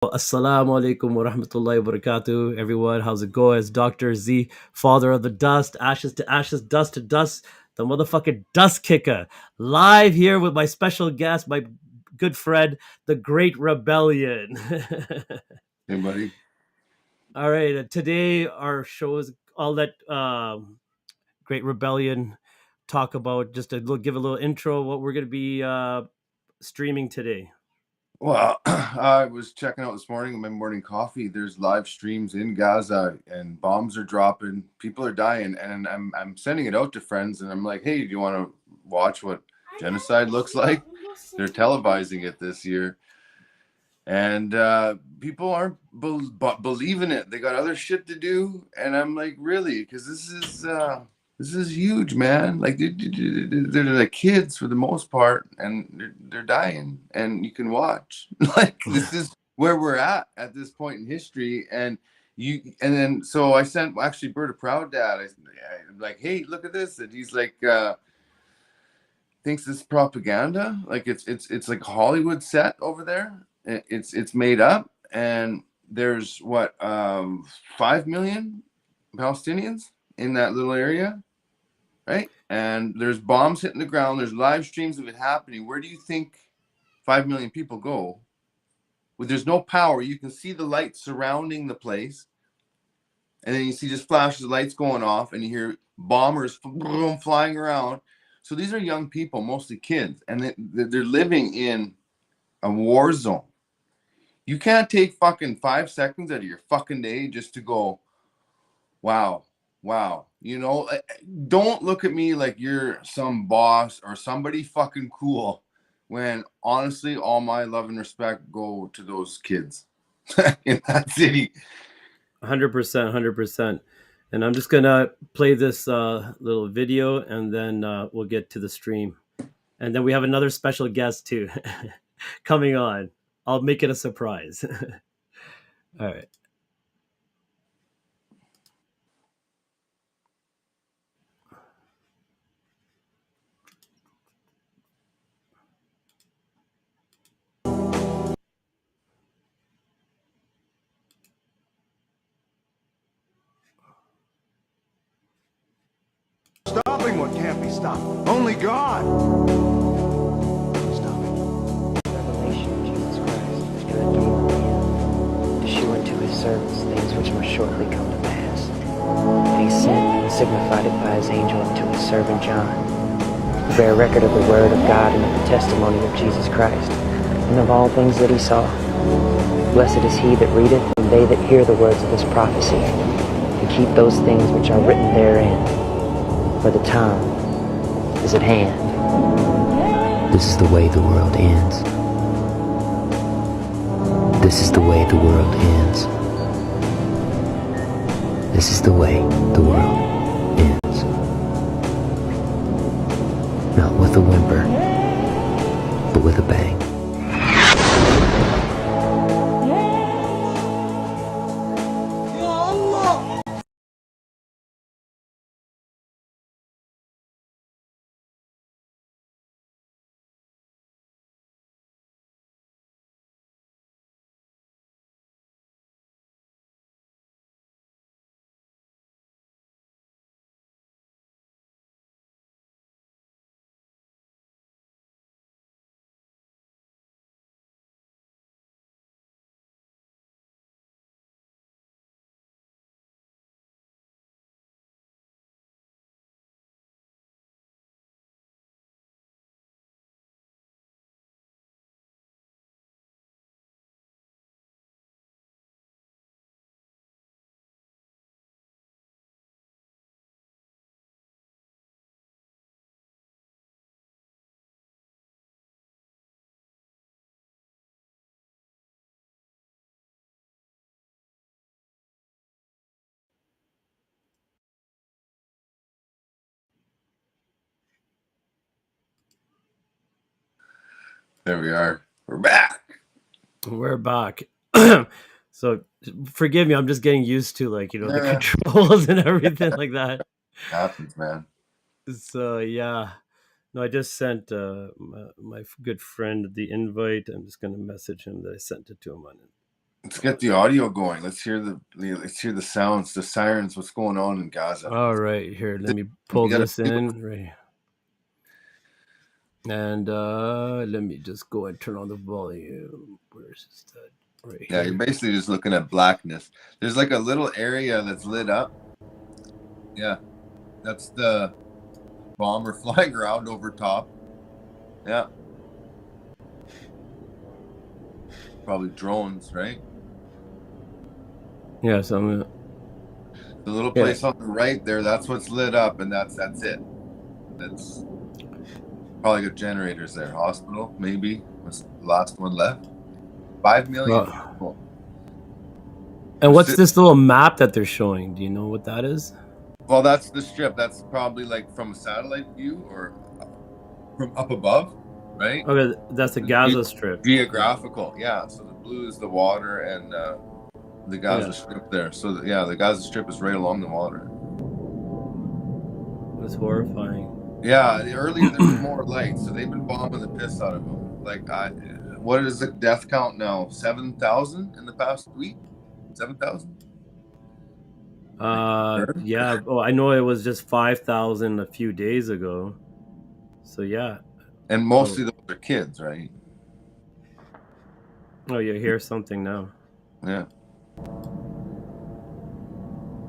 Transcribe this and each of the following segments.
Assalamu alaikum wa rahmatullahi wa barakatuh, everyone. How's it going? It's Dr. Z, father of the dust, ashes to ashes, dust to dust, the motherfucking dust kicker. Live here with my special guest, my good friend, the Great Rebellion. Hey, buddy. All right, today our show is all that Great Rebellion talk about. Just to give a little intro, what we're going to be streaming today. Well, I was checking out this morning in my morning coffee. There's live streams in Gaza, and bombs are dropping. People are dying, and I'm sending it out to friends, and I'm like, "Hey, do you want to watch what genocide looks like?" They're televising it this year, and people aren't believing it. They got other shit to do, and I'm like, "Really?" Because this is huge, man. Like they're like kids for the most part, and they're dying, and you can watch. Like this is where we're at this point in history, and then so I sent actually Bird a Proud Dad. I'm like, hey, look at this, and he's like, thinks this propaganda, like it's like a Hollywood set over there. It's made up, and there's what 5 million Palestinians in that little area, right? And there's bombs hitting the ground. There's live streams of it happening. Where do you think 5 million people go? Well, there's no power. You can see the lights surrounding the place, and then you see just flashes of lights going off, and you hear bombers flying around. So these are young people, mostly kids, and they're living in a war zone. You can't take fucking 5 seconds out of your fucking day just to go, wow, wow. Don't look at me like you're some boss or somebody fucking cool, when honestly, all my love and respect go to those kids in that city. 100%, 100%. And I'm just gonna play this little video, and then we'll get to the stream. And then we have another special guest too coming on. I'll make it a surprise. All right. Stopping what can't be stopped. Only God. Stop it. Revelation of Jesus Christ, which God gave him to shew unto his servants things which must shortly come to pass. And he sent and signified it by his angel unto his servant John, who bare record of the word of God and of the testimony of Jesus Christ, and of all things that he saw. Blessed is he that readeth, and they that hear the words of this prophecy, and keep those things which are written therein, for the time is at hand. This is the way the world ends. This is the way the world ends. This is the way the world ends. Not with a whimper, but with a bang. There we are. We're back. We're back. So forgive me, I'm just getting used to the Yeah. controls and everything like that. Happens, man. So yeah. No, I just sent my good friend the invite. I'm just gonna message him that I sent it to him on it. Let's get the audio going. Let's hear the sounds, the sirens. What's going on in Gaza? All right, here, let me pull You gotta this in. Right. And let me just go and turn on the volume. Where's that? Right Yeah, here. you're basically just looking at blackness. There's like a little area that's lit up. Yeah, that's the bomber flying around over top. Yeah. Probably drones, right? Yeah, so I'm gonna, The little place on the right there, that's what's lit up, and that's it. That's probably got generators there. Hospital, maybe, was the last one left. 5 million people. And what's this little map that they're showing? Do you know what that is? Well, that's the strip. That's probably like from a satellite view or from up above, right? Okay, that's the Gaza Strip. Geographical, yeah. So the blue is the water and the Gaza Strip there. So the Gaza Strip is right along the water. It's horrifying. Yeah, earlier there was more light, so they've been bombing the piss out of them. Like, what is the death count now? 7,000 in the past week? 7,000? Yeah. Oh, I know it was just 5,000 a few days ago. So yeah. And mostly those are kids, right? Oh, you hear something now. Yeah.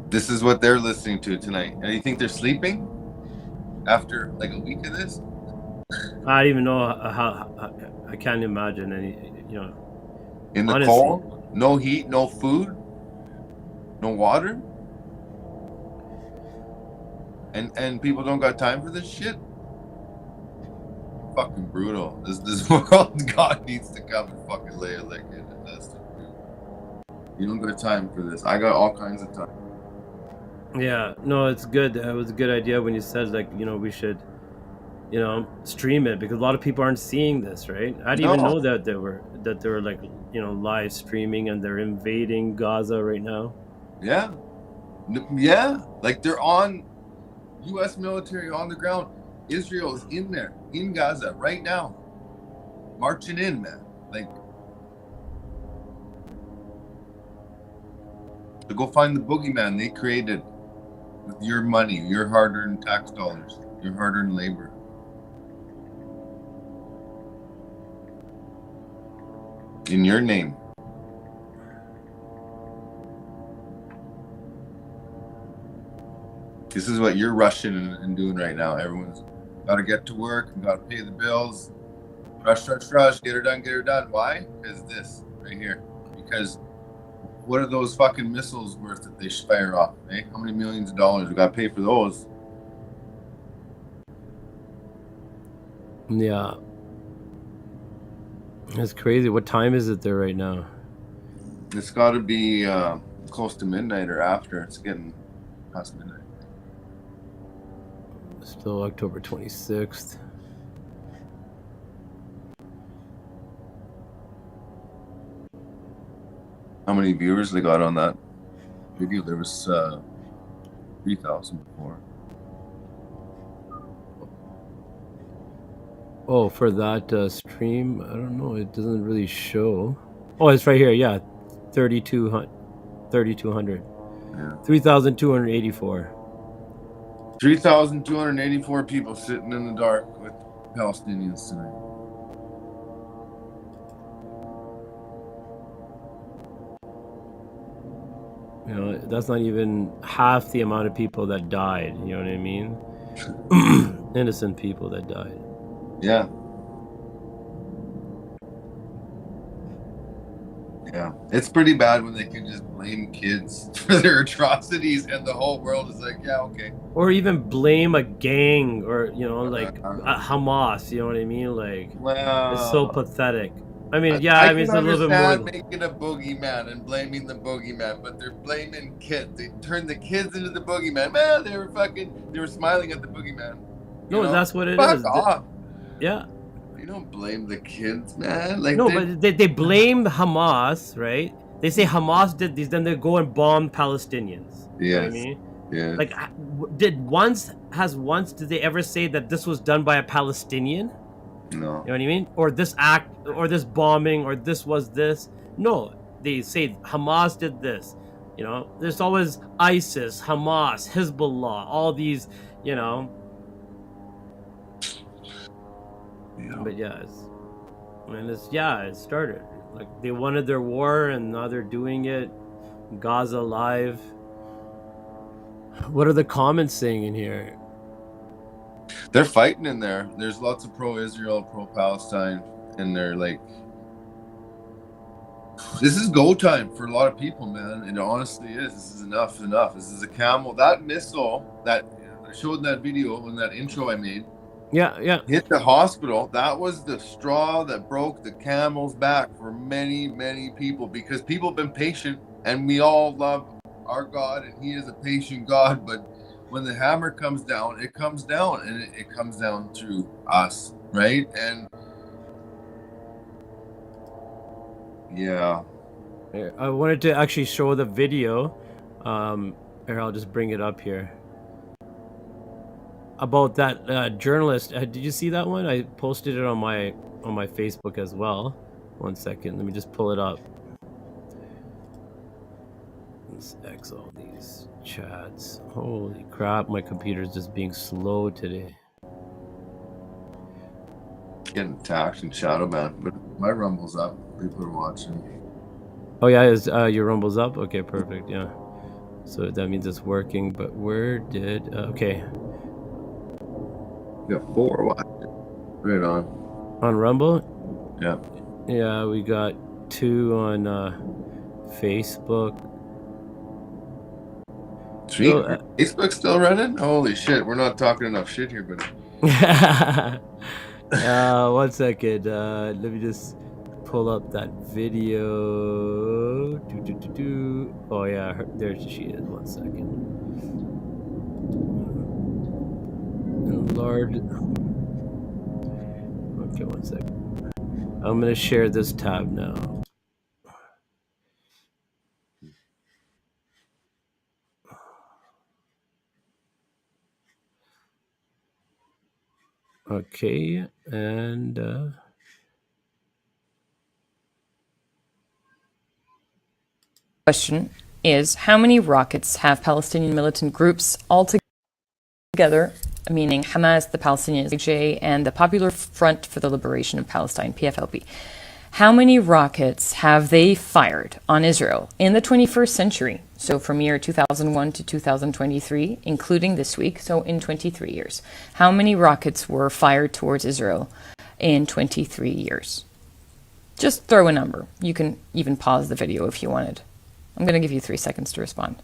This is what they're listening to tonight. And you think they're sleeping after like a week of this? I don't even know how I can't imagine any, In the honestly. cold, no heat, no food, no water, and people don't got time for this shit. Fucking brutal. This world, God needs to come and fucking lay a lick in it. That's the truth. You don't got time for this. I got all kinds of time. Yeah, no, it's good. It was a good idea when you said we should, stream it, because a lot of people aren't seeing this, right? I didn't even know that they were like, live streaming and they're invading Gaza right now. Yeah. Yeah. Like they're on U.S. military on the ground. Israel is in there, in Gaza right now. Marching in, man. Like, to go find the boogeyman they created with your money, your hard-earned tax dollars, your hard-earned labor. In your name. This is what you're rushing and doing right now. Everyone's got to get to work and got to pay the bills. Rush, get her done. Why? Because this right here. Because what are those fucking missiles worth that they fire off? Eh? How many millions of dollars we got to pay for those? Yeah. It's crazy. What time is it there right now? It's got to be close to midnight or after. It's getting past midnight. Still October 26th. How many viewers they got on that video? There was 3,000 before. Oh, for that stream, I don't know. It doesn't really show. Oh, it's right here. Yeah, 3,200. Yeah. 3,284. 3,284 people sitting in the dark with Palestinians tonight. That's not even half the amount of people that died. You know what I mean? Innocent people that died. Yeah. Yeah. It's pretty bad when they can just blame kids for their atrocities and the whole world is like, yeah, okay. Or even blame a gang or, like Hamas, you know what I mean? Like, well, it's so pathetic. I mean, it's a little bit more. Making a boogeyman and blaming the boogeyman, but they're blaming kids. They turned the kids into the boogeyman. Man, they were smiling at the boogeyman. No, that's what it Fuck is. Off. Yeah. You don't blame the kids, man. Like, no, but they blame Hamas, right? They say Hamas did these, then they go and bomb Palestinians. Yes. You know what I mean? Yeah. Like, did they ever say that this was done by a Palestinian? No. You know what I mean? Or this act, or this bombing, or this was this? No. they say Hamas did this. You know, there's always ISIS, Hamas, Hezbollah, all these, you know. Yeah. But yeah, it started. Like they wanted their war, and now they're doing it. Gaza live. What are the comments saying in here? They're fighting in there. There's lots of pro-Israel, pro-Palestine, and they're like, this is go time for a lot of people, man. It honestly is. This is enough. This is a camel. That missile that I showed in that video in that intro I made. Yeah. Hit the hospital. That was the straw that broke the camel's back for many, many people, because people have been patient, and we all love our God, and He is a patient God. But when the hammer comes down, it comes down, and it comes down through us, right? And yeah. I wanted to actually show the video. Here, I'll just bring it up here. About that journalist. Did you see that one? I posted it on my Facebook as well. 1 second. Let me just pull it up. Let's X all these chats. Holy crap, my computer's just being slow today. Getting attacked in Shadow Man, but my Rumble's up. People are watching. Oh yeah, is your Rumble's up? Okay, perfect. Yeah. So that means it's working. But where did? Okay. We got 4 watching. Right on. On Rumble? Yeah. Yeah, we got 2 on Facebook. Sweet. So, Facebook's still running? Holy shit, we're not talking enough shit here, but 1 second. Let me just pull up that video. Oh yeah, there she is. 1 second. Lord. Okay, 1 second. I'm gonna share this tab now. Okay, and question is, how many rockets have Palestinian militant groups altogether, meaning Hamas, the Palestinian PJ, and the Popular Front for the Liberation of Palestine, PFLP? How many rockets have they fired on Israel in the 21st century? So from year 2001 to 2023, including this week, so in 23 years. How many rockets were fired towards Israel in 23 years? Just throw a number. You can even pause the video if you wanted. I'm going to give you 3 seconds to respond.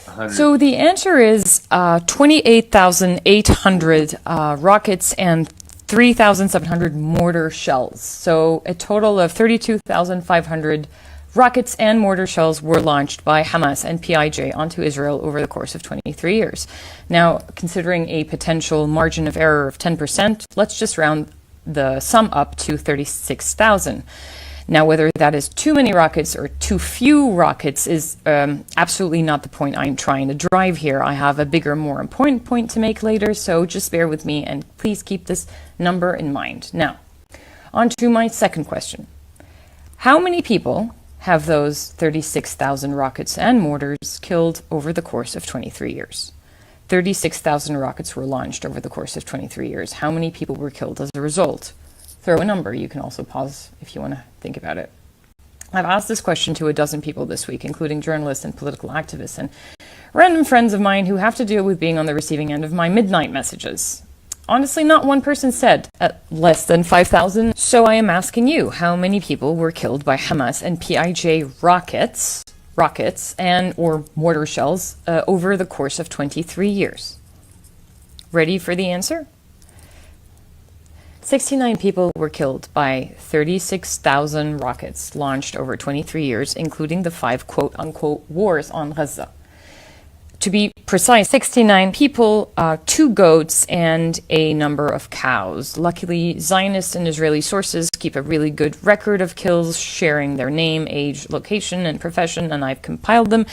100. So the answer is 28,800 rockets and 3,700 mortar shells. So a total of 32,500 rockets and mortar shells were launched by Hamas and PIJ onto Israel over the course of 23 years. Now, considering a potential margin of error of 10%, let's just round the sum up to 36,000. Now, whether that is too many rockets or too few rockets is absolutely not the point I'm trying to drive here. I have a bigger, more important point to make later, so just bear with me and please keep this number in mind. Now, on to my second question. How many people have those 36,000 rockets and mortars killed over the course of 23 years? 36,000 rockets were launched over the course of 23 years. How many people were killed as a result? Throw a number. You can also pause if you want to think about it. I've asked this question to a dozen people this week, including journalists and political activists and random friends of mine who have to deal with being on the receiving end of my midnight messages. Honestly, not one person said less than 5,000. So I am asking you, how many people were killed by Hamas and PIJ rockets and or mortar shells over the course of 23 years? Ready for the answer? 69 people were killed by 36,000 rockets launched over 23 years, including the 5 quote-unquote wars on Gaza. To be precise, 69 people, 2 goats, and a number of cows. Luckily, Zionist and Israeli sources keep a really good record of kills, sharing their name, age, location, and profession, and I've compiled them.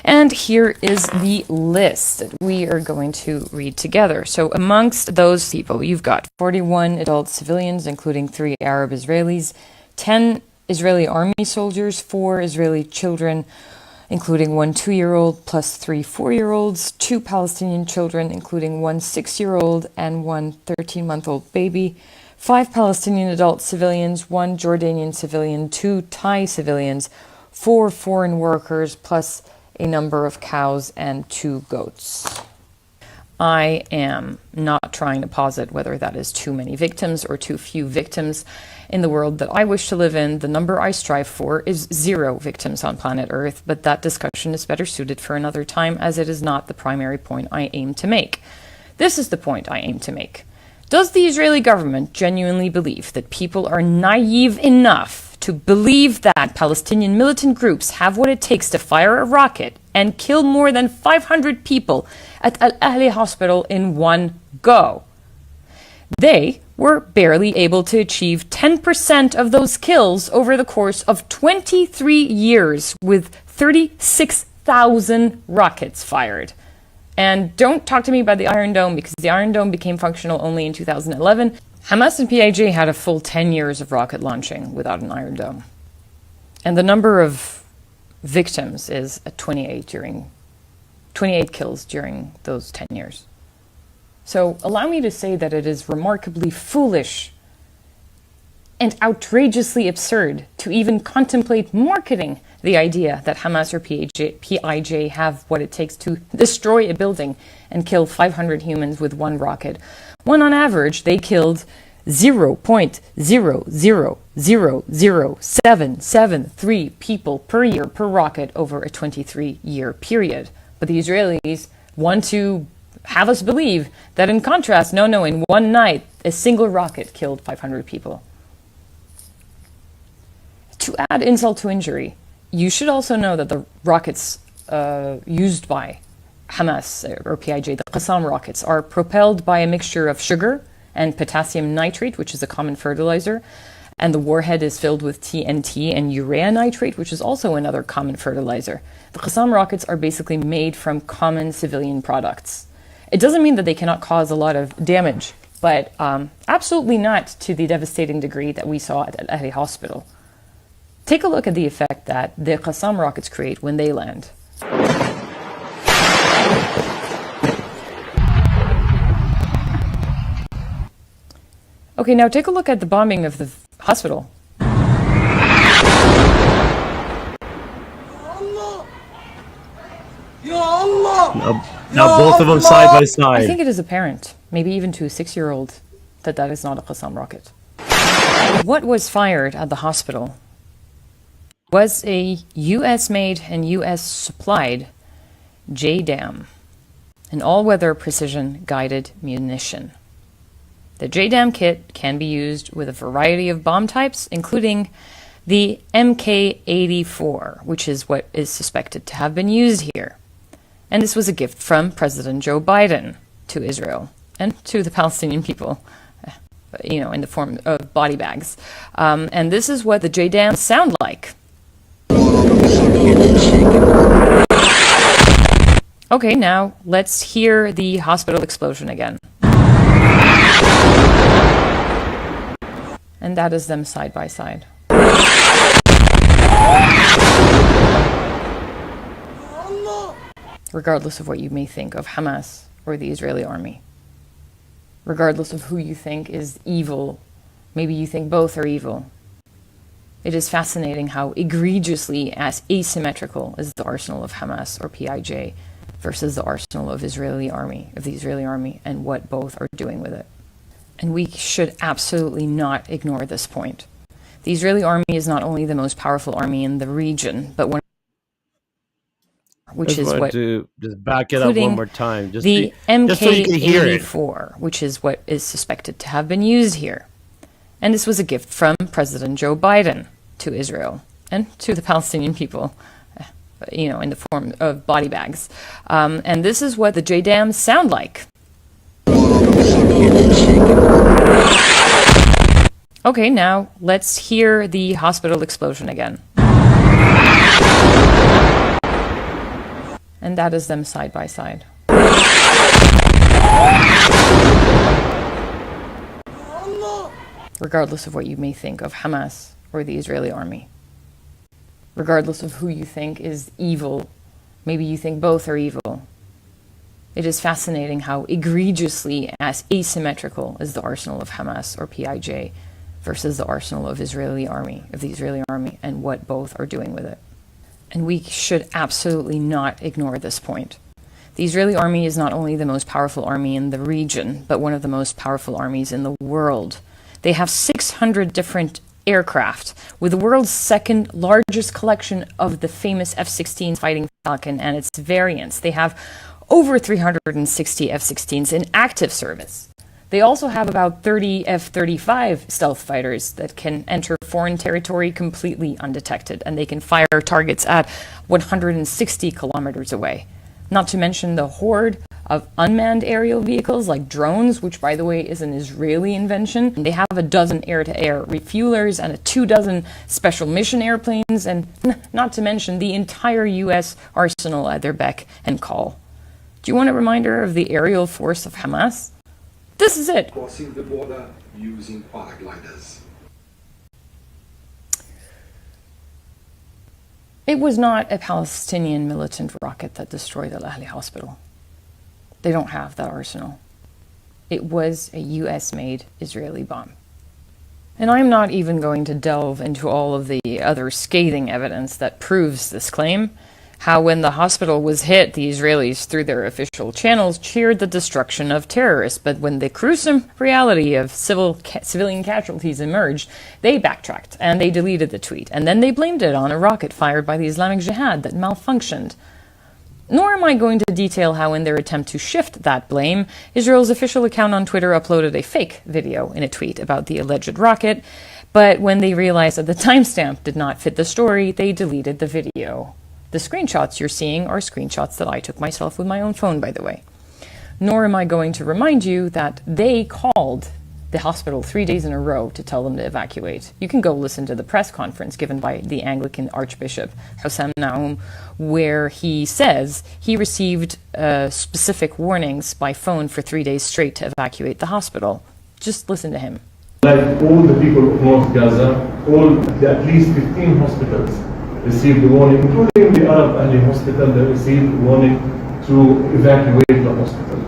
And here is the list that we are going to read together. So amongst those people, you've got 41 adult civilians, including 3 Arab Israelis, 10 Israeli army soldiers, 4 Israeli children, including 1 2-year-old plus 3 4-year-olds, 2 Palestinian children, including 1 6-year-old and 1 13-month-old baby, 5 Palestinian adult civilians, 1 Jordanian civilian, 2 Thai civilians, 4 foreign workers, plus a number of cows and 2 goats. I am not trying to posit whether that is too many victims or too few victims. In the world that I wish to live in, the number I strive for is 0 victims on planet Earth, but that discussion is better suited for another time, as it is not the primary point I aim to make. This is the point I aim to make. Does the Israeli government genuinely believe that people are naive enough to believe that Palestinian militant groups have what it takes to fire a rocket and kill more than 500 people at Al Ahli hospital in one go? They were barely able to achieve 10% of those kills over the course of 23 years with 36,000 rockets fired. And don't talk to me about the Iron Dome, because the Iron Dome became functional only in 2011. Hamas and PIJ had a full 10 years of rocket launching without an Iron Dome. And the number of victims is at 28 kills during those 10 years. So allow me to say that it is remarkably foolish and outrageously absurd to even contemplate marketing the idea that Hamas or PIJ have what it takes to destroy a building and kill 500 humans with one rocket, when on average they killed 0.000773 people per year per rocket over a 23-year period. But the Israelis want to have us believe that, in contrast, no, in one night, a single rocket killed 500 people. To add insult to injury, you should also know that the rockets used by Hamas or PIJ, the Qassam rockets, are propelled by a mixture of sugar and potassium nitrate, which is a common fertilizer, and the warhead is filled with TNT and urea nitrate, which is also another common fertilizer. The Qassam rockets are basically made from common civilian products. It doesn't mean that they cannot cause a lot of damage, but absolutely not to the devastating degree that we saw at Al Ahli hospital. Take a look at the effect that the Qassam rockets create when they land. Okay, now take a look at the bombing of the hospital. Now both of them side by side. I think it is apparent, maybe even to a 6-year-old, that that is not a Qassam rocket. What was fired at the hospital was a US-made and US-supplied JDAM, an all-weather precision-guided munition. The JDAM kit can be used with a variety of bomb types, including the MK-84, which is what is suspected to have been used here. And this was a gift from President Joe Biden to Israel and to the Palestinian people, in the form of body bags. And this is what the JDAMs sound like. Okay, now let's hear the hospital explosion again. And that is them side by side. Regardless of what you may think of Hamas or the Israeli army. Regardless of who you think is evil, maybe you think both are evil. It is fascinating how egregiously as asymmetrical is the arsenal of Hamas or PIJ versus the arsenal of the Israeli army, and what both are doing with it. And we should absolutely not ignore this point. The Israeli army is not only the most powerful army in the region, but one which is what to just back it up one more time. Just the just so you can hear it. MK-84, which is what is suspected to have been used here. And this was a gift from President Joe Biden to Israel and to the Palestinian people, in the form of body bags. And this is what the JDAMs sound like. Okay, now let's hear the hospital explosion again. And that is them side by side. Regardless of what you may think of Hamas or the Israeli army. Regardless of who you think is evil, maybe you think both are evil. It is fascinating how egregiously as asymmetrical is the arsenal of Hamas or PIJ versus the arsenal of the Israeli army, and what both are doing with it. And we should absolutely not ignore this point. The Israeli army is not only the most powerful army in the region, but one of the most powerful armies in the world. They have 600 different aircraft, with the world's second largest collection of the famous F-16 Fighting Falcon and its variants. They have over 360 F-16s in active service. They also have about 30 F-35 stealth fighters that can enter foreign territory completely undetected, and they can fire targets at 160 kilometers away. Not to mention the horde of unmanned aerial vehicles like drones, which, by the way, is an Israeli invention. They have a dozen air-to-air refuelers and 24 special mission airplanes, and not to mention the entire U.S. arsenal at their beck and call. Do you want a reminder of the aerial force of Hamas? This is it. Crossing the border using paragliders. It was not a Palestinian militant rocket that destroyed Al Ahli Hospital. They don't have that arsenal. It was a US-made Israeli bomb. And I'm not even going to delve into all of the other scathing evidence that proves this claim. How when the hospital was hit, the Israelis, through their official channels, cheered the destruction of terrorists. But when the gruesome reality of civilian casualties emerged, they backtracked and they deleted the tweet. And then they blamed it on a rocket fired by the Islamic Jihad that malfunctioned. Nor am I going to detail how in their attempt to shift that blame, Israel's official account on Twitter uploaded a fake video in a tweet about the alleged rocket. But when they realized that the timestamp did not fit the story, they deleted the video. The screenshots you're seeing are screenshots that I took myself with my own phone, by the way. Nor am I going to remind you that they called the hospital 3 days in a row to tell them to evacuate. You can go listen to the press conference given by the Anglican Archbishop Hussam Naum, where he says he received specific warnings by phone for 3 days straight to evacuate the hospital. Just listen to him. Like all the people of North Gaza, at least 15 hospitals received a warning, including the Arab Ahli Hospital, they received a warning to evacuate the hospital.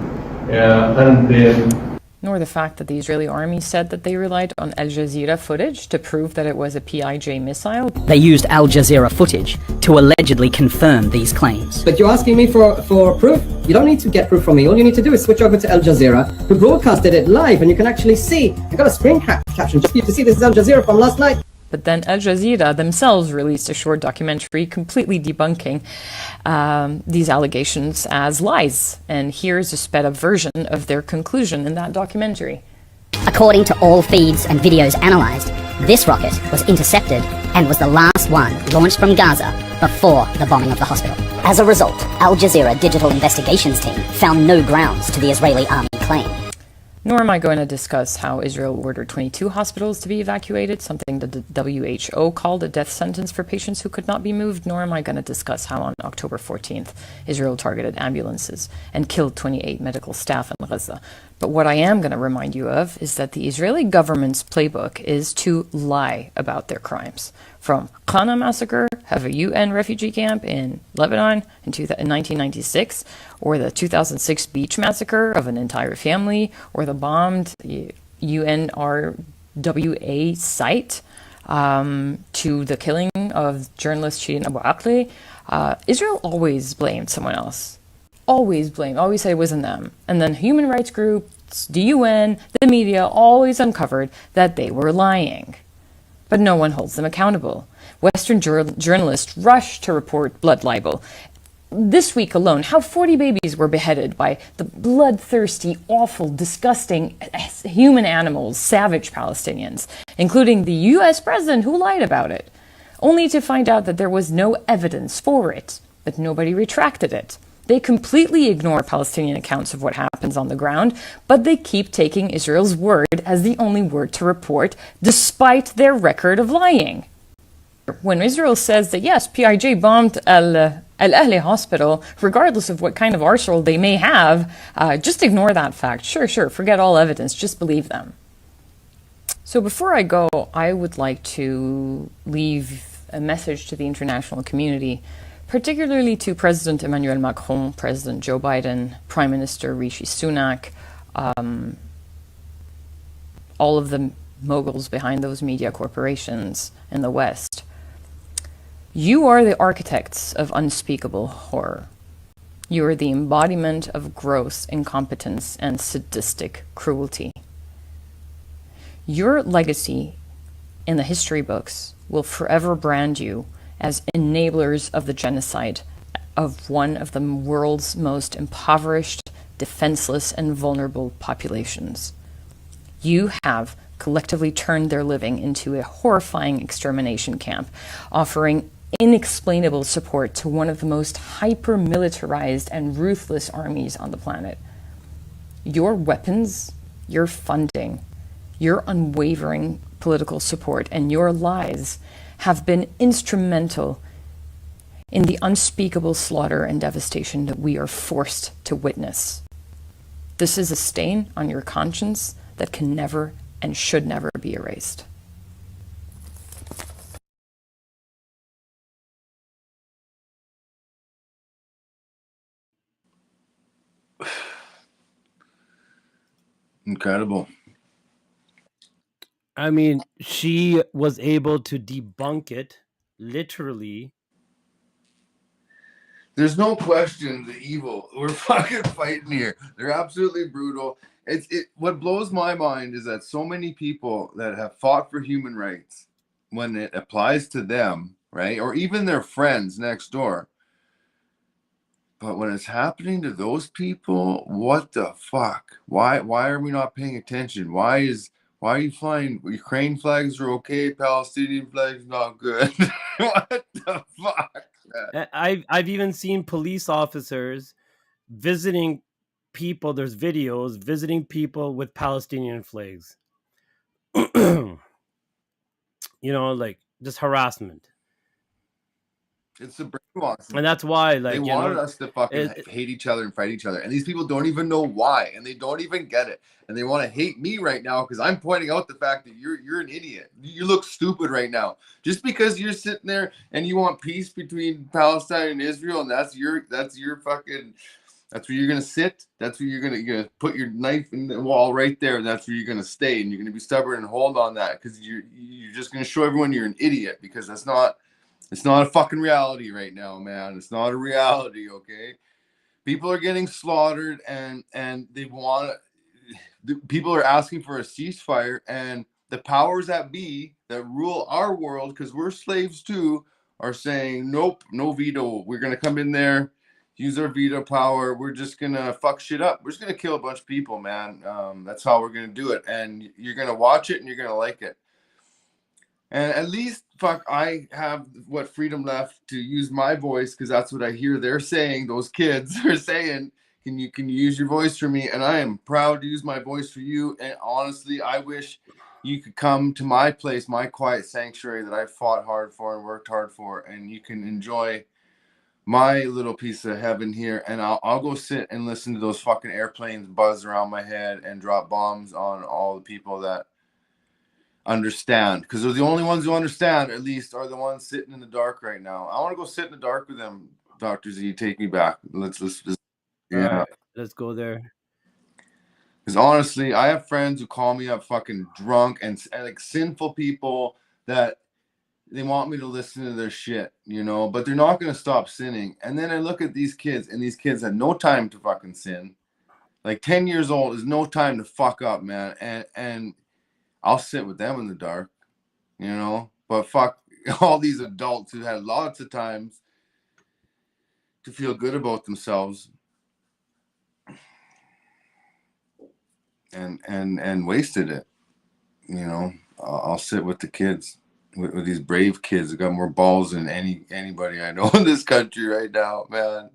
Nor the fact that the Israeli army said that they relied on Al Jazeera footage to prove that it was a PIJ missile. They used Al Jazeera footage to allegedly confirm these claims. But you're asking me for proof? You don't need to get proof from me. All you need to do is switch over to Al Jazeera, who broadcasted it live, and you can actually see. I got a screen caption just for you to see. This is Al Jazeera from last night. But then Al Jazeera themselves released a short documentary completely debunking these allegations as lies. And here's a sped-up version of their conclusion in that documentary. According to all feeds and videos analysed, this rocket was intercepted and was the last one launched from Gaza before the bombing of the hospital. As a result, Al Jazeera Digital Investigations Team found no grounds to the Israeli army claim. Nor am I going to discuss how Israel ordered 22 hospitals to be evacuated, something that the WHO called a death sentence for patients who could not be moved. Nor am I going to discuss how on October 14th, Israel targeted ambulances and killed 28 medical staff in Gaza. But what I am going to remind you of is that the Israeli government's playbook is to lie about their crimes. From Qana massacre, have a UN refugee camp in Lebanon in 1996, or the 2006 beach massacre of an entire family, or the bombed UNRWA site, to the killing of journalist Shirin Abu Akleh. Israel always blamed someone else. Always said it wasn't them. And then human rights groups, the UN, the media always uncovered that they were lying. But no one holds them accountable. Western journalists rush to report blood libel. This week alone, how 40 babies were beheaded by the bloodthirsty, awful, disgusting human animals, savage Palestinians, including the US president who lied about it, only to find out that there was no evidence for it, but nobody retracted it. They completely ignore Palestinian accounts of what happens on the ground, but they keep taking Israel's word as the only word to report, despite their record of lying. When Israel says that, yes, PIJ bombed Al Ahli Hospital, regardless of what kind of arsenal they may have, just ignore that fact. Sure, forget all evidence, just believe them. So before I go, I would like to leave a message to the international community, particularly to President Emmanuel Macron, President Joe Biden, Prime Minister Rishi Sunak, all of the moguls behind those media corporations in the West. You are the architects of unspeakable horror. You are the embodiment of gross incompetence and sadistic cruelty. Your legacy in the history books will forever brand you as enablers of the genocide of one of the world's most impoverished, defenseless, and vulnerable populations. You have collectively turned their living into a horrifying extermination camp, offering inexplainable support to one of the most hyper-militarized and ruthless armies on the planet. Your weapons, your funding, your unwavering political support, and your lies have been instrumental in the unspeakable slaughter and devastation that we are forced to witness. This is a stain on your conscience that can never and should never be erased. Incredible. I mean, she was able to debunk it, literally. There's no question the evil. We're fucking fighting here. They're absolutely brutal. What blows my mind is that so many people that have fought for human rights, when it applies to them, right, or even their friends next door, but when it's happening to those people, what the fuck? Why are we not paying attention? Why are you flying? Ukraine flags are okay, Palestinian flags not good. What the fuck? I've even seen police officers visiting people. There's videos visiting people with Palestinian flags. Like just harassment. It's the brainwashing. And that's why, like, they wanted us to fucking hate each other and fight each other. And these people don't even know why. And they don't even get it. And they want to hate me right now because I'm pointing out the fact that you're an idiot. You look stupid right now. Just because you're sitting there and you want peace between Palestine and Israel, and that's your fucking, that's where you're gonna sit. That's where you're gonna put your knife in the wall right there, and that's where you're gonna stay. And you're gonna be stubborn and hold on that because you're just gonna show everyone you're an idiot because it's not a fucking reality right now, man. It's not a reality, okay? People are getting slaughtered, and people are asking for a ceasefire, and the powers that be that rule our world, because we're slaves too, are saying, nope, no veto. We're gonna come in there, use our veto power. We're just gonna fuck shit up. We're just gonna kill a bunch of people, man. That's how we're gonna do it, and you're gonna watch it and you're gonna like it. And at least, I have what freedom left to use my voice, because that's what I hear they're saying. Those kids are saying, can you use your voice for me? And I am proud to use my voice for you. And honestly, I wish you could come to my place, my quiet sanctuary that I fought hard for and worked hard for, and you can enjoy my little piece of heaven here. And I'll go sit and listen to those fucking airplanes buzz around my head and drop bombs on all the people that understand, because they're the only ones who understand, at least, are the ones sitting in the dark right now. I want to go sit in the dark with them. Dr. Z, take me back. Let's yeah, let's go there. Because honestly, I have friends who call me up fucking drunk and like sinful people that they want me to listen to their shit, but they're not going to stop sinning. And then I look at these kids, and these kids had no time to fucking sin. Like 10 years old is no time to fuck up, man. And I'll sit with them in the dark, but fuck all these adults who had lots of times to feel good about themselves and wasted it. I'll sit with the kids, with these brave kids that got more balls than anybody I know in this country right now, man.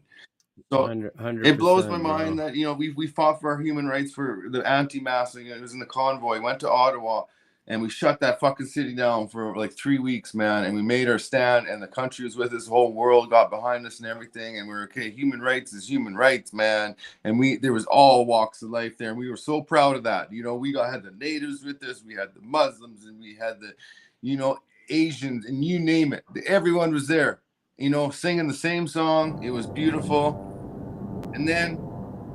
So 100%, it blows my mind that we fought for our human rights, for the anti-massing. It was in the convoy, went to Ottawa, and we shut that fucking city down for like 3 weeks, man. And we made our stand, and the country was with us. The whole world got behind us and everything. And we're okay. Human rights is human rights, man. And there was all walks of life there, and we were so proud of that. You know, had the natives with us, we had the Muslims, and we had the, Asians, and you name it. Everyone was there, singing the same song. It was beautiful. And then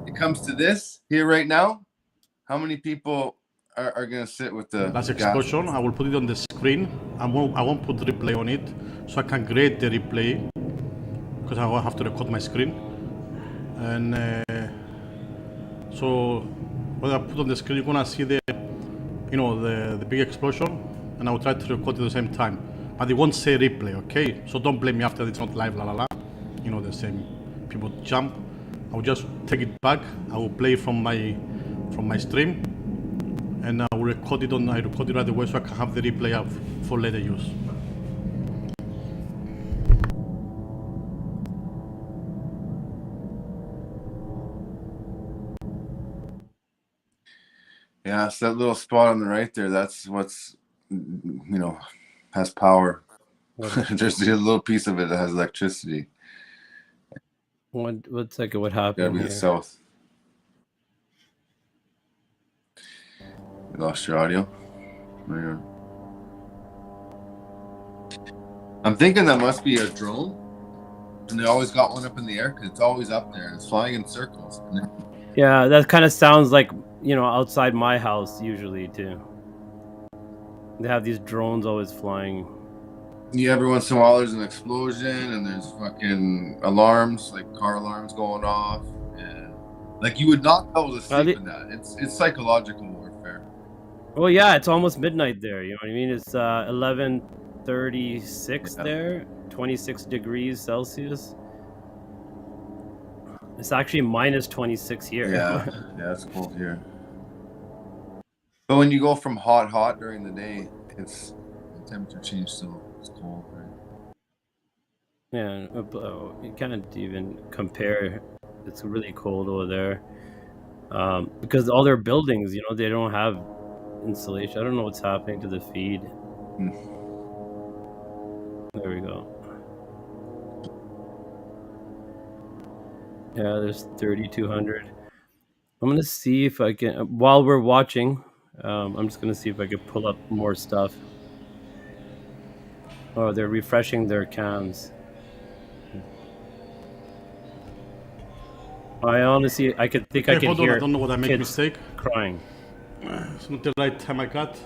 it comes to this here right now. How many people are going to sit with the last explosion? I will put it on the screen. I won't put replay on it, so I can create the replay because I will have to record my screen. And so what I put on the screen, you're gonna see the big explosion, and I will try to record it at the same time. But it won't say replay, okay? So don't blame me after it's not live, la la la. The same people jump. I will just take it back. I will play from my stream, and I will record it right away so I can have the replay up for later use. Yeah, it's that little spot on the right there. That's what's, has power. There's a little piece of it that has electricity. What second? What happened? Gotta be the south. You lost your audio. I'm thinking that must be a drone, and they always got one up in the air because it's always up there. It's flying in circles. Yeah, that kind of sounds like outside my house usually too. They have these drones always flying. Yeah, every once in a while there's an explosion and there's fucking alarms, like car alarms going off, and like you would not be able to sleep in that. It's psychological warfare. Well, yeah, it's almost midnight there. You know what I mean? It's 11:36 there, 26 degrees Celsius. It's actually minus 26 here. Yeah, it's cold here. But when you go from hot during the day, the temperature change still. It's cold, right? Yeah, you can't even compare. It's really cold over there because all their buildings, they don't have insulation. I don't know what's happening to the feed. There we go. Yeah, there's 3,200. I'm gonna see if I can, while we're watching, I'm just gonna see if I can pull up more stuff. Oh, they're refreshing their cams. I honestly, I could think I can hear. I don't know what I made a kids mistake. Crying. It's not the right time I got.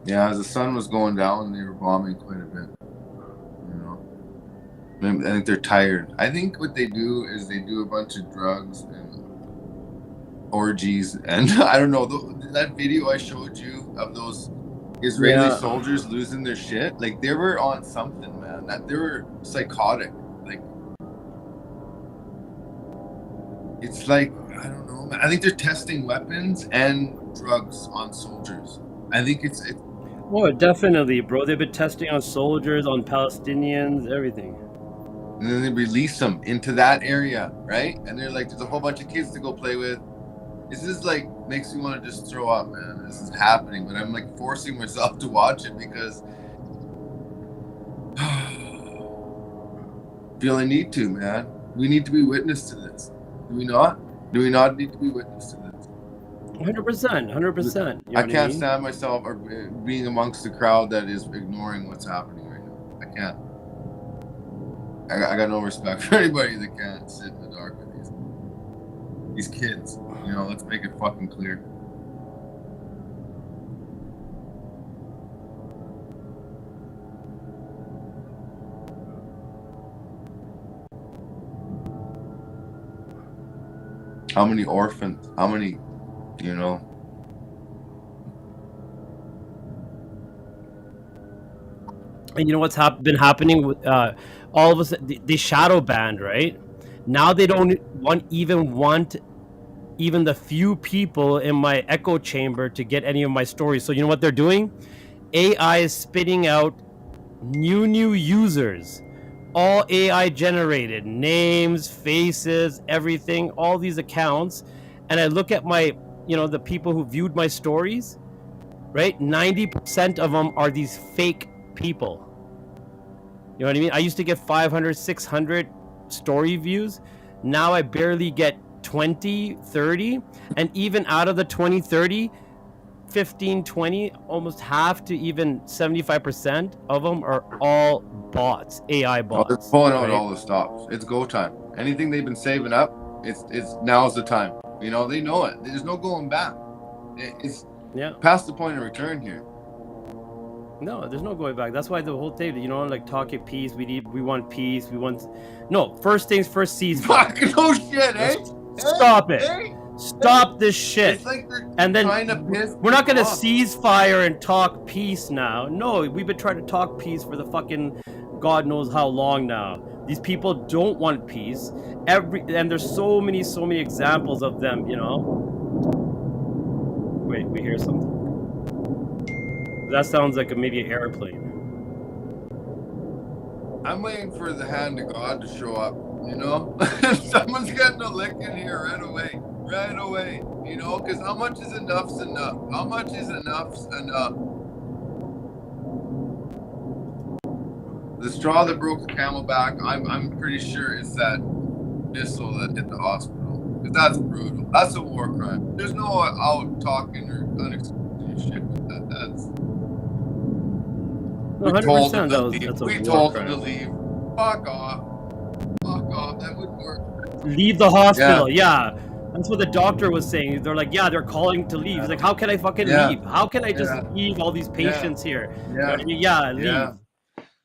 Yeah, as the sun was going down, they were bombing quite a bit. I think they're tired. I think what they do is they do a bunch of drugs and orgies, and I don't know, that video I showed you of those Israeli soldiers losing their shit, like they were on something, man. They were psychotic. Like, it's like, I don't know, man. I think they're testing weapons and drugs on soldiers. I think it's Oh, definitely, bro. They've been testing on soldiers, on Palestinians, everything. And then they release them into that area, right? And they're like, there's a whole bunch of kids to go play with. This is like, makes me want to just throw up, man. This is happening, but I'm like forcing myself to watch it because feel I need to, man. We need to be witness to this. Do we not? Do we not need to be witness to this? 100%, 100%. I can't stand myself or being amongst the crowd that is ignoring what's happening right now. I can't. I got no respect for anybody that can't sit in the dark with these kids. Let's make it fucking clear. How many orphans? How many, And you know what's been happening with all of us? They shadow banned, right? Now they don't even want even the few people in my echo chamber to get any of my stories. So you know what they're doing? AI is spitting out new users, all AI generated, names, faces, everything, all these accounts. And I look at my, the people who viewed my stories, right? 90% of them are these fake people. You know what I mean? I used to get 500, 600 story views. Now I barely get 20, 30. And even out of the 20, 30, 15, 20, almost half to even 75% of them are all bots, AI Oh, bots. they're pulling out right? all the stops. It's go time. Anything they've been saving up, it's now's the time. They know it. There's no going back. It's past the point of return here. No, there's no going back. That's why the whole thing, like talking peace. We want peace. No, first things first, ceasefire. Fuck, no shit, eh? Stop it. Stop this shit. It's like they're and then trying to piss we're not going to off. ceasefire and talk peace now. No, we've been trying to talk peace for the fucking God knows how long now. These people don't want peace. And there's so many examples of them, Wait, we hear something. That sounds like maybe an airplane. I'm waiting for the hand of God to show up, Someone's getting a lick in here right away, because how much is enough's enough? How much is enough's enough? The straw that broke the camel back, I'm pretty sure it's that missile that hit the hospital. Because that's brutal. That's a war crime. There's no out talking or unexpected shit with that. That's... No, 100% we told them to leave. Fuck off. That wouldn't work. Leave the hospital. Yeah. That's what the doctor was saying. They're like, they're calling to leave. He's like, how can I fucking leave? How can I just leave all these patients here? Leave.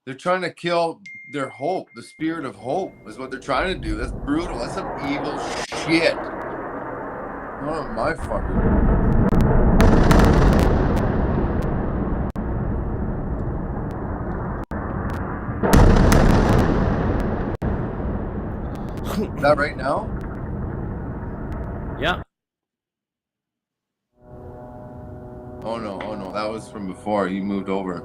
They're trying to kill their hope. The spirit of hope is what they're trying to do. That's brutal. That's some evil shit. Oh my fucking... Is that right now? Yeah. Oh no, that was from before. You moved over.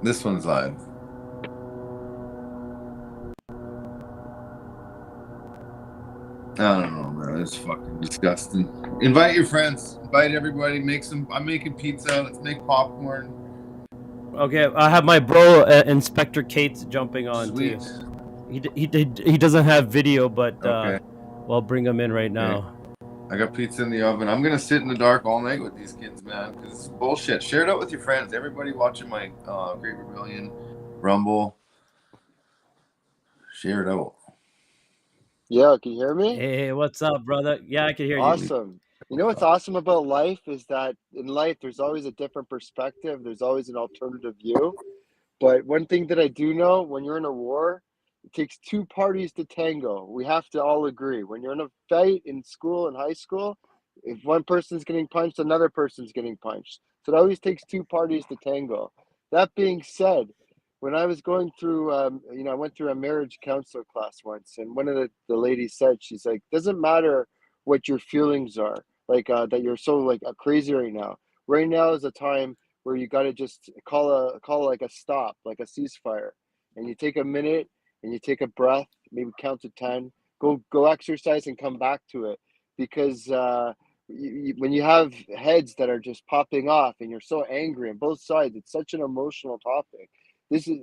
This one's live. I don't know, man. It's fucking disgusting. Invite your friends. Invite everybody. I'm making pizza. Let's make popcorn. Okay, I have my bro Inspector Kate's jumping on. Sweet. Too. He doesn't have video, but I'll bring him in right now. I got pizza in the oven. I'm gonna sit in the dark all night with these kids, man, because it's bullshit. Share it out with your friends. Everybody watching my Great Rebellion, Rumble. Share it out. Yeah, can you hear me? Hey, what's up, brother? Yeah, I can hear you. Awesome. You know what's awesome about life is that in life, there's always a different perspective. There's always an alternative view. But one thing that I do know, when you're in a war, it takes two parties to tango. We have to all agree. When you're in a fight in school and high school, if one person's getting punched, another person's getting punched. So it always takes two parties to tango. That being said, when I was going through, I went through a marriage counselor class once, and one of the ladies said, she's like, doesn't matter what your feelings are, like that you're so like crazy right now. Right now is a time where you got to just call like a stop, like a ceasefire, and you take a minute and you take a breath, maybe count to 10, go exercise and come back to it, because when you have heads that are just popping off and you're so angry on both sides, it's such an emotional topic. This is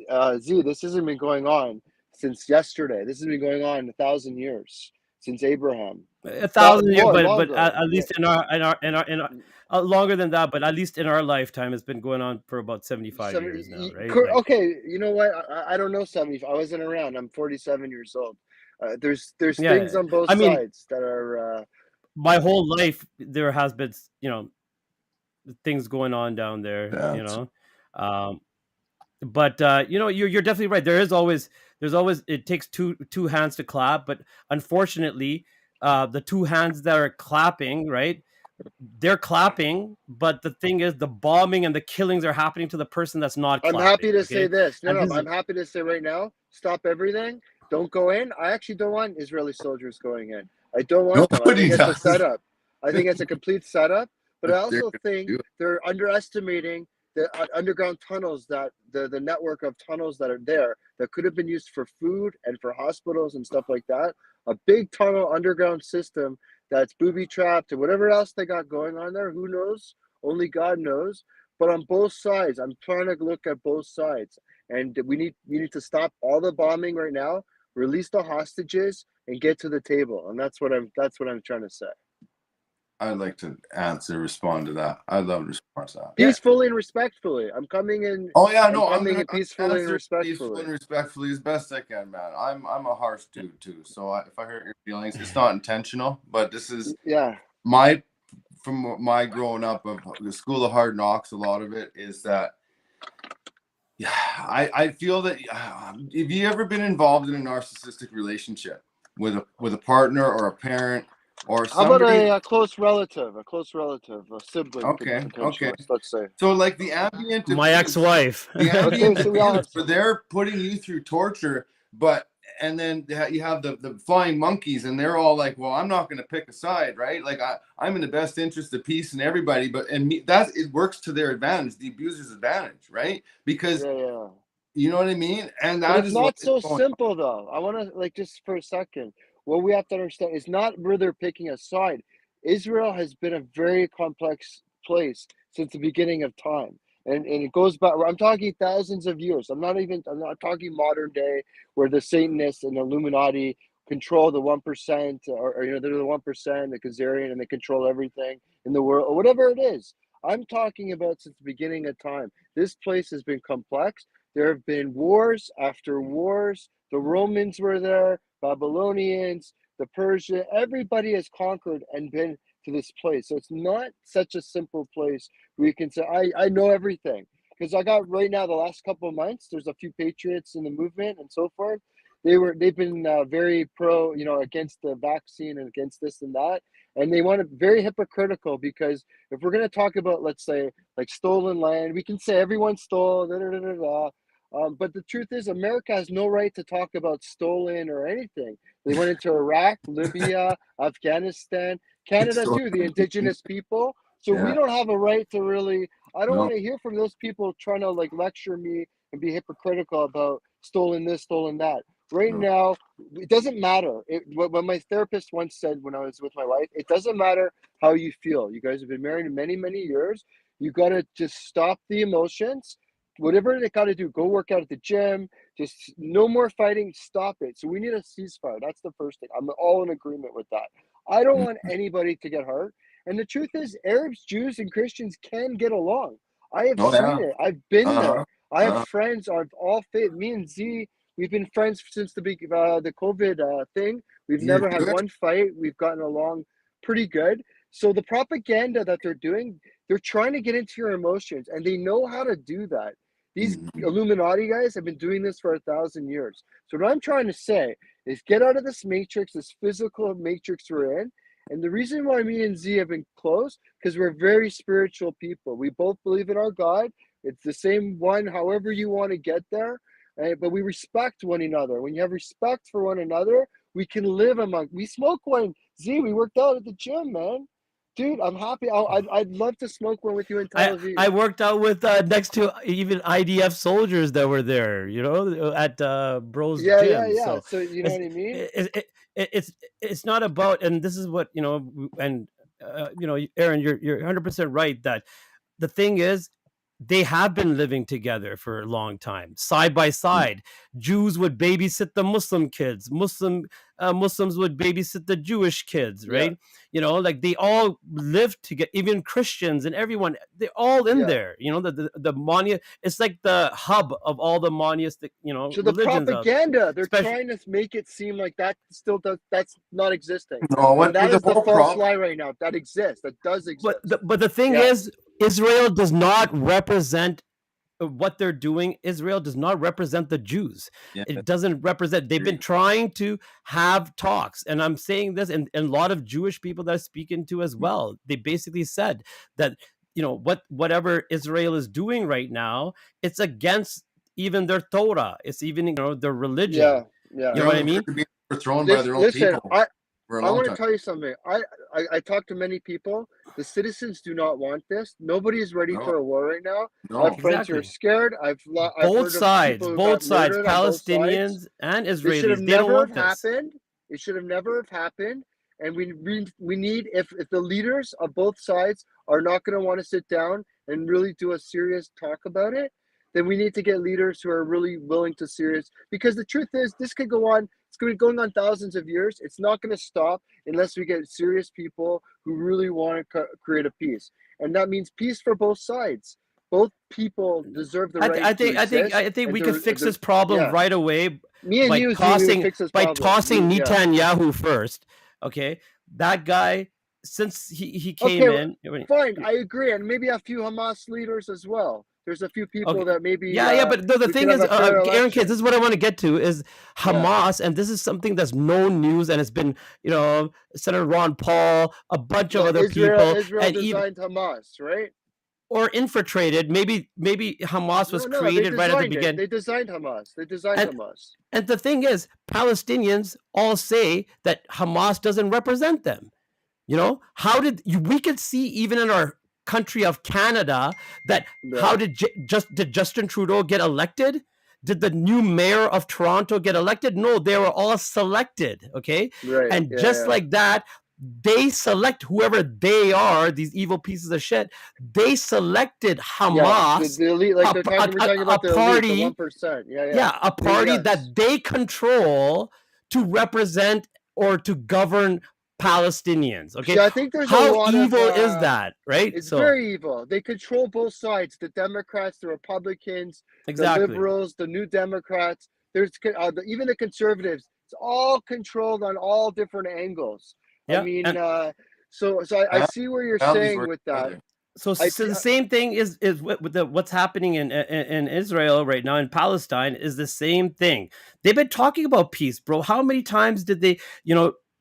this hasn't been going on since yesterday. This has been going on 1,000 years since Abraham. 1,000 years, but at least in our longer than that, but at least in our lifetime, it's been going on for about 75 years now, right? Okay, you know what? I don't know 75. I wasn't around. I'm 47 years old. There's things on both sides that are. My whole life, there has been things going on down there, but you're definitely right. There's always it takes two hands to clap, but unfortunately, the two hands that are clapping, right, they're clapping, but the thing is, the bombing and the killings are happening to the person that's not I'm clapping. happy to Okay? say this. No, And no, this is- I'm happy to say right now, stop everything. Don't go in. I actually don't want Israeli soldiers going in. I don't want them. I Nobody think it's a does. setup. I think it's a complete setup. But I They're also think do it. they're underestimating the underground tunnels, that the network of tunnels that are there that could have been used for food and for hospitals and stuff like that. A big tunnel underground system that's booby trapped and whatever else they got going on there. Who knows? Only God knows. But on both sides, I'm trying to look at both sides, and we need to stop all the bombing right now, release the hostages, and get to the table. And that's what I'm trying to say. I'd like to respond to that. I'd love to respond to that. Peacefully and respectfully. I'm coming in. Oh yeah, no, I'm coming gonna in peacefully and respectfully. Peacefully and respectfully as best I can, man. I'm a harsh dude too, so if I hurt your feelings, it's not intentional. But this is from my growing up of the School of Hard Knocks. A lot of it is that. Yeah, I feel that have you ever been involved in a narcissistic relationship with a partner or a parent or somebody? How about a close relative, a sibling? Okay. Let's say. So like the ambient my ex-wife. The ambient so we all abuse, where they're putting you through torture, and then you have the flying monkeys, and they're all like, well, I'm not going to pick a side, right? Like I'm in the best interest of peace and everybody, it works to their advantage, the abuser's advantage, right? Because you know what I mean? And that it's not so simple though. I want to just for a second. What we have to understand is not where they're picking a side. Israel has been a very complex place since the beginning of time. And it goes back, I'm talking thousands of years. I'm not talking modern day where the Satanists and the Illuminati control the 1%, or they're the 1%, the Khazarian, and they control everything in the world, or whatever it is. I'm talking about since the beginning of time. This place has been complex. There have been wars after wars. The Romans were there, Babylonians, the Persia. Everybody has conquered and been to this place. So it's not such a simple place where you can say, I know everything. Because I got right now, the last couple of months, there's a few patriots in the movement and so forth. They've been very pro, against the vaccine and against this and that. And they want to very hypocritical, because if we're going to talk about, let's say, like stolen land, we can say everyone stole, but the truth is, America has no right to talk about stolen or anything. They went into Iraq, Libya, Afghanistan, Canada too, the indigenous people. So we don't have a right to really, I don't want to hear from those people trying to lecture me and be hypocritical about stolen this, stolen that. Right now, it doesn't matter. What my therapist once said when I was with my wife, it doesn't matter how you feel. You guys have been married many, many years. You got to just stop the emotions. Whatever they got to do, go work out at the gym. Just no more fighting. Stop it. So we need a ceasefire. That's the first thing. I'm all in agreement with that. I don't want anybody to get hurt. And the truth is, Arabs, Jews, and Christians can get along. I have seen it. I've been there. I have friends of all faith. Me and Z, we've been friends since the COVID thing. We've never had one fight. We've gotten along pretty good. So the propaganda that they're doing, they're trying to get into your emotions, and they know how to do that. These Illuminati guys have been doing this for 1,000 years. So what I'm trying to say is get out of this matrix, this physical matrix we're in. And the reason why me and Z have been close, because we're very spiritual people. We both believe in our God. It's the same one, however you want to get there. But we respect one another. When you have respect for one another, we can live among. We smoke one. Z, we worked out at the gym, man. Dude, I'm happy. I'd love to smoke one with you in Tel Aviv. I worked out with next to even IDF soldiers that were there, at Bro's gym. Yeah. So you know what I mean? It's not about, and this is what and Aaron, you're 100% right that the thing is, they have been living together for a long time, side by side. Jews would babysit the Muslim kids. Muslims would babysit the Jewish kids, right? They all lived together, even Christians and everyone, they're all in there. The monia, it's like the hub of all the monistic, So the religions propaganda, they're trying to make it seem like that still that's not existing. No, and that is the false lie right now. That exists. That does exist. But the thing is, Israel does not represent what they're doing, Israel does not represent the Jews. Yeah. It doesn't represent. They've been trying to have talks, and I'm saying this, and a lot of Jewish people that I speak into as well. They basically said that whatever Israel is doing right now, it's against even their Torah. It's even their religion. Yeah, yeah. You know what I mean? They're being overthrown by their own people for a I long want to time. tell you something. I talked to many people. The citizens do not want this. Nobody is ready for a war right now. No. I have friends who are scared. I've Both heard sides, of people who both got sides, murdered on both Palestinians sides. and It should have Israelis. They don't never want have this. happened. It should have never have happened. And we need, if the leaders of both sides are not going to want to sit down and really do a serious talk about it, then we need to get leaders who are really willing to serious. Because the truth is, this could go on. It's going to be going on thousands of years. It's not going to stop unless we get serious people who really want to create a peace. And that means peace for both sides. Both people deserve the right to exist. I think we could fix this problem right away. Me and by you, tossing fix this by problem. tossing Yeah. Netanyahu first. Okay, that guy, since he came in. Fine, I agree, and maybe a few Hamas leaders as well. There's a few people that maybe. But the thing is, Aaron, kids, this is what I want to get to is Hamas, and this is something that's no news, and it's been, Senator Ron Paul, a bunch of other people, Israel and designed Hamas, right? Or infiltrated. Maybe Hamas was created right at the beginning. They designed Hamas. Hamas. And the thing is, Palestinians all say that Hamas doesn't represent them. How did we could see even in our country of Canada that how did Justin Trudeau get elected? Did the new mayor of Toronto get elected? No, they were all selected. Okay, right. And like that, they select whoever they are. These evil pieces of shit. They selected Hamas, the elite, like we're talking about the party, elite, the 1%. A party that they control to represent or to govern Palestinians. Okay, so I think there's how a lot evil of, is that, right? It's very evil. They control both sides: the Democrats, the Republicans, the Liberals, the New Democrats. There's even the Conservatives. It's all controlled on all different angles. Yeah, I mean, so I see where you're saying with that. So the same thing is with what's happening in Israel right now, in Palestine, is the same thing. They've been talking about peace, bro. How many times did they,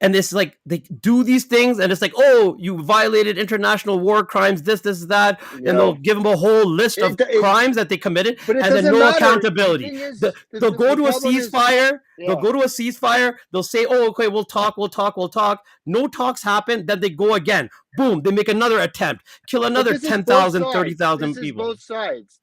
and it's like they do these things, and it's like, oh, you violated international war crimes, this, that, and they'll give them a whole list of crimes that they committed, and then no accountability. They'll go to a ceasefire. They'll go to a ceasefire. They'll say, oh, okay, we'll talk. No talks happen. Then they go again. Boom. They make another attempt. Kill another 10,000, 30,000 people.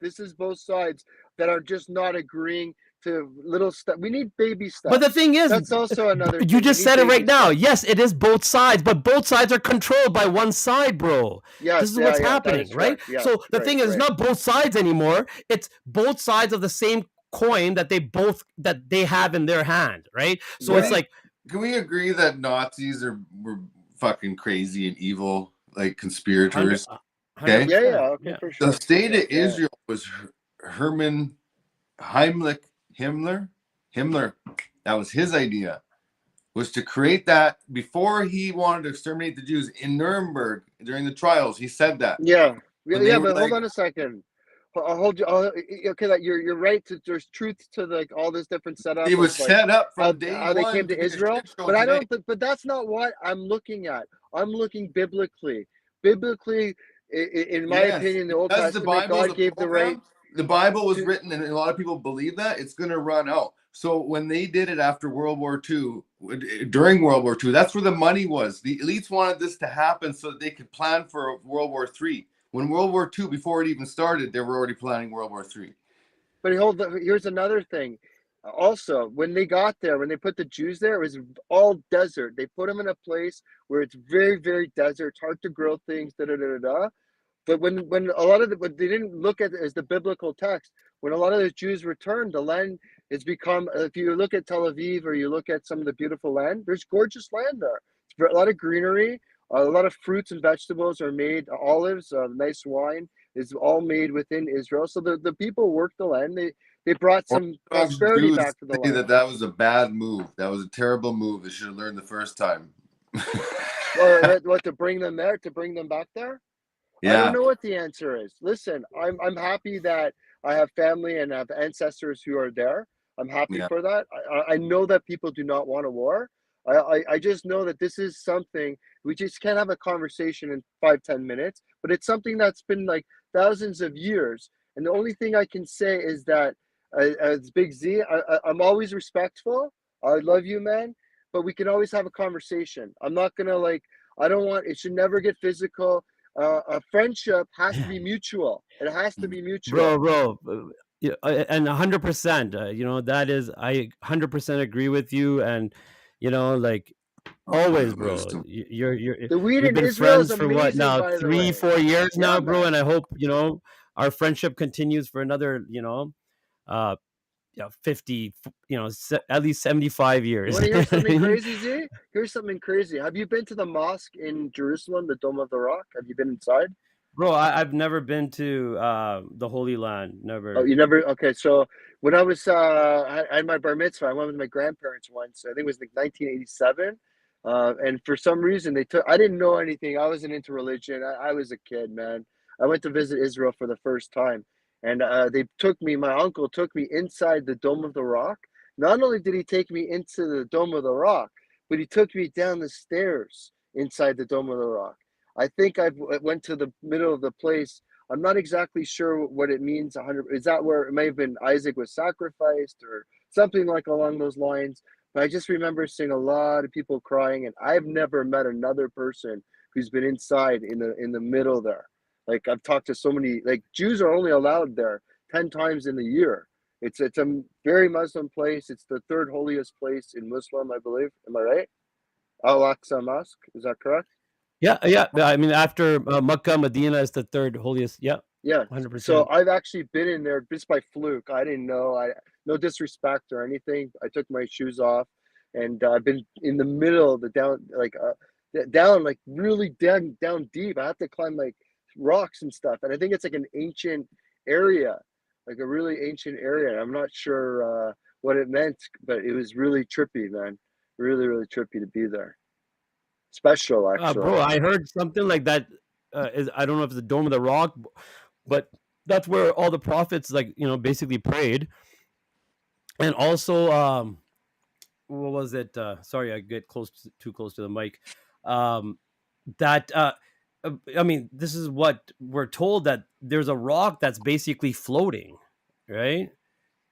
This is both sides that are just not agreeing to little stuff. We need baby stuff. But the thing is, that's also another. You just said it right now. Yes, it is both sides, but both sides are controlled by one side, bro. Yes, this is what's happening, right? Yes, so the thing is, it's not both sides anymore. It's both sides of the same coin that they have in their hand, right? So it's like, can we agree that Nazis were fucking crazy and evil, like conspirators? 100%. Okay. Yeah. Okay, for sure. The state of Israel was Herman Heimlich Himmler, that was his idea, was to create that before he wanted to exterminate the Jews in Nuremberg during the trials. He said that. Yeah, but hold on a second. I'll hold you. Okay, that you're right. There's truth to all this different setup. It was set up from day how they came to Israel, but I don't. But that's not what I'm looking at. I'm looking biblically. Biblically, in my opinion, the Old Testament, God gave the right. The Bible was written, and a lot of people believe that it's going to run out. So when they did it after World War II, during World War II, that's where the money was. The elites wanted this to happen so that they could plan for World War III. When World War II, before it even started, they were already planning World War III. But here's another thing. Also, when they got there, when they put the Jews there, it was all desert. They put them in a place where it's very, very desert. It's hard to grow things, But when a lot of what they didn't look at as the biblical text, when a lot of the Jews returned, the land has become. If you look at Tel Aviv or you look at some of the beautiful land, there's gorgeous land there. It's a lot of greenery, a lot of fruits and vegetables are made. Olives, nice wine is all made within Israel. So the people worked the land. They brought some prosperity back to the land. That was a bad move. That was a terrible move. They should have learned the first time. What to bring them there? To bring them back there? Yeah. I don't know what the answer is. Listen, I'm happy that I have family and I have ancestors who are there. I'm happy Yeah. for that. I know that people do not want a war. I just know that this is something we just can't have a conversation in 5-10 minutes, but it's something that's been like thousands of years. And the only thing I can say is that as Big Z, I'm always respectful. I love you, man, but we can always have a conversation. I'm not gonna like. I don't want. It should never get physical. A friendship has to be mutual. It has to be mutual. Bro, yeah, and 100%, you know, that is, I 100% agree with you. And, you know, like always, bro, The weed we've in been Israel is friends for what amazing, now, by the three, way. 4 years Yeah, now, bro. man. And I hope, you know, our friendship continues for another, uh, 50, at least 75 You years. want to You know hear what I something mean? crazy, Z? Here's something crazy. Have you been to the mosque in Jerusalem, the Dome of the Rock? Have you been inside? Bro, I've never been to the Holy Land. Oh, Never. you never? Okay, so when I was I had my bar mitzvah, I went with my grandparents once. I think it was like 1987, and for some reason they took. I didn't know anything. I wasn't into religion. I was a kid, man. I went to visit Israel for the first time, and they took me. My uncle took me inside the Dome of the Rock. Not only did he take me into the Dome of the Rock, but he took me down the stairs inside the Dome of the Rock. I think I went to the middle of the place. I'm not exactly sure what it means. 100 is that where it may have been Isaac was sacrificed or something like along those lines. But I just remember seeing a lot of people crying, and I've never met another person who's been inside in the middle there. Like I've talked to so many. Like Jews are only allowed there 10 times in the year. It's a very Muslim place. It's the third holiest place in Muslim, I believe. Am I right? Al Aqsa Mosque. Is that correct? Yeah, yeah. I mean, after Makkah, Medina is the third holiest. Yeah, Yeah. 100%. So I've actually been in there just by fluke. I didn't know. No disrespect or anything. I took my shoes off, and I've been in the middle of the down like really down deep. I have to climb like rocks and stuff, and I think it's like an ancient area, like a really ancient area. I'm not sure what it meant, but it was really trippy, man. Really, really trippy to be there. Special, Bro, actually. I heard something like that. I don't know if it's the Dome of the Rock, but that's where all the prophets, like, basically prayed. And also, what was it? Sorry, I get too close to the mic. That I mean, this is what we're told, that there's a rock that's basically floating, right?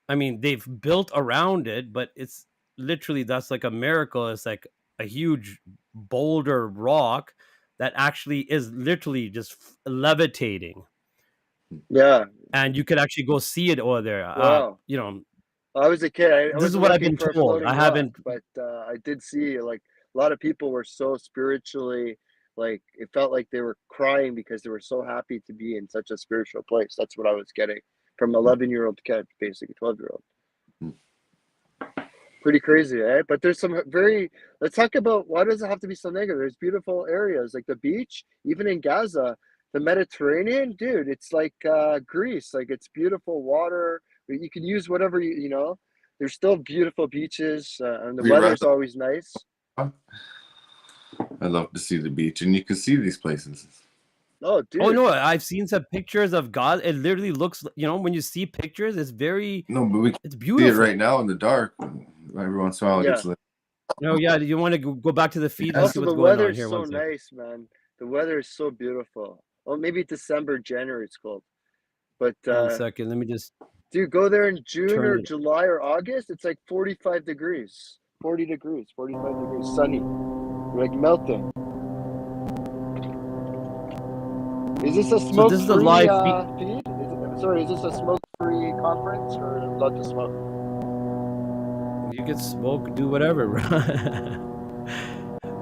I mean, they've built around it, but it's literally, that's like a miracle. It's like a huge boulder rock that actually is literally just levitating. Yeah. And you could actually go see it over there. Wow. I was a kid. I This is wasn't what I've looking been for a told. floating I rock, haven't. but I did see like a lot of people were so spiritually, like it felt like they were crying because they were so happy to be in such a spiritual place. That's what I was getting from 11-year-old kid, basically 12-year-old. Pretty crazy, eh? But there's some let's talk about, why does it have to be so negative? There's beautiful areas like the beach, even in Gaza, the Mediterranean, dude, it's like Greece. Like it's beautiful water. You can use whatever you know. There's still beautiful beaches, and the weather's always nice. I love to see the beach, and you can see these places. Oh, dude. Oh no, I've seen some pictures of God. It literally looks, when you see pictures, it's very. No, but it's see beautiful it right now in the dark. Every once in a while, it gets lit. No, yeah. You want to go back to the feed and see Also, what's the going on weather's here? so One second. nice, man. The weather is so beautiful. Oh, maybe December, January it's cold. But 1 second. Let me just. dude, go there in June or it. July or August. It's like 45 degrees, 40 degrees, 45 degrees, sunny. You're like melting. Is this a smoke-free So this is a live feed? Sorry, is this a smoke-free conference or allowed to smoke? You can smoke, do whatever.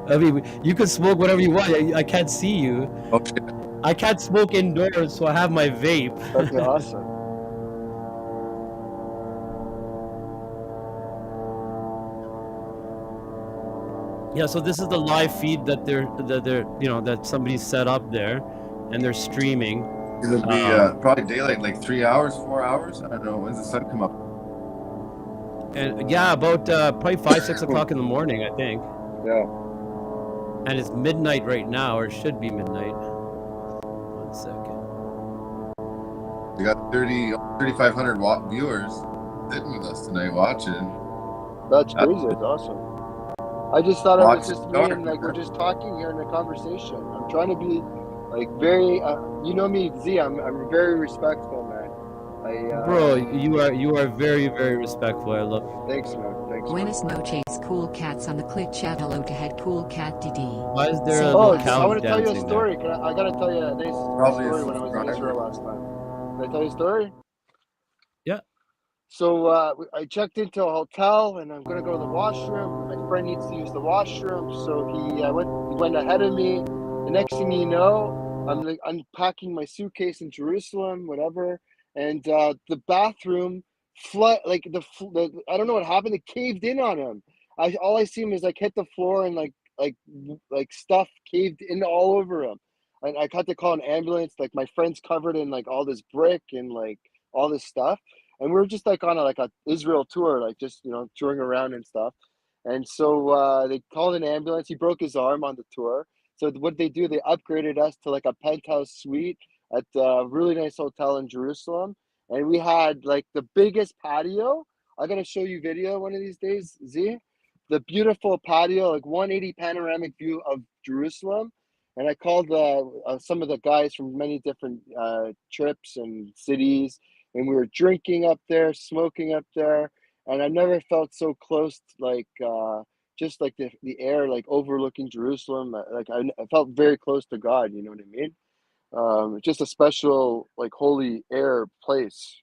I mean, you can smoke whatever you want. I can't see you. Oh, shit. I can't smoke indoors, so I have my vape. Okay, awesome. Yeah, so this is the live feed that that somebody set up there, and they're streaming. It'll be probably daylight, like 3 hours, 4 hours. I don't know. When's the sun come up? And yeah, about probably 5, 6 o'clock in the morning, I think. Yeah. And it's midnight right now, or it should be midnight. 1 second. We got 3,500 viewers sitting with us tonight watching. That's crazy. It's awesome. I just thought it was just me and like we're just talking here in a conversation. I'm trying to be like very, you know me, Z. I'm very respectful, man. Bro, you are very, very respectful. I love you. Thanks, man. Thanks. Buenas noches, cool cats on the click chat. Hello to head cool cat DD. Why is there a Oh, little cow I want to tell you a dancing story. I gotta tell you a nice story when I was in Israel last time. Can I tell you a story? Yeah. So I checked into a hotel and I'm gonna go to the washroom. My friend needs to use the washroom, so he went ahead of me. The next thing you know, I'm like unpacking my suitcase in Jerusalem, whatever, and the bathroom flood like the I don't know what happened. It caved in on him. All I see him is like hit the floor and like stuff caved in all over him. And I had to call an ambulance. Like my friend's covered in like all this brick and like all this stuff. And we were just like on a Israel tour, like just touring around and stuff. And so they called an ambulance. He broke his arm on the tour. So what they do, they upgraded us to like a penthouse suite at a really nice hotel in Jerusalem. And we had like the biggest patio. I'm gonna show you video one of these days, Z. The beautiful patio, like 180 panoramic view of Jerusalem. And I called some of the guys from many different trips and cities, and we were drinking up there, smoking up there, and I never felt so close, like just like the air, like overlooking Jerusalem. Like I felt very close to God. You know what I mean? Just a special, like holy air place.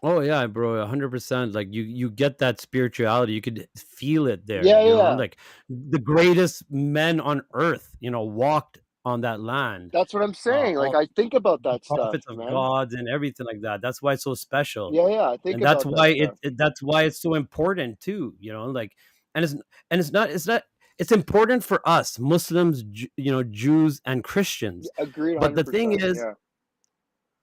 Oh yeah, bro, 100%. Like you get that spirituality. You could feel it there. Yeah, you know, yeah. like the greatest men on earth, walked on that land. That's what I'm saying. Like All I think about the that stuff, prophets of man. God and everything like that. That's why it's so special. Yeah, I think And that's about why that stuff. that's why it's so important too. Like, and it's important for us Muslims, Jews and Christians. Agreed, 100%. But the thing is, yeah.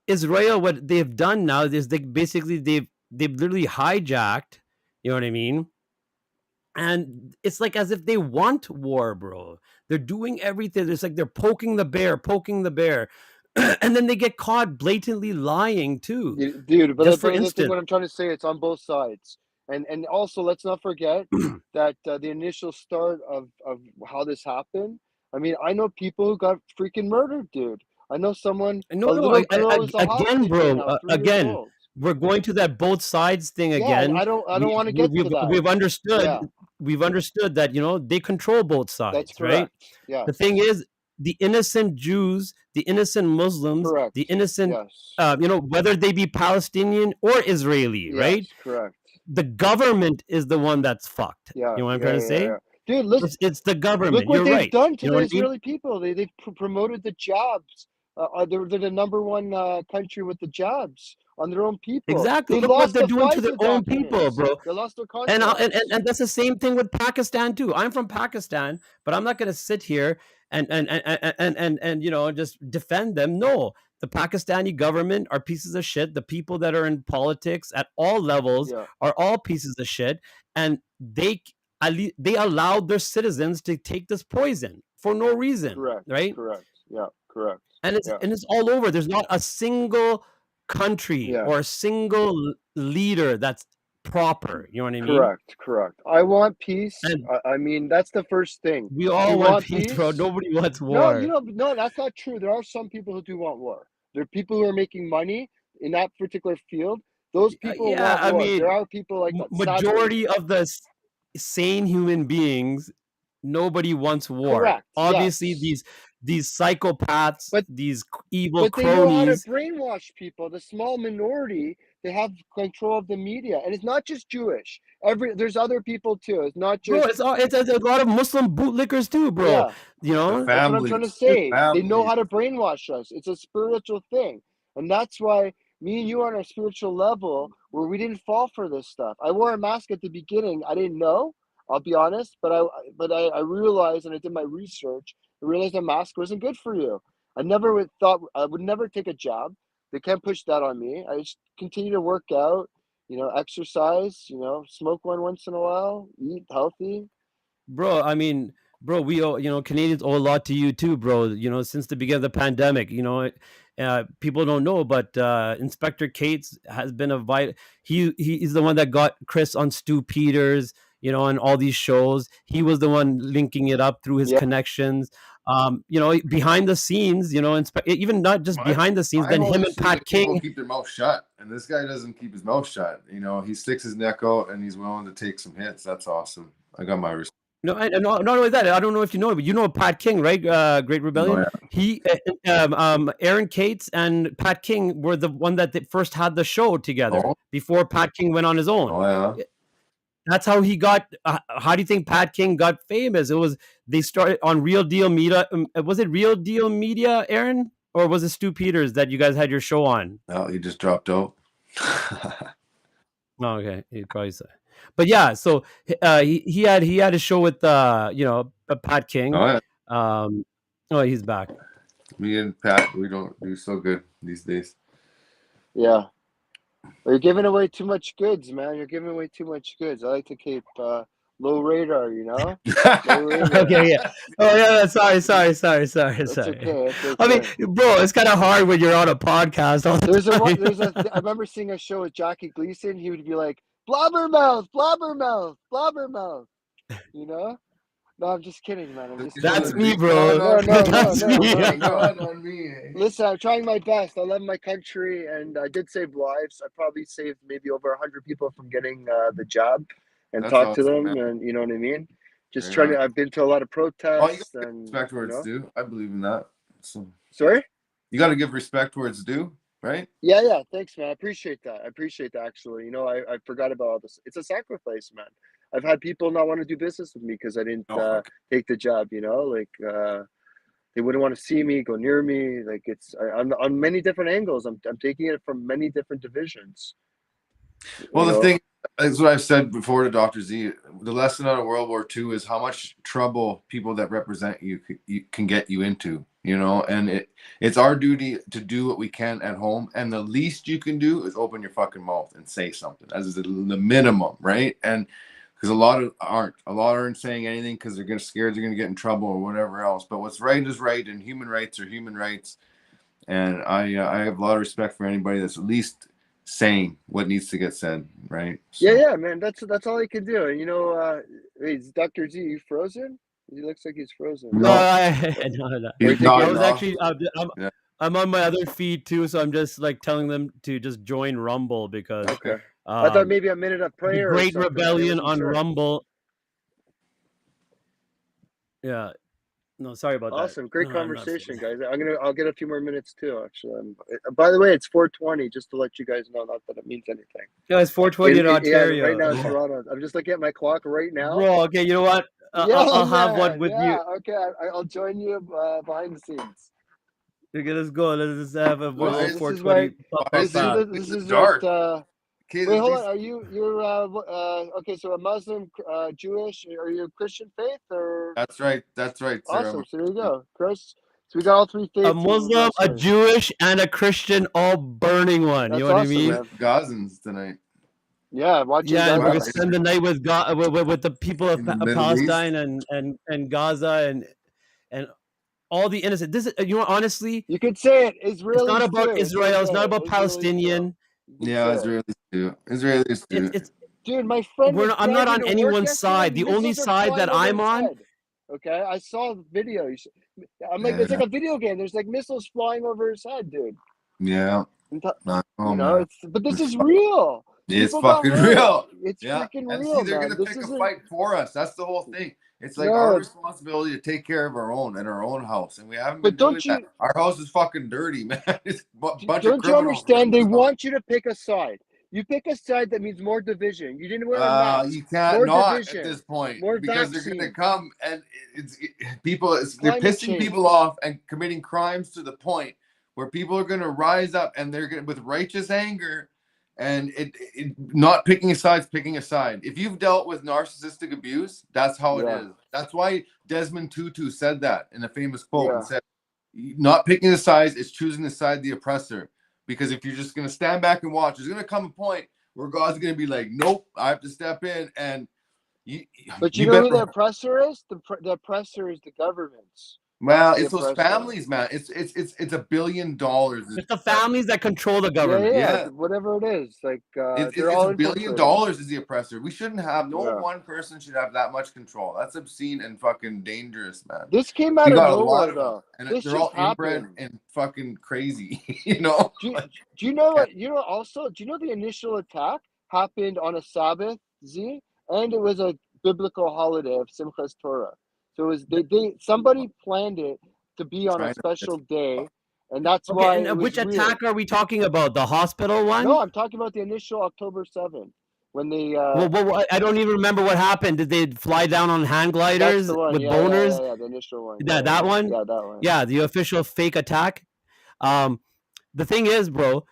Israel, what they've done now is they've literally hijacked, you know what I mean? And it's like as if they want war, bro. They're doing everything. It's like they're poking the bear, and then they get caught blatantly lying too. Dude, but Just for the thing, instance, what I'm trying to say, it's on both sides. And also, let's not forget that the initial start of how this happened. I mean, I know people who got freaking murdered, dude. I know someone, a little girl is a again, hostage right bro. now, 3 years Again, old. we're going to that both sides thing Yeah, again. I don't want to get to that. We've understood. Yeah. We've understood that they control both sides, That's correct. right? Yeah. The thing is, the innocent Jews, the innocent Muslims, correct. the innocent, yes. Whether they be Palestinian or Israeli, Yes, right? correct. The government is the one that's fucked. Yeah, You know what I'm trying to say? yeah. Dude, listen, It's the government. look what You're they've right. done to You know the what I mean? Israeli people. They've promoted the jobs. They're the number one country with the jobs on their own people. Exactly. They Look what lost they're the doing to their FISA own people, documents. bro. They lost their And contracts. that's the same thing with Pakistan too. I'm from Pakistan, but I'm not going to sit here and just defend them. No, the Pakistani government are pieces of shit. The people that are in politics at all levels Yeah. are all pieces of shit, and they allowed their citizens to take this poison for no reason. Correct. Right? Correct. Yeah. Correct. And it's all over. There's not a single country or a single leader that's proper. You know what I mean? Correct. I want peace. And I mean, that's the first thing. we all want peace, bro. Nobody wants war. No, that's not true. There are some people who do want war. There are people who are making money in that particular field. Those people want war. I mean, there are people like that. Majority of the sane human beings, nobody wants war. Correct. Obviously, yes. these psychopaths, these evil but they know how to cronies. brainwash people. The small minority, they have control of the media, and it's not just Jewish. There's other people too. It's not just. Bro, it's a lot of Muslim bootlickers too, bro. Yeah. You know, that's what I'm trying to say. They know how to brainwash us. It's a spiritual thing, and that's why me and you are on a spiritual level where we didn't fall for this stuff. I wore a mask at the beginning. I didn't know. I'll be honest, but I realized, and I did my research. I realized a mask wasn't good for you. I never thought I would never take a job. They can't push that on me. I just continue to work out, exercise, smoke one once in a while, eat healthy. Bro, I mean, bro, we owe, Canadians owe a lot to you too, bro. Since the beginning of the pandemic, people don't know, but Inspector Cates has been a vital. He's the one that got Chris on Stu Peters, and all these shows. He was the one linking it up through his Yeah. connections. Behind the scenes, even not just behind the scenes. I've Then him always and seen Pat people King. keep their mouth shut, and this guy doesn't keep his mouth shut. He sticks his neck out, and he's willing to take some hits. That's awesome. I got my respect. No, and not only that, I don't know if you know, but you know Pat King, right? Great Rebellion. Oh, yeah. He, Aaron Cates and Pat King were the one that they first had the show together before Pat King went on his own. Oh yeah. That's how he got. How do you think Pat King got famous? They started on Real Deal Media. Was it Real Deal Media, Aaron, or was it Stu Peters that you guys had your show on? No, he just dropped out. Oh, okay, he probably said. But yeah, so he had a show with Pat King. Oh yeah. He's back. Me and Pat, we don't do so good these days. Yeah. You're giving away too much goods, man. You're giving away too much goods. I like to keep low radar, Low radar. Okay, yeah. Oh yeah, sorry. That's okay. That's okay. I mean, bro, it's kind of hard when you're on a podcast all the time. I remember seeing a show with Jackie Gleason. He would be like, blabbermouth, blabbermouth, blabbermouth. No, I'm just kidding, man. That's me, bro. No. That's me. On me. Listen, I'm trying my best. I love my country, and I did save lives. I probably saved maybe over 100 people from getting the job, and talk to them, man. And you know what I mean. Just trying to. I've been to a lot of protests. You and respect where it's due. I believe in that. So, sorry. You got to give respect where it's due, right? Yeah. Thanks, man. I appreciate that. Actually. I forgot about all this. It's a sacrifice, man. I've had people not want to do business with me because I didn't take the job. They wouldn't want to see me, go near me. Like it's on many different angles. I'm taking it from many different divisions. Well, the thing is what I've said before to Dr. Z. The lesson out of World War II is how much trouble people that represent you can get you into. And it's our duty to do what we can at home. And the least you can do is open your fucking mouth and say something. As is the minimum, right? And because a lot aren't saying anything because they're scared they're gonna get in trouble or whatever else. But what's right is right, and human rights are human rights. And I have a lot of respect for anybody that's at least saying what needs to get said, right? So. Yeah, man. That's all I can do. And is Dr. Z, you frozen? He looks like he's frozen. No, no. I was actually. I'm on my other feed too, so I'm just telling them to just join Rumble because. Okay. I thought maybe a minute of prayer. Great Rebellion on Rumble. Yeah. No, sorry about that. Awesome. Great conversation, guys. I'll get a few more minutes too, actually. By the way, it's 4:20, just to let you guys know, not that it means anything. Yeah, it's 4:20 in Ontario. Right now in Toronto. I'm just looking at my clock right now. Bro, okay, you know what? I'll have one with you. Okay, I'll join you behind the scenes. Okay, let's go. Let's have a 4:20. This is dark. Wait, hold on. You're okay? So a Muslim, Jewish? Are you Christian faith or? That's right. Sir. Awesome. So there you go, Chris. So we got all three faiths. A Muslim, a Jewish, and a Christian, all burning one. That's you know what I mean? Man. Gazans tonight. Yeah, watching. Yeah, we're gonna spend the night with the people of Palestine and Gaza and all the innocent. This is, honestly, you could say it. Israelis. It's not about Israel. It's not about Palestinian. Yeah, Israelis too. Dude, my friend. I'm not on anyone's side. The only side that I'm on. Okay, I saw the video. I'm like, it's like a video game. There's missiles flying over his head, dude. Yeah. But this is real. It's fucking real. It's freaking real. See, they're gonna pick a fight for us. That's the whole thing. It's our responsibility to take care of our own in our own house, and we haven't been doing that. Our house is fucking dirty, man. It's a bunch of criminals. Don't you understand? They want you to pick a side. You pick a side that means more division. You didn't wear a mask. You can't at this point because they're going to come and they're pissing people off and committing crimes to the point where people are going to rise up and they're going with righteous anger and not picking a side. If you've dealt with narcissistic abuse, that's how it is. That's why Desmond Tutu said that in a famous quote and said, "Not picking the sides is choosing the side of the oppressor." Because if you're just going to stand back and watch, there's going to come a point where God's going to be like, nope, I have to step in. And But you you know who better. the oppressor is? The oppressor is the governments. Well, The it's those oppressor. families, man. It's $1 billion. It's the families that control the Yeah, government. Yeah. whatever it is. Like It's they're all $1 billion infiltrated. is the oppressor. We shouldn't have no Yeah. one person should have that much control. That's obscene and fucking dangerous, man. This came We out of got a lot nowhere of them, though. and This they're all just inbred happened. and fucking crazy. You know. Do you know what? You know also. Do you know the initial attack happened on a Sabbath, Z, and it was a biblical holiday of Simchas Torah. So it was they somebody planned it to be on a Trying to- special day, and that's Okay, why it and was which weird. attack are we talking about? The hospital one? No, I'm talking about the initial October 7th when they. Well, I don't even remember what happened. Did they fly down on hang That's gliders the one. with Yeah, boners? the initial one. That one? Yeah, that one. Yeah, the official fake attack. The thing is, bro,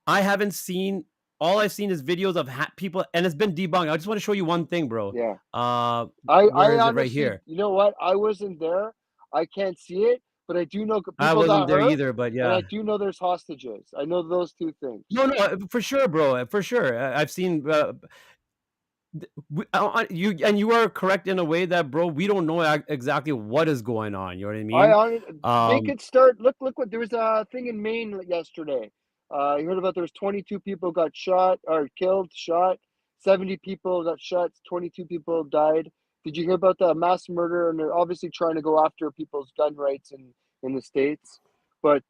I haven't seen. All I've seen is videos of people, and it's been debunked. I just want to show you one thing, bro. Yeah. Where is honestly, it? Right here. You know what? I wasn't there. I can't see it, but I do know people I wasn't got there hurt, either, but and yeah. I do know there's hostages. I know those two things. No, for sure, bro, for sure. I've seen. You are correct in a way that, bro, we don't know exactly what is going on. You know what I mean? They could start. Look what there was a thing in Maine yesterday. You heard about there was 22 people got shot or killed, shot. 70 people got shot. 22 people died. Did you hear about the mass murder? And they're obviously trying to go after people's gun rights in the States. But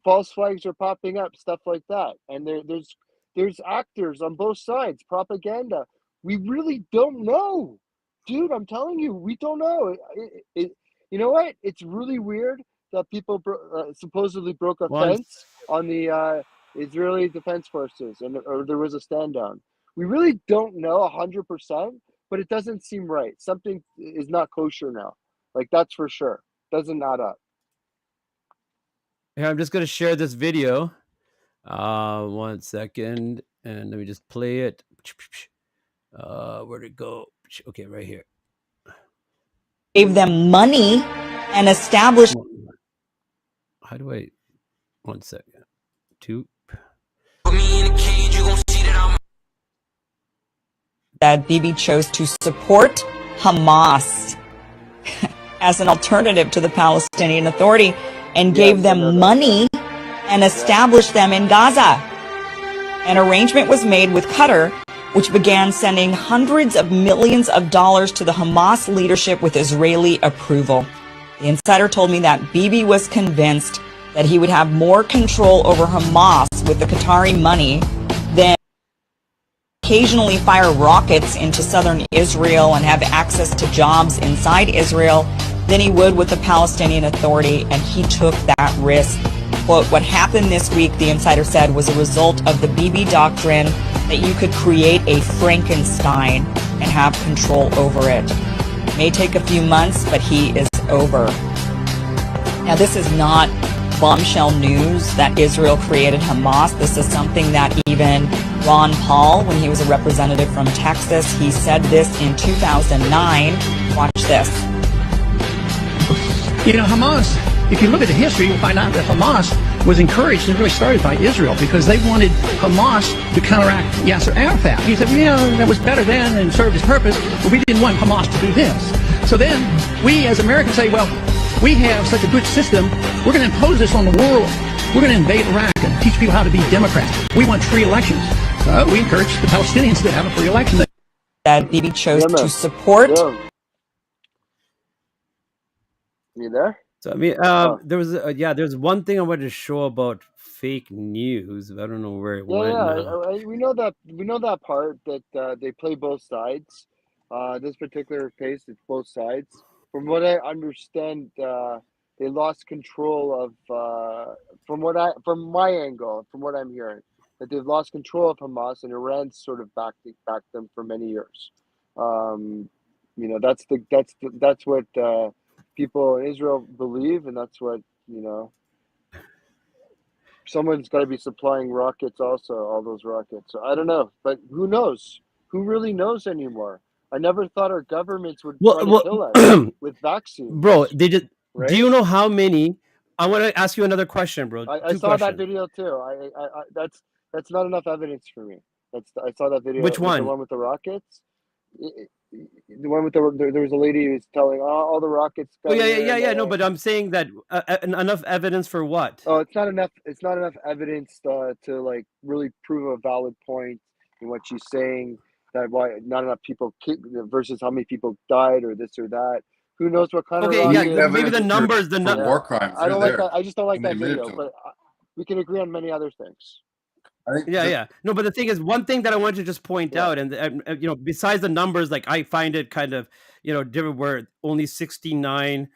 false flags are popping up, stuff like that. And there's actors on both sides, propaganda. We really don't know. Dude, I'm telling you, we don't know. You know what? It's really weird that people supposedly broke a fence on the Israeli Defense Forces, or there was a stand down. We really don't know 100%, but it doesn't seem right. Something is not kosher now. Like, that's for sure. Doesn't add up. Here, I'm just going to share this video. 1 second. And let me just play it. Where'd it go? Okay, right here. Gave them money and established. How do I? 1 second. 2. That Bibi chose to support Hamas as an alternative to the Palestinian Authority and gave them money and established them in Gaza. An arrangement was made with Qatar, which began sending hundreds of millions of dollars to the Hamas leadership with Israeli approval. The insider told me that Bibi was convinced that he would have more control over Hamas with the Qatari money than occasionally fire rockets into southern Israel and have access to jobs inside Israel than he would with the Palestinian Authority, and he took that risk. Quote, what happened this week, the insider said, was a result of the Bibi doctrine that you could create a Frankenstein and have control over it. It may take a few months, but he is over. Now, this is not bombshell news that Israel created Hamas. This is something that even Ron Paul, when he was a representative from Texas, he said this in 2009. Watch this. You know, Hamas, if you look at the history, you'll find out that Hamas was encouraged and really started by Israel because they wanted Hamas to counteract Yasser Arafat. He said, yeah, that was better then and served its purpose, but we didn't want Hamas to do this. So then we as Americans say, well, we have such a good system, we're going to impose this on the world. We're going to invade Iraq and teach people how to be Democrats. We want free elections. We encourage the Palestinians to have a free election. That Bibi chose to support. You there? So I mean, there's one thing I wanted to show about fake news. I don't know where it went now. We know that part that they play both sides. This particular case, it's both sides. From what I understand, they lost control of. From my angle, from what I'm hearing, that they've lost control of Hamas, and Iran's sort of backed them for many years. That's what people in Israel believe, and that's what someone's got to be supplying rockets also, all those rockets. So I don't know, but who knows? Who really knows anymore? I never thought our governments would try to kill us with vaccines. Bro, they just right? Do you know how many? I want to ask you another question, bro. I saw that video too. That's not enough evidence for me. I saw that video. Which one? The one with the rockets. The one with there was a lady who was telling all the rockets. Oh yeah. No, but I'm saying that enough evidence for what? Oh, it's not enough. It's not enough evidence to like really prove a valid point in what she's saying. That why not enough people versus how many people died or this or that. Who knows what kind of rocket? Maybe the numbers. For war crimes. I don't like there. that. I just don't like And that video. But we can agree on many other things. Yeah. No, but the thing is, one thing that I wanted to just point out, and you know, besides the numbers, like I find it kind of, you know, different. Where only 69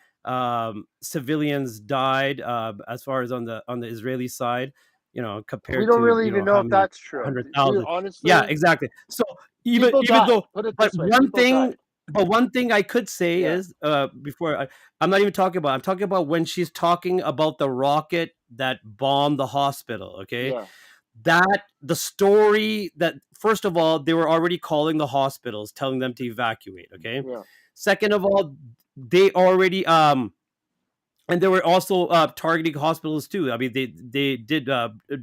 civilians died, as far as on the Israeli side, you know, compared to, we don't really you know, even know if that's true. 100,000. Honestly, yeah, exactly. So even died. though, Put it but this way, one thing I could say is before I'm not even talking about. I'm talking about when she's talking about the rocket that bombed the hospital. Okay. Yeah. That the story that, first of all, they were already calling the hospitals, telling them to evacuate. Okay. Yeah. Second of all, they already and they were also targeting hospitals too. I mean, they did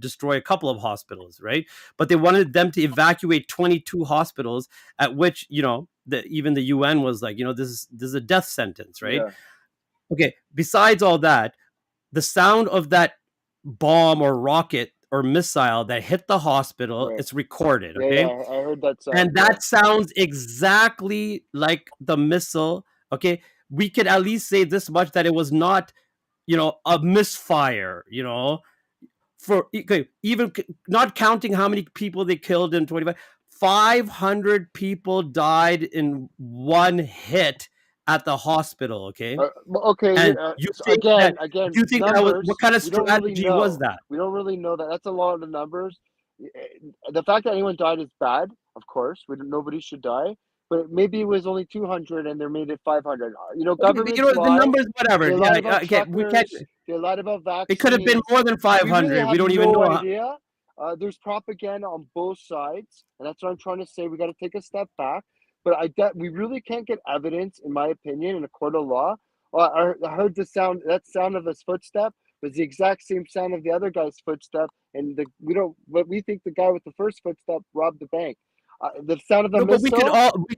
destroy a couple of hospitals, right? But they wanted them to evacuate 22 hospitals, at which, you know, even the UN was like, you know, this is a death sentence, right? Yeah. Okay. Besides all that, the sound of that bomb or rocket or missile that hit the hospital, it's recorded. Okay. Yeah, I heard that sound. And that sounds exactly like the missile. Okay. We could at least say this much, that it was not, you know, a misfire, you know, for even not counting how many people they killed in 25, 500 people died in one hit at the hospital. Okay. Okay. And you so think again, you think numbers, that was, what kind of strategy was that? We don't really know that. That's a lot of numbers. The fact that anyone died is bad, of course. Nobody should die. But maybe it was only 200 and they made it 500. You know, government. You know, the numbers, whatever. They lied about Okay, we can't. They lied about vaccines. It could have been more than 500. We don't even know. Idea. There's propaganda on both sides, and that's what I'm trying to say. We got to take a step back. But we really can't get evidence, in my opinion, in a court of law. I heard the sound. That sound of his footstep was the exact same sound of the other guy's footstep, and we think the guy with the first footstep robbed the bank. The sound of the missile. But we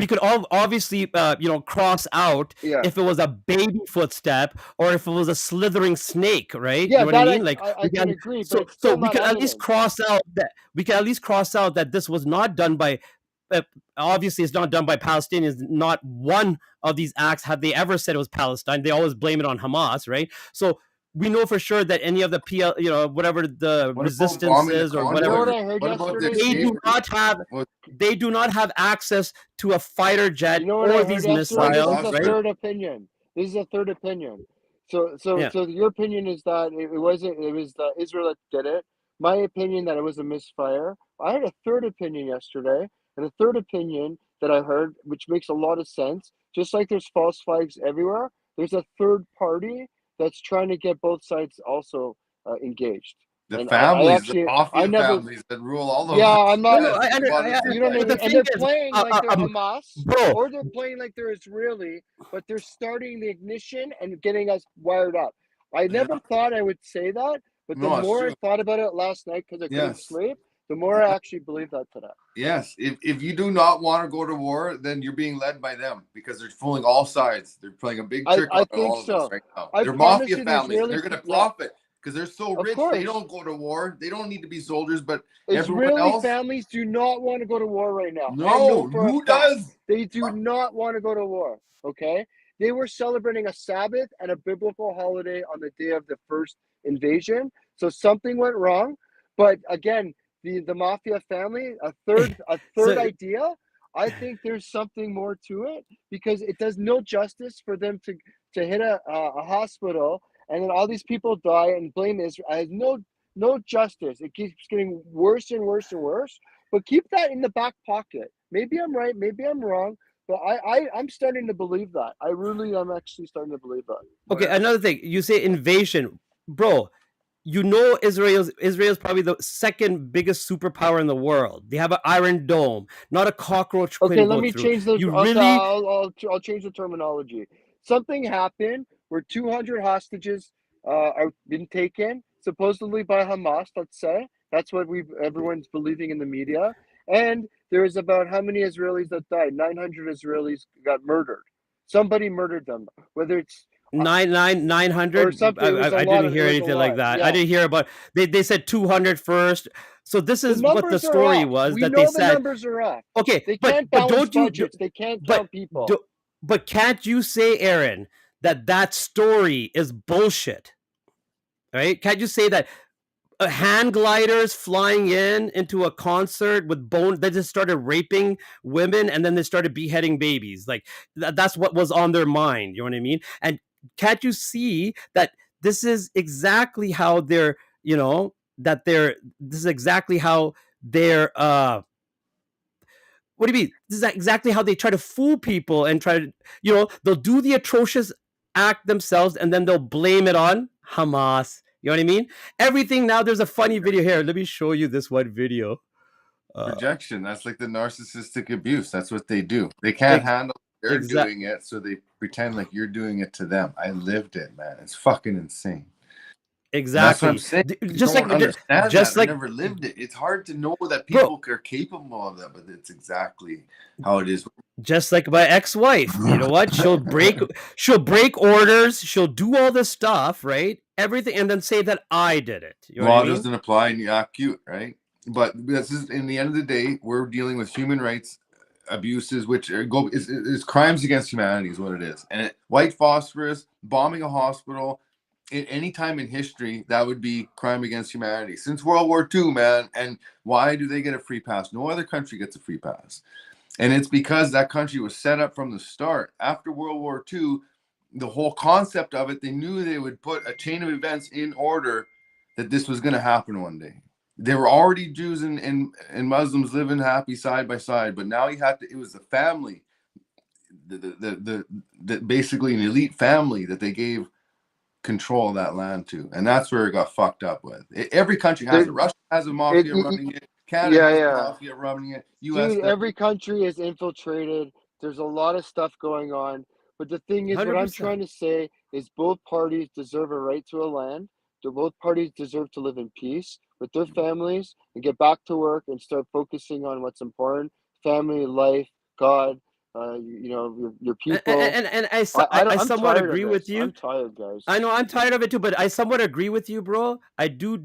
could obviously you know, cross out if it was a baby footstep or if it was a slithering snake, right? Yeah, you know what I mean? Like I can agree. So we could at least cross out that. We can at least cross out that this was not done by. Obviously, it's not done by Palestinians. Not one of these acts have they ever said it was Palestine. They always blame it on Hamas, right? So we know for sure that any of the you know, whatever the resistance is or whatever, they do not have access to a fighter jet or these missiles. This is a third opinion. This is a third opinion. So your opinion is that it was Israel that did it. My opinion that it was a misfire. I had a third opinion yesterday, and a third opinion that I heard, which makes a lot of sense. Just like there's false flags everywhere, there's a third party that's trying to get both sides also engaged. The families, the mafia families that rule all those. Yeah, I'm not. You don't know. And they're playing like they're Hamas, or they're playing like they're Israeli, but they're starting the ignition and getting us wired up. I never thought I would say that, but the more I thought about it last night because I couldn't sleep, the more I actually believe that today. Yes, if you do not want to go to war, then you're being led by them because they're fooling all sides. They're playing a big trick on all of us right now. They're mafia families. They're going to profit because they're so rich. They don't go to war. They don't need to be soldiers, but everyone else. Families do not want to go to war right now. No, who does? They do not want to go to war. Okay, they were celebrating a Sabbath and a biblical holiday on the day of the first invasion. So something went wrong. But again, the mafia family, a third idea. I think there's something more to it because it does no justice for them to hit a hospital and then all these people die and blame Israel. It has no justice. It keeps getting worse and worse and worse. But keep that in the back pocket. Maybe I'm right. Maybe I'm wrong. But I'm starting to believe that. I really am actually starting to believe that. Okay, another thing. You say invasion. Bro, you know Israel's probably the second biggest superpower in the world. They have an Iron Dome, not a cockroach. Okay, let me change the. I'll change the terminology. Something happened where 200 hostages are been taken, supposedly by Hamas. Let's say that's what everyone's believing in the media, and there was about how many Israelis that died? 900 Israelis got murdered. Somebody murdered them, whether it's 900. or something. It was a I lot. didn't hear It was a anything like lot. that. I Yeah. didn't hear about they said 200 first. So this The is what the numbers are story off. was, We that they know the said. numbers are off. Okay, They but can't balance don't you budgets. They can't but count people. but can't you say, Aaron, that story is bullshit? Right? Can't you say that hand gliders flying into a concert with bone, they just started raping women, and then they started beheading babies? Like that's what was on their mind, you know what I mean? And can't you see that this is exactly how they're, this is exactly how they're what do you mean? This is exactly how they try to fool people and try to, they'll do the atrocious act themselves and then they'll blame it on Hamas. You know what I mean? Everything now, there's a funny video here. Let me show you this one video. Projection. That's like the narcissistic abuse. That's what they do. They can't handle you're doing it, so they pretend like you're doing it to them. I lived it, man. It's fucking insane. Exactly. That's what I'm saying. Just don't understand just that. like I never lived it. It's hard to know that people are capable of that, but it's exactly how it is. Just like my ex-wife, you know what? She'll break orders. She'll do all this stuff, right? Everything, and then say that I did it. You know Law what I mean? doesn't apply and you act cute, right? But this is, in the end of the day, we're dealing with human rights abuses, which is crimes against humanity, is what it is. And white phosphorus, bombing a hospital, at any time in history, that would be crime against humanity. Since World War II, man. And why do they get a free pass? No other country gets a free pass. And it's because that country was set up from the start. After World War II, the whole concept of it, they knew they would put a chain of events in order that this was going to happen one day. There were already Jews and Muslims living happy side by side, but now it was the family, the basically an elite family that they gave control of that land to, and that's where it got fucked up with. Every country has it. Russia has a mafia running it. Canada has a mafia running it. US. Dude, every country is infiltrated. There's a lot of stuff going on. But the thing is, what I'm 100%. trying to say is both parties deserve a right to a land. Both parties deserve to live in peace with their families and get back to work and start focusing on what's important: family, life, God. Your people. And I I'm somewhat tired agree of with this. you. I'm tired, guys. I know I'm tired of it too, but I somewhat agree with you, bro. I do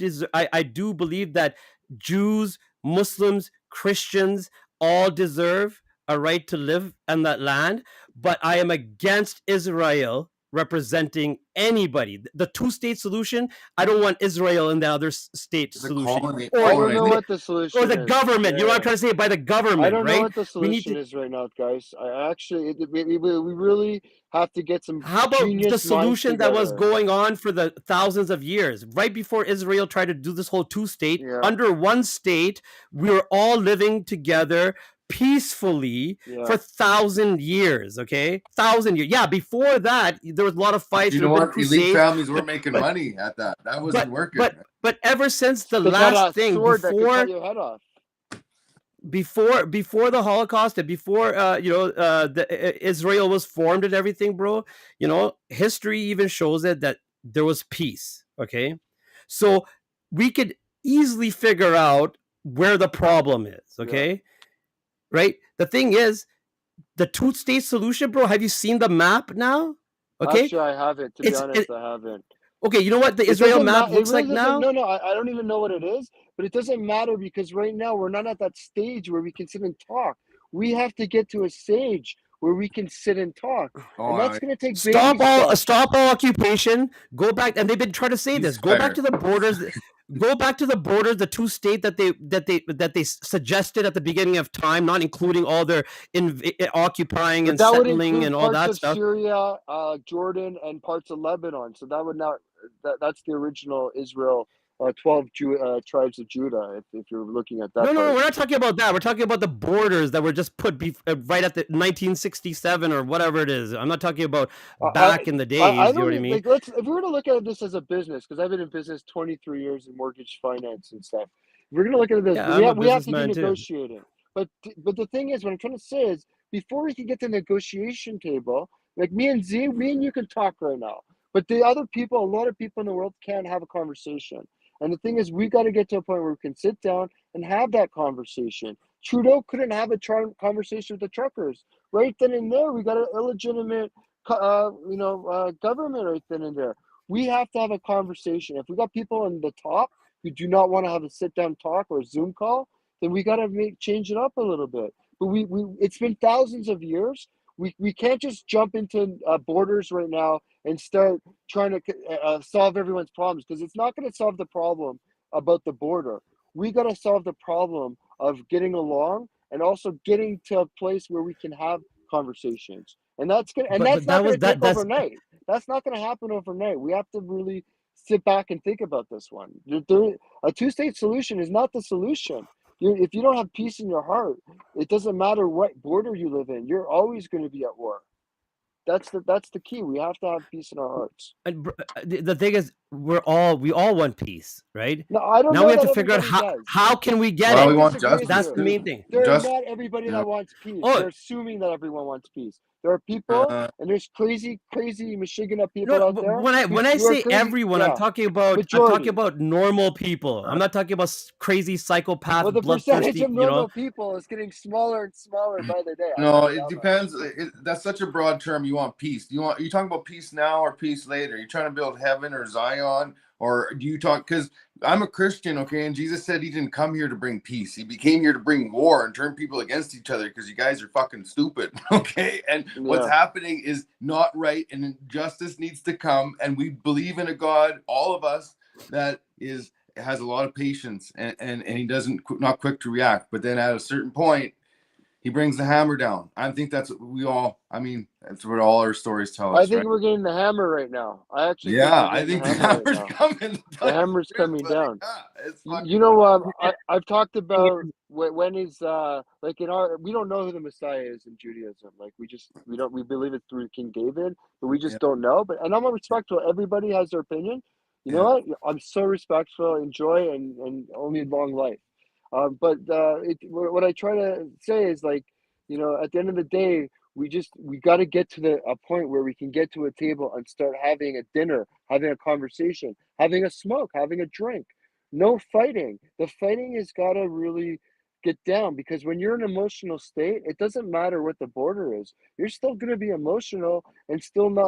believe that Jews, Muslims, Christians all deserve a right to live in that land, but I am against Israel representing anybody. The two-state solution, I don't want Israel in the other state solution. I don't know what the solution or the is. government. Yeah. You know what I'm trying to say? By the government, I don't know right? what the solution is right now, guys. I actually, we really have to get some How about genius the solution minds that was together. going on for the thousands of years? Right before Israel tried to do this whole two-state, under one state, we were all living together peacefully for 1,000 years, okay? 1,000 years. Yeah, before that, there was a lot of fights. You know what? Elite families were making money at that. That wasn't working. But ever since the They got last a thing, sword that could cut your head off. before the Holocaust and before Israel was formed and everything, bro, history even shows it that there was peace. Okay, so we could easily figure out where the problem is. Okay, right? The thing is, the two-state solution, bro. Have you seen the map now? Okay, Actually, I haven't. To be honest, I haven't. Okay, you know what the Israel map looks like now? No, I don't even know what it is, but it doesn't matter because right now we're not at that stage where we can sit and talk. We have to get to a stage where we can sit and talk, and that's going to take stop all occupation. Go back, and they've been trying to say this. Go back to the borders. Go back to the borders, the two-state that they suggested at the beginning of time, not including all their occupying and settling and all that stuff. Syria, Jordan, and parts of Lebanon. So that would not. That's the original Israel. 12 tribes of Judah, if you're looking at that. No, we're not talking about that. We're talking about the borders that were just put right at the 1967 or whatever it is. I'm not talking about back in the days. You know what I mean? Like, if we were to look at this as a business, because I've been in business 23 years in mortgage finance and stuff. If we're going to look at this, we have to be negotiating. But the thing is, what I'm trying to say is, before we can get to the negotiation table, like me and you can talk right now. But the other people, a lot of people in the world can't have a conversation. And the thing is, we got to get to a point where we can sit down and have that conversation. Trudeau couldn't have a conversation with the truckers. Right then and there, we got an illegitimate, government right then and there. We have to have a conversation. If we got people on the top who do not want to have a sit-down talk or a Zoom call, then we got to change it up a little bit. But it's been thousands of years. We can't just jump into borders right now and start trying to solve everyone's problems, because it's not going to solve the problem about the border. We got to solve the problem of getting along and also getting to a place where we can have conversations. And that's going and that's not going to take overnight. That's not going to happen overnight. We have to really sit back and think about this one. A two-state solution is not the solution. If you don't have peace in your heart, it doesn't matter what border you live in. You're always going to be at war. That's the key. We have to have peace in our hearts. And the thing is, we all want peace, right? No, I don't now know we have that to figure out everybody does. how can we get Well, it. we want justice. That's the main thing. There's not everybody that wants peace. They're assuming that everyone wants peace. There are people, and there's crazy Michigan people out there. When I say everyone, I'm talking about normal people. I'm not talking about crazy psychopaths. Well, the bloodthirsty, percentage of normal people is getting smaller and smaller by the day. No, it depends. That's such a broad term. You want peace. You talking about peace now or peace later? You're trying to build heaven or Zion, or do you talk? Because I'm a Christian, okay, and Jesus said he didn't come here to bring peace. He became here to bring war and turn people against each other because you guys are fucking stupid, okay? And what's happening is not right, and justice needs to come. And we believe in a God, all of us, that has a lot of patience, and he not quick to react. But then at a certain point, he brings the hammer down. I think that's what that's what all our stories tell us. I think we're getting the hammer right now. I think the hammer's coming. The hammer's coming down. I've talked about when is like in our, we don't know who the Messiah is in Judaism. Like we believe it's through King David, but we just don't know. And I'm respectful. Everybody has their opinion. You know what? I'm so respectful. Enjoy and only long life. But what I try to say is, like, at the end of the day, we got to get to a point where we can get to a table and start having a dinner, having a conversation, having a smoke, having a drink. No fighting. The fighting has got to really get down, because when you're in an emotional state, it doesn't matter what the border is. You're still going to be emotional and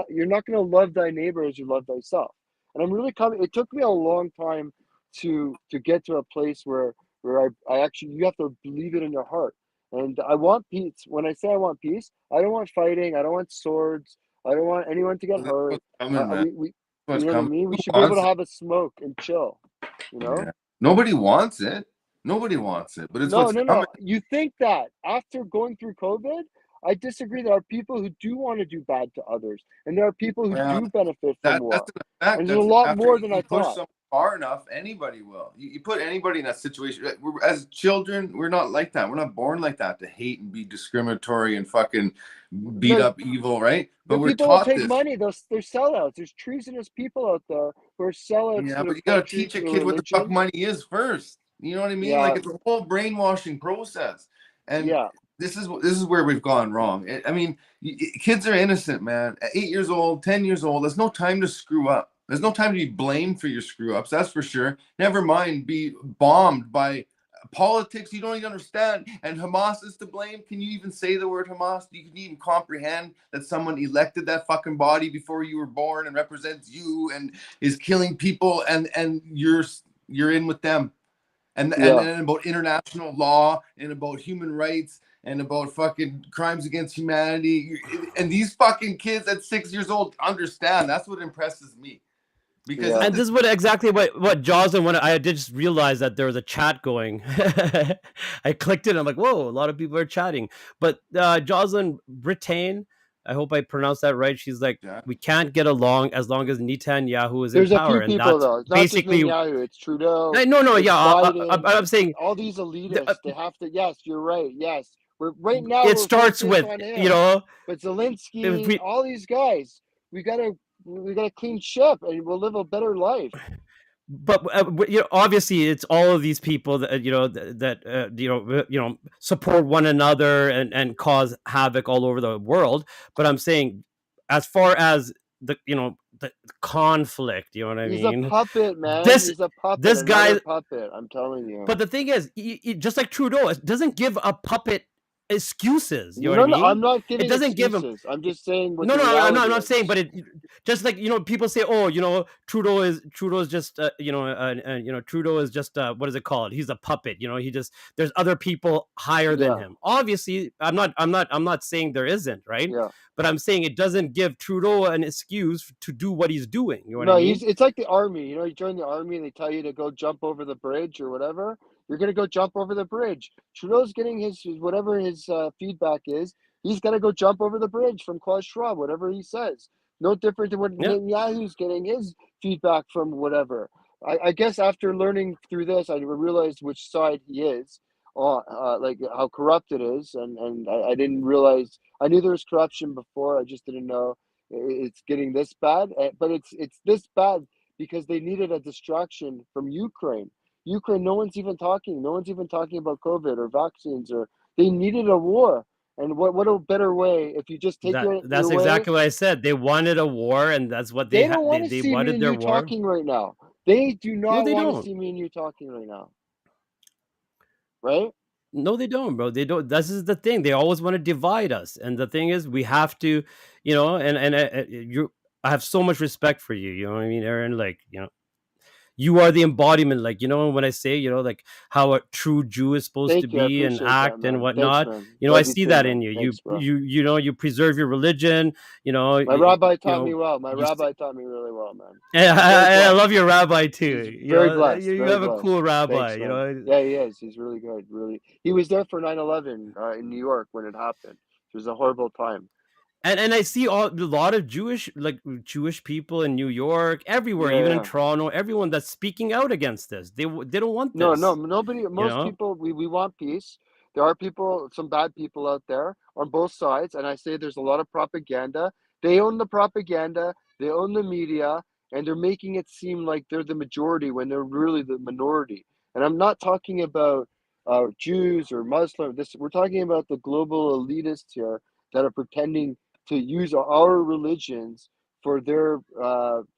you're not going to love thy neighbor as you love thyself. And I'm really it took me a long time to get to a place where I actually, you have to believe it in your heart. And I want peace. When I say I want peace, I don't want fighting. I don't want swords. I don't want anyone to get hurt. You know what I mean? We should be able to have a smoke and chill. Yeah. Nobody wants it. But it's no. You think that after going through COVID? I disagree. There are people who do want to do bad to others, and there are people who do benefit from war. And there's a lot more than I thought. Far enough, anybody will. You put anybody in that situation. As children, we're not like that. We're not born like that, to hate and be discriminatory and fucking beat up evil, right? But we're people taught take this. money. They're sellouts. There's treasonous people out there who are sellouts. Yeah, but you gotta teach a kid what the fuck money is first. You know what I mean? Yeah. Like, it's a whole brainwashing process. And this is where we've gone wrong. I mean, kids are innocent, man. At 8 years old, 10 years old, there's no time to screw up. There's no time to be blamed for your screw-ups, that's for sure. Never mind be bombed by politics you don't even understand. And Hamas is to blame. Can you even say the word Hamas? You can even comprehend that someone elected that fucking body before you were born and represents you and is killing people, and you're in with them. And about international law and about human rights and about fucking crimes against humanity. And these fucking kids at 6 years old understand. That's what impresses me. And this is exactly what Jocelyn, when I did just realize that there was a chat going. I clicked it and I'm like, whoa, a lot of people are chatting. But Jocelyn Brittain, I hope I pronounced that right. She's like, we can't get along as long as Netanyahu is in power. There's a few people, though. It's not basically just Netanyahu. It's Trudeau. I'm saying all these elitists. They have to. Yes, you're right. Yes, right now. It starts with but Zelensky, all these guys. We gotta clean ship, and we'll live a better life. But obviously, it's all of these people that support one another and cause havoc all over the world. But I'm saying, as far as the the conflict. You know what I He's mean? a puppet, man. This He's a puppet. this guy. Another puppet. I'm telling you. But the thing is, just like Trudeau, it doesn't give a puppet excuses. You know No, what I no, mean? I'm not It giving doesn't give him. excuses. I'm just saying what No, the no, reality I'm not is. saying, but it just like, you know, people say, oh, you know, Trudeau is just, you know, Trudeau is just, what is it called? He's a puppet. You know, there's other people higher than Yeah. him. Obviously, I'm not saying there isn't, right? Yeah. But I'm saying it doesn't give Trudeau an excuse to do what he's doing. You know what No, I mean? it's like the army. You know, you join the army and they tell you to go jump over the bridge or whatever. You're gonna go jump over the bridge. Trudeau's getting his whatever his feedback is. He's gonna go jump over the bridge from Klaus Schwab, whatever he says. No different than what Yeah. Netanyahu's getting his feedback from whatever. I guess after learning through this, I realized which side he is, like how corrupt it is, and I didn't realize. I knew there was corruption before. I just didn't know it's getting this bad. But it's this bad because they needed a distraction from Ukraine. Ukraine, no one's even talking. No one's even talking about COVID or vaccines, or they needed a war. And what a better way if you just take That's your exactly way. what I said. They wanted a war, and that's what They don't want to they see me wanted and their you war. talking right now. They do No, not they want to don't. see me and you talking right now. Right? No, they don't, bro. They don't. This is the thing. They always want to divide us, and the thing is, we have to, you know. And I have so much respect for you. You know what I mean, Aaron? Like, you know, you are the embodiment. Like, you know, when I say, you know, like how a true Jew is supposed to Thank you. I be and appreciate that, act and man. Thanks, whatnot. man. You know, I Love you see too, that in man. you. Thanks, bro. You know, you preserve your religion. You know, My rabbi you taught me know. well. My You, rabbi taught me really well, man. and I'm very I blessed. love your rabbi too. He's You very know, blessed. you Very have a blessed. cool rabbi. Thanks, You man. know. Yeah, he is. He's really good. Really, he was there for 9/11 in New York when it happened. It was a horrible time. And I see a lot of Jewish people in New York, everywhere, Yeah, even in yeah. Toronto, everyone that's speaking out against this. They don't want No, this. nobody. You Most know. people, we want peace. There are people, some bad people out there on both sides, and I say there's a lot of propaganda. They own the propaganda. They own the media, and they're making it seem like they're the majority when they're really the minority. And I'm not talking about Jews or Muslims. We're talking about the global elitists here that are pretending to use our religions for their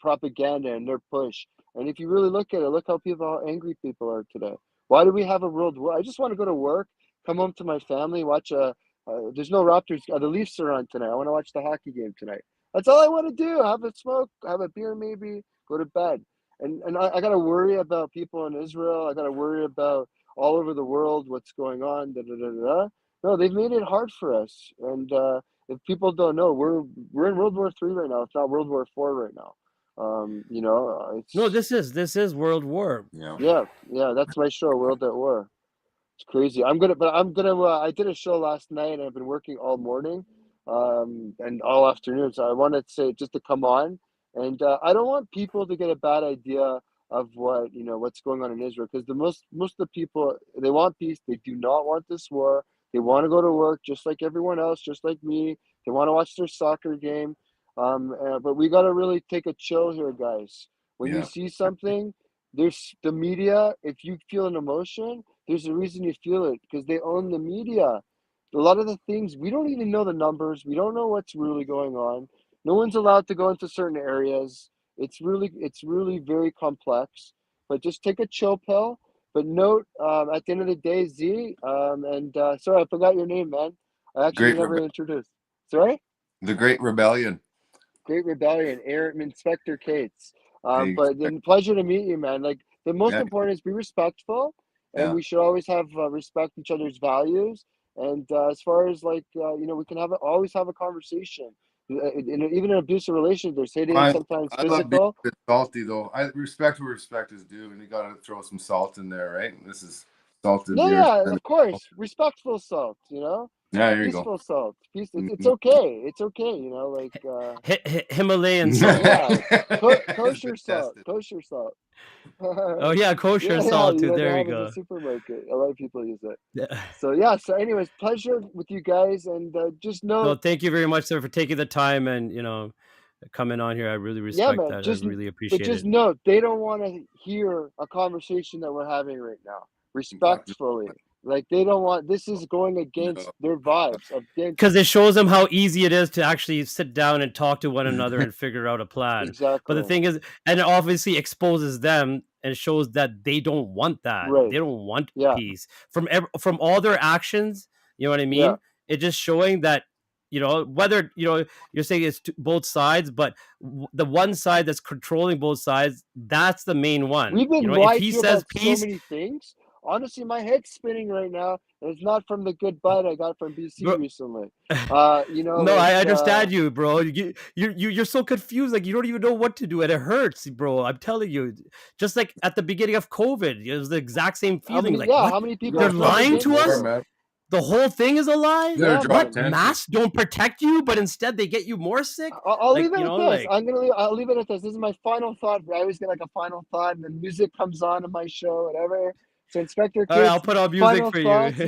propaganda and their push. And if you really look at it, look how angry people are today. Why do we have a world war? I just want to go to work, come home to my family, watch there's no Raptors. The Leafs are on tonight. I want to watch the hockey game tonight. That's all I want to do. Have a smoke, have a beer, maybe go to bed. And I got to worry about people in Israel. I got to worry about all over the world what's going on. Da, da, da, da. No, they've made it hard for us. And if people don't know, we're in World War III right now. It's not World War IV right now. You know, No, it's this is World War. yeah, that's my show, World at War. It's crazy. I did a show last night and I've been working all morning, and all afternoon. So I wanted to say just to come on, and I don't want people to get a bad idea of what's going on in Israel, because most of the people, they want peace. They do not want this war. They want to go to work just like everyone else, just like me. They want to watch their soccer game. But we got to really take a chill here, guys. When you Yeah. see something, there's the media. If you feel an emotion, there's a reason you feel it, because they own the media. A lot of the things, we don't even know the numbers. We don't know what's really going on. No one's allowed to go into certain areas. It's really very complex. But just take a chill pill. But note, at the end of the day, Z, and sorry, I forgot your name, man. I actually Great never Rebe- introduced. Sorry? the Great Rebellion. Great Rebellion, Aaron Inspector Cates. Hey, But then pleasure to meet you, man. Like, the most yeah, important is be respectful, and yeah. we should always have respect each other's values. And as far as we can always have a conversation. Even in abusive relations, there's hitting, sometimes I love being physical. a bit salty though. I respect where respect is due, and you got to throw some salt in there, right? This is salted No, beer. yeah, of course, respectful salt. Yeah, there you go. Peaceful salt. Peace. It's Mhm. okay. It's okay. Himalayan salt. Yeah, It's kosher been salt. tested. Kosher salt. Oh yeah, kosher Yeah, salt too. they There we have it in the go. supermarket. A lot of people use it. Yeah. So yeah. So anyways, pleasure with you guys, and just No, know, thank you very much, sir, for taking the time and coming on here. I really yeah, respect man. that. I really But appreciate just it. know they don't want to hear a conversation that we're having right now. Talk to Respectfully, Like they don't want. This is going against their vibes. Because it shows them how easy it is to actually sit down and talk to one another and figure out a plan. Exactly. But the thing is, and it obviously exposes them and shows that they don't want that. Right. They don't want Yeah. peace from all their actions. You know what I mean? Yeah. It's just showing that, whether you're saying it's both sides, but the one side that's controlling both sides, that's the main one. We've been if lied he to says about peace, so many things. Honestly, my head's spinning right now, and it's not from the good bite I got from BC Bro- recently. no, I it's, understand you, bro. You're so confused, like you don't even know what to do, and it hurts, bro. I'm telling you, just like at the beginning of COVID, it was the exact same feeling. How many people They're are lying to against us. it? man. The whole thing is a lie. They're What? dropping Masks don't protect you, but instead they get you more sick. I'll Like, leave it you at know, this. like- I'll leave it at this. This is my final thought. I always get like a final thought, and then music comes on in my show, whatever. So Inspector All right, Kids, I'll put on music final for thoughts. you.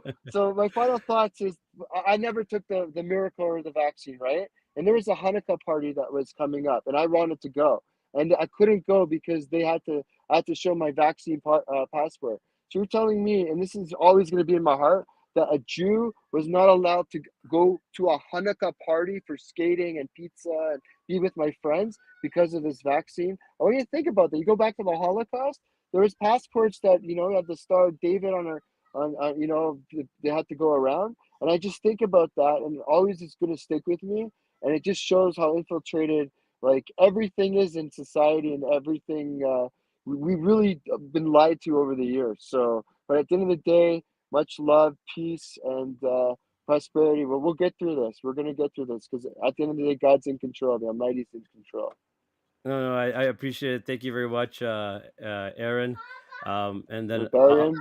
Yeah. So my final thoughts is I never took the miracle or the vaccine, right? And there was a Hanukkah party that was coming up, and I wanted to go, and I couldn't go because I had to show my vaccine passport. So you're telling me, and this is always going to be in my heart, that a Jew was not allowed to go to a Hanukkah party for skating and pizza and be with my friends because of this vaccine. I want you to think about that. You go back to the Holocaust, there was passports that, had the Star of David they had to go around. And I just think about that, and always it's going to stick with me. And it just shows how infiltrated, like, everything is in society, and everything, we really been lied to over the years. So, but at the end of the day, much love, peace, and prosperity. Well, we'll get through this. We're going to get through this because at the end of the day, God's in control. The Almighty's in control. No, I appreciate it. Thank you very much, Aaron. And then Aaron,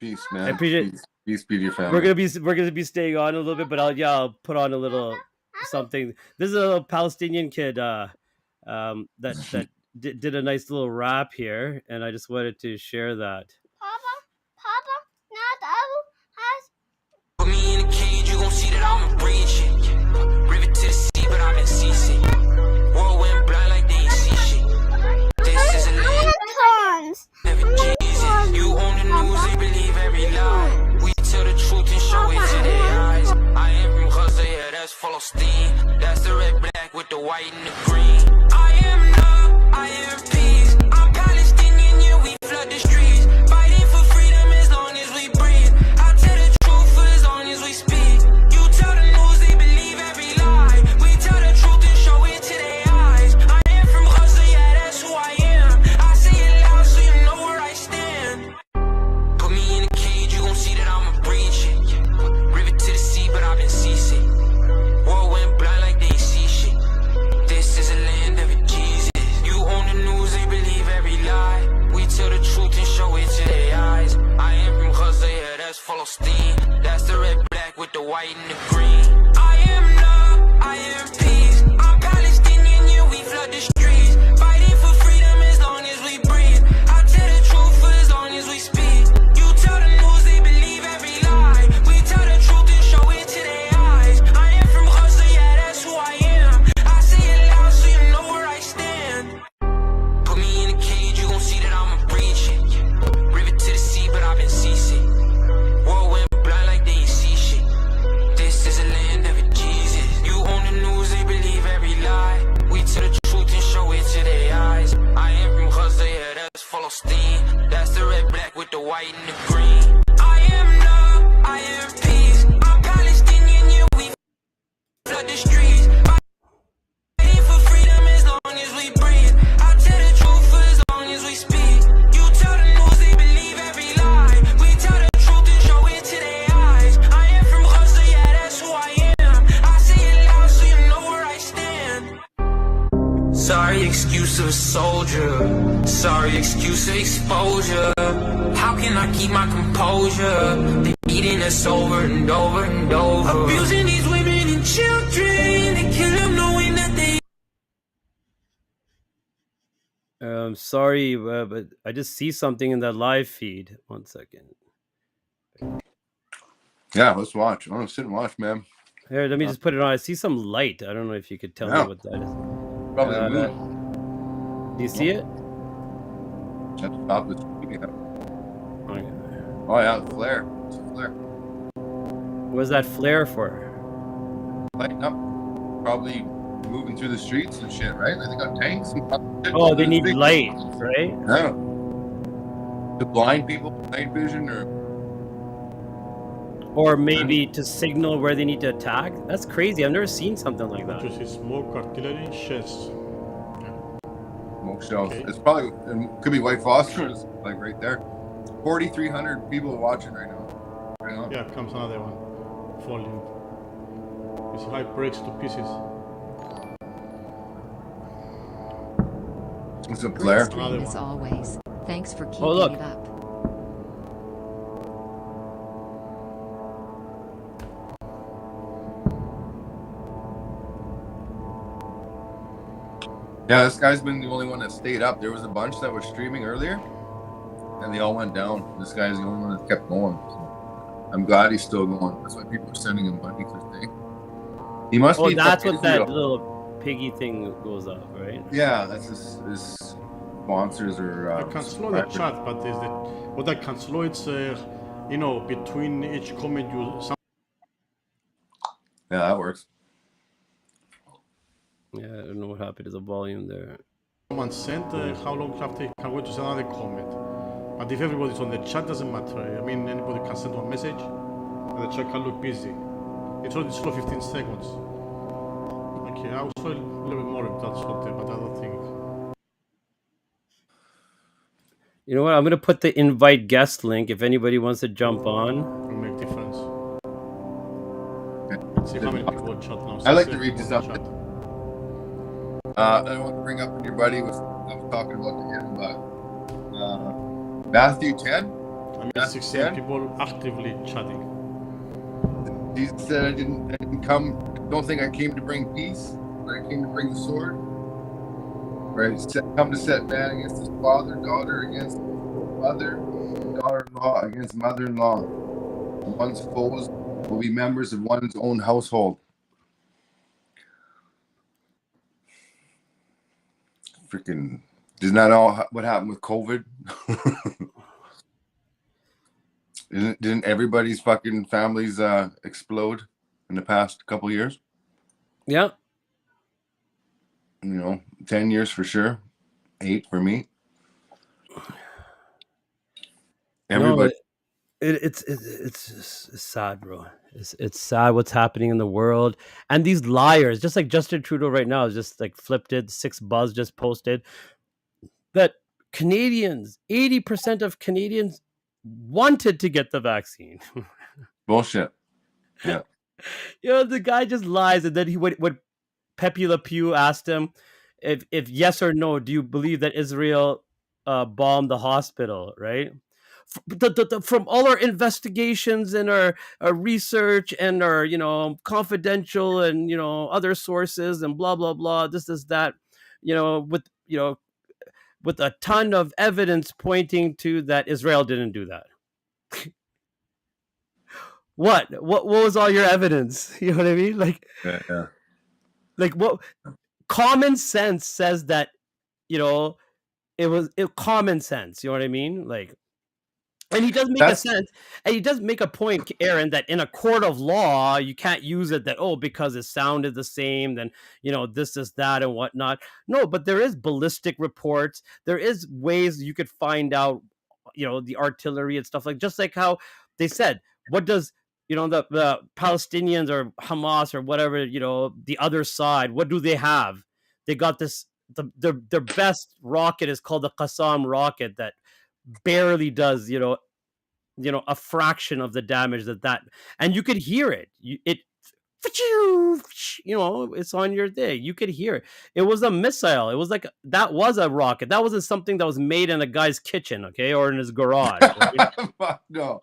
Peace, man. I appreciate. Peace be to your family. We're gonna be staying on a little bit, but I'll put on a little something. This is a Palestinian kid that did a nice little rap here, and I just wanted to share that. Put me in a cage, you gon' see that I'm a breach. River to the sea, but I've been seasick. World went blind like they ain't see shit. This is a land. Every Jesus, you own the news, they believe every lie. We tell the truth and show it to their eyes. I am from Gaza, yeah, that's Palestine. That's the red, black with the white and the green. I am love, I am peace. I'm Palestinian, yeah, we flood the streets. Fighting for freedom as long as we breathe. I tell the truth for as long as we speak. You tell the news, they believe every lie. We tell the truth and show it to their eyes. I am from Gaza, yeah, that's who I am. I say it loud so you know where I stand. Put me in a cage, you gon' see that I'm a breach. River to the sea, but I've been seasick. World went blind like they see shit. This is a land of Jesus. You own the news, they believe every lie. We tell the truth and show it to their eyes. I am from Gaza, yeah, that's Palestine. That's the red, black with the white and the green. I am love, I am peace. I'm Palestinian, yeah, we flood the streets. Fighting for freedom as long as we breathe. I tell the truth for as long as we speak. You tell the news, they believe every lie. We tell the truth and show it to their eyes. I am from Gaza, yeah, that's who I am. I say it loud so you know where I stand. Put me in a cage, you gon' see that I'm a breach. River to the sea, but I've been seasick. World went blind like they ain't see shit. This is a land of Jesus. You own the news, they believe every lie. We tell the truth and show it to their eyes. I am from Gaza, yeah, that's Palestine. That's the red, black with the white and the green. I am love, I am peace. I'm Palestinian, yeah, we flood the streets. Fighting for freedom as long as we breathe. I tell the truth for as long as we speak. You tell the news, they believe every lie. We tell the truth and show it to their eyes. I am from Gaza, yeah, that's who I am. I say it loud so you know where I stand. Sorry excuse of a soldier. Sorry excuse of exposure. How can I keep my composure? They beating us over and over and over. Abusing these women and children. They kill them knowing that they Sorry, but I just see something in that live feed. 1 second. Yeah, let's watch. I want to sit and watch, man. Here, let me just put it on. I see some light. I don't know if you could tell me what that is. Probably the moon. Do you see it? At the top of the screen, yeah. Okay. Oh yeah, the flare. It's a flare. What's that flare for? Lighting up. Probably moving through the streets and shit, right? Like they got tanks and shit Oh, going they through the need streets. light, right? Yeah. To blind people, night vision, Or maybe to signal where they need to attack. That's crazy. I've never seen something like that. You see smoke, artillery, shells. smoke shells. Okay. It's probably, it could be white phosphorus, like right there. 4,300 people watching right now. Right on. Yeah, comes another one falling. You see how it breaks to pieces. It's a Great flare. stream as always. Thanks for keeping look. it up. Yeah, this guy's been the only one that stayed up. There was a bunch that were streaming earlier, and they all went down. This guy's the only one that kept going. So I'm glad he's still going. That's why people are sending him money to stay. He must be. Oh, that's from what that Israel. little piggy thing goes up, right? Yeah, that's his sponsors or. I can slow the chat, but is that what I can slow? It's you know, between each comment you. Yeah, that works. Yeah, I don't know what happened to the volume there. Someone sent, how long after you can wait to send another comment? But if everybody's on the chat, doesn't matter. I mean, anybody can send one message, and the chat can look busy. It's only slow 15 seconds. Okay, I'll slow a little bit more if that's what, but I don't think. You know what? I'm gonna put the invite guest link if anybody wants to jump on. It'll make difference. Let's see how many people on chat now. I like to 6 read this people up. on chat. I want to bring up when your buddy I was talking about to him, but Matthew 10. I mean, Matthew 16 people actively chatting. Jesus said, I didn't come. Don't think I came to bring peace, but I came to bring the sword. Right? Come to set man against his father, daughter against mother, daughter-in-law against mother-in-law. One's foes will be members of one's own household. Freaking, isn't that all what happened with COVID? Didn't everybody's fucking families explode in the past couple of years? Yeah. You know, 10 years for sure. 8 for me. Everybody. No, it's sad, bro. It's sad what's happening in the world, and these liars, just like Justin Trudeau right now, is just like flipped it. 6Buzz just posted that Canadians, 80% of Canadians wanted to get the vaccine. Bullshit. Yeah. You know, the guy just lies, and then he what Pepe Le Pew asked him if yes or no, do you believe that Israel bombed the hospital, right? From all our investigations and our research and our, you know, confidential and, you know, other sources and blah blah blah, this is that, you know, with a ton of evidence pointing to that Israel didn't do that. What was all your evidence? You know what I mean? Like, Yeah. like what common sense says that, you know, it was common sense. You know what I mean? Like, and he does make a sense, and he does make a point, Aaron, that in a court of law, you can't use it that, oh, because it sounded the same, then, you know, this is that and whatnot. No, but there is ballistic reports. There is ways you could find out, you know, the artillery and stuff, like, just like how they said, what does, you know, the Palestinians or Hamas or whatever, you know, the other side, what do they have? They got this, their best rocket is called the Qassam rocket that barely does, you know, a fraction of the damage that, and you could hear it. You know, it's on your thing. You could hear it. It was a missile. It was like, that was a rocket. That wasn't something that was made in a guy's kitchen, okay, or in his garage. Right? No.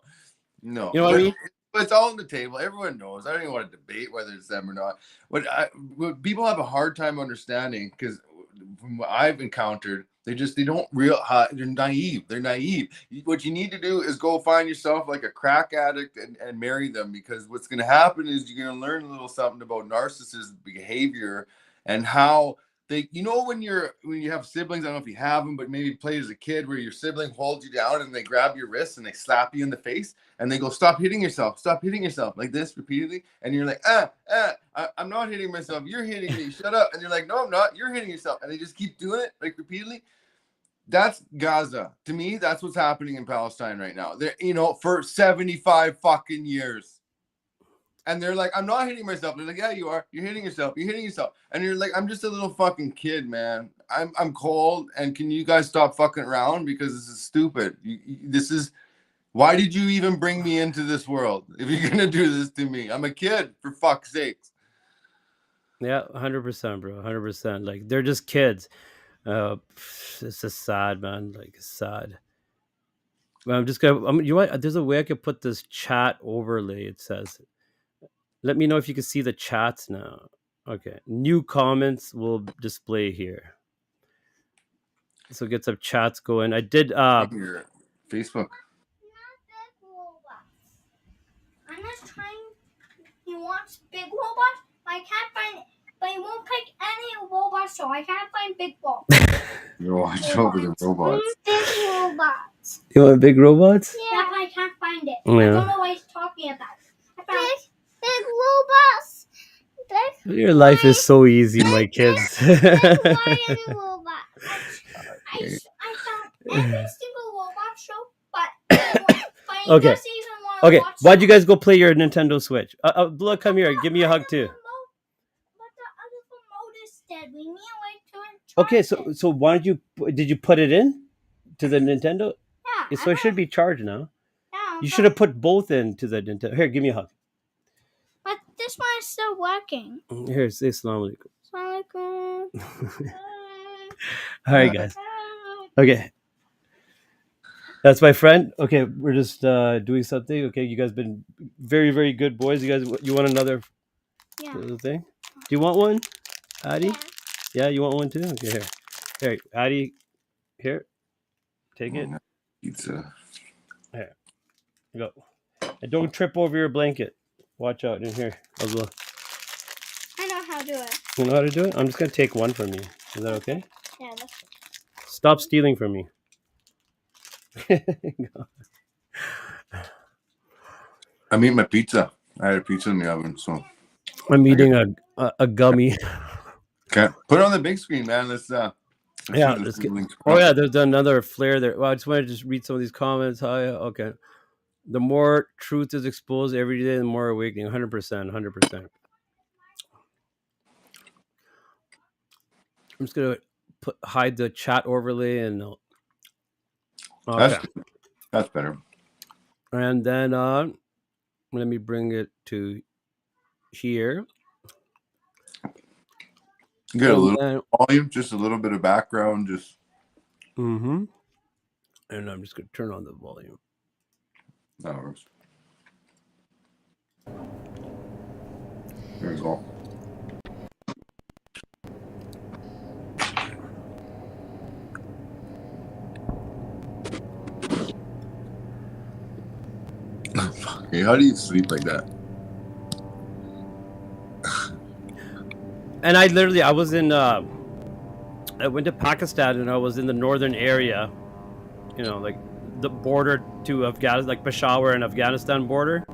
You know what I mean? It's all on the table. Everyone knows. I don't even want to debate whether it's them or not. What people have a hard time understanding, because from what I've encountered, they don't they're naive. They're naive. What you need to do is go find yourself like a crack addict and marry them, because what's going to happen is you're going to learn a little something about narcissist behavior and how you know, when you have siblings, I don't know if you have them, but maybe you played as a kid where your sibling holds you down and they grab your wrist and they slap you in the face and they go, stop hitting yourself, like this repeatedly. And you're like, I'm not hitting myself. You're hitting me. Shut up. And you're like, no, I'm not. You're hitting yourself. And they just keep doing it like repeatedly. That's Gaza. To me, that's what's happening in Palestine right now. They're, you know, for 75 fucking years. And they're like, I'm not hitting myself. They're like, yeah, you are. You're hitting yourself. You're hitting yourself. And you're like, I'm just a little fucking kid, man. I'm cold. And can you guys stop fucking around? Because this is stupid. Why did you even bring me into this world if you're going to do this to me? I'm a kid, for fuck's sakes. Yeah, 100%, bro. 100%. Like, they're just kids. It's just sad, man. Like, it's sad. But I'm just going to, you know what? There's a way I could put this chat overlay, it says. Let me know if you can see the chats now. Okay. New comments will display here. So get some chats going. I did Your Facebook. I'm just trying. He wants big robots. I can't find it. But he won't pick any robots, so I can't find big robots. You watch over the robots. Big robots. You want big robots? Yeah, but I can't find it. Yeah. I don't know what he's talking about. I found big robots. Your life is so easy, my kids. Big robots. I found every single robot show, but he Okay. doesn't even want to Okay. watch Why'd you guys go play your Nintendo Switch? Look, come here. Give me a hug too. But the other remote is dead. We need a way to Okay, so why did you put it in to the Nintendo? Yeah. So it should be charged now. Yeah, You should have put both into the Nintendo. Here, give me a hug. but this one is still working. Here, say Assalamu alaikum. Assalamualaikum. All right, guys. Okay. That's my friend. Okay, we're just doing something. Okay, you guys been very, very good boys. You want another little thing? Do you want one, Addie? Yeah, you want one too? Okay, here, Addie, here, take it. Pizza. Here, go. And don't trip over your blanket. Watch out in here. I know how to do it. You know how to do it? I'm just gonna take one from you. Is that okay? Yeah, that's Stop stealing from me. I'm eating my pizza. I had a pizza in the oven, so I'm eating a gummy. Okay, put it on the big screen, man. Let's Yeah, let's get. Oh yeah, there's another flare there. Well, I just wanted to just read some of these comments. Hi, okay. The more truth is exposed every day, the more awakening. 100%, 100%. I'm just gonna hide the chat overlay and. Okay. That's better. And then let me bring it to here. Get a little volume, just a little bit of background, just. Mm-hmm. And I'm just gonna turn on the volume. That works. There's all. Hey, how do you sleep like that? And I was in, I went to Pakistan and I was in the northern area, you know, like the border to Afghanistan, like Peshawar and Afghanistan border.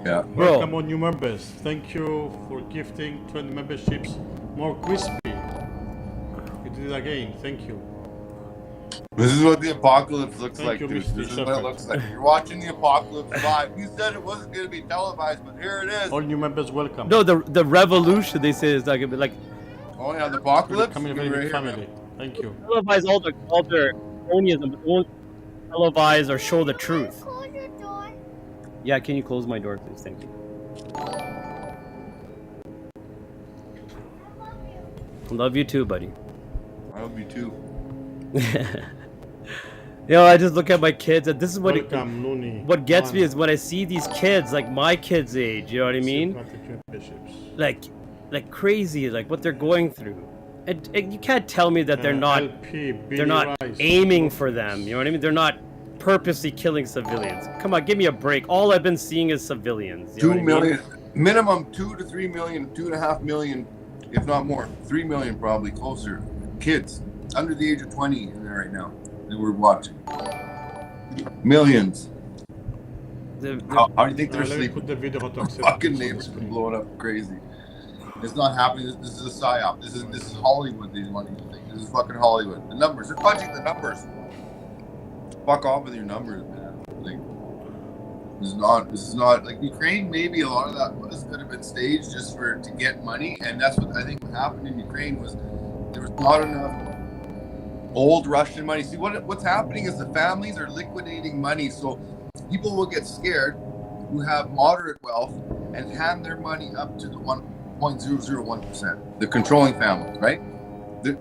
Yeah. Bro. Welcome on new members. Thank you for gifting 20 memberships. More crispy. You did it again. Thank you. This is what the apocalypse looks Thank like. you, Dude. Mr. This is what Shepherd. it looks like. You're watching the apocalypse live. You said it wasn't going to be televised, but here it is. All new members welcome. No, the revolution, they say, is not gonna be like. Oh yeah, the apocalypse. Coming a very big family. Thank you. Televise all their cronyism, but won't televise or show the truth. Yeah, can you close my door, please? Thank you. Love you too, buddy. I love you too. You know, I just look at my kids, and this is what Welcome, Looney. what gets me is when I see these kids, like my kids' age. You know what I mean? Like crazy, like what they're going through. And you can't tell me that they're not aiming for them. You know what I mean? They're not purposely killing civilians. Come on, give me a break. All I've been seeing is civilians. You know 2 what I mean? million, minimum 2 to 3 million, 2.5 million if not more, 3 million probably closer, kids under the age of 20 in there right now that we're watching. Millions. How do you think they're let me sleeping? put the video how to accept Fucking gifts on the neighbors screen. blowing up crazy. It's not happening. This is a psyop. This is Hollywood. These money things. This is fucking Hollywood. The numbers. They're fudging the numbers. Fuck off with your numbers, man. Like, this is not like Ukraine. Maybe a lot of that could have been staged just to get money, and that's what I think what happened in Ukraine was there was not enough old Russian money. See what's happening is the families are liquidating money, so people will get scared who have moderate wealth and hand their money up to the 1.001%. The controlling families, right?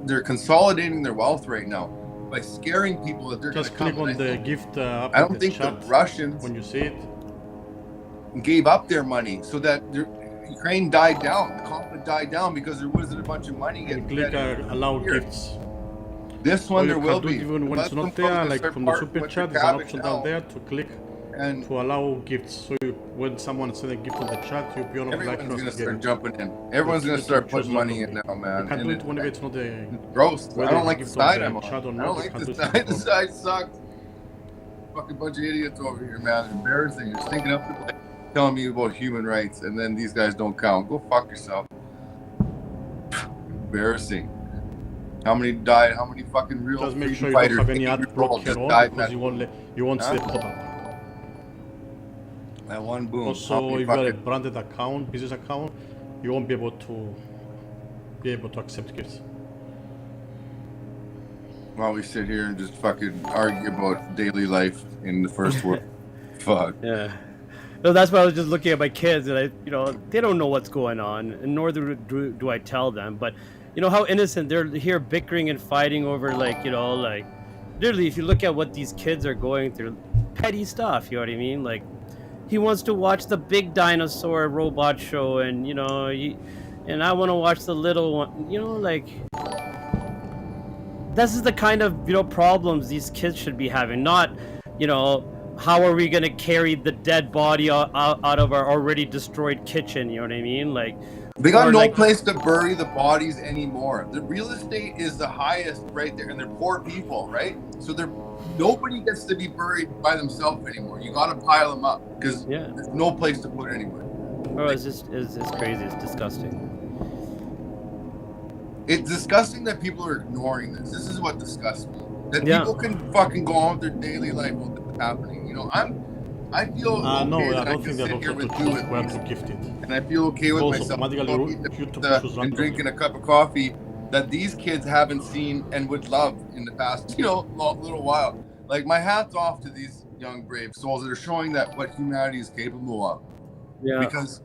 They're consolidating their wealth right now by scaring people that they're going to Just come. click on the gift up I don't the think the chat Russians when you see it. gave up their money so that Ukraine died down. The conflict died down because there wasn't a bunch of money getting Click allow gifts. This one there will be. Even when it's not there, like from the super chat, there's an option down there to click and to allow gifts. So when someone sends a gift on the chat, you'll be on everyone's going to start jumping in. Everyone's going to start putting money in now, man. You can do it whenever it's not a gross. I don't like the side I'm on. I don't like the side. The side sucks. Fucking bunch of idiots over here, man. Embarrassing. You're stinking up the place, telling me about human rights, and then these guys don't count. Go fuck yourself. Embarrassing. How many died? How many fucking real just make sure you fighters don't have any ad block here on because you won't see it pop up. That one boom. Also, if you have a branded account, business account, you won't be able to accept gifts. While we sit here and just fucking argue about daily life in the first world. Fuck. Yeah. No, that's why I was just looking at my kids, and they don't know what's going on, and nor do I tell them. But how innocent they're here bickering and fighting over, literally, if you look at what these kids are going through, petty stuff. You know what I mean? Like, he wants to watch the big dinosaur robot show, and and I want to watch the little one. This is the kind of problems these kids should be having, not how are we going to carry the dead body out of our already destroyed kitchen? You know what I mean? Like, they got no place to bury the bodies anymore. The real estate is the highest right there, and they're poor people, right? So nobody gets to be buried by themselves anymore. You got to pile them up because there's no place to put anybody. Oh, it's crazy. It's disgusting. It's disgusting that people are ignoring this. This is what disgusts me. That people can fucking go on with their daily life while this is happening. I feel okay no, that I I don't can think sit here that with you where to gift it. and I feel okay with myself and drinking a cup of coffee that these kids haven't seen and would love in the past, little while. Like, my hat's off to these young brave souls that are showing that what humanity is capable of. Yeah. Because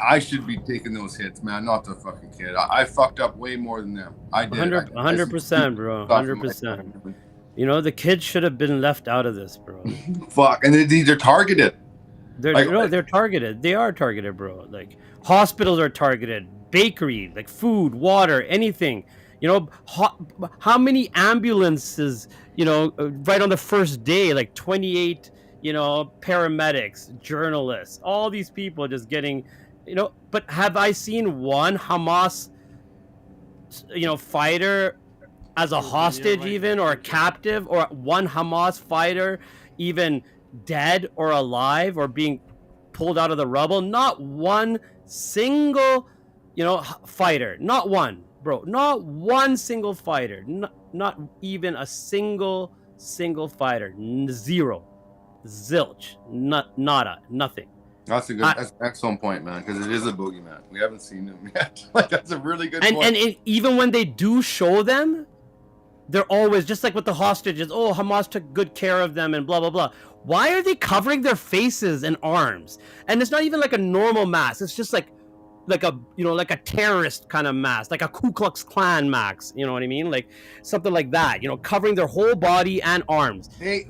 I should be taking those hits, man, not the fucking kid. I fucked up way more than them. I did. 100%, bro. 100%. The kids should have been left out of this, bro. Fuck, and they're targeted. They're targeted. They are targeted, bro. Like, hospitals are targeted, bakery, like food, water, anything. How many ambulances? Right on the first day, like 28. Paramedics, journalists, all these people just getting, but have I seen one Hamas, fighter as a hostage even, or a captive, or one Hamas fighter even dead or alive or being pulled out of the rubble? Not one single, fighter. Not one, bro. Not one single fighter. Not even a single fighter. Zero. Zilch, nada, nothing. That's an excellent point, man, because it is a boogeyman. We haven't seen him yet. That's a really good point. And even when they do show them, they're always just like with the hostages. Oh, Hamas took good care of them and blah blah blah. Why are they covering their faces and arms? And it's not even like a normal mask. It's just like a terrorist kind of mask, like a Ku Klux Klan mask. You know what I mean? Like something like that. Covering their whole body and arms. Hey,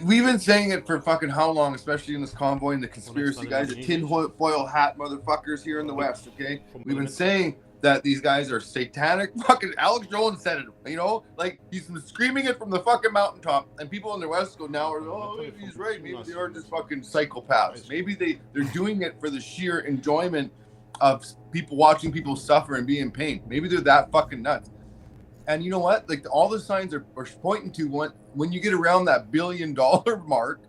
we've been saying it for fucking how long, especially in this convoy and the conspiracy guys, the tinfoil hat motherfuckers here in the West, okay? We've been saying that these guys are satanic. Fucking Alex Jones said it, like he's been screaming it from the fucking mountaintop, and people in the West go now, he's right, maybe they are just fucking psychopaths. Maybe they're doing it for the sheer enjoyment of people watching people suffer and be in pain. Maybe they're that fucking nuts. And you know what? Like all the signs are pointing to when you get around that $1 billion mark,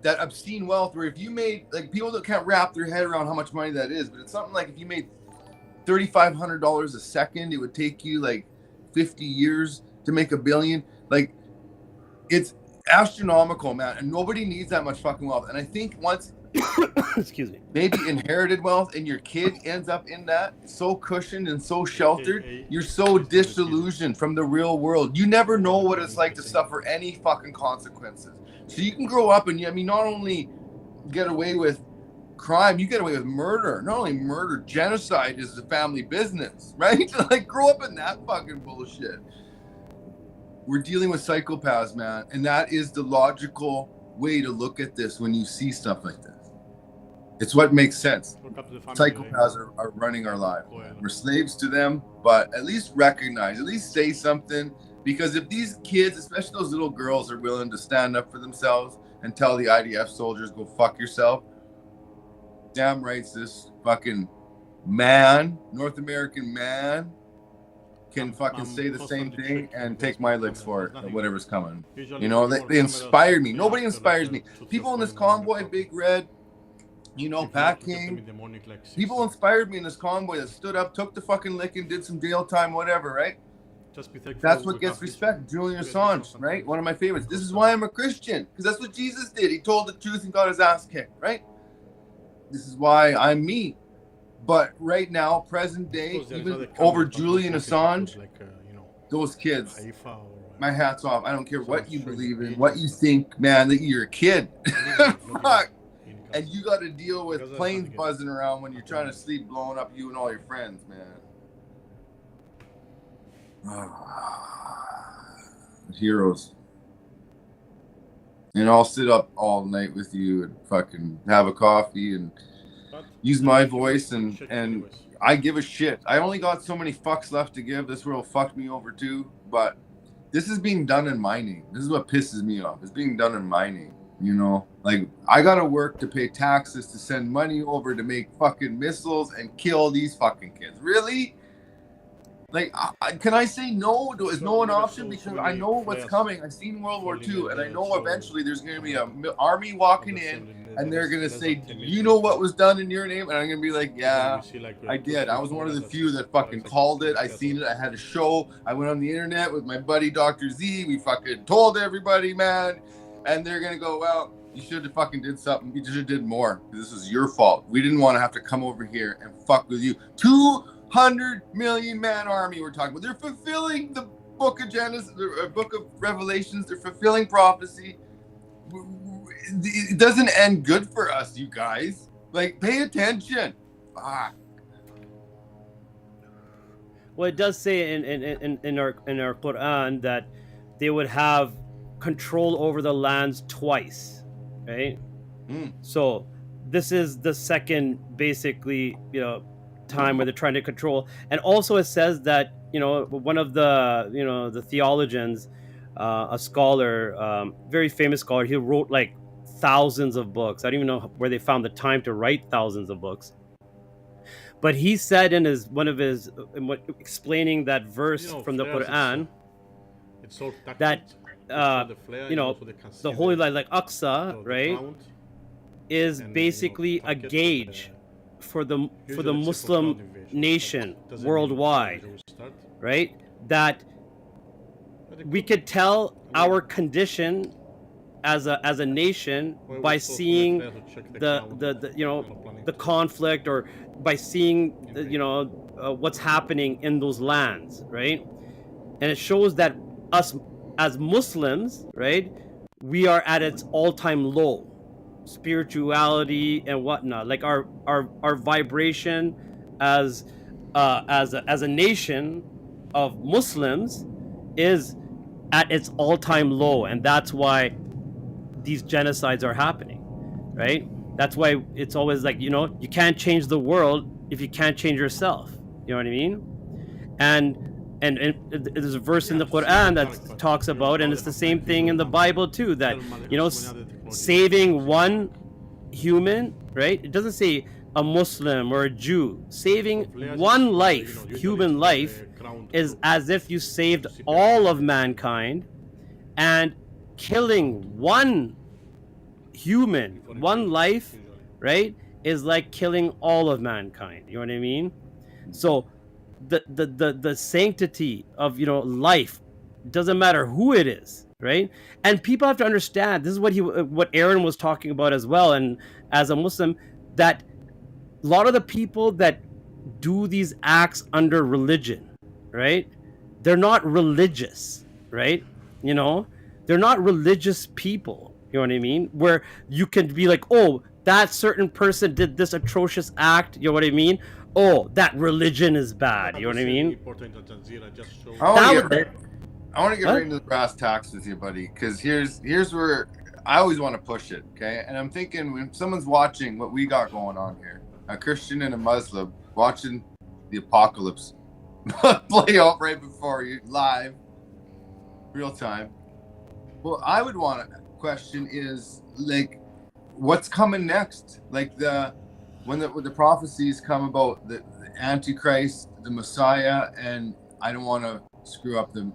that obscene wealth, where if you made, like, people that can't wrap their head around how much money that is, but it's something like if you made $3,500 a second, it would take you like 50 years to make $1 billion. Like, it's astronomical, man, and nobody needs that much fucking wealth. And I think once excuse me, maybe inherited wealth and your kid ends up in that, so cushioned and so sheltered, you're so disillusioned from the real world. You never know what it's like to suffer any fucking consequences. So you can grow up and, I mean, not only get away with crime, you get away with murder. Not only murder, genocide is the family business, right? Like, grow up in that fucking bullshit. We're dealing with psychopaths, man, and that is the logical way to look at this when you see stuff like this. It's what makes sense. Psychopaths are running our lives. We're slaves to them, but at least recognize, at least say something. Because if these kids, especially those little girls, are willing to stand up for themselves and tell the IDF soldiers, go fuck yourself, damn rights this fucking man, North American man, can fucking say the same thing and take my licks for it, or whatever's coming. You know, they inspire me. Nobody inspires me. People in this convoy, Big Red, you know, Pat King, people inspired me in this convoy that stood up, took the fucking lick and did some jail time, whatever, right? That's what gets respect. Julian Assange, right? One of my favorites. This is why I'm a Christian, because that's what Jesus did. He told the truth and got his ass kicked, right? This is why I'm me. But right now, present day, even over Julian Assange, those kids, my hat's off. I don't care what you believe in, what you think, man, that you're a kid. Fuck. And you got to deal with planes buzzing around when you're trying to sleep, blowing up you and all your friends, man. Heroes. And I'll sit up all night with you and fucking have a coffee and use my voice, and I give a shit. I only got so many fucks left to give. This world fucked me over too, but this is being done in my name. This is what pisses me off. It's being done in my name, you know? Like, I gotta work to pay taxes to send money over to make fucking missiles and kill these fucking kids. Really? Like, can I say no? Is no an option? Because I know what's coming. I've seen World War II, and I know eventually there's going to be an army walking in, and they're going to say, you know what was done in your name? And I'm going to be like, yeah, I did. I was one of the few that fucking called it. I seen it. I had a show. I went on the internet with my buddy Dr. Z. We fucking told everybody, man. And they're going to go, well, you should have fucking did something. You should have did more. This is your fault. We didn't want to have to come over here and fuck with you. 200 million man army we're talking about. They're fulfilling the book of Genesis, the book of Revelations. They're fulfilling prophecy. It doesn't end good for us, you guys. Like, pay attention. Well, it does say in our Quran that they would have control over the lands twice, right? So this is the second, basically, you know, time where they're trying to control. And also it says that, you know, one of the, you know, the theologians, a scholar, very famous scholar, he wrote like thousands of books. I don't even know where they found the time to write thousands of books, but he said in explaining that verse from the Quran, that you know, the holy light, like Aqsa, right, is basically a gauge for the Muslim nation worldwide, right? That we could tell our condition as a nation by seeing the you know, the conflict, or by seeing you know, what's happening in those lands, right? And it shows that us as Muslims, right, we are at its all-time low. Spirituality and whatnot, like our vibration as a nation of Muslims is at its all-time low, and that's why these genocides are happening, right? That's why it's always like, you know, you can't change the world if you can't change yourself. You know what I mean? And there's a verse in the Quran that talks about, and it's the same thing in the Bible too, that, you know, saving one human, right? It doesn't say a Muslim or a Jew, saving one life, human life, is as if you saved all of mankind, and killing one human, one life, right, is like killing all of mankind. You know what I mean? So the sanctity of, you know, life doesn't matter who it is, right? And people have to understand, this is what Aaron was talking about as well, and as a Muslim, that a lot of the people that do these acts under religion, right, they're not religious, right? You know, they're not religious people. You know what I mean? Where you can be like, oh, that certain person did this atrocious act. You know what I mean? Oh, that religion is bad. You know what I mean? I want to get right into the brass tacks with you, buddy, because here's where I always want to push it, okay? And I'm thinking, when someone's watching what we got going on here, a Christian and a Muslim watching the apocalypse play out right before you, live, real time. Well, I would want to question is, like, what's coming next? Like, when the prophecies come about the Antichrist, the Messiah, and I don't want to screw up the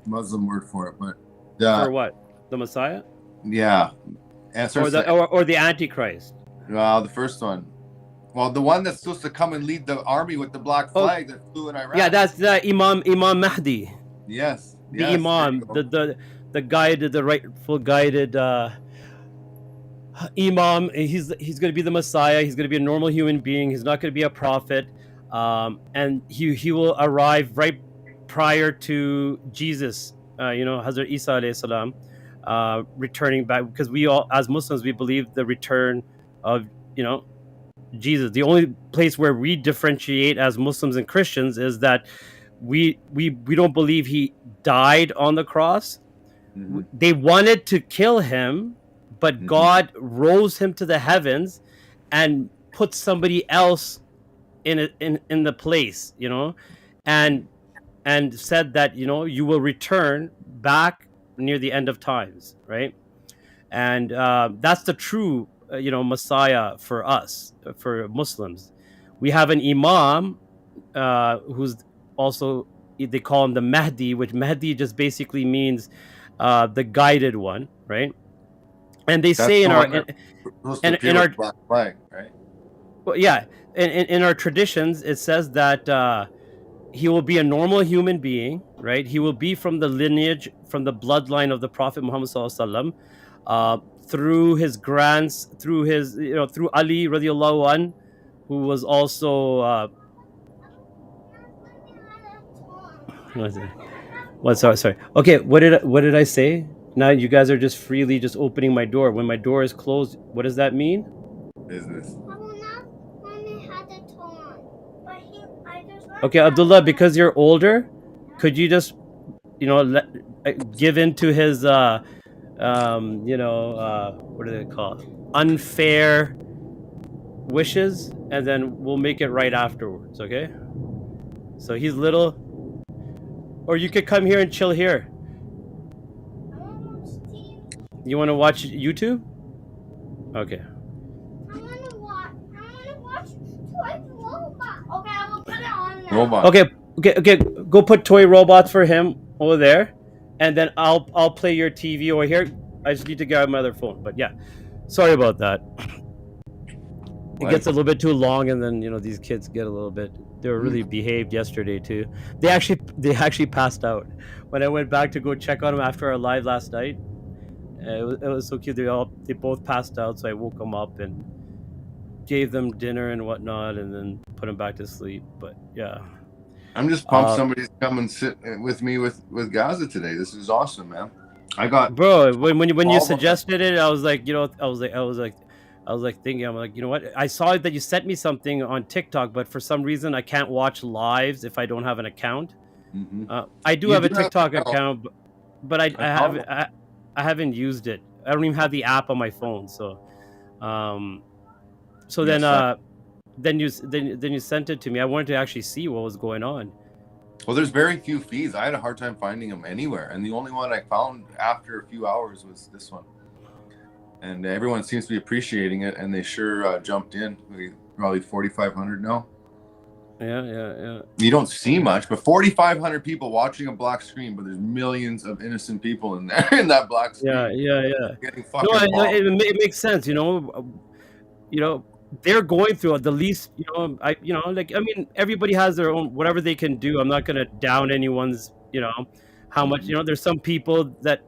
Muslim word for it, but for what? The Messiah? Yeah. Or the Antichrist. Well, the first one. Well, the one that's supposed to come and lead the army with the black flag that flew in Iraq. Yeah, that's the Imam Mahdi. Yes. The Imam, the guided, the rightful guided Imam. He's going to be the Messiah. He's going to be a normal human being. He's not going to be a prophet. And he will arrive right prior to Jesus, Hazrat Isa alayhi salam, returning back, because we all, as Muslims, we believe the return of, Jesus. The only place where we differentiate as Muslims and Christians is that we don't believe he died on the cross. Mm-hmm. They wanted to kill him, but mm-hmm. God rose him to the heavens and put somebody else in the place, and said that, you will return back near the end of times, right? And that's the true Messiah for us, for Muslims. We have an Imam who's also, they call him the Mahdi, which Mahdi just basically means the guided one, right? And they say in our black flag, right? Well, yeah, in our traditions, it says that he will be a normal human being, right? He will be from the lineage, from the bloodline of the Prophet Muhammad sallallahu alaihi wasallam, through his through Ali radiallahu anh, who was also sorry. Okay, what did I say? Now you guys are just freely just opening my door. When my door is closed, what does that mean? Business. Okay, Abdullah, because you're older, could you just, give in to his, what do they call it? Unfair wishes, and then we'll make it right afterwards, okay? So he's little, or you could come here and chill here. You want to watch YouTube? Okay. Robot. Okay. Go put toy robots for him over there, and then I'll play your TV over here. I just need to grab my other phone. But yeah, sorry about that. It gets a little bit too long, and then these kids get a little bit. They were really behaved yesterday too. They actually passed out when I went back to go check on them after our live last night. It was so cute. They both passed out, so I woke them up and gave them dinner and whatnot, and then put them back to sleep. But yeah, I'm just pumped somebody's come and sit with me with Gaza today. This is awesome, man. I got when you suggested it, I was like, thinking, I'm like, you know what? I saw that you sent me something on TikTok, but for some reason I can't watch lives if I don't have an account. Mm-hmm. I do have a TikTok account, but I haven't used it. I don't even have the app on my phone. So, then you sent it to me. I wanted to actually see what was going on. Well, there's very few feeds. I had a hard time finding them anywhere, and the only one I found after a few hours was this one. and everyone seems to be appreciating it, and they sure jumped in. We probably 4,500 now. Yeah. You don't see much, but 4,500 people watching a black screen, but there's millions of innocent people in there in that black screen. Yeah. Getting No, fucking bombed. it makes sense. They're going through the least. Everybody has their own whatever they can do. I'm not gonna down anyone's. How much. There's some people that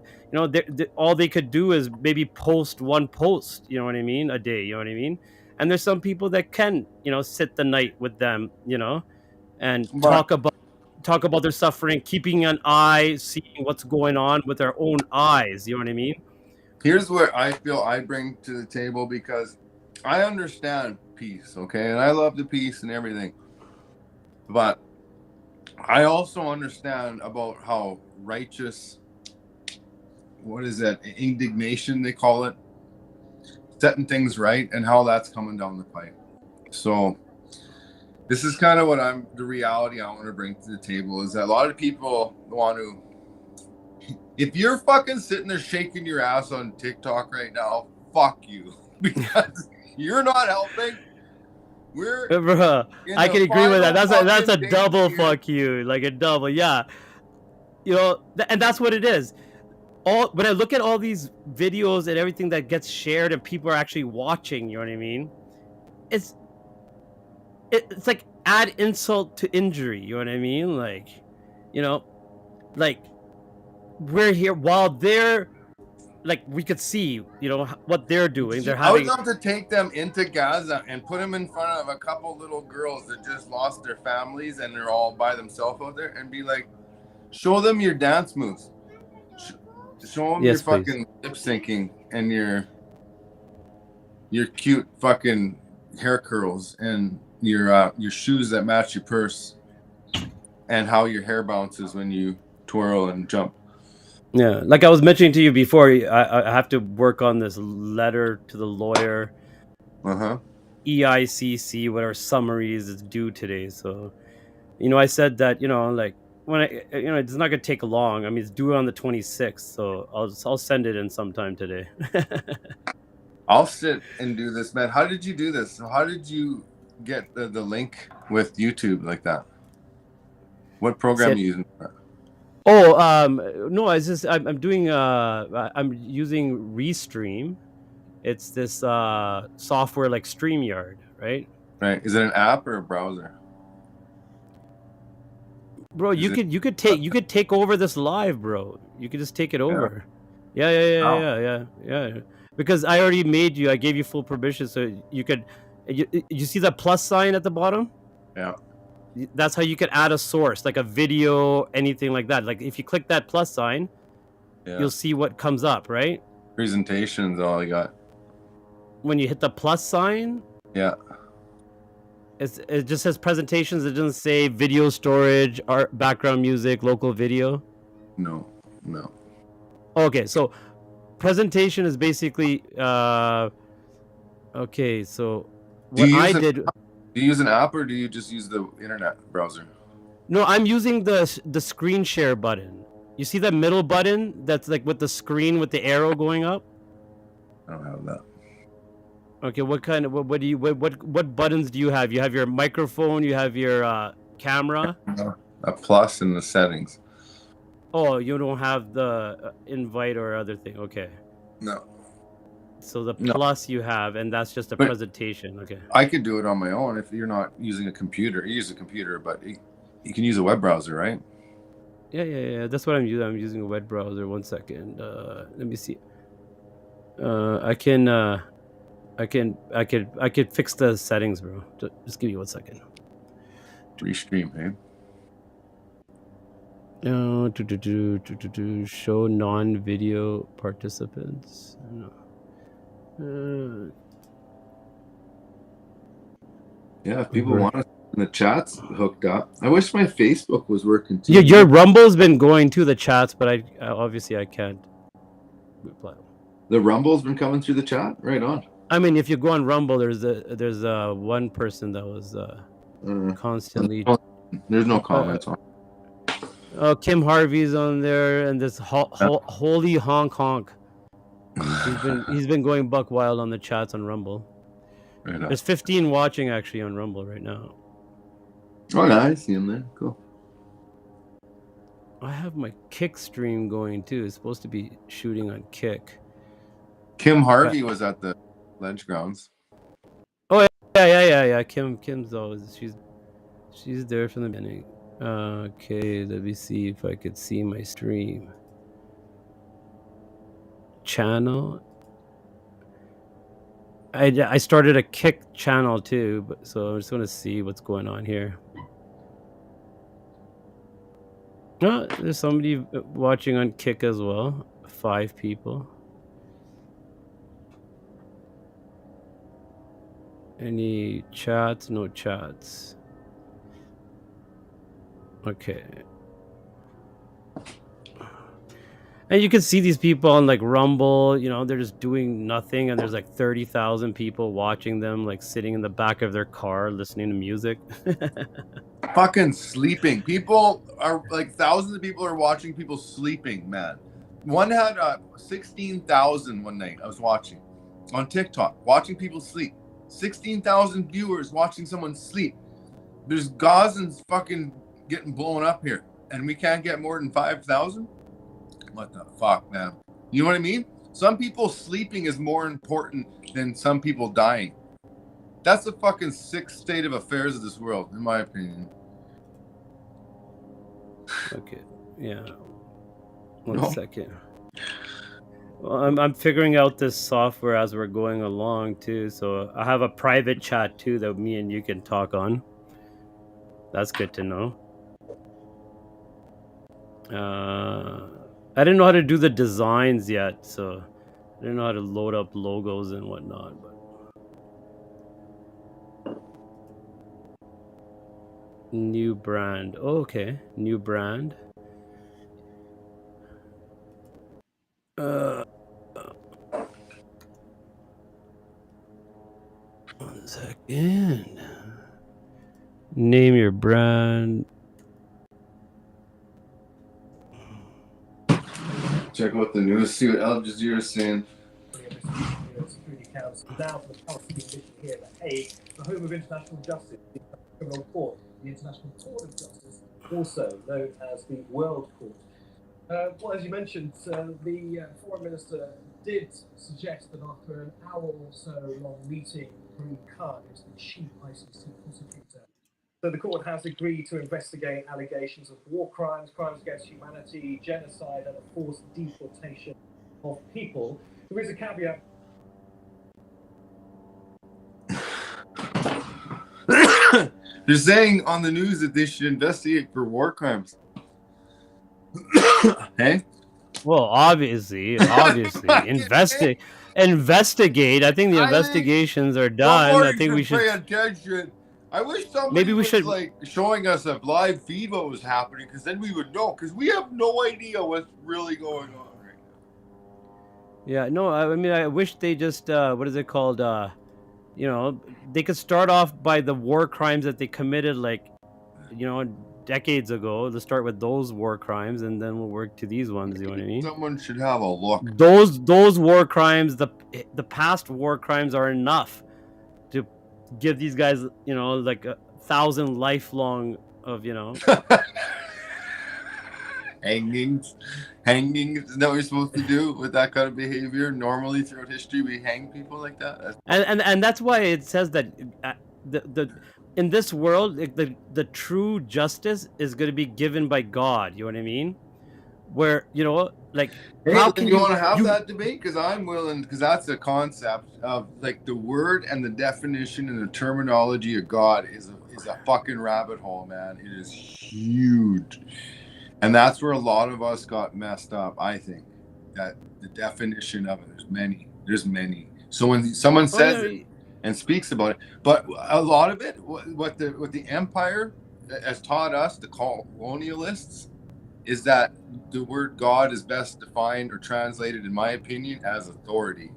all they could do is maybe post one post. You know what I mean? A day. You know what I mean? And there's some people that can sit the night with them. And talk about their suffering, keeping an eye, seeing what's going on with their own eyes. You know what I mean? Here's what I feel I bring to the table, because I understand peace, okay? And I love the peace and everything. But I also understand about how righteous, what is that, indignation they call it, setting things right, and how that's coming down the pipe. So this is kind of what the reality I want to bring to the table, is that a lot of people want to, if you're fucking sitting there shaking your ass on TikTok right now, fuck you, because you're not helping. Bruh, I can agree with that. That's a double fuck you, like a double, yeah. And that's what it is. When I look at all these videos and everything that gets shared and people are actually watching, you know what I mean? It's like add insult to injury, you know what I mean? Like we're here while they're like, we could see, what they're doing. I would love to take them into Gaza and put them in front of a couple little girls that just lost their families and they're all by themselves out there, and be like, show them your dance moves. Show them your fucking lip syncing and your cute fucking hair curls and your shoes that match your purse, and how your hair bounces when you twirl and jump. Yeah, like I was mentioning to you before, I have to work on this letter to the lawyer. EICC, whatever summaries is due today. So, I said that, like when it's not gonna take long. I mean, it's due on the 26th, so I'll send it in sometime today. I'll sit and do this, man. How did you do this? How did you get the link with YouTube like that? What program are you using for that? No, it's just I'm doing I'm using Restream. It's this software like StreamYard, right? Right. Is it an app or a browser? Bro, you could take over this live, bro. You could just take it over. Yeah. Because I already made you. I gave you full permission, so you could. You see that plus sign at the bottom? Yeah. That's how you could add a source, like a video, anything like that. Like if you click that plus sign, you'll see what comes up, right? Presentations, all I got. When you hit the plus sign, yeah, it just says presentations. It doesn't say video storage, art, background music, local video. No. Okay, so presentation is basically okay. So what I did. Do you use an app or do you just use the internet browser? No, I'm using the screen share button. You see that middle button that's like with the screen with the arrow going up? I don't have that. Okay, what buttons do you have? You have your microphone, you have your camera. A plus in the settings. Oh, you don't have the invite or other thing. Okay. No. So the plus you have, and that's just a presentation. Okay. I could do it on my own if you're not using a computer. You use a computer, but you can use a web browser, right? Yeah. That's what I'm using. I'm using a web browser. 1 second. Let me see. I could fix the settings, bro. Just give me 1 second. Restream, hey. Show non-video participants. No. Yeah, if people want us in the chat's hooked up. I wish my Facebook was working too. Yeah, your Rumble's been going to the chats, but I obviously I can't reply. The Rumble's been coming through the chat? Right on. I mean, if you go on Rumble, there's one person that was constantly. There's no comments on. Oh, Kim Harvey's on there, and this Holy Honk Honk. He's been going buck wild on the chats on Rumble. Right on. There's 15 watching actually on Rumble right now. Oh, nice. See him there. Cool. I have my Kick stream going too. It's supposed to be shooting on Kick. Kim Harvey was at the Ledge Grounds. Oh yeah. Kim's always she's there from the beginning. Okay, let me see if I could see my stream channel. I started a Kick channel too, but so I'm just gonna see what's going on here. Oh, there's somebody watching on Kick as well. 5 people. Any chats? No chats. Okay. And you can see these people on like Rumble, you know, they're just doing nothing, and there's like 30,000 people watching them, like sitting in the back of their car listening to music. Fucking sleeping. People are like, thousands of people are watching people sleeping, man. One had 16,000 one night I was watching on TikTok, watching people sleep. 16,000 viewers watching someone sleep. There's Gazans fucking getting blown up here, and we can't get more than 5,000? What the fuck, man? You know what I mean? Some people sleeping is more important than some people dying. That's the fucking sick state of affairs of this world, in my opinion. Okay, yeah. One second. Well, I'm figuring out this software as we're going along too. So I have a private chat too that me and you can talk on. That's good to know. I didn't know how to do the designs yet, so I didn't know how to load up logos and whatnot. But new brand. Oh, okay, new brand. One second. Name your brand. Check out the news, see what Al Jazeera is saying. Security Council now for the Palestinian mission here at The Hague, the home of international justice, the criminal court, the International Court of Justice, also known as the World Court. Well, as you mentioned, the Foreign Minister did suggest that after an hour or so long meeting, Karim Khan, who's the chief ICC prosecutor, so the court has agreed to investigate allegations of war crimes, crimes against humanity, genocide, and a forced deportation of people. There is a caveat. They're saying on the news that they should investigate for war crimes. Hey? Well, obviously, investigate. I think the investigations are done. I think we should pay attention. I wish somebody maybe we was should like showing us a live feed what was happening, because then we would know, because we have no idea what's really going on right now. Yeah, no, I mean, I wish they just what is it called? You know, they could start off by the war crimes that they committed, like, you know, decades ago. Let's start with those war crimes, and then we'll work to these ones. You know what I mean? Someone should have a look. Those war crimes, the past war crimes are enough to give these guys, you know, like 1,000 lifelong of, you know. Hangings. Is that what you're supposed to do with that kind of behavior? Normally throughout history, we hang people like that. And that's why it says that the in this world, the true justice is going to be given by God. You know what I mean? Where, you know, like, hey, how can you want to have that debate? Because I'm willing, because that's a concept of like the word and the definition and the terminology of God is a fucking rabbit hole, man. It is huge. And that's where a lot of us got messed up, I think. That the definition of it, there's many. So when someone says it and speaks about it, but a lot of it, what the empire has taught us, the colonialists, is that the word God is best defined or translated, in my opinion, as authority.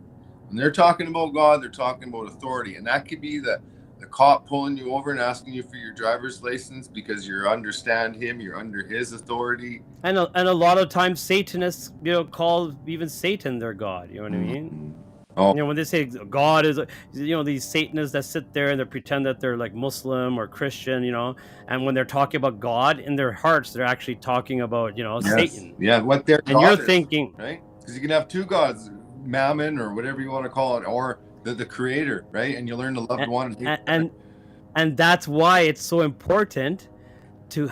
When they're talking about God, they're talking about authority. And that could be the a cop pulling you over and asking you for your driver's license because you understand him, you're under his authority. And a lot of times Satanists, call even Satan their God. You know what I mean? Oh. When they say God is, these Satanists that sit there and they pretend that they're like Muslim or Christian, and when they're talking about God in their hearts, they're actually talking about, Satan. Yeah, what their and God you're is, thinking, right? Because you can have two gods, Mammon or whatever you want to call it, or the creator, right? And you learn to love one and hate the other. And that's why it's so important to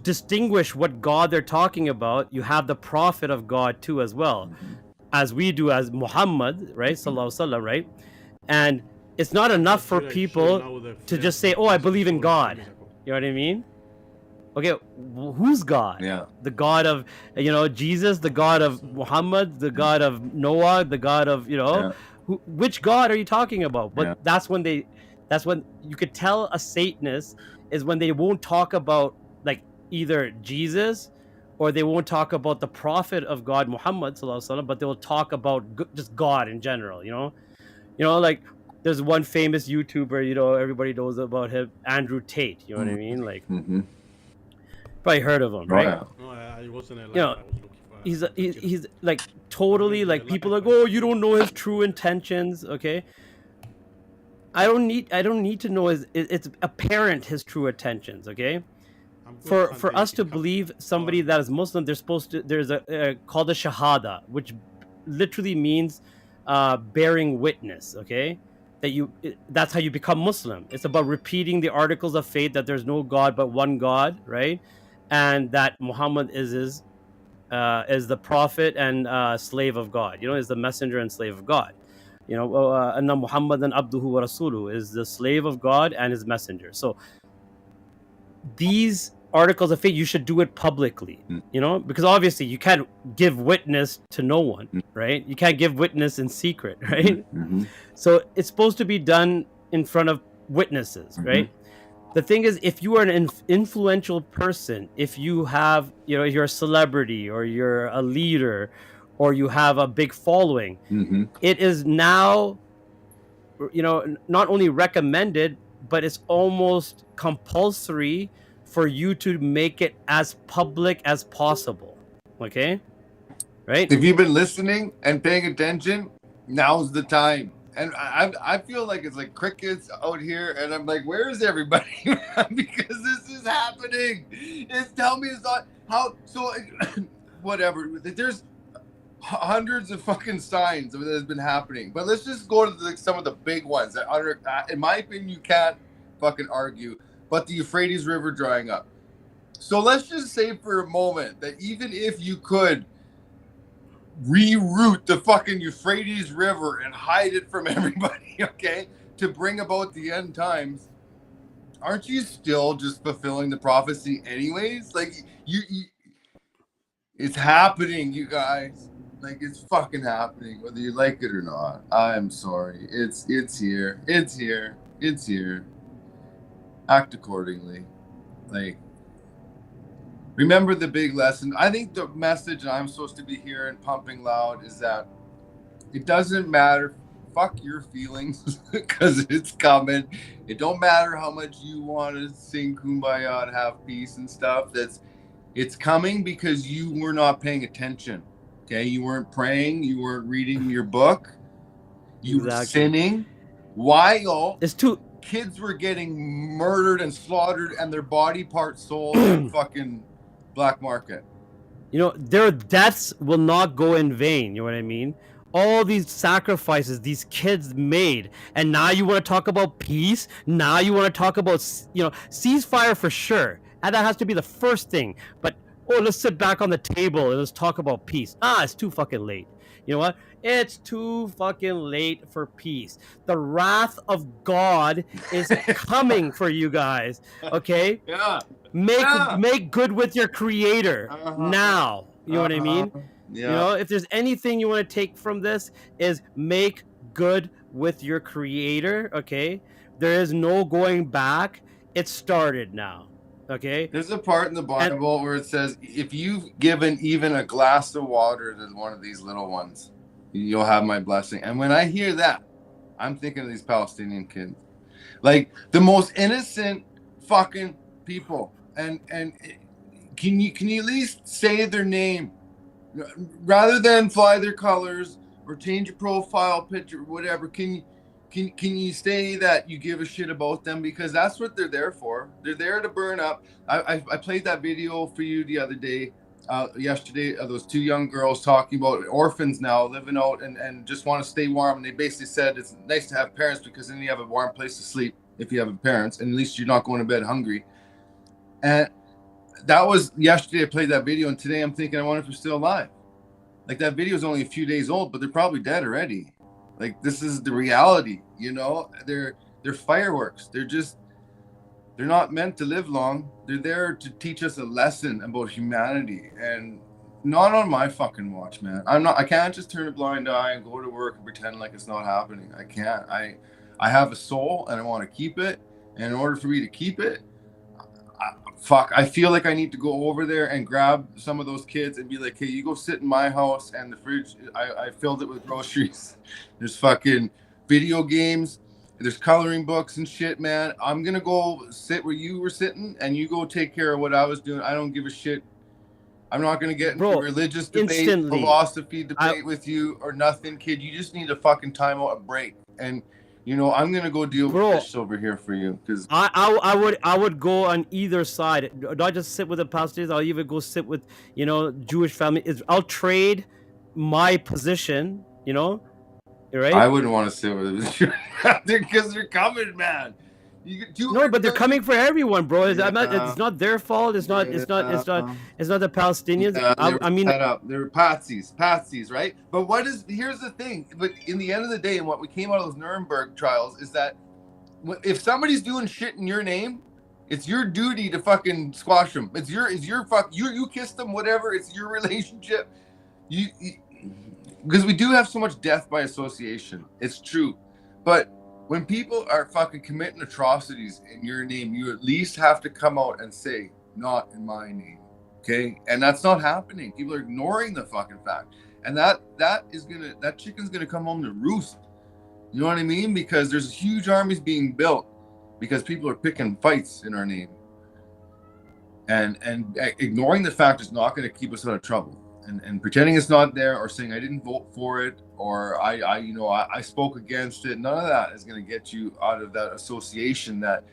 distinguish what God they're talking about. You have the prophet of God too as well, as we do as Muhammad, right? Sallallahu Alaihi Wasallam, right? And it's not enough for people to just say, oh, I believe in God. You know what I mean? Okay, who's God? Yeah. The God of, Jesus, the God of Muhammad, the God of Noah, the God of, which God are you talking about? But that's when you could tell a Satanist is when they won't talk about like either Jesus or they won't talk about the prophet of God, Muhammad sallallahu alaihi wasallam, but they will talk about just God in general, like there's one famous YouTuber, everybody knows about him, Andrew Tate, you know what I mean? Like, probably heard of him, right? No, I wasn't alive. You know, I was looking for he's like totally like people are like, oh, you don't know his true intentions, okay? I don't need to know it's apparent his true intentions, okay? For us to believe somebody that is Muslim, there's a called a shahada, which literally means bearing witness, okay? That's how you become Muslim. It's about repeating the articles of faith that there's no God but one God, right? And that Muhammad is the prophet and slave of God, is the messenger and slave of God. Anna Muhammadan abduhu wa rasuluhu, is the slave of God and his messenger. So these articles of faith, you should do it publicly, because obviously you can't give witness to no one, right? You can't give witness in secret, right? So it's supposed to be done in front of witnesses, right? The thing is, if you are an influential person, if you have, you're a celebrity or you're a leader or you have a big following, it is now, not only recommended, but it's almost compulsory for you to make it as public as possible. Okay? Right? If you've been listening and paying attention, now's the time. And I feel like it's like crickets out here, and I'm like, where is everybody? Because this is happening. Tell me it's not how. So whatever. There's hundreds of fucking signs that has been happening, but let's just go to some of the big ones that in my opinion, you can't fucking argue. But the Euphrates River drying up. So let's just say for a moment that even if you could reroute the fucking Euphrates River and hide it from everybody, okay, to bring about the end times, aren't you still just fulfilling the prophecy anyways? Like you it's happening, you guys. Like it's fucking happening, whether you like it or not. I'm sorry. It's here. It's here. It's here. Act accordingly. Like, remember the big lesson. I think the message I'm supposed to be hearing pumping loud is that it doesn't matter. Fuck your feelings, because it's coming. It don't matter how much you want to sing Kumbaya and have peace and stuff. It's coming because you were not paying attention. Okay, you weren't praying. You weren't reading your book. You were sinning. While kids were getting murdered and slaughtered and their body parts sold in fucking black market. Their deaths will not go in vain. You know what I mean? All these sacrifices these kids made, and now you want to talk about peace? Now you want to talk about, ceasefire for sure. And that has to be the first thing. But, let's sit back on the table and let's talk about peace. It's too fucking late. You know what? It's too fucking late for peace. The wrath of God is coming for you guys. Okay? Yeah. Make good with your creator now. You know what I mean? Yeah. If there's anything you want to take from this, is make good with your creator. Okay? There is no going back. It started now. Okay? There's a part in the Bible where it says, if you've given even a glass of water to one of these little ones, you'll have my blessing. And when I hear that, I'm thinking of these Palestinian kids. Like the most innocent fucking people. And can you at least say their name rather than fly their colors or change your profile picture, whatever? Can you say that you give a shit about them, because that's what they're there for. They're there to burn up. I played that video for you the other day, yesterday, of those two young girls talking about orphans now living out and just want to stay warm. And they basically said it's nice to have parents because then you have a warm place to sleep if you have parents, and at least you're not going to bed hungry. And that was yesterday. I played that video, and today I'm thinking, I wonder if they're still alive. Like, that video is only a few days old, but they're probably dead already. Like, this is the reality, you know. They're fireworks. They're not meant to live long. They're there to teach us a lesson about humanity, and not on my fucking watch, man. I can't just turn a blind eye and go to work and pretend like it's not happening. I can't. I have a soul, and I want to keep it. And in order for me to keep it, I feel like I need to go over there and grab some of those kids and be like, hey, you go sit in my house, and the fridge, I filled it with groceries. There's fucking video games. There's coloring books and shit, man. I'm going to go sit where you were sitting, and you go take care of what I was doing. I don't give a shit. I'm not going to get into religious debate, philosophy debate with you or nothing, kid. You just need a fucking time out, a break. And you know, I'm gonna go deal with this over here for you, because I would go on either side. Not just sit with the Palestinians. I'll even go sit with, you know, Jewish family. I'll trade my position. You know, right? I wouldn't want to sit with them because they're coming, man. No, but they're coming for everyone, bro. It's not their fault. It's not the Palestinians. I mean, they're patsies, right? But here's the thing. But in the end of the day, and what we came out of those Nuremberg trials is that if somebody's doing shit in your name, it's your duty to fucking squash them. It's your you kissed them, whatever. It's your relationship. Because we do have so much death by association. It's true, but when people are fucking committing atrocities in your name, you at least have to come out and say, not in my name. Okay? And that's not happening. People are ignoring the fucking fact. And that chicken's gonna come home to roost. You know what I mean? Because there's huge armies being built because people are picking fights in our name. And ignoring the fact is not gonna keep us out of trouble. And pretending it's not there, or saying I didn't vote for it, or I spoke against it, none of that is going to get you out of that association that,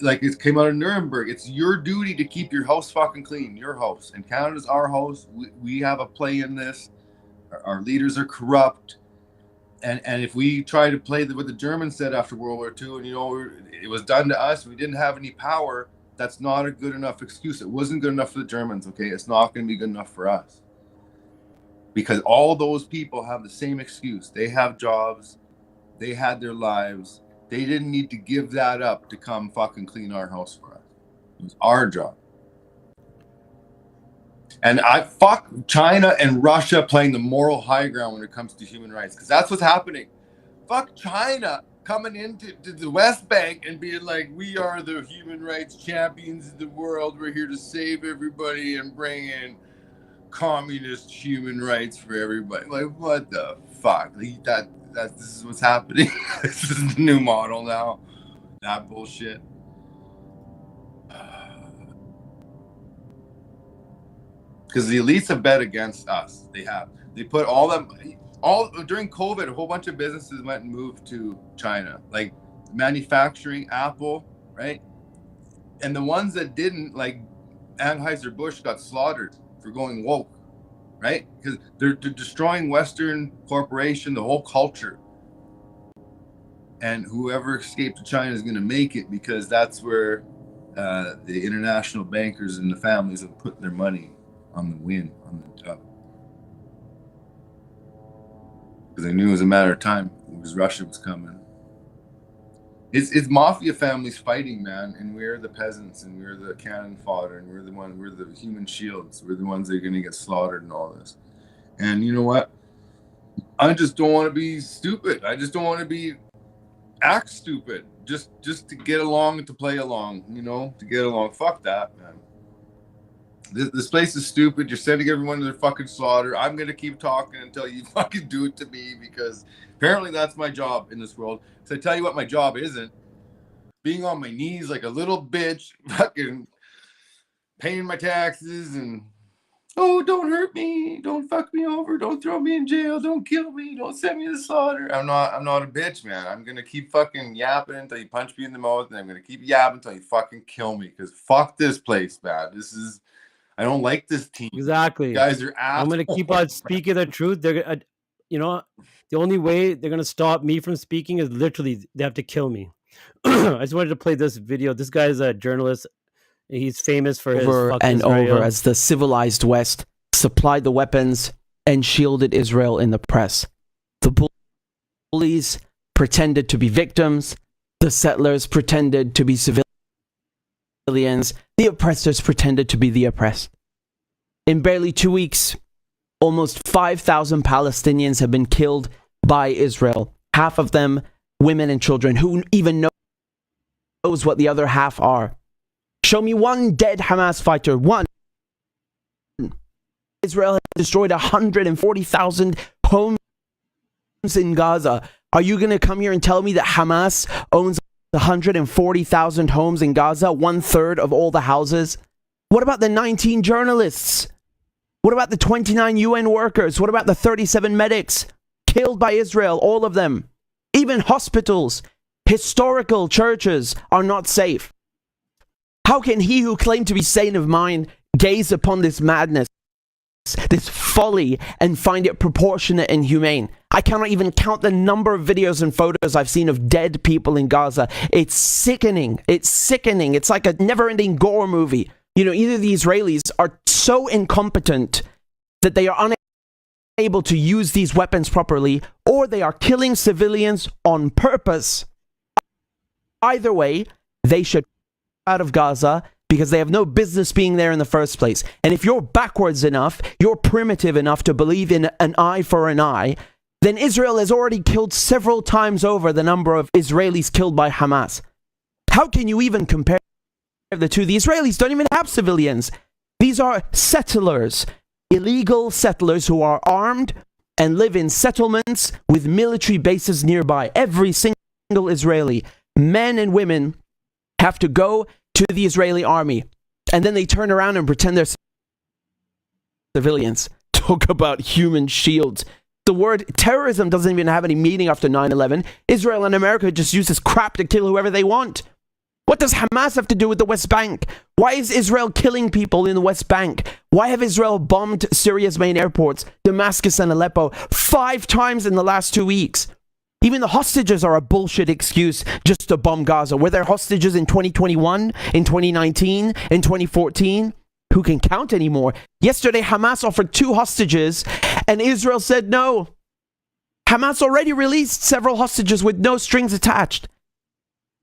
like, it came out of Nuremberg. It's your duty to keep your house fucking clean, your house. And Canada's our house. We have a play in this. Our leaders are corrupt. And if we try to play what the Germans said after World War II, and, you know, it was done to us, we didn't have any power, that's not a good enough excuse. It wasn't good enough for the Germans, okay? It's not going to be good enough for us. Because all those people have the same excuse. They have jobs. They had their lives. They didn't need to give that up to come fucking clean our house for us. It was our job. And I fuck China and Russia playing the moral high ground when it comes to human rights, because that's what's happening. Fuck China coming into the West Bank and being like, we are the human rights champions of the world. We're here to save everybody and bring in communist human rights for everybody. Like, what the fuck? Like, this is what's happening. This is the new model now. That bullshit. Because the elites have bet against us. They put all during COVID, a whole bunch of businesses went and moved to China, like manufacturing, Apple, right? And the ones that didn't, like Anheuser-Busch, got slaughtered for going woke, right? Because they're destroying Western corporation, the whole culture. And whoever escaped to China is going to make it, because that's where the international bankers and the families have put their money on the win, on the top. Because they knew it was a matter of time, because Russia was coming. It's mafia families fighting, man, and we're the peasants, and we're the cannon fodder, and we're the human shields. We're the ones that are going to get slaughtered and all this. And you know what? I just don't want to be stupid. I just don't want to act stupid just to get along and to play along, you know, to get along. Fuck that, man. This place is stupid. You're sending everyone to their fucking slaughter. I'm going to keep talking until you fucking do it to me, because apparently that's my job in this world. So I tell you what my job isn't. being on my knees like a little bitch, fucking paying my taxes and, oh, don't hurt me, don't fuck me over, don't throw me in jail, don't kill me, don't send me to slaughter. I'm not a bitch, man. I'm gonna keep fucking yapping until you punch me in the mouth, and I'm gonna keep yapping until you fucking kill me. Because fuck this place, man. I don't like this team. Exactly. You guys are assholes. I'm gonna keep on speaking the truth. They're gonna, the only way they're gonna stop me from speaking is literally they have to kill me. I just wanted to play this video. This guy is a journalist. He's famous for his fuck and Israel. over as the civilized West supplied the weapons and shielded Israel in the press. The bullies pretended to be victims. The settlers pretended to be civilians. The oppressors pretended to be the oppressed. In barely 2 weeks, almost 5,000 Palestinians have been killed by Israel. Half of them women and children. Who even knows what the other half are? Show me one dead Hamas fighter. One. Israel has destroyed 140,000 homes in Gaza. Are you going to come here and tell me that Hamas owns 140,000 homes in Gaza? 1/3 of all the houses? What about the 19 journalists? What about the 29 UN workers? What about the 37 medics killed by Israel? All of them. Even hospitals, historical churches are not safe. How can he who claimed to be sane of mind gaze upon this madness, this folly, and find it proportionate and humane? I cannot even count the number of videos and photos I've seen of dead people in Gaza. It's sickening. It's sickening. It's like a never-ending gore movie. Either the Israelis are so incompetent that they are unable to use these weapons properly, or they are killing civilians on purpose. Either way, they should out of Gaza because they have no business being there in the first place. And if you're backwards enough, you're primitive enough to believe in an eye for an eye, then Israel has already killed several times over the number of Israelis killed by Hamas. How can you even compare the two? The Israelis don't even have civilians. These are settlers, illegal settlers who are armed and live in settlements with military bases nearby. Every single Israeli, men and women, have to go to the Israeli army, and then they turn around and pretend they're civilians. Talk about human shields. The word terrorism doesn't even have any meaning after 9/11. Israel and America just use this crap to kill whoever they want. What does Hamas have to do with the West Bank? Why is Israel killing people in the West Bank? Why have Israel bombed Syria's main airports, Damascus and Aleppo, 5 times in the last 2 weeks? Even the hostages are a bullshit excuse just to bomb Gaza. Were there hostages in 2021, in 2019, in 2014? Who can count anymore? Yesterday, Hamas offered 2 hostages, and Israel said no. Hamas already released several hostages with no strings attached.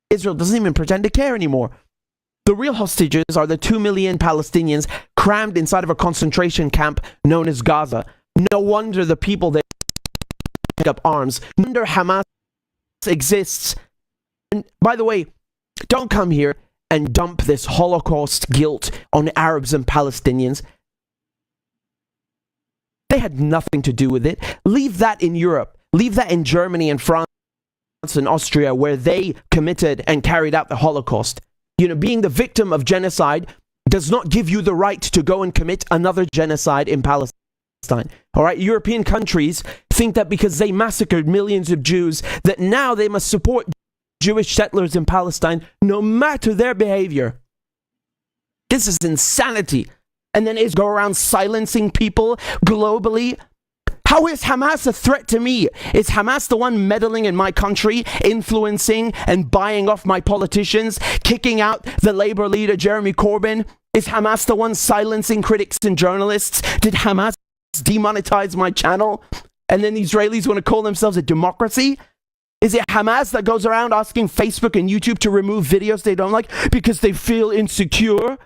Israel doesn't even pretend to care anymore. The real hostages are the 2 million Palestinians crammed inside of a concentration camp known as Gaza. No wonder the people there pick up arms. No wonder Hamas exists. And by the way, don't come here and dump this Holocaust guilt on Arabs and Palestinians. They had nothing to do with it. Leave that in Europe. Leave that in Germany and France and Austria, where they committed and carried out the Holocaust. Being the victim of genocide does not give you the right to go and commit another genocide in Palestine. All right, European countries think that because they massacred millions of Jews, that now they must support Jewish settlers in Palestine, no matter their behavior. This is insanity. And then is go around silencing people globally. How is Hamas a threat to me? Is Hamas the one meddling in my country, influencing and buying off my politicians, kicking out the Labour leader Jeremy Corbyn? Is Hamas the one silencing critics and journalists? Did Hamas demonetize my channel? And then the Israelis want to call themselves a democracy? Is it Hamas that goes around asking Facebook and YouTube to remove videos they don't like because they feel insecure?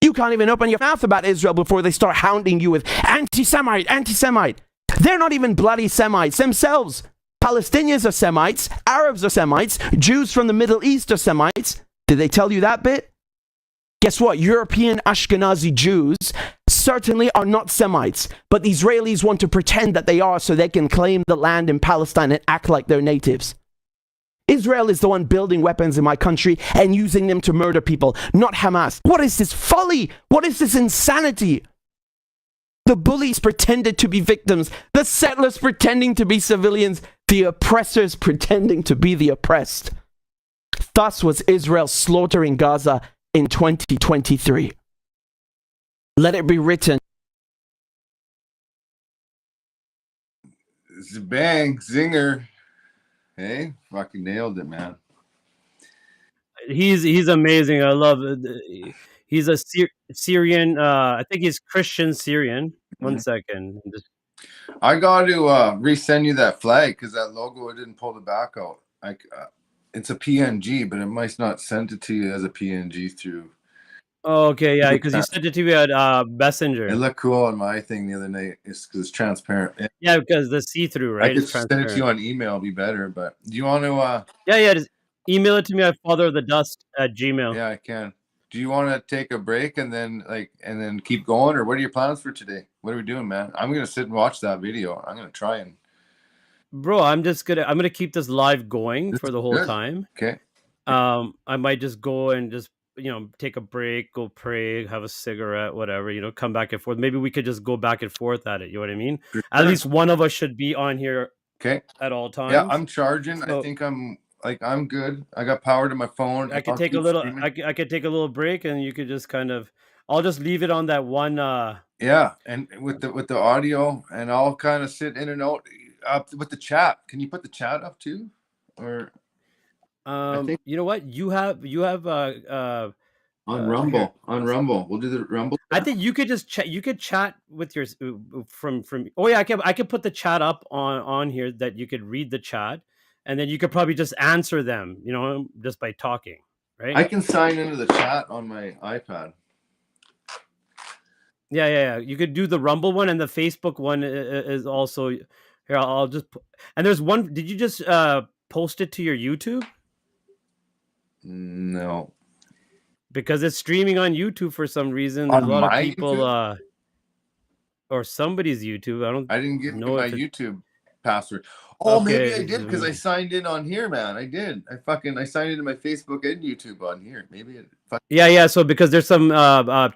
You can't even open your mouth about Israel before they start hounding you with anti-Semite, anti-Semite. They're not even bloody Semites themselves. Palestinians are Semites, Arabs are Semites, Jews from the Middle East are Semites. Did they tell you that bit? Guess what? European Ashkenazi Jews certainly are not Semites, but the Israelis want to pretend that they are so they can claim the land in Palestine and act like they're natives. Israel is the one building weapons in my country and using them to murder people, not Hamas. What is this folly? What is this insanity? The bullies pretended to be victims, the settlers pretending to be civilians, the oppressors pretending to be the oppressed. Thus was Israel slaughtering Gaza in 2023. Let it be written. Bang, zinger. Hey, fucking nailed it, man. He's amazing. I love it. He's a Syrian. I think he's Christian Syrian. One second. I got to resend you that flag because that logo, I didn't pull the back out. It's a PNG, but it might not send it to you as a PNG through. Oh, okay, yeah, because you sent it to me at Messenger. It looked cool on my thing the other night. It's because it's transparent. Yeah, because the see-through, right? I could send it to you on email, it'd be better. But do you want to? Yeah, just email it to me at fatherofthedust@gmail. Yeah, I can. Do you want to take a break and then keep going, or what are your plans for today? What are we doing, man? I'm gonna sit and watch that video. I'm gonna try and. Bro, I'm gonna keep this live going for the whole time. Okay. I might just go and just take a break, go pray, have a cigarette, whatever, come back and forth. Maybe we could just go back and forth at it. You know what I mean? Sure. At least one of us should be on here. Okay. At all times. Yeah, I'm charging. So, I think I'm good. I got power to my phone. I could take a little. I could take a little break, and you could just I'll just leave it on that one. Yeah, and with the audio, and I'll kind of sit in and out with the chat. Can you put the chat up too, or? You know what? You have on Rumble. On Rumble, we'll do the Rumble. I think you could just chat. You could chat with your from. Oh yeah, I can put the chat up on here that you could read the chat, and then you could probably just answer them. Just by talking, right? I can sign into the chat on my iPad. Yeah. You could do the Rumble one, and the Facebook one is also here. I'll just and there's one. Did you just post it to your YouTube? No, because it's streaming on YouTube for some reason. There's a lot of people, or somebody's YouTube. I didn't get my YouTube password. Oh, okay. Maybe I did because I signed in on here, man. I did. I signed into my Facebook and YouTube on here. Maybe it. Yeah. So because there's some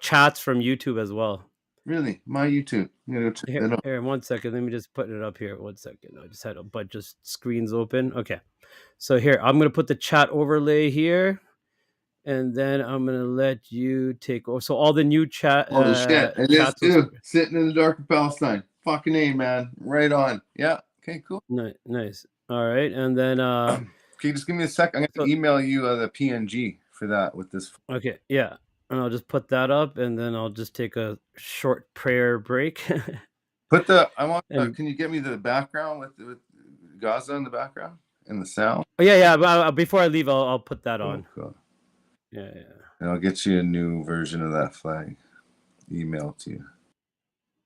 chats from YouTube as well. Really, my YouTube. Here, 1 second. Let me just put it up here. 1 second. I just had a bunch of screens open. Okay. So here, I'm going to put the chat overlay here, and then I'm going to let you take over. So all the new chat. Oh, the shit. It is too. Sitting in the dark of Palestine. Fucking A, man. Right on. Yeah. Okay, cool. Nice. All right. And then. Okay, just give me a sec. I'm going to email you the PNG for that with this. Okay. Yeah. And I'll just put that up, and then I'll just take a short prayer break. Can you get me the background with Gaza in the background? And the sound. Oh yeah. But before I leave, I'll put that on. Cool. Yeah. And I'll get you a new version of that flag. Email to you.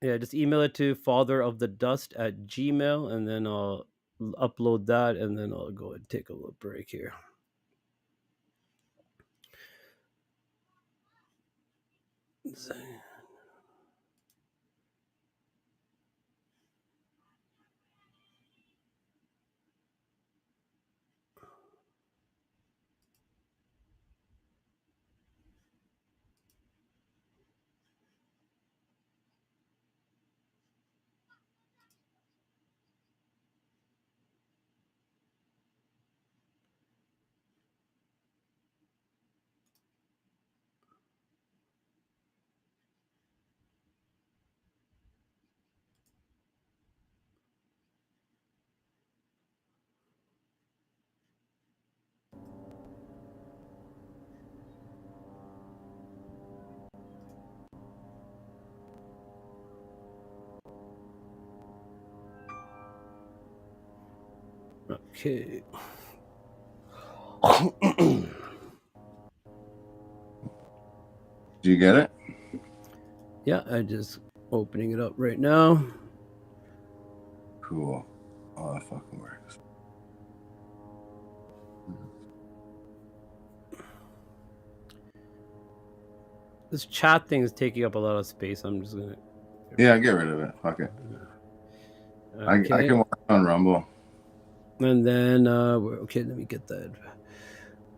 Yeah, just email it to fatherofthedust@gmail, and then I'll upload that, and then I'll go and take a little break here. Okay. Do you get it? Yeah, I'm just opening it up right now. Cool. Oh, that fucking works. This chat thing is taking up a lot of space. I'm just gonna. Yeah, get rid of it. Fuck it. Okay. I can watch on Rumble. And then okay, let me get that.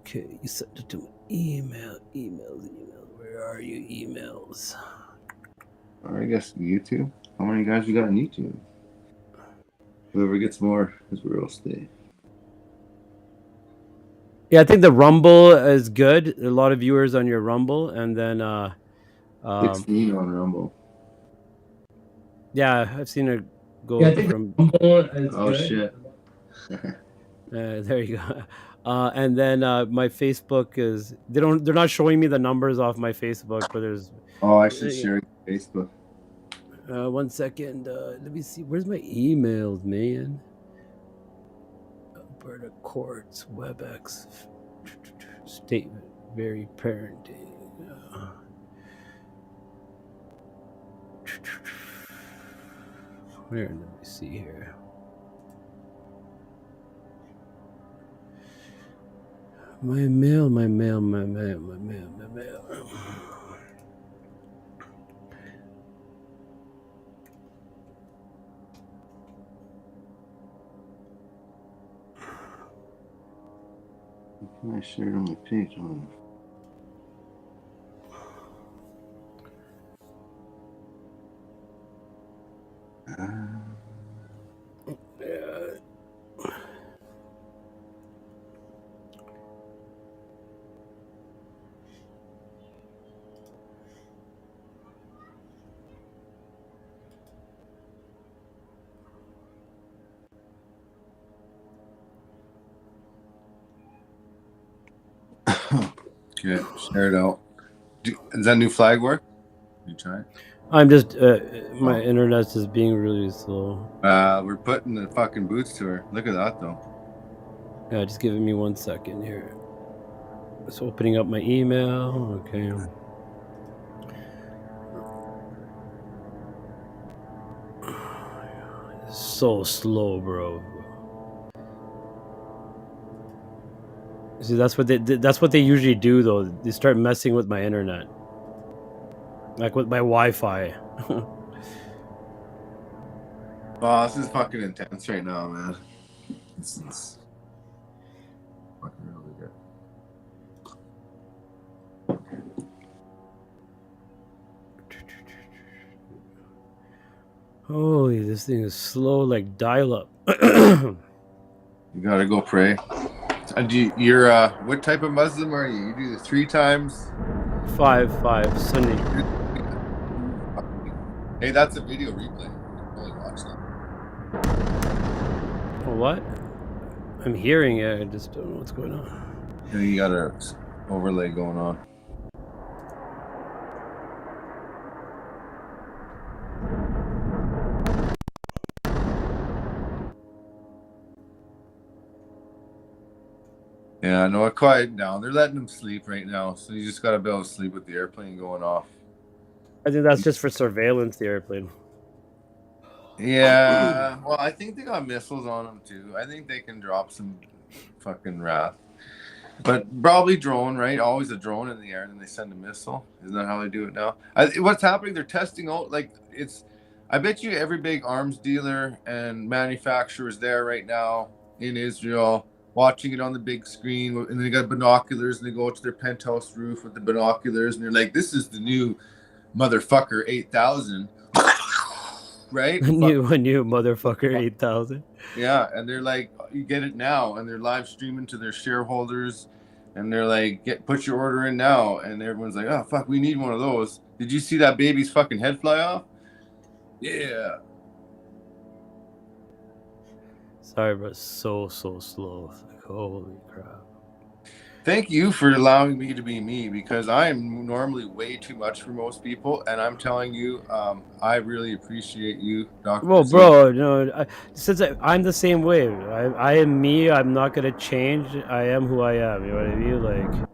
Okay, you sent it to me. Emails. Where are you? Emails. Or I guess YouTube. How many guys you got on YouTube? Whoever gets more is where I'll stay. Yeah, I think the Rumble is good. A lot of viewers on your Rumble, and then 16 on Rumble. yeah, I've seen it go Yeah, I up think from. Rumble is Oh good. shit. There you go. And then my Facebook is they're not showing me the numbers off my Facebook, but there's. Oh, I should share Facebook. 1 second. Let me see. Where's my emails, man? Alberta Courts, WebEx, statement, very parenting. Where? Let me see here. My mail. I shared on my page. Okay, share it out. Does that new flag work? You try it? I'm just my internet's just being really slow. We're putting the fucking boots to her. Look at that though. Yeah, just giving me 1 second here. Just opening up my email. Okay. So slow, bro. See, that's what they usually do though. They start messing with my internet, like with my Wi-Fi. Oh, this is fucking intense right now, man. This is fucking really good. Holy, this thing is slow like dial-up. You gotta go pray. You're what type of Muslim are you? You do the 3 times? 5 Sunday. Hey, that's a video replay. You can probably watch that. What? I'm hearing it. I just don't know what's going on. You got an overlay going on. Yeah, no, it quiet down. They're letting them sleep right now, so you just gotta be able to sleep with the airplane going off. I think that's just for surveillance, the airplane. Yeah, well, I think they got missiles on them too. I think they can drop some fucking wrath. But probably drone, right? Always a drone in the air, and then they send a missile. Isn't that how they do it now? What's happening? They're testing out, like, it's... I bet you every big arms dealer and manufacturer is there right now in Israel, watching it on the big screen, and they got binoculars, and they go up to their penthouse roof with the binoculars, and they're like, this is the new motherfucker 8000. Right? A new motherfucker 8000. Yeah, and they're like, you get it now, and they're live streaming to their shareholders, and they're like, put your order in now, and everyone's like, oh fuck, we need one of those. Did you see that baby's fucking head fly off? Yeah. Sorry, but so slow. Like, holy crap. Thank you for allowing me to be me, because I am normally way too much for most people, and I'm telling you, I really appreciate you, Dr. Well, bro, no, since I'm the same way. I am me. I'm not gonna change. I am who I am. You know what I mean? Like,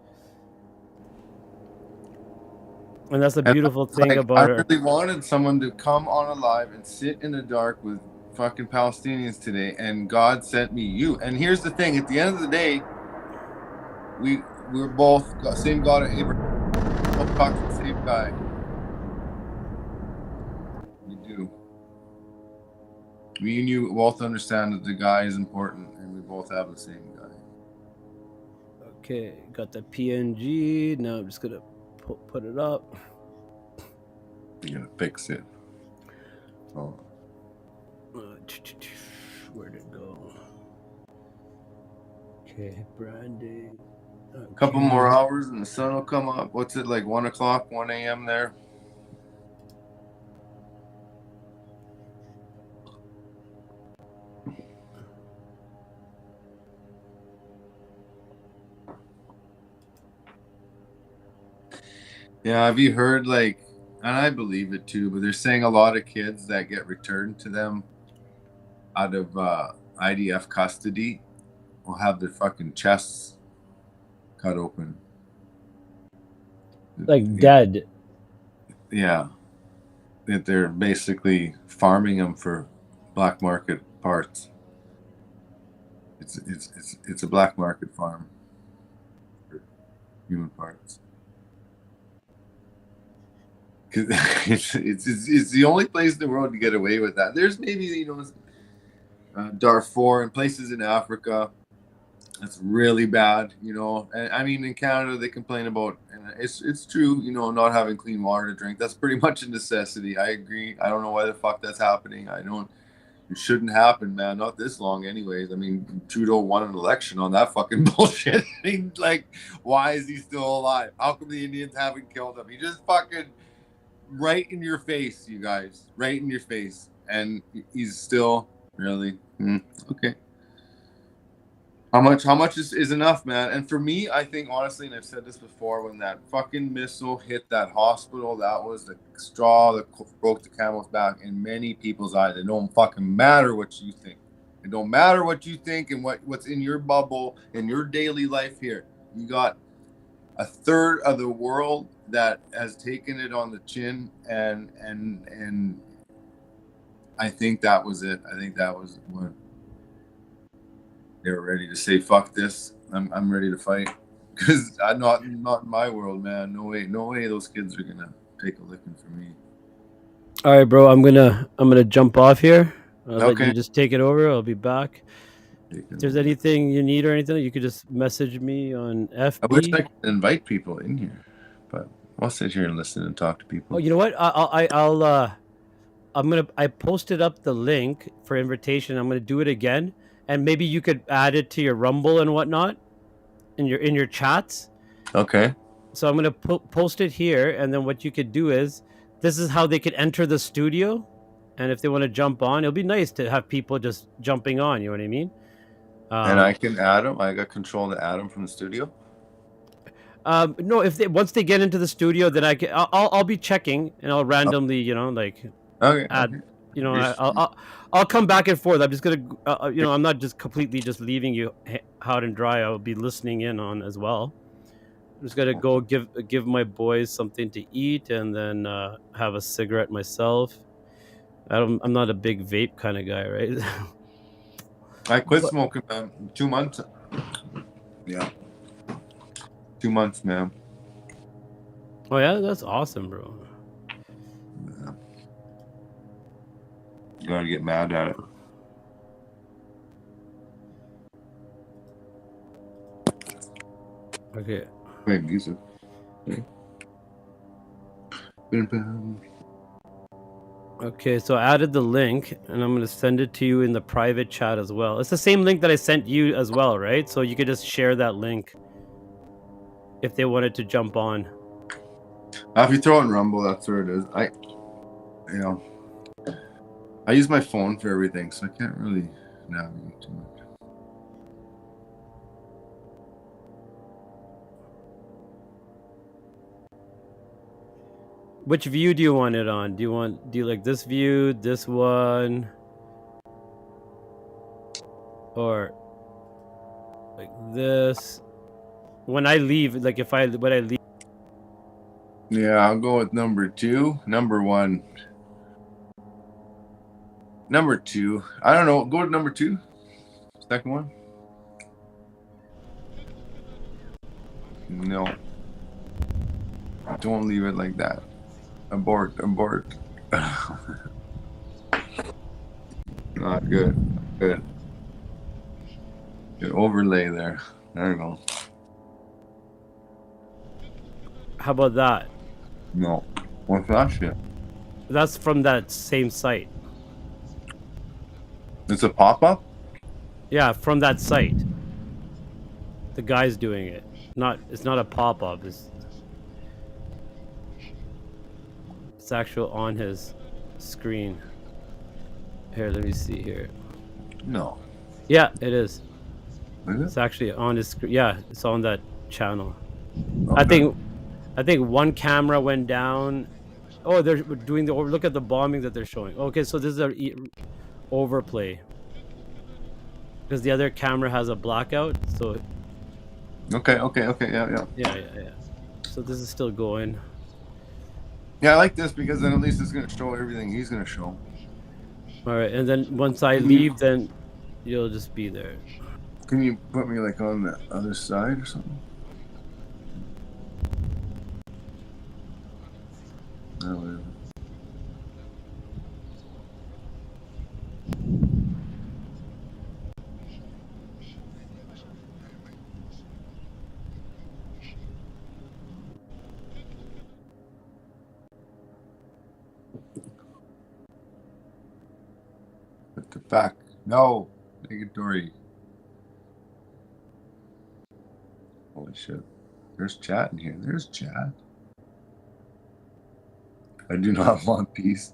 and that's the beautiful thing about it. I really wanted someone to come on alive and sit in the dark with fucking Palestinians today, and God sent me you. And here's the thing: at the end of the day, we're both same God of Abraham. Both talk to the same guy. We do. Me and you both understand that the guy is important, and we both have the same guy. Okay, got the PNG. Now I'm just gonna put it up. You're gonna fix it. Oh. Where'd it go? Okay, branding. Okay. A couple more hours and the sun will come up. What's it like? 1 o'clock, 1 a.m. there. Yeah, have you heard, like, and I believe it too, but they're saying a lot of kids that get returned to them out of IDF custody will have their fucking chests cut open. Like dead. Yeah. That they're basically farming them for black market parts. It's a black market farm for human parts. It's the only place in the world to get away with that. There's maybe, you know, Darfur and places in Africa that's really bad, you know. And I mean, in Canada they complain about, and it's true, you know, not having clean water to drink. That's pretty much a necessity. I agree. I don't know why the fuck that's happening. It shouldn't happen, man. Not this long anyways. I mean, Trudeau won an election on that fucking bullshit. I mean, like, why is he still alive? How come the Indians haven't killed him? He just fucking right in your face, you guys. Right in your face. And he's still really okay. How much is enough, man? And for me, I think honestly, and I've said this before, when that fucking missile hit that hospital, that was the straw that broke the camel's back in many people's eyes. It don't fucking matter what you think. It don't matter what you think and what's in your bubble in your daily life here. You got a third of the world that has taken it on the chin, and I think that was it. I think that was what they were ready to say. Fuck this. I'm ready to fight, because I'm not in my world, man. No way those kids are gonna take a licking from me. All right, bro. I'm gonna jump off here. I'll let Okay. you just take it over. I'll be back. If there's anything you need or anything, you could just message me on FB. I wish I could invite people in here, but I'll sit here and listen and talk to people. Oh, you know what? I posted up the link for invitation. I'm gonna do it again, and maybe you could add it to your Rumble and whatnot in your chats. Okay. So I'm gonna post it here, and then what you could do is, this is how they could enter the studio, and if they want to jump on, it'll be nice to have people just jumping on. You know what I mean? And I can add them. I got control to add them from the studio. No, once they get into the studio, then I'll be checking, and I'll randomly, you know, like add. Okay. You know, I'll come back and forth. I'm just gonna, you know, I'm not just completely just leaving you out and dry. I'll be listening in on as well. I'm just gonna go give my boys something to eat, and then have a cigarette myself. I'm not a big vape kind of guy, right? I quit smoking 2 months. Yeah. 2 months, man. Oh yeah, that's awesome, bro. Yeah. You gotta get mad at it. Okay. Wait, music. Okay, so I added the link, and I'm gonna send it to you in the private chat as well. It's the same link that I sent you as well, right? So you could just share that link if they wanted to jump on. If you throw it in Rumble, that's where it is. I use my phone for everything, so I can't really navigate too much. Which view do you want it on? Do you like this view, this one, or like this? When I leave, like when I leave. Yeah, I'll go with number 2. Number 1. Number 2. I don't know. Go with number 2. Second one. No. Don't leave it like that. Abort. Not good. Good. Good overlay there. There you go. How about that? No. What's that shit? That's from that same site. It's a pop-up? Yeah, from that site. The guy's doing it. It's not a pop-up. It's actual on his screen. Here, let me see here. No. Yeah, it is. Is it? It's actually on his screen. Yeah, it's on that channel. Okay. I think one camera went down. Oh, they're doing look at the bombing that they're showing. Okay, so this is a overplay. Because the other camera has a blackout, so Okay, yeah. yeah. So this is still going. Yeah, I like this because then at least it's gonna show everything he's gonna show. All right, and then once I leave, then you'll just be there. Can you put me like on the other side or something? No, whatever. Put the back. No, negatory. Holy shit. There's chat in here. There's chat. I do not want peace.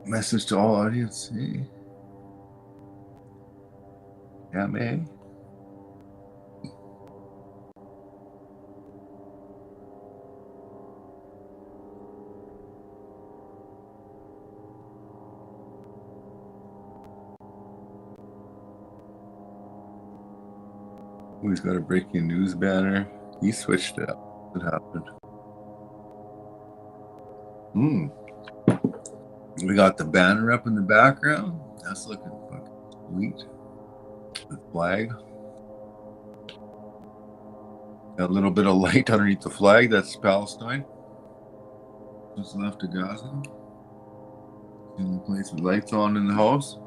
Message to all audience. Hey. Yeah, man. He's got a breaking news banner. He switched it up. What happened? We got the banner up in the background. That's looking fucking sweet. The flag. Got a little bit of light underneath the flag. That's Palestine. What's left of Gaza. In the place with lights on in the house.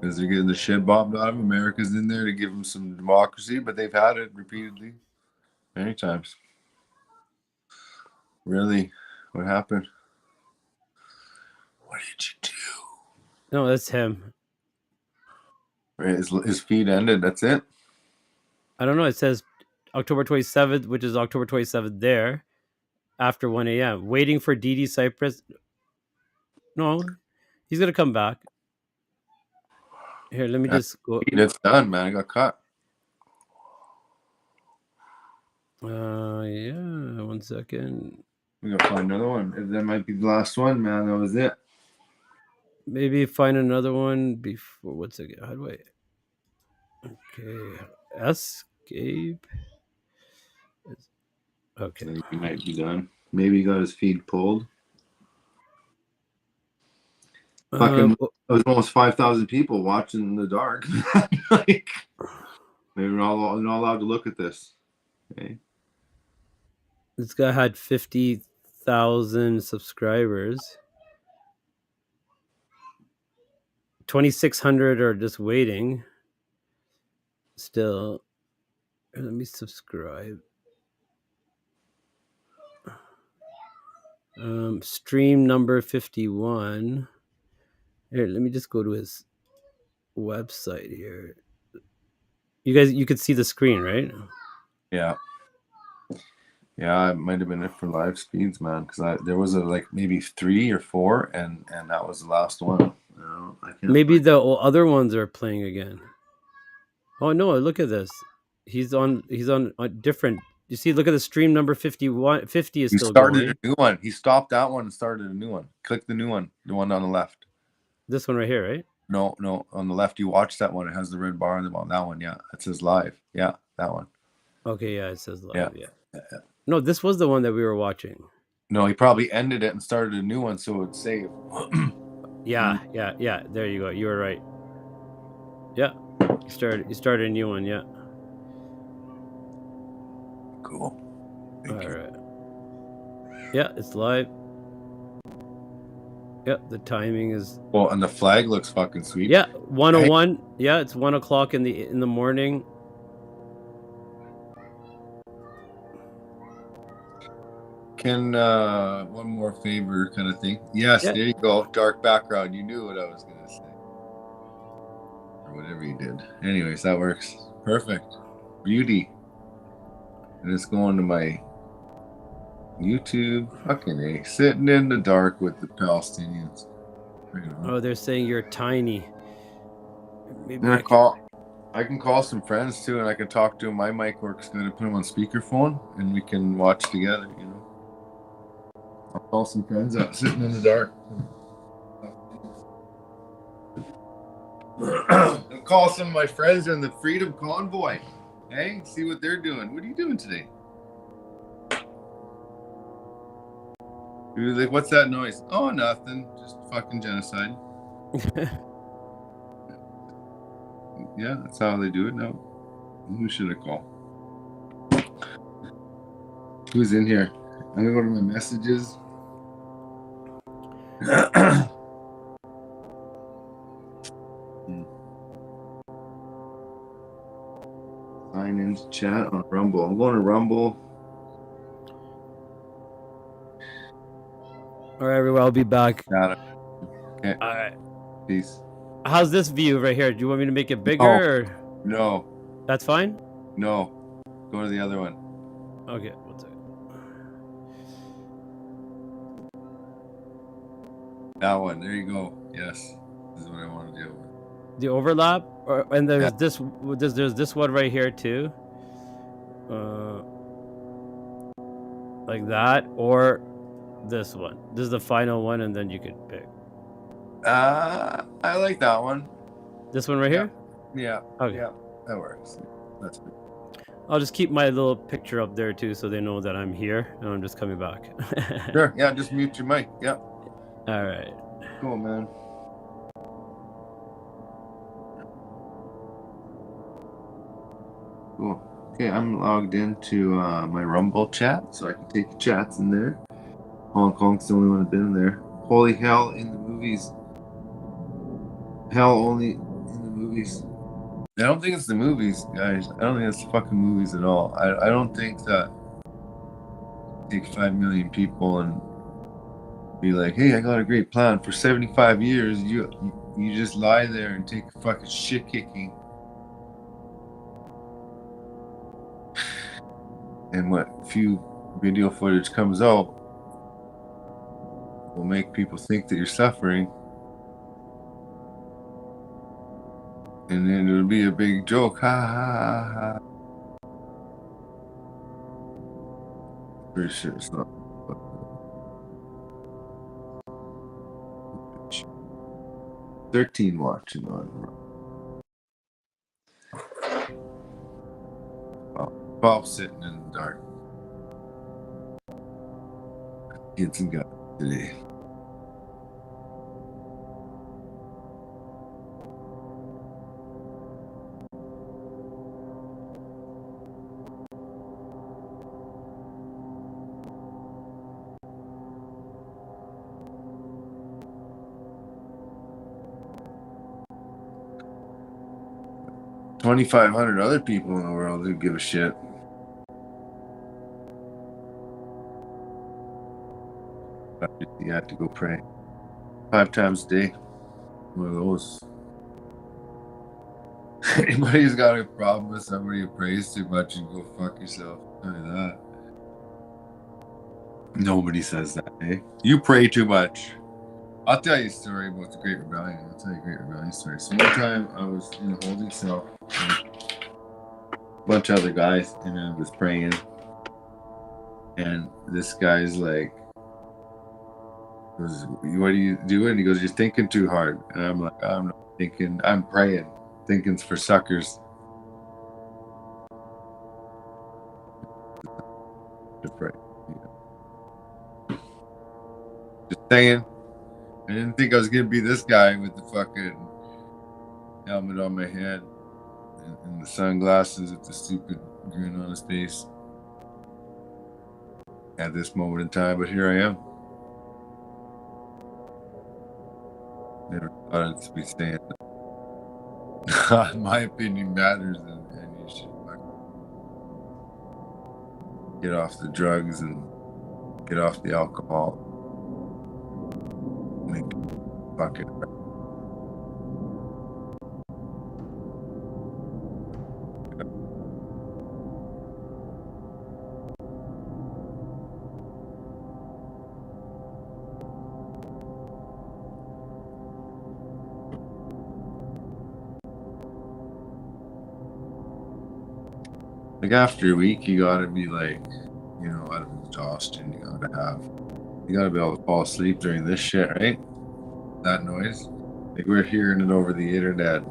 Because they're getting the shit bombed out of them. America's in there to give them some democracy, but they've had it repeatedly. Many times. Really? What happened? What did you do? No, that's him. Right, his feed ended. That's it? I don't know. It says October 27th, which is October 27th there, after 1 a.m. Waiting for DD Cyprus. No, he's going to come back. Here, let me just go. It's done, man. I got cut. Yeah, 1 second. We gotta find another one. If that might be the last one, man. That was it. Maybe find another one before. 1 second. How do I? Okay. Escape. Okay. So he might be done. Maybe he got his feed pulled. Fucking, it was almost 5,000 people watching in the dark. Like, maybe we're not allowed to look at this. Okay. This guy had 50,000 subscribers. 2,600 are just waiting. Still. Let me subscribe. Stream number 51. Here, let me just go to his website here. You could see the screen, right? Yeah. Yeah, it might have been it for live speeds, man. Because there was like maybe 3 or 4, and that was the last one. I can't Maybe the other ones are playing again. Oh no! Look at this. He's on a different. You see, look at the stream number 51. 50 is still going. He started a new one. He stopped that one and started a new one. Click the new one. The one on the left. This one right here, right? No. On the left, you watch that one. It has the red bar on the bottom. That one, yeah. It says live. Yeah, that one. Okay, yeah, it says live. Yeah. No, this was the one that we were watching. No, he probably ended it and started a new one so it would save. Yeah. There you go. You were right. Yeah. You started a new one, yeah. Cool. All right. Yeah, it's live. Yep, the timing is. Well, and the flag looks fucking sweet. Yeah, 101. Yeah, it's 1 o'clock in the morning. Can one more favor kind of thing? Yes, Yeah. there you go. Dark background. You knew what I was gonna say. Or whatever you did. Anyways, that works. Perfect. Beauty. And it's going to my YouTube. Fucking A. Sitting in the dark with the Palestinians. Oh, they're saying you're tiny. Maybe I can call some friends too, and I can talk to them. My mic works good. I put them on speakerphone, and we can watch together. You know, I'll call some friends out sitting in the dark. I'll call some of my friends in the Freedom Convoy. Hey, see what they're doing. What are you doing today? You're like, what's that noise? Oh, nothing. Just fucking genocide. Yeah, that's how they do it now. Who should I call? Who's in here? I'm gonna go to my messages. Sign into chat on Rumble. I'm going to Rumble. All right, everyone. I'll be back. Got it. Okay. All right. Peace. How's this view right here? Do you want me to make it bigger? Or? No. That's fine? No. Go to the other one. Okay, one second. That one. There you go. Yes. This is what I want to do. The overlap? And there's there's this one right here too. Like that, or this one. This is the final one, and then you could pick. I like that one. This one right here? Yeah. Okay. Yeah, that works. That's good. I'll just keep my little picture up there too, so they know that I'm here and I'm just coming back. Sure. Yeah, just mute your mic. Yeah. All right. Cool, man. Cool. Okay, I'm logged into my Rumble chat, so I can take chats in there. Hong Kong's the only one that's been in there. Holy hell in the movies. Hell only in the movies. I don't think it's the movies, guys. I don't think it's the fucking movies at all. I don't think that take 5 million people and be like, hey, I got a great plan. For 75 years, you just lie there and take a fucking shit kicking. And what few video footage comes out will make people think that you're suffering. And then it'll be a big joke. Ha ha ha. Pretty sure it's not. 13 watching on. Oh, 12 sitting in the dark. Kids and God today. $2,500 other people in the world who give a shit. You have to go pray 5 times a day. One of those. Anybody who's got a problem with somebody who prays too much, and go fuck yourself. Tell you that. Nobody says that, eh? You pray too much. I'll tell you a story about the Great Rebellion. I'll tell you a Great Rebellion story. So one time I was in a holding cell with a bunch of other guys, and I was praying. And this guy's like, what are you doing? He goes, you're thinking too hard. And I'm like, I'm not thinking, I'm praying. Thinking's for suckers. To pray. Just saying. I didn't think I was gonna be this guy with the fucking helmet on my head and the sunglasses with the stupid grin on his face. at this moment in time, but here I am. Never thought it to be saying that. My opinion matters, and you should get off the drugs and get off the alcohol. Make fuck it. Like after a week, you gotta be like, you know, out of exhaustion. You gotta be able to fall asleep during this shit, right? That noise. Like we're hearing it over the internet.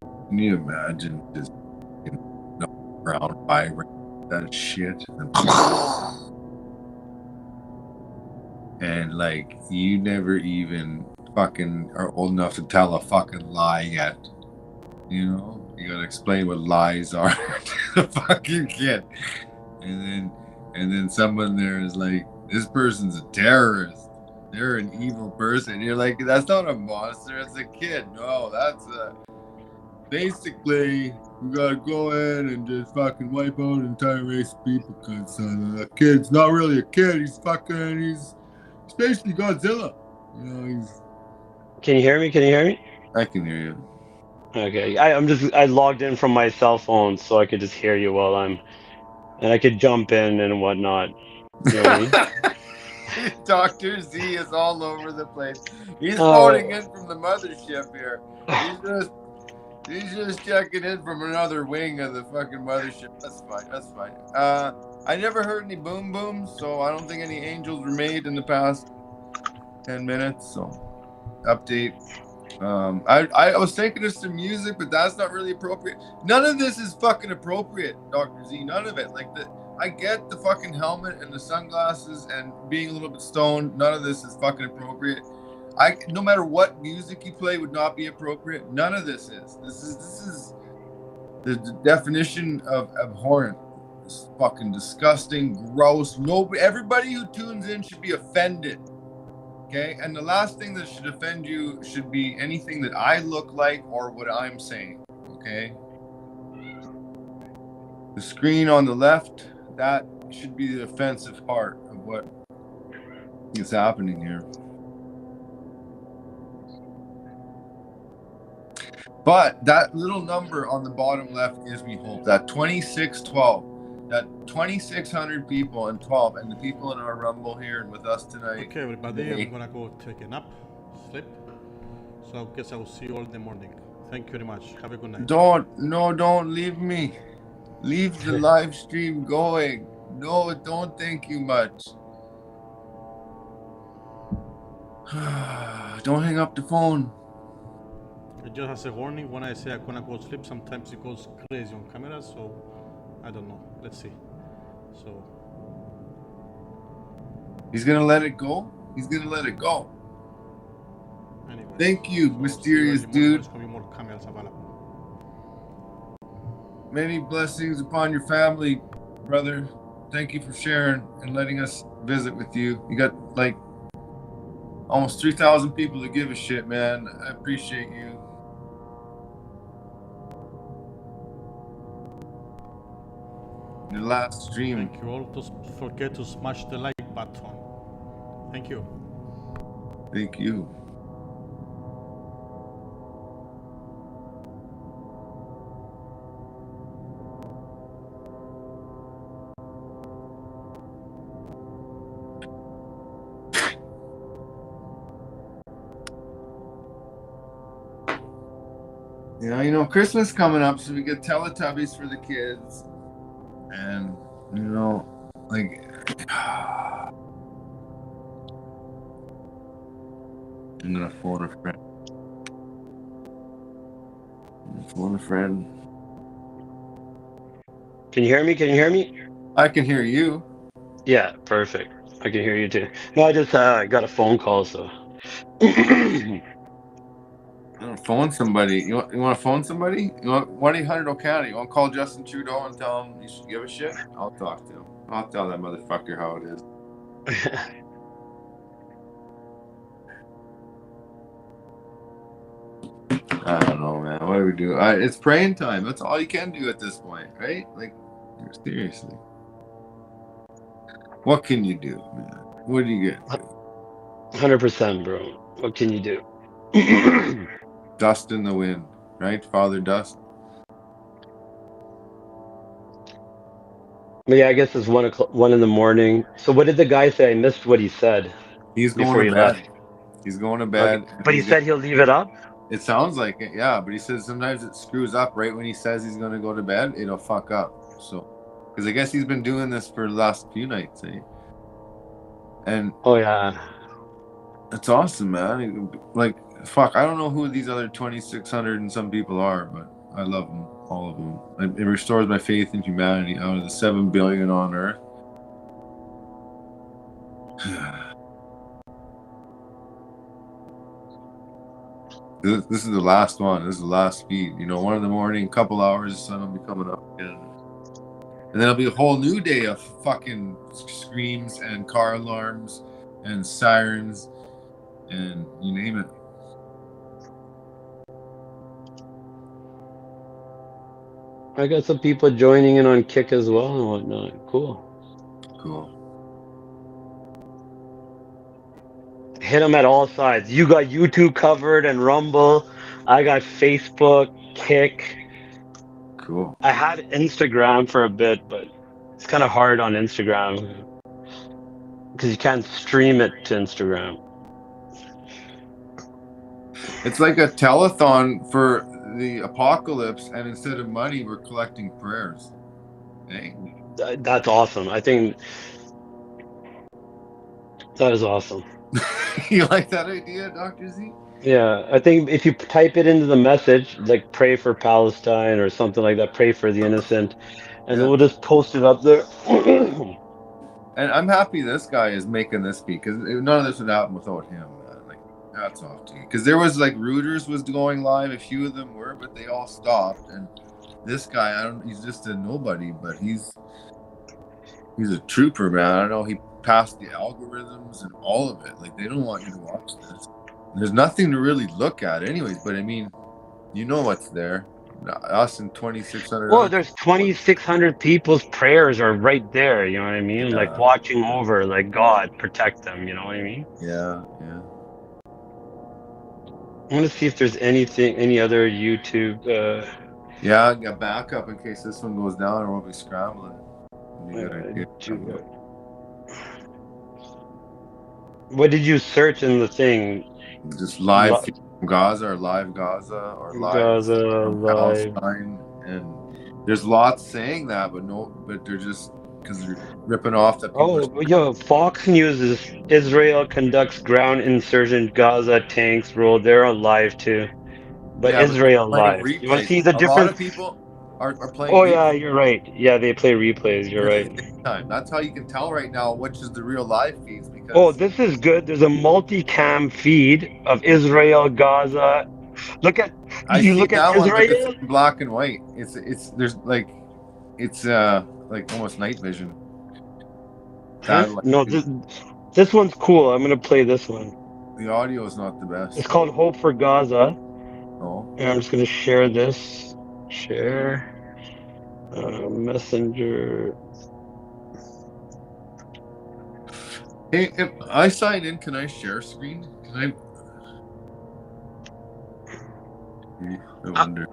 Can you imagine just ground vibrate that shit? And like you never even fucking are old enough to tell a fucking lie yet. You know? You gotta explain what lies are to the fucking kid. And then someone there is like, this person's a terrorist. They're an evil person. You're like, that's not a monster, it's a kid. No, that's basically we gotta go in and just fucking wipe out an entire race of people because the kid's not really a kid. He's basically Godzilla. You know, Can you hear me? Can you hear me? I can hear you. Okay, I logged in from my cell phone so I could just hear you and I could jump in and whatnot. You know what I mean? Dr. Z is all over the place. He's phoning in from the mothership here. He's just checking in from another wing of the fucking mothership. That's fine. I never heard any boom booms, so I don't think any angels were made in the past 10 minutes. So, update. I was thinking of some music, but that's not really appropriate. None of this is fucking appropriate, Dr. Z. None of it. I get the fucking helmet and the sunglasses and being a little bit stoned. None of this is fucking appropriate. No matter what music you play would not be appropriate. None of this is. This is the definition of abhorrent. It's fucking disgusting, gross. Everybody who tunes in should be offended. Okay, and the last thing that should offend you should be anything that I look like or what I'm saying. Okay, the screen on the left, that should be the offensive part of what is happening here. But that little number on the bottom left gives me hope. That 2612. That 2,600 people and 12, and the people in our Rumble here and with us tonight. Okay, everybody, I'm gonna go take a nap, sleep. So I guess I will see you all in the morning. Thank you very much. Have a good night. Don't leave me. Leave the live stream going. No, don't thank you much. Don't hang up the phone. Just as a warning, when I say I'm gonna go sleep, sometimes it goes crazy on camera, so I don't know. Let's see. So he's gonna let it go. He's gonna let it go. Anyway, thank you, mysterious dude. Many blessings upon your family, brother. Thank you for sharing and letting us visit with you. You got like almost 3,000 people to give a shit, man. I appreciate you. The last stream. Thank you all. Don't forget to smash the like button. Thank you. Thank you. Yeah, you know, Christmas coming up, so we get Teletubbies for the kids. And, you know, like, I'm gonna phone a friend. Can you hear me? Can you hear me? I can hear you. Yeah, perfect. I can hear you too. No, I just got a phone call, so. Phone somebody. You want to phone somebody? You want 1-800 O'County. You want to call Justin Trudeau and tell him you should give a shit? I'll talk to him. I'll tell that motherfucker how it is. I don't know, man. What do we do? It's praying time. That's all you can do at this point, right? Like, seriously. What can you do, man? What do you get? 100%, bro. What can you do? Dust in the wind, right? Father Dust. But yeah, I guess it's 1 in the morning. So what did the guy say? I missed what he said He's going before to he bed. left. He's going to Okay. bed. But he said he'll leave it up? It sounds like it, yeah. But he says sometimes it screws up right when he says he's going to go to bed. It'll fuck up. So, because I guess he's been doing this for the last few nights, eh? And oh yeah, it's awesome, man. Like, fuck, I don't know who these other 2,600 and some people are, but I love them, all of them. It restores my faith in humanity. Out of the 7 billion on Earth. This is the last one. This is the last feed. 1 in the morning, couple hours, the sun will be coming up again. And then it'll be a whole new day of fucking screams and car alarms and sirens and you name it. I got some people joining in on Kick as well and whatnot. Cool. Hit them at all sides. You got YouTube covered and Rumble. I got Facebook, Kick. Cool. I had Instagram for a bit, but it's kind of hard on Instagram because you can't stream it to Instagram. It's like a telethon for the apocalypse, and instead of money, we're collecting prayers. Hey? That's awesome. I think that is awesome. You like that idea, Dr. Z? Yeah, I think if you type it into the message, like pray for Palestine or something like that, pray for the innocent, and then we'll just post it up there. And I'm happy this guy is making this beat, because none of this would happen without him, man. Like, hats off to you. Because there was, like, Reuters was going live, a few of them were, but they all stopped. And this guy, he's just a nobody, but he's a trooper, man. I don't know, he passed the algorithms and all of it. Like, they don't want you to watch this. There's nothing to really look at anyways, but I mean, you know what's there. Us and 2,600. Well, there's 2,600 people's prayers are right there, you know what I mean? Yeah. Like watching over, like God protect them, you know what I mean? Yeah. I want to see if there's any other YouTube. Yeah, a backup in case this one goes down or we'll be scrambling. What did you search in the thing? Just live from Gaza or live Gaza or live Gaza, Palestine, and there's lots saying that, but they're just because they're ripping off the people. Fox News is Israel conducts ground insurgent Gaza tanks roll. They're on live too, but Yeah, Israel but live. You want to see the difference? A lot of people are playing. Oh yeah, you're right. Yeah, they play replays. You're right. That's how you can tell right now which is the real live feeds. Because oh, this is good. There's a multi-cam feed of Israel, Gaza. Look at look at one, Israel. it's in black and white. There's like almost night vision. No, this one's cool. I'm gonna play this one. The audio is not the best. It's called Hope for Gaza. Oh. And I'm just gonna share this. Share. Messenger. Hey, if I sign in, can I share screen? I wonder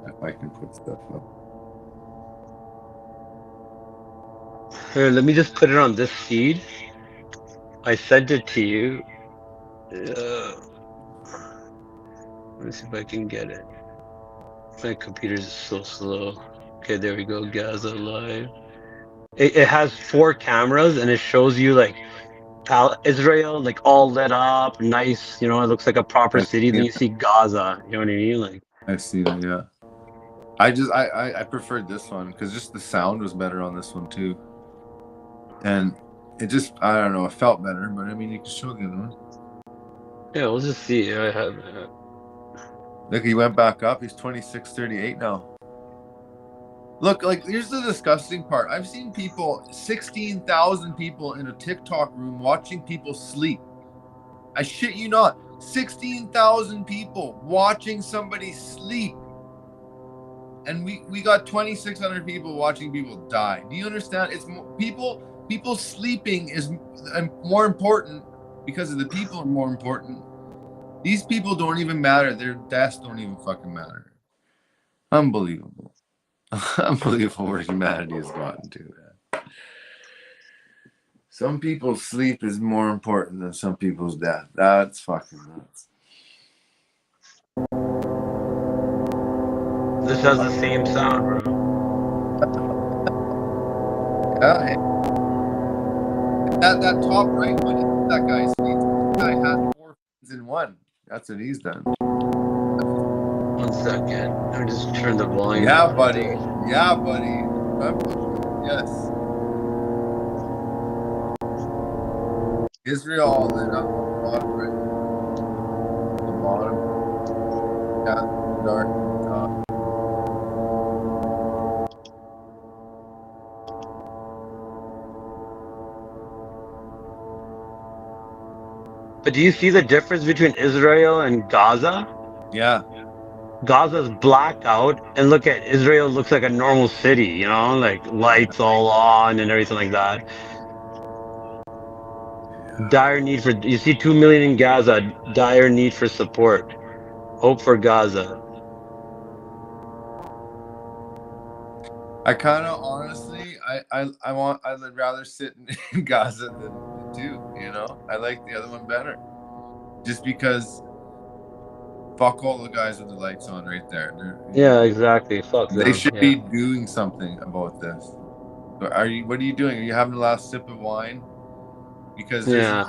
if I can put stuff up. Here, let me just put it on this feed. I sent it to you. Let me see if I can get it. My computer's so slow. Okay, there we go. Gaza live. It has 4 cameras and it shows you like Israel like all lit up, nice. You know, it looks like a proper city. Then you see Gaza. You know what I mean? Like I see that. Yeah. I preferred this one because just the sound was better on this one too. And it just, I don't know, it felt better, but I mean, you can show the other one. Yeah, we'll just see. I have that. Look, he went back up. He's 2638 now. Look, like, here's the disgusting part. I've seen people, 16,000 people in a TikTok room watching people sleep. I shit you not. 16,000 people watching somebody sleep. And we got 2,600 people watching people die. Do you understand? It's people sleeping is more important because of the people are more important. These people don't even matter. Their deaths don't even fucking matter. Unbelievable. Unbelievable where humanity has gotten to. Some people's sleep is more important than some people's death. That's fucking nuts. This has the same sound, bro. Yeah. That top right one, that guy's feet. That guy has 4 feet in one. That's what he's done. 1 second. Let me just turn the volume Yeah, down. buddy. Yeah, buddy. Yes. Israel, then up on the bottom right. The bottom. Yeah, dark top. But do you see the difference between Israel and Gaza? Yeah. Gaza's blacked out, and look at Israel looks like a normal city, you know, like lights all on and everything like that. Dire need for, you see 2 million in Gaza, dire need for support. Hope for Gaza. I kind of honestly, I'd rather sit in Gaza than the two, you know? I like the other one better. Just because fuck all the guys with the lights on right there. Yeah, exactly. Fuck They them. should Yeah. be doing something about this. What are you doing? Are you having the last sip of wine? Because there's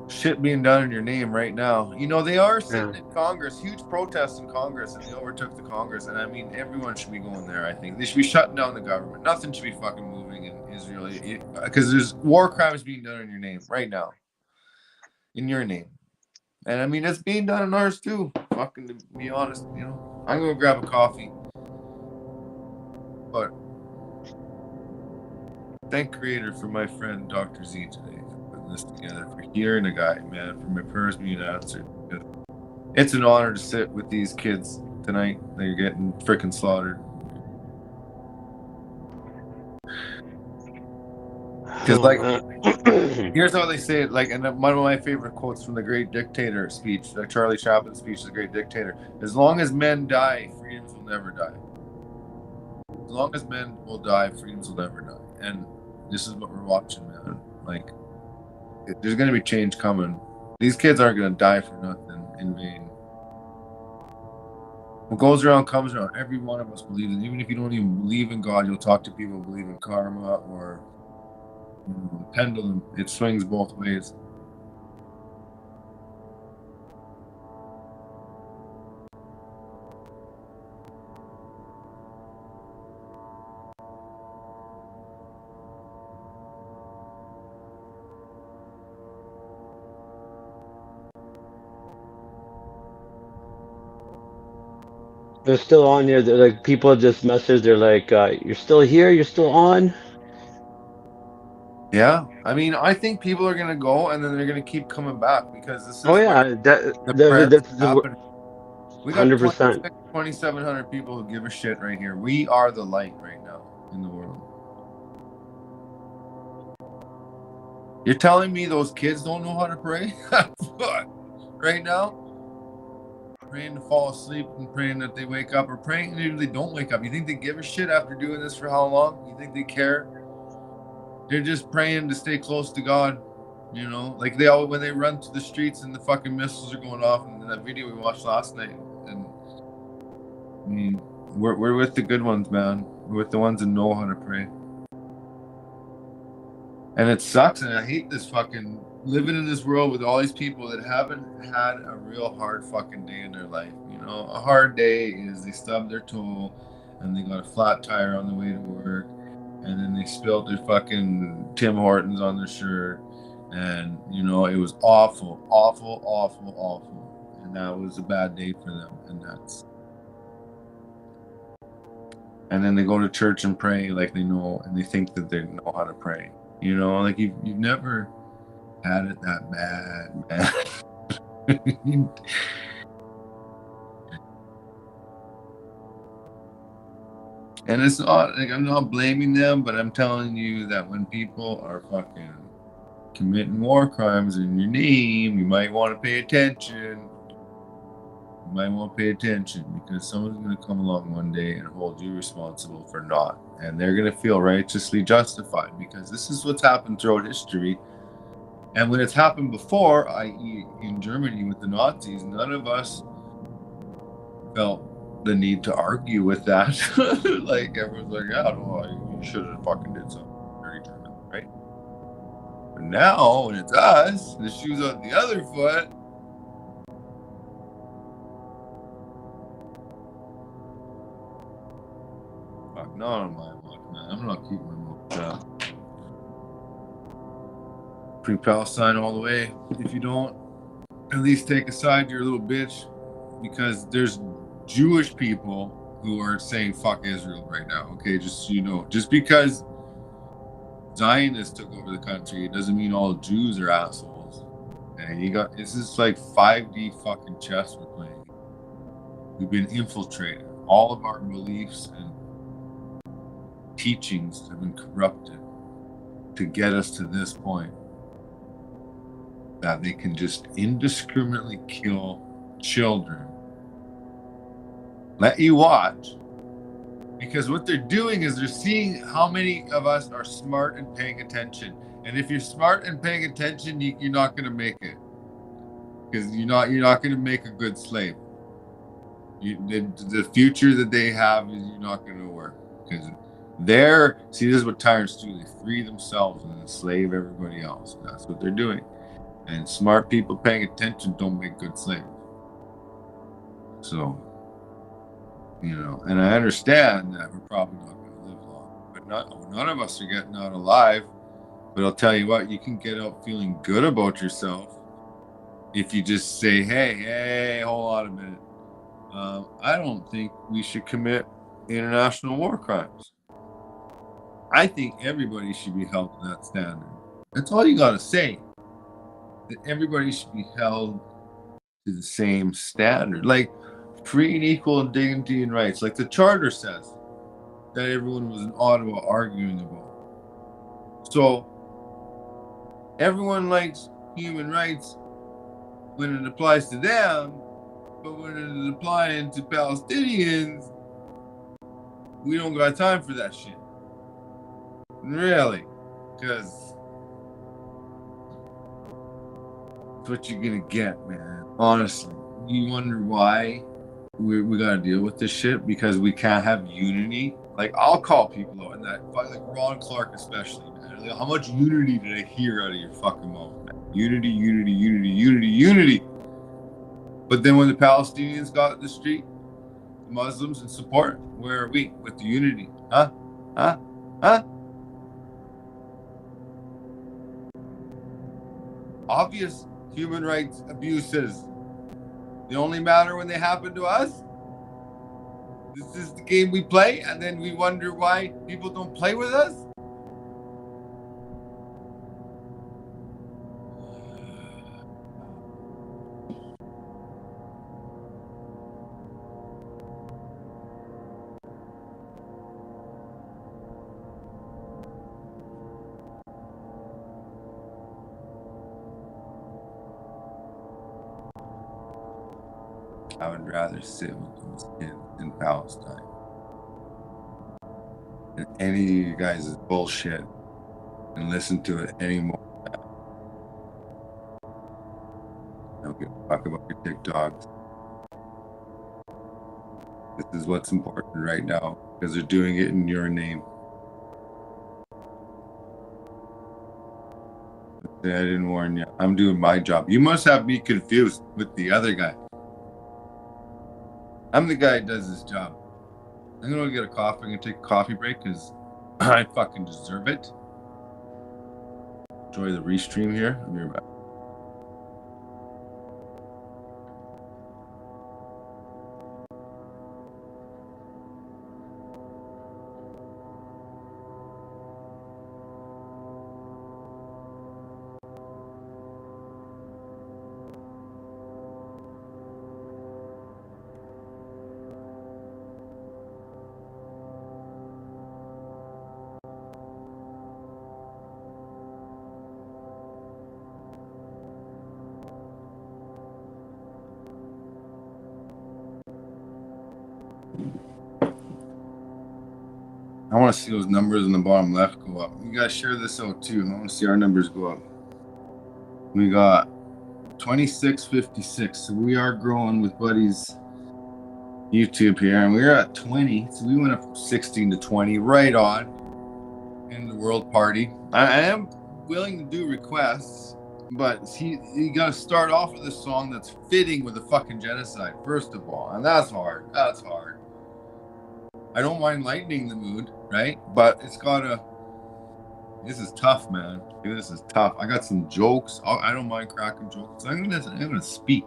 shit being done in your name right now. You know, they are sitting in Congress, huge protests in Congress, and they overtook the Congress. And I mean, everyone should be going there, I think. They should be shutting down the government. Nothing should be fucking moving in Israel. Because there's war crimes being done in your name right now. In your name. And I mean, it's being done in ours too. Fucking, to be honest, you know. I'm going to grab a coffee. But thank Creator for my friend Dr. Z today for putting this together, for hearing a guy, man, for my prayers being answered. It's an honor to sit with these kids tonight. They're getting freaking slaughtered. Because, like, here's how they say it. Like, and one of my favorite quotes from the Great Dictator speech, Charlie Chaplin's speech, The Great Dictator. As long as men die, freedoms will never die. As long as men will die, freedoms will never die. And this is what we're watching, man. Like, there's going to be change coming. These kids aren't going to die for nothing in vain. What goes around comes around. Every one of us believes it. Even if you don't even believe in God, you'll talk to people who believe in karma or the pendulum. It swings both ways. They're still on here. They're like, people just message. They're like, "You're still here. You're still on." Yeah, I mean, I think people are gonna go and then they're gonna keep coming back because this is Oh yeah, that's happening. We got 100%. 2,700 people who give a shit right here. We are the light right now in the world. You're telling me those kids don't know how to pray? Right now? Praying to fall asleep and praying that they wake up, or praying if they don't wake up. You think they give a shit after doing this for how long? You think they care? They're just praying to stay close to God, you know? Like they all, when they run to the streets and the fucking missiles are going off, and that video we watched last night. And I mean, we're with the good ones, man. We're with the ones that know how to pray. And it sucks, and I hate this fucking living in this world with all these people that haven't had a real hard fucking day in their life. You know, a hard day is they stubbed their toe and they got a flat tire on the way to work, and then they spilled their fucking Tim Hortons on their shirt, and you know, it was awful, awful, awful, awful, and that was a bad day for them, and that's and then they go to church and pray like they know, and they think that they know how to pray. You know, like you've never had it that bad, man. And it's not like I'm not blaming them, but I'm telling you that when people are fucking committing war crimes in your name, you might want to pay attention. You might want to pay attention because someone's going to come along one day and hold you responsible for not. And they're going to feel righteously justified because this is what's happened throughout history. And when it's happened before, i.e. in Germany with the Nazis, none of us felt the need to argue with that. Like everyone's like, yeah, no, you should have fucking did something very German, right? But now when it's us, the shoe's on the other foot. Fuck, not on my watch, man. I'm not keeping my mouth shut. Free Palestine all the way. If you don't, at least take a side, you're a little bitch. Because there's Jewish people who are saying fuck Israel right now. Okay, just so you know. Just because Zionists took over the country, it doesn't mean all Jews are assholes. And this is like 5D fucking chess we're playing. We've been infiltrated. All of our beliefs and teachings have been corrupted to get us to this point that they can just indiscriminately kill children, let you watch, because what they're doing is they're seeing how many of us are smart and paying attention. And if you're smart and paying attention, you're not going to make it, because you're not going to make a good slave. The future that they have is you're not going to work, because this is what tyrants do. They free themselves and enslave everybody else. And that's what they're doing. And smart people paying attention don't make good slaves. So, and I understand that we're probably not going to live long, but none of us are getting out alive. But I'll tell you what, you can get out feeling good about yourself if you just say, hey, hold on a minute. I don't think we should commit international war crimes. I think everybody should be held to that standard. That's all you got to say. That everybody should be held to the same standard. Like free and equal dignity and rights. Like the Charter says that everyone was in Ottawa arguing about. So everyone likes human rights when it applies to them, but when it is applying to Palestinians, we don't got time for that shit. Really. Because that's what you're gonna get, man. Honestly. You wonder why we gotta deal with this shit? Because we can't have unity. Like, I'll call people out in that, like Ron Clark especially, man. Like, how much unity did I hear out of your fucking mouth, man? Unity, unity, unity, unity, unity. But then when the Palestinians got in the street, the Muslims in support, where are we with the unity? Huh? Obvious human rights abuses. They only matter when they happen to us. This is the game we play, and then we wonder why people don't play with us. I would rather sit with those kids in Palestine than any of you guys' bullshit and listen to it anymore. I don't give a fuck about your TikToks. This is what's important right now because they're doing it in your name. I didn't warn you. I'm doing my job. You must have me confused with the other guy. I'm the guy who does this job. I'm gonna get a coffee. I'm gonna take a coffee break because I fucking deserve it. Enjoy the restream here. I'll be right back. I want to see those numbers in the bottom left go up. You guys share this out too. I want to see our numbers go up. We got 2656. So we are growing with Buddy's YouTube here, and we're at 20. So we went up from 16 to 20, right on in the world party. I am willing to do requests, but you got to start off with a song that's fitting with the fucking genocide, first of all, and that's hard. That's hard. I don't mind lightening the mood, right? But it's gotta. This is tough, man. This is tough. I got some jokes. I don't mind cracking jokes. I'm gonna speak.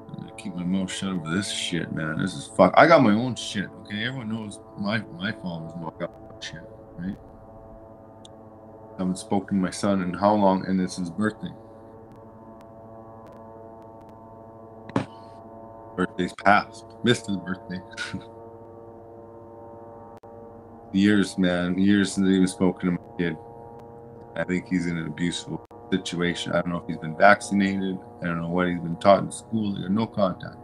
I'm gonna keep my mouth shut over this shit, man. This is fuck. I got my own shit. Okay, everyone knows my followers know I got shit, right? I haven't spoken to my son in how long, and it's his birthday. Birthday's passed. Missed his birthday. Years, man. Years since I've even spoken to my kid. I think he's in an abusive situation. I don't know if he's been vaccinated. I don't know what he's been taught in school. There's no contact.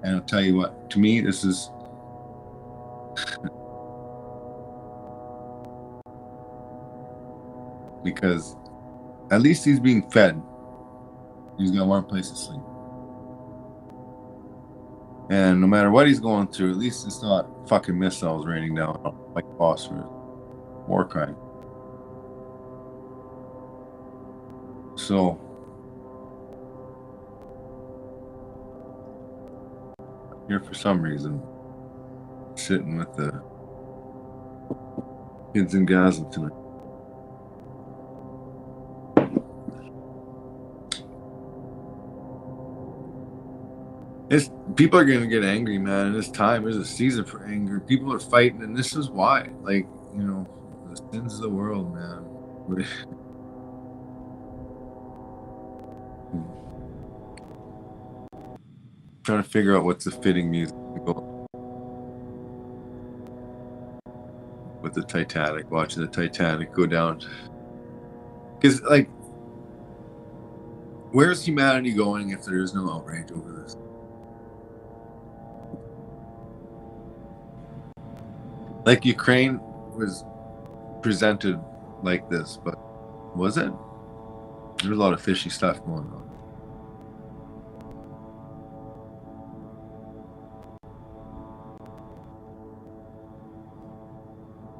And I'll tell you what, to me, this is because at least he's being fed. He's got one place to sleep. And no matter what he's going through, at least it's not fucking missiles raining down like phosphorus. War crime. So here for some reason, sitting with the kids in Gaza tonight. People are going to get angry, man. This time is a season for anger. People are fighting, and this is why. Like, you know, the sins of the world, man. Trying to figure out what's the fitting music to go with the Titanic, watching the Titanic go down. Because, like, where's humanity going if there is no outrage over this? Like, Ukraine was presented like this, but was it? There's a lot of fishy stuff going on.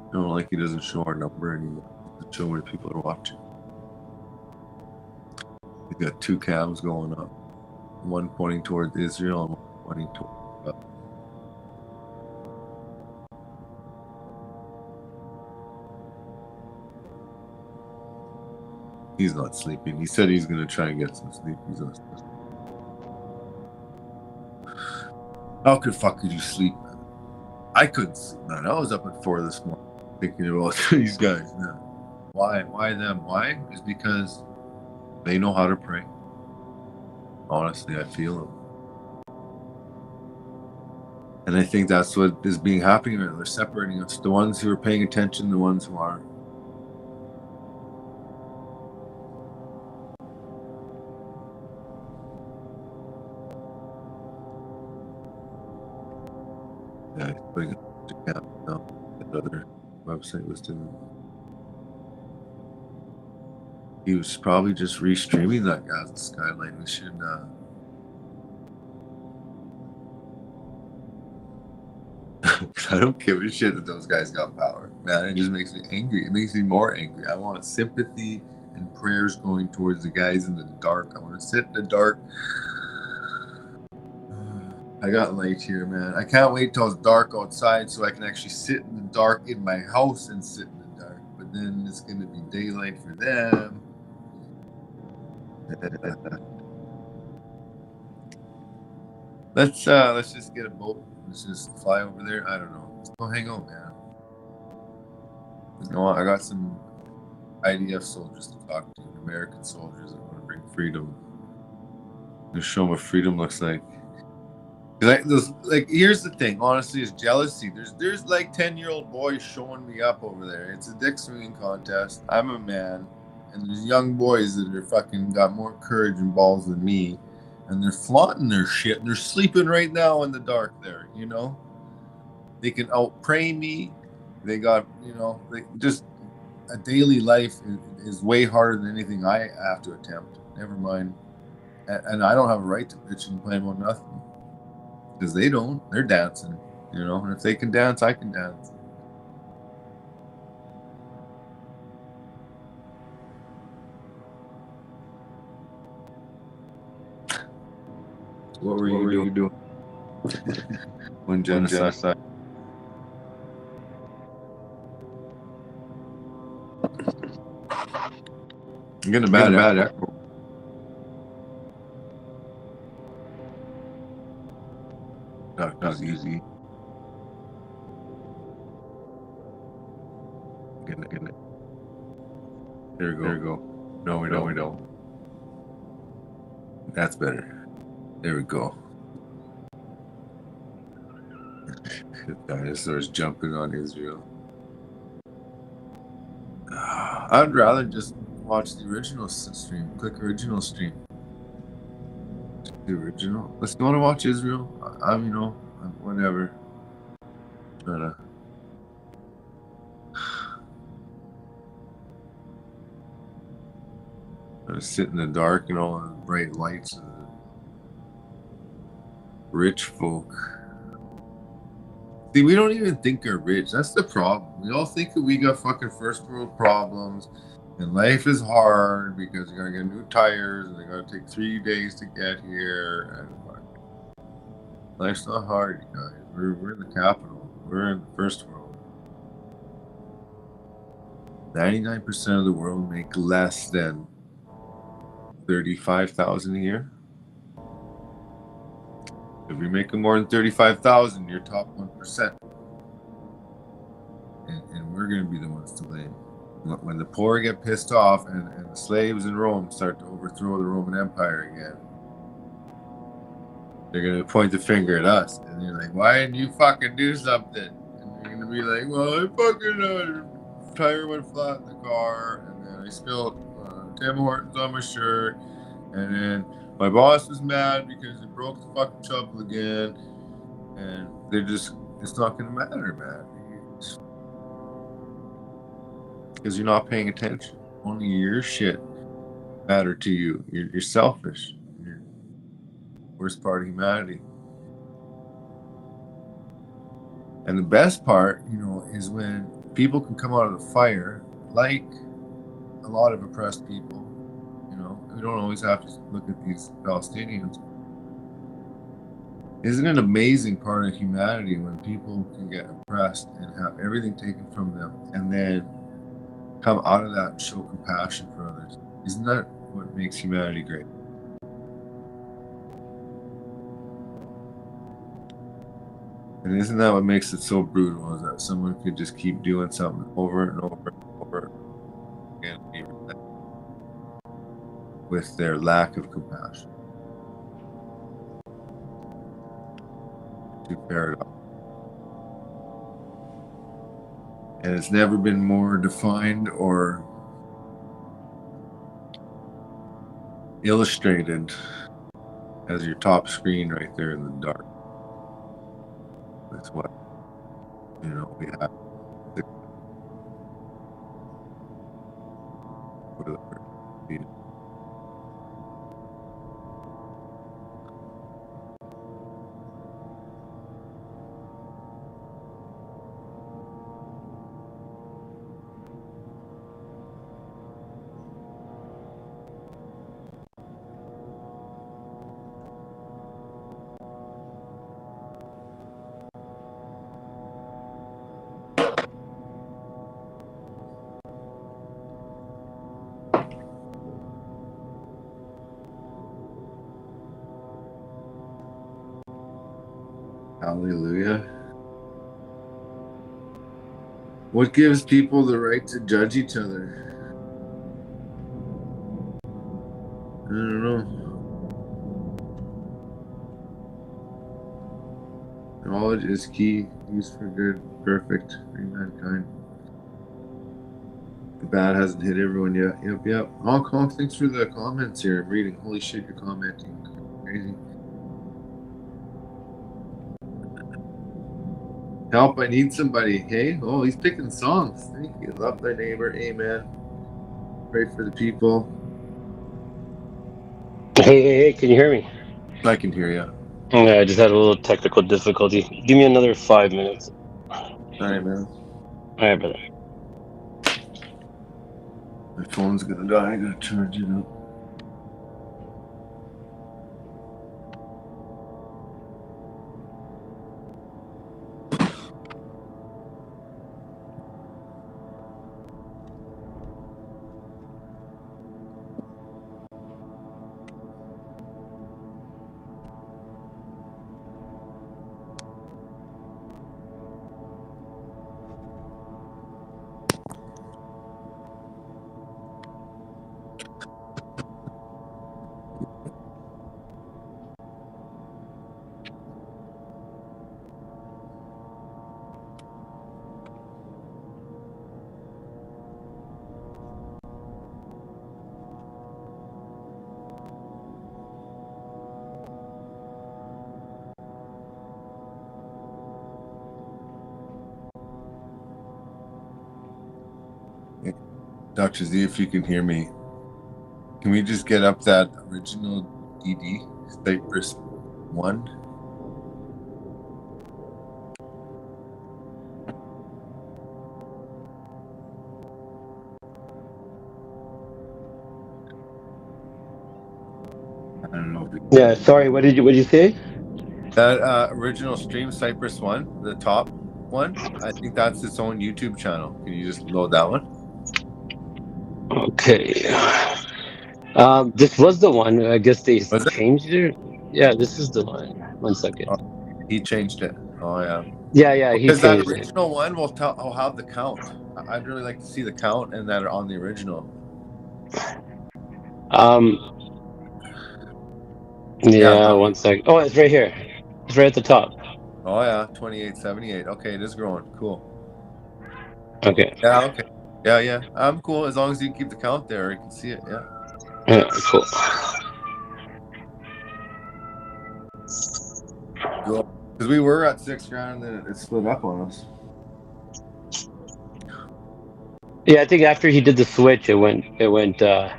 I don't like he doesn't show our number anymore. He doesn't show where people are watching. We got two cams going up. One pointing towards Israel and one pointing towards He's not sleeping. He said he's going to try and get some sleep. He's not sleeping. How could fuck could you sleep, man? I couldn't sleep, man. I was up at 4 this morning thinking about these guys, man. Why? Why them? Why? Is because they know how to pray. Honestly, I feel them. And I think that's what is being happening. They're separating us. The ones who are paying attention, the ones who aren't. Yeah, he's putting it to cap now. Another website was doing. He was probably just restreaming that Gaza skyline. We should I don't give a shit that those guys got power. Man, it just makes me angry. It makes me more angry. I want sympathy and prayers going towards the guys in the dark. I want to sit in the dark. I got light here, man. I can't wait till it's dark outside so I can actually sit in the dark in my house and sit in the dark. But then it's going to be daylight for them. Let's just get a boat. Let's just fly over there. I don't know. Let's go hang out, man. You know, I got some IDF soldiers to talk to, American soldiers that want to bring freedom. To show them what freedom looks like. Like, here's the thing. Honestly, is jealousy. There's like 10-year-old boys showing me up over there. It's a dick swinging contest. I'm a man, and there's young boys that are fucking got more courage and balls than me, and they're flaunting their shit. And they're sleeping right now in the dark there, you know. They can out pray me. They got, you know, they just a daily life is way harder than anything I have to attempt. Never mind. And I don't have a right to bitch and complain about nothing because they don't. They're dancing, you know. And if they can dance, I can dance. What were you doing? When genocide. I'm getting a bad echo. Not easy. Getting it. There we go. No, we don't. That's better. There we go. Dinosaurs jumping on Israel. I'd rather just watch the original stream. Click original stream. The original. Let's want to watch Israel. I'm, you know, whatever. But I sit in the dark and all the bright lights and the rich folk. See, we don't even think they're rich. That's the problem. We all think that we got fucking first world problems and life is hard because you gotta get new tires and they gotta take 3 days to get here. And life's not hard, you guys. We're in the capital. We're in the first world. 99% of the world make less than 35,000 a year. If you're making more than 35,000, you're top 1%. And we're going to be the ones to blame. When the poor get pissed off and the slaves in Rome start to overthrow the Roman Empire again, they're going to point the finger at us. And you're like, why didn't you fucking do something? And you're going to be like, well, I fucking tire went flat in the car, and then I spilled Tim Hortons on my shirt, and then my boss was mad because it broke the fucking shovel again, and they're just, it's not going to matter, man. Because you're not paying attention. Only your shit matter to you. You're selfish. You're the worst part of humanity. And the best part, you know, is when people can come out of the fire, like a lot of oppressed people. You know, we don't always have to look at these Palestinians. Isn't it an amazing part of humanity when people can get oppressed and have everything taken from them and then come out of that and show compassion for others? Isn't that what makes humanity great? And isn't that what makes it so brutal, is that someone could just keep doing something over and over and over again with their lack of compassion? Too paradox. And it's never been more defined or illustrated as your top screen right there in the dark. That's what, you know, we have. Hallelujah. What gives people the right to judge each other? I don't know. Knowledge is key, used for good, perfect, free mankind. The bad hasn't hit everyone yet. Yep. Hong Kong, thanks for the comments here. I'm reading. Holy shit, you're commenting. Crazy. Help, I need somebody. Hey, oh, he's picking songs. Thank you. Love thy neighbor. Amen. Pray for the people. Hey, can you hear me? I can hear you. Yeah, I just had a little technical difficulty. Give me another 5 minutes. All right, man. All right, brother. My phone's gonna die. I gotta charge it up. Dr. Z, if you can hear me, can we just get up that original DD, Cypress 1? I don't know. Yeah, sorry. What did you say? That original stream, Cypress 1, the top one, I think that's its own YouTube channel. Can you just load that one? Okay. This was the one. I guess they Was it? changed it. Yeah, this is the one. 1 second. Oh, he changed it. Oh, yeah. Yeah, he Because that changed it. original one will have the count. I'd really like to see the count and that on the original. Yeah, 1 second. Oh, it's right here. It's right at the top. Oh yeah, 2878. Okay, it is growing. Cool. Okay. Yeah. Okay. Yeah. I'm cool as long as you keep the count there. You can see it. Yeah. Yeah, cool. Cool. Because we were at $6,000 and then it split up on us. Yeah, I think after he did the switch, it went down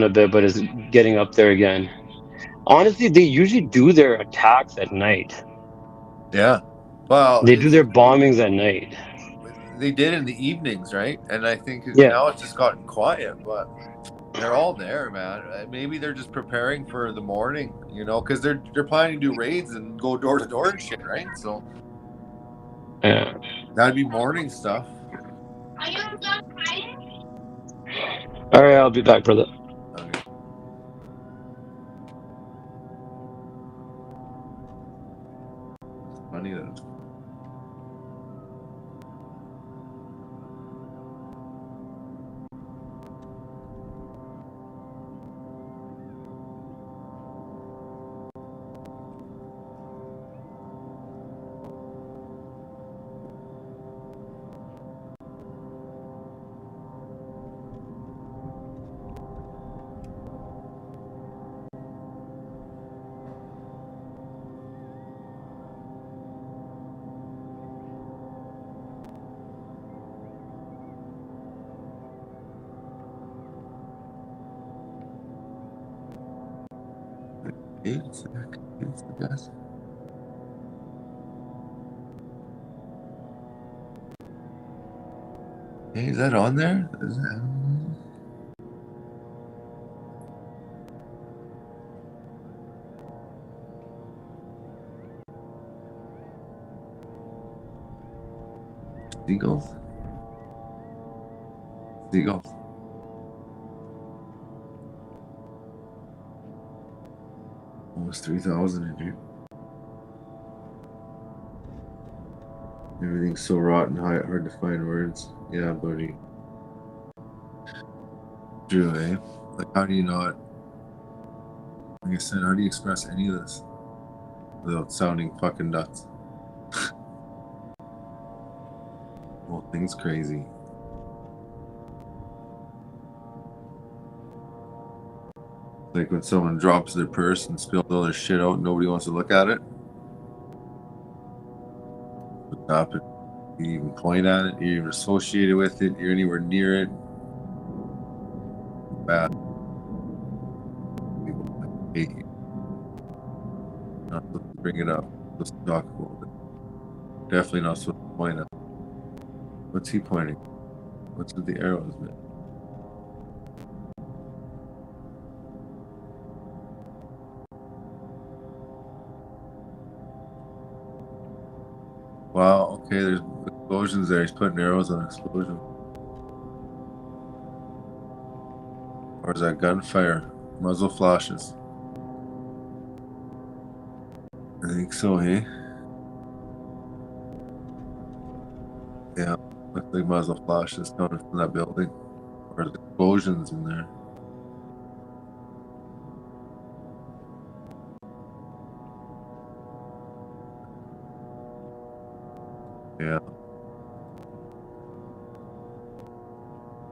a bit, but it's getting up there again. Honestly, they usually do their attacks at night. Yeah. Well, They do their bombings at night. They did in the evenings, right? And I think Yeah. now it's just gotten quiet, but they're all there, man. Maybe they're just preparing for the morning, because they're planning to do raids and go door to door and shit, right? So yeah, that'd be morning stuff. Are you done crying? All right, I'll be back, brother. Okay. It's funny that. It's the best. Hey, is that on there? Is that... Seagulls? Seagulls. Almost 3,000 in here. Everything's so rotten, hard to find words. Yeah, buddy. True, eh? Like, how do you not... Like I said, how do you express any of this without sounding fucking nuts? Whole thing's crazy. Like when someone drops their purse and spills all their shit out and nobody wants to look at it. Stop it. You even point at it. You're even associated with it. You're anywhere near it. Bad. People hate you. Not supposed to bring it up. Supposed to talk about it. Definitely not supposed to point at it. What's he pointing? What's with the arrows, man? Wow, okay, there's explosions there. He's putting arrows on explosion. Or is that gunfire? Muzzle flashes. I think so, hey? Yeah, looks like muzzle flashes coming from that building. Or there's explosions in there. Yeah.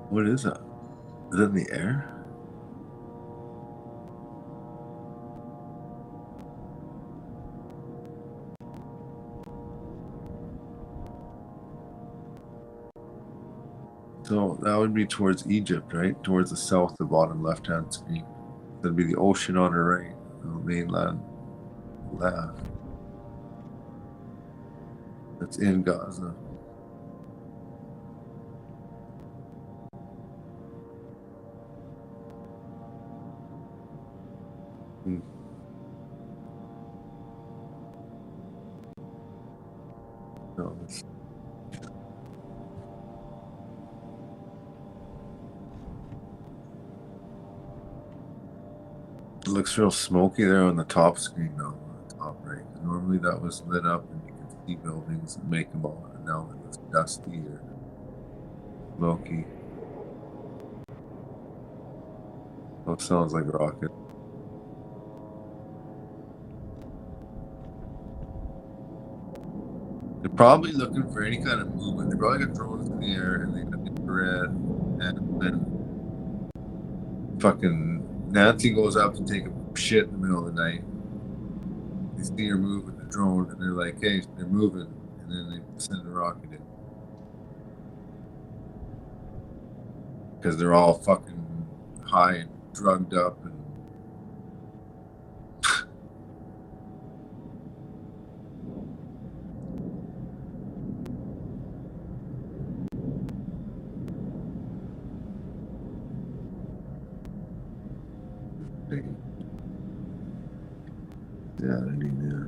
What is that? Is it in the air? So that would be towards Egypt, right? Towards the south, the bottom left-hand screen. That'd be the ocean on the right, the mainland left. That's in Gaza. No, it looks real smoky there on the top screen now, on the top right. Normally that was lit up and you could see buildings and make them all, and now it looks dusty or smoky. Oh, it sounds like a rocket. They're probably looking for any kind of movement. They probably got drones in the air and they got infrared, and then fucking Nancy goes up to take a shit in the middle of the night. They see her move with the drone and they're like, hey, they're moving, and then they send a rocket in. Because they're all fucking high and drugged up and yeah, I mean, yeah.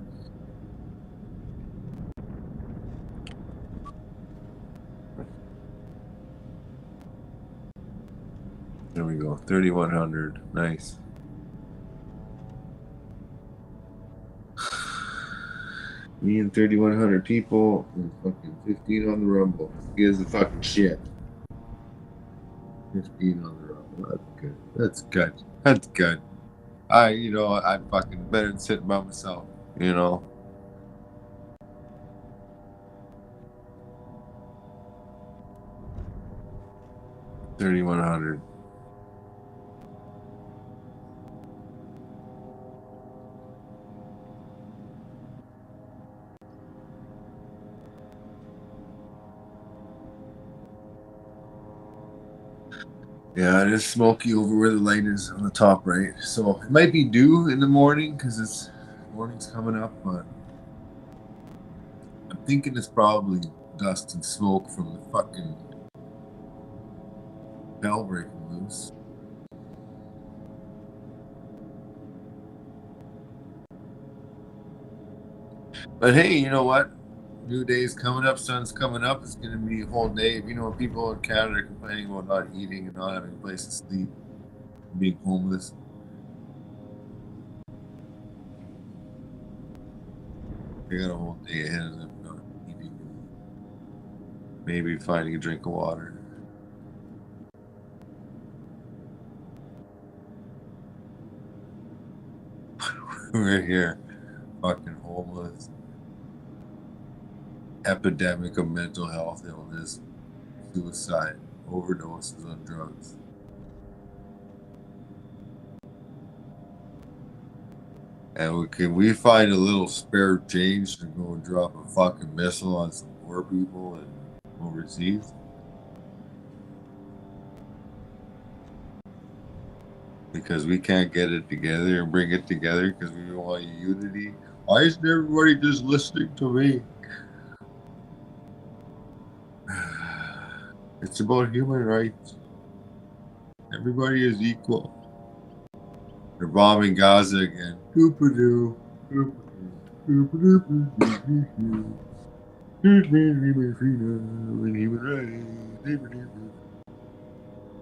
There we go, 3,100, nice. Me and 3,100 people and fucking 15 on the Rumble. Gives a fucking shit. 15 on the Rumble. That's good. That's good. That's good. I fucking better than sitting by myself, you know. $3,100. Yeah, it is smoky over where the light is on the top right. So it might be dew in the morning because morning's coming up, but I'm thinking it's probably dust and smoke from the fucking bell breaking loose. But hey, you know what? New day's coming up, sun's coming up. It's going to be a whole day. You know, people in Canada are complaining about not eating and not having a place to sleep, being homeless. They got a whole day ahead of them not eating. Maybe finding a drink of water. We're here, fucking homeless. Epidemic of mental health illness, suicide, overdoses on drugs. And can we find a little spare change to go and drop a fucking missile on some poor people and overseas. Because we can't get it together and bring it together because we want unity. Why isn't everybody just listening to me? It's about human rights. Everybody is equal. They're bombing Gaza again. Doo-ba-doo.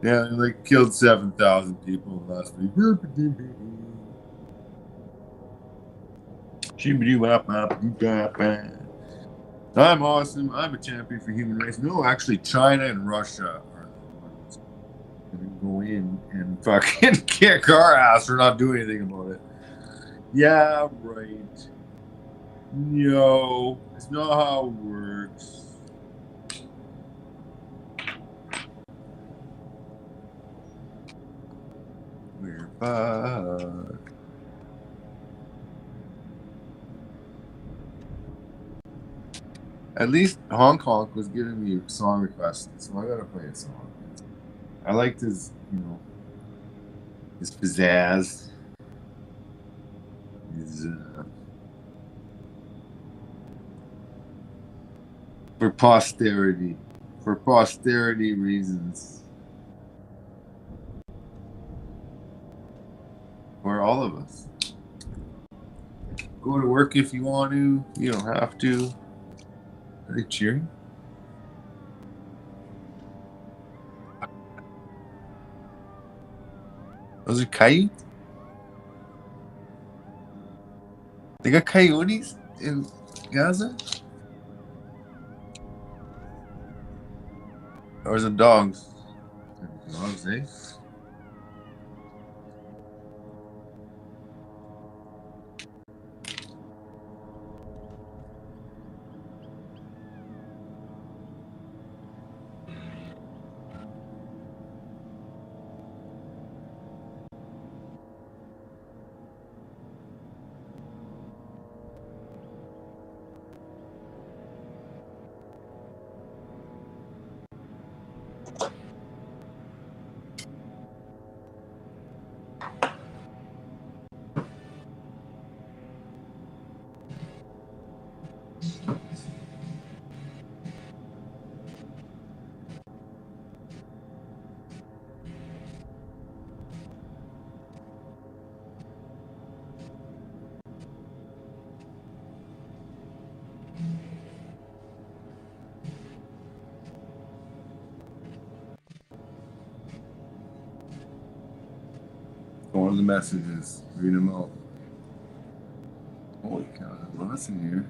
Yeah, they like killed 7,000 people last week. I'm awesome. I'm a champion for human rights. No, actually, China and Russia are the ones going to go in and fucking kick our ass for not doing anything about it. Yeah, right. No, it's not how it works. We're back. At least Hong Kong was giving me song requests, so I gotta play a song. I liked his, his pizzazz. His, for posterity reasons. For all of us. Go to work if you want to. You don't have to. Are they cheering? Those are coyotes? They got coyotes in Gaza? Or is it dogs? Dogs, eh? One of the messages. Read them out. Holy cow, there's lots in here.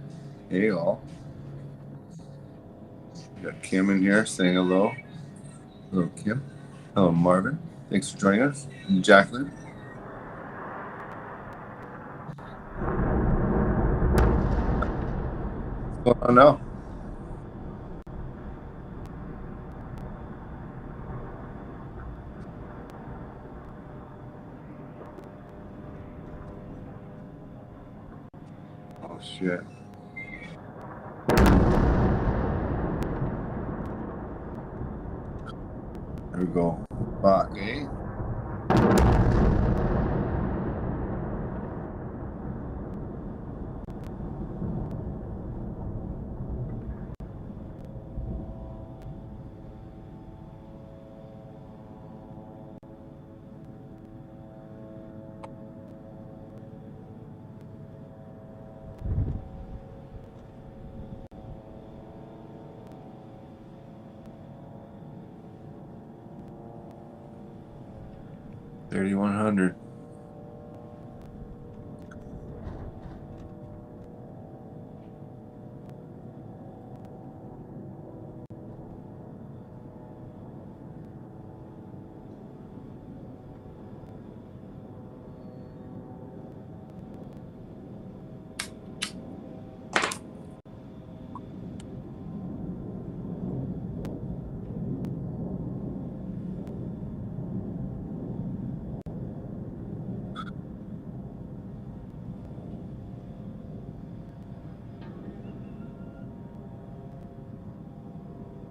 Hey all. We got Kim in here saying hello. Hello Kim. Hello Marvin. Thanks for joining us. And Jacqueline. What's going on now? Oh shit. There we go. Fuck, eh? $3,100.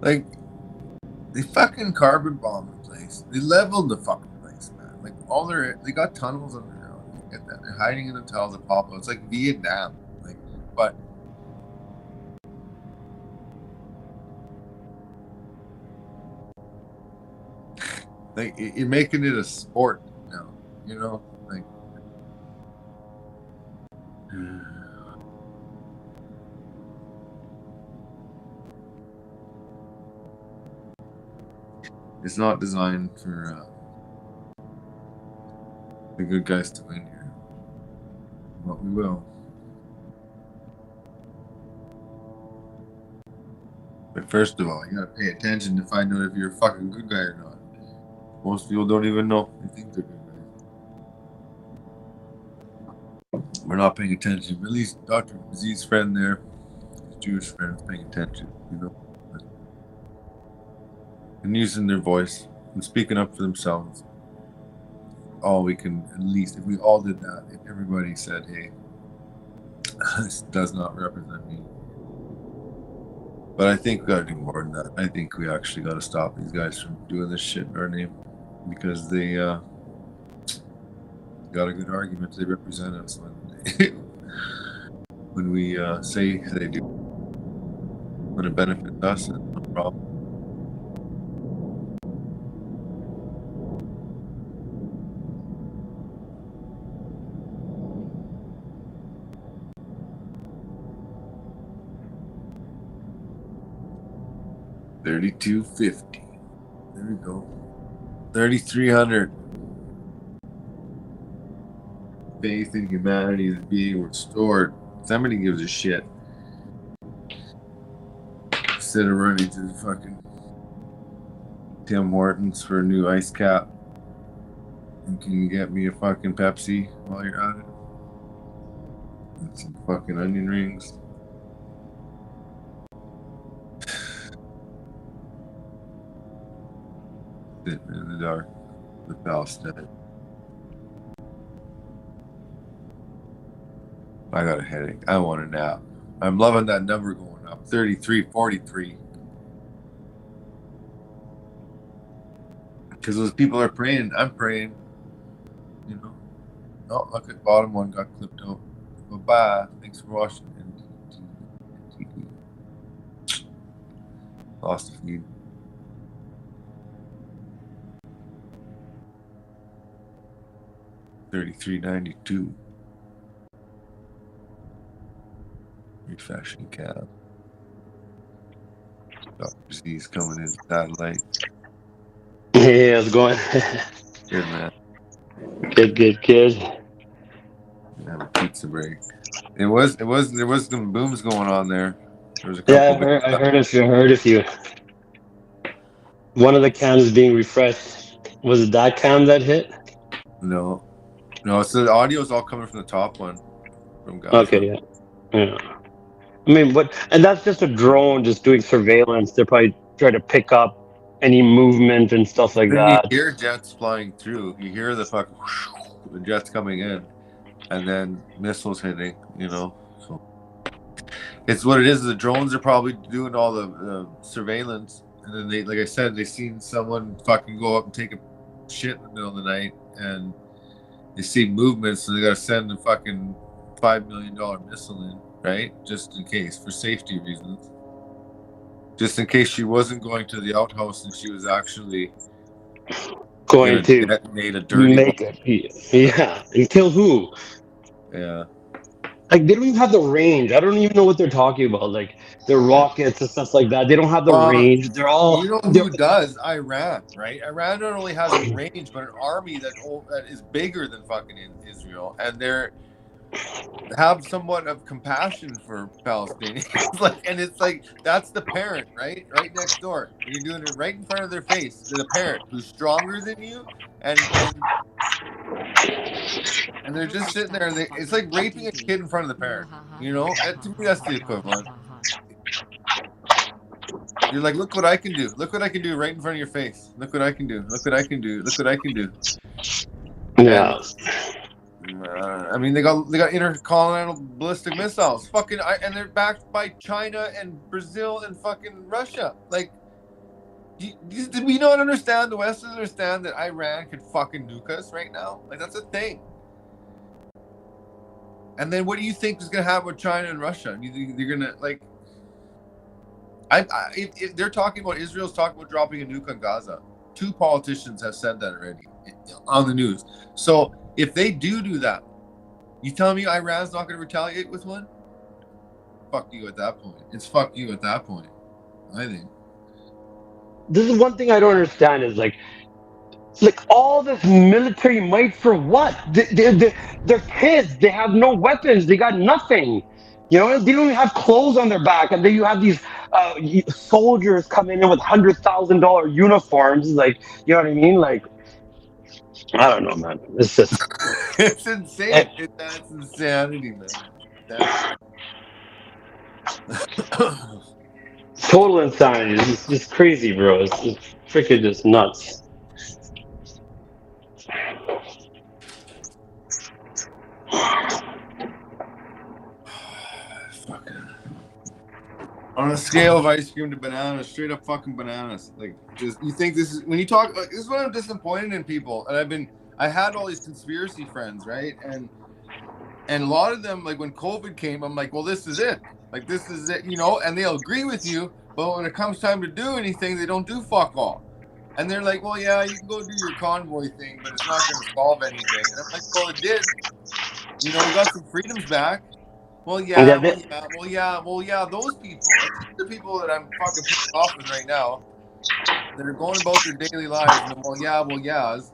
Like, they fucking carbon bombed the place. They leveled the fucking place, man. Like, they got tunnels underground. Get that? They're hiding in the tunnels of Papa. It's like Vietnam. Like, but like you're making it a sport now. You know, like. It's not designed for the good guys to win here. But we will. But first of all, you gotta pay attention to find out if you're a fucking good guy or not. Most people don't even know they think they're good guys. We're not paying attention. At least Dr. Z's friend there, his Jewish friend's paying attention, you know. And using their voice and speaking up for themselves. All we can, at least, if we all did that, if everybody said, hey, this does not represent me. But I think we gotta do more than that. I think we actually gotta stop these guys from doing this shit in our name. Because they got a good argument. They represent us when we say they do. When it benefits us, it's no problem. $32.50. There we go. 3,300. Faith in humanity is being restored. Somebody gives a shit. Instead of running to the fucking Tim Hortons for a new ice cap. And can you get me a fucking Pepsi while you're at it? And some fucking onion rings. Sitting in the dark with Palestine. I got a headache. I want a nap. I'm loving that number going up. 33:43. Because those people are praying. I'm praying. You know. Oh, look at bottom one got clipped out. Bye-bye. Thanks for watching. Lost a feed. $33.92. Refashioning cab. Dr. Z's coming in satellite. Hey, how's it going? Good, man. Good. Have a pizza break. There was some booms going on there. There was a couple. Yeah, I heard a few. One of the cams is being refreshed. Was it that cam that hit? No, so the audio is all coming from the top one. From Gaza. Okay, yeah. I mean, and that's just a drone just doing surveillance. They're probably trying to pick up any movement and stuff like Then that. you hear jets flying through. You hear the jets coming in, and then missiles hitting. You know, so it's what it is. The drones are probably doing all the surveillance, and then they, like I said, they seen someone fucking go up and take a shit in the middle of the night, and they see movements, so they got to send a fucking $5 million missile in, right? Just in case, for safety reasons. Just in case she wasn't going to the outhouse and she was actually going to detonate a dirty make it. Yeah, and kill who? Yeah. Like, they don't even have the range. I don't even know what they're talking about. Like, the rockets and stuff like that. They don't have the range. They're all. You know who does? Iran, right? Iran not only has a range, but an army that is bigger than fucking Israel, and they have somewhat of compassion for Palestinians. And it's like that's the parent, right next door. You're doing it right in front of their face. The parent who's stronger than you, and they're just sitting there. And it's like raping a kid in front of the parent. You know, to me that's the equivalent. You're like, look what I can do. Look what I can do right in front of your face. Look what I can do. Look what I can do. Look what I can do. Yeah. I mean, they got intercontinental ballistic missiles. And they're backed by China and Brazil and fucking Russia. Like, Did we not understand? The West doesn't understand that Iran could fucking nuke us right now. Like that's a thing. And then what do you think is gonna happen with China and Russia? You think they're gonna like? If they're talking about Israel's talking about dropping a nuke on Gaza. 2 politicians have said that already on the news. So if they do that, you telling me Iran's not going to retaliate with one? Fuck you at that point. It's fuck you at that point, I think. This is one thing I don't understand is like all this military might for what? They're kids. They have no weapons. They got nothing. You know, they don't even have clothes on their back, and then you have these soldiers coming in with $100,000 uniforms. Like, you know what I mean? Like, I don't know, man. It's just it's insane. That's insanity, man. Total insanity. It's just crazy, bro. It's just freaking just nuts. On a scale of ice cream to bananas, straight up fucking bananas. Like, just you think this is when you talk like this is what I'm disappointed in people. And I had all these conspiracy friends, right? And a lot of them, like when COVID came, I'm like, well, this is it. Like this is it, you know, and they'll agree with you, but when it comes time to do anything, they don't do fuck all. And they're like, well, yeah, you can go do your convoy thing, but it's not gonna solve anything. And I'm like, well, it did. You know, we got some freedoms back. Well, yeah. Those people, the people that I'm fucking pissed off with right now, that are going about their daily lives, and yeahs.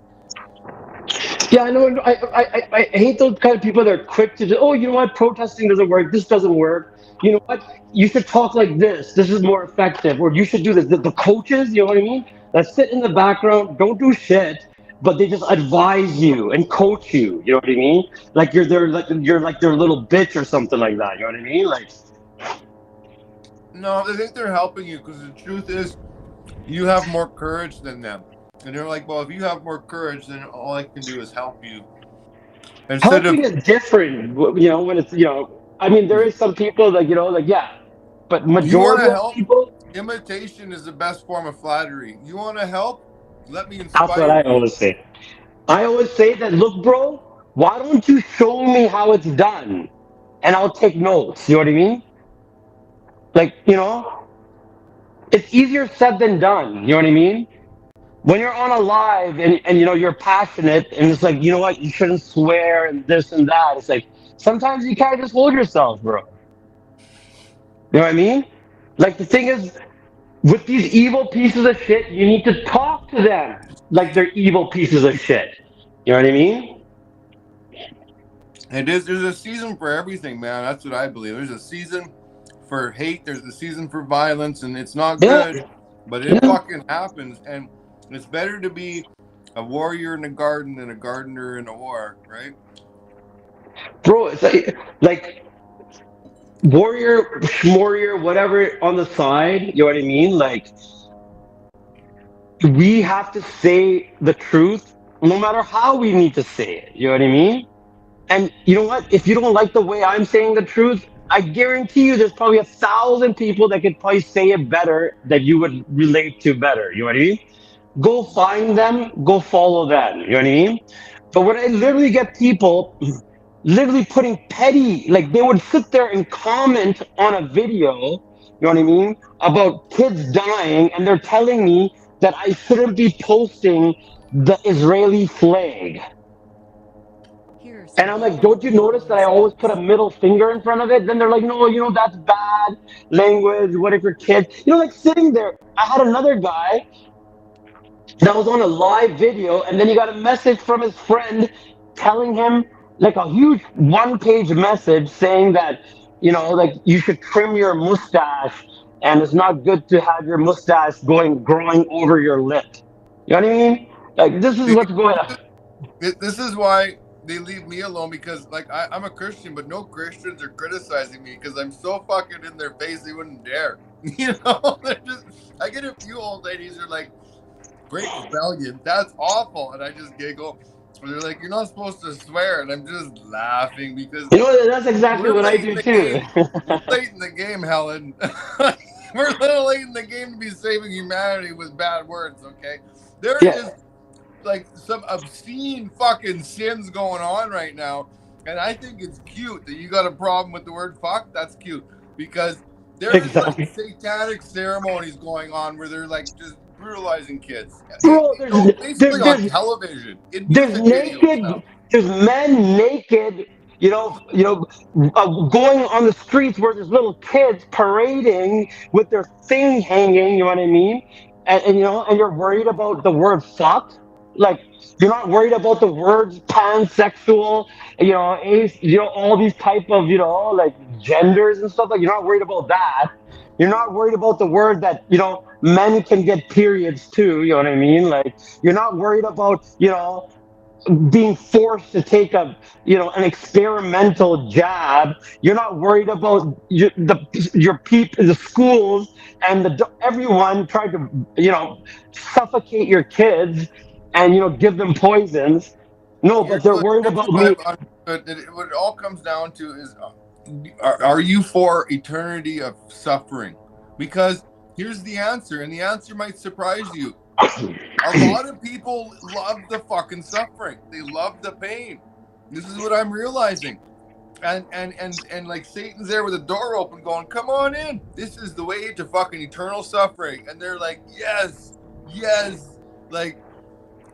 Yeah, I know. I hate those kind of people that are quick to just, oh, you know what, protesting doesn't work. This doesn't work. You know what? You should talk like this. This is more effective. Or you should do this. The coaches, you know what I mean? That sit in the background, don't do shit, but they just advise you and coach you. You know what I mean? Like you're their little bitch or something like that. You know what I mean? Like, no, I think they're helping you because the truth is, you have more courage than them. And they're like, well, if you have more courage, then all I can do is help you. Helping is different, you know, when it's, you know, I mean, there is some people that, you know, like, yeah, but majority of people. Imitation is the best form of flattery. You want to help? Let me inspire you. That's what I always say. I always say that, look, bro, why don't you show me how it's done? And I'll take notes. You know what I mean? Like, you know, it's easier said than done. You know what I mean? When you're on a live and you know, you're passionate and it's like, you know what, you shouldn't swear and this and that. It's like, sometimes you can't just hold yourself, bro. You know what I mean? Like, the thing is, with these evil pieces of shit, you need to talk to them like they're evil pieces of shit. You know what I mean? There's a season for everything, man. That's what I believe. There's a season for hate. There's a season for violence, and it's not good, but it fucking happens. And it's better to be a warrior in a garden than a gardener in a war, right? Bro, it's like warrior, whatever on the side, you know what I mean? Like, we have to say the truth no matter how we need to say it, you know what I mean? And you know what? If you don't like the way I'm saying the truth, I guarantee you there's probably 1,000 people that could probably say it better that you would relate to better, you know what I mean? Go find them, go follow them, you know what I mean? But when I literally get people literally putting petty, like they would sit there and comment on a video, you know what I mean, about kids dying, and they're telling me that I shouldn't be posting the Israeli flag. And I'm like, don't you notice that I always put a middle finger in front of it? Then they're like, no, you know, that's bad language. What if your kid, you know, like sitting there. I had another guy that was on a live video, and then he got a message from his friend telling him, like a huge one-page message saying that, you know, like you should trim your mustache, and it's not good to have your mustache growing over your lip. You know what I mean? Like, this is what's going on. This is why they leave me alone, because like I'm a Christian, but no Christians are criticizing me because I'm so fucking in their face they wouldn't dare. You know, I get a few old ladies who are like, great rebellion, that's awful, and I just giggle. They're like, you're not supposed to swear, and I'm just laughing because you know, that's exactly what I do too. We're late in the game, Helen. We're a little late in the game to be saving humanity with bad words, okay? There Yeah. is like some obscene fucking sins going on right now, and I think it's cute that you got a problem with the word fuck. That's cute because there is like satanic ceremonies going on where they're like just brutalizing kids. Bro, Basically on television, in there's music videos now. there's men naked, going on the streets where there's little kids parading with their thing hanging. You know what I mean? And you're worried about the word fuck. Like, you're not worried about the words pansexual, all these type of, like genders and stuff. Like, you're not worried about that. You're not worried about the word that, men can get periods too. You know what I mean? Like, you're not worried about, being forced to take an experimental jab. You're not worried about the schools and everyone trying to, suffocate your kids and give them poisons. No, but they're worried about me. What it all comes down to is, are you for eternity of suffering? Because here's the answer, and the answer might surprise you. A lot of people love the fucking suffering. They love the pain. This is what I'm realizing. And like Satan's there with the door open going, come on in. This is the way to fucking eternal suffering. And they're like, yes. Like,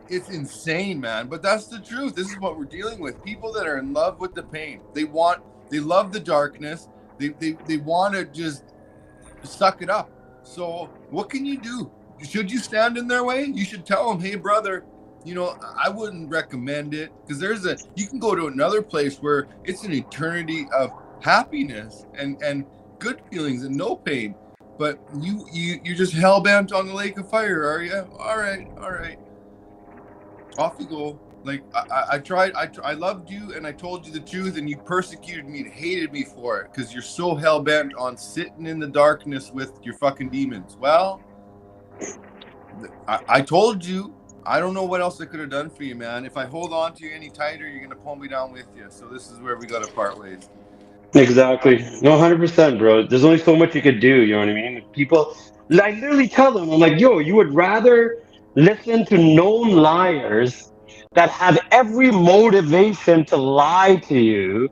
it's insane, man. But that's the truth. This is what we're dealing with. People that are in love with the pain. They love the darkness. They want to just suck it up. So what can you do? Should you stand in their way? You should tell them, hey, brother, I wouldn't recommend it, because you can go to another place where it's an eternity of happiness and good feelings and no pain. But you're just hell bent on the lake of fire, are you? All right. Off you go. Like, I loved you and I told you the truth, and you persecuted me and hated me for it because you're so hell bent on sitting in the darkness with your fucking demons. Well, I told you. I don't know what else I could have done for you, man. If I hold on to you any tighter, you're gonna pull me down with you. So this is where we gotta part ways. Exactly. No, 100%, bro. There's only so much you could do. You know what I mean? People, I literally tell them, I'm like, yo, you would rather listen to known liars that have every motivation to lie to you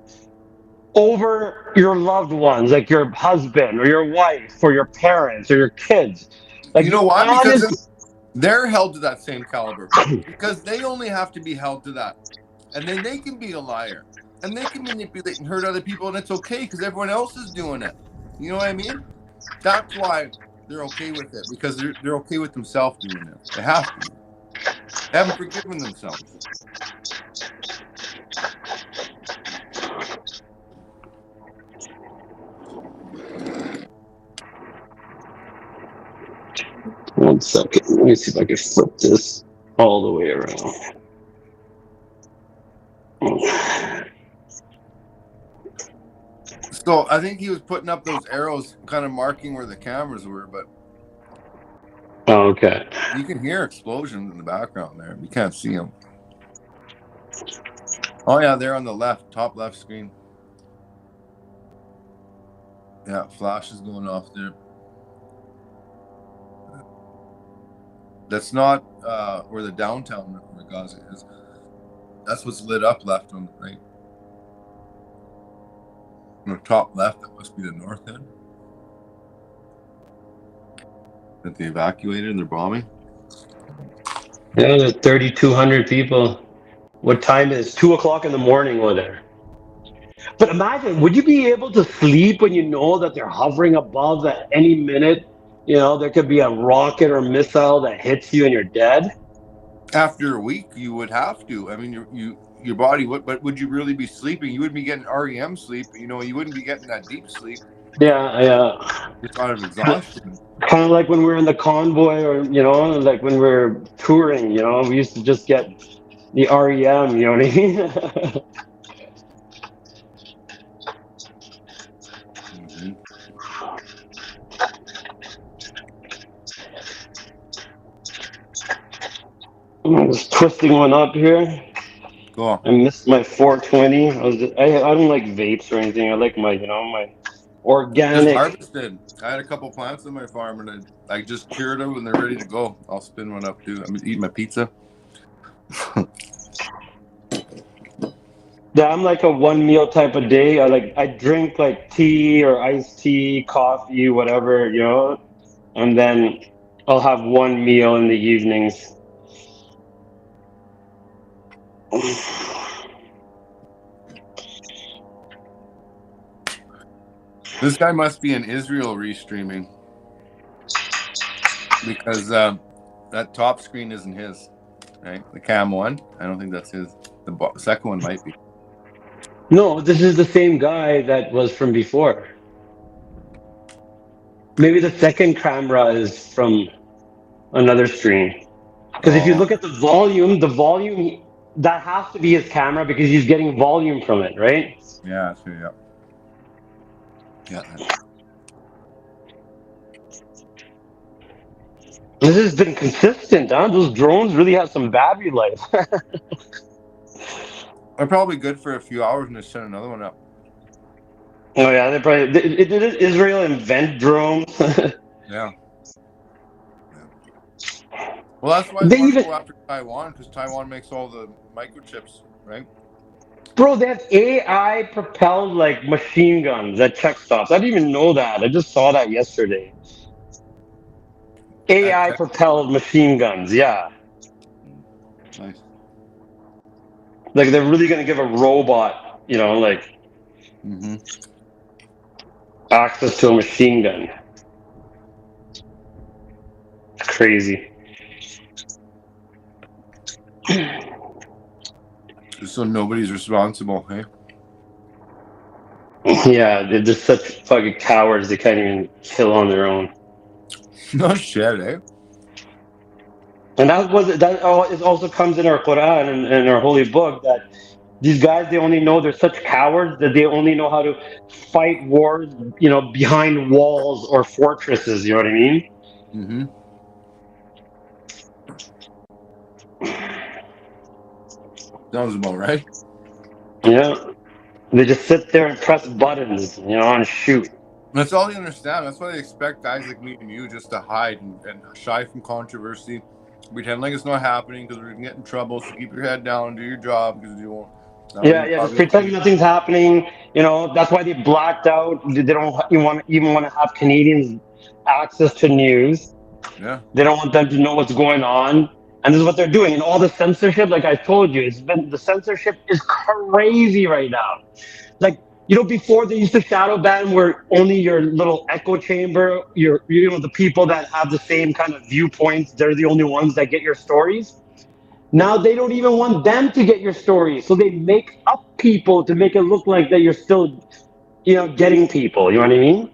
over your loved ones, like your husband or your wife or your parents or your kids. Like, you know why? Because they're held to that same caliber. Because they only have to be held to that. And then they can be a liar. And they can manipulate and hurt other people, and it's okay because everyone else is doing it. You know what I mean? That's why they're okay with it, because they're okay with themselves doing it. They have to. They haven't forgiven themselves. One second. Let me see if I can flip this all the way around. So I think he was putting up those arrows kind of marking where the cameras were, but oh, okay. You can hear explosions in the background there. You can't see them. Oh yeah, they're on the left, top left screen. Yeah, flash is going off there. That's not where the downtown where Gaza is. That's what's lit up left on the right. On the top left, that must be the north end. That they evacuated and they're bombing. Yeah, there's 3,200 people. What time is 2 o'clock in the morning over there? But imagine, would you be able to sleep when you know that they're hovering above at any minute? You know, there could be a rocket or missile that hits you and you're dead. After a week, you would have to. I mean, your body would, but would you really be sleeping? You would be getting REM sleep. You know, you wouldn't be getting that deep sleep. Yeah. It's kind of exhaustion. Kind of like when we were in the convoy, or like when we were touring. We used to just get the REM. You know what I mean? I was twisting one up here. Cool. I missed my 420. I don't like vapes or anything. I like my, my organic. Just harvested. I had a couple plants on my farm, and I just cured them, and they're ready to go. I'll spin one up too. I'm eating my pizza. Yeah, I'm like a one meal type of day. I drink like tea or iced tea, coffee, whatever, and then I'll have one meal in the evenings. This guy must be in Israel restreaming, because that top screen isn't his, right? The cam one, I don't think that's his. The second one might be. No, this is the same guy that was from before. Maybe the second camera is from another stream. Because if you look at the volume, that has to be his camera because he's getting volume from it, right? Yeah, sure, yeah. This has been consistent, huh? Those drones really have some battery life. They're probably good for a few hours and just send another one up. Oh yeah, they probably did Israel invent drones? Yeah. Well, that's why they want to go after Taiwan, because Taiwan makes all the microchips, right? Bro, they have AI propelled like machine guns at check stops. I didn't even know that. I just saw that yesterday. AI propelled machine guns, yeah. Nice. Like they're really gonna give a robot, access to a machine gun. It's crazy. So nobody's responsible, hey? Yeah, they're just such fucking cowards. They can't even kill on their own. No shit, eh? And it also comes in our Quran and our holy book that these guys, they're such cowards that they only know how to fight wars, behind walls or fortresses. You know what I mean? Mm-hmm. Sounds about right. Yeah. They just sit there and press buttons, and shoot. That's all they understand. That's why they expect guys like me and you just to hide and shy from controversy. Pretend like it's not happening because we're gonna get in trouble. So keep your head down and do your job because you won't. Just pretend nothing's happening. That's why they blacked out. They don't even want to have Canadians access to news. Yeah. They don't want them to know what's going on. And this is what they're doing. And all the censorship, like I told you, the censorship is crazy right now. Like, before they used to shadow ban where only your little echo chamber, the people that have the same kind of viewpoints, they're the only ones that get your stories. Now they don't even want them to get your stories. So they make up people to make it look like that you're still, getting people. You know what I mean?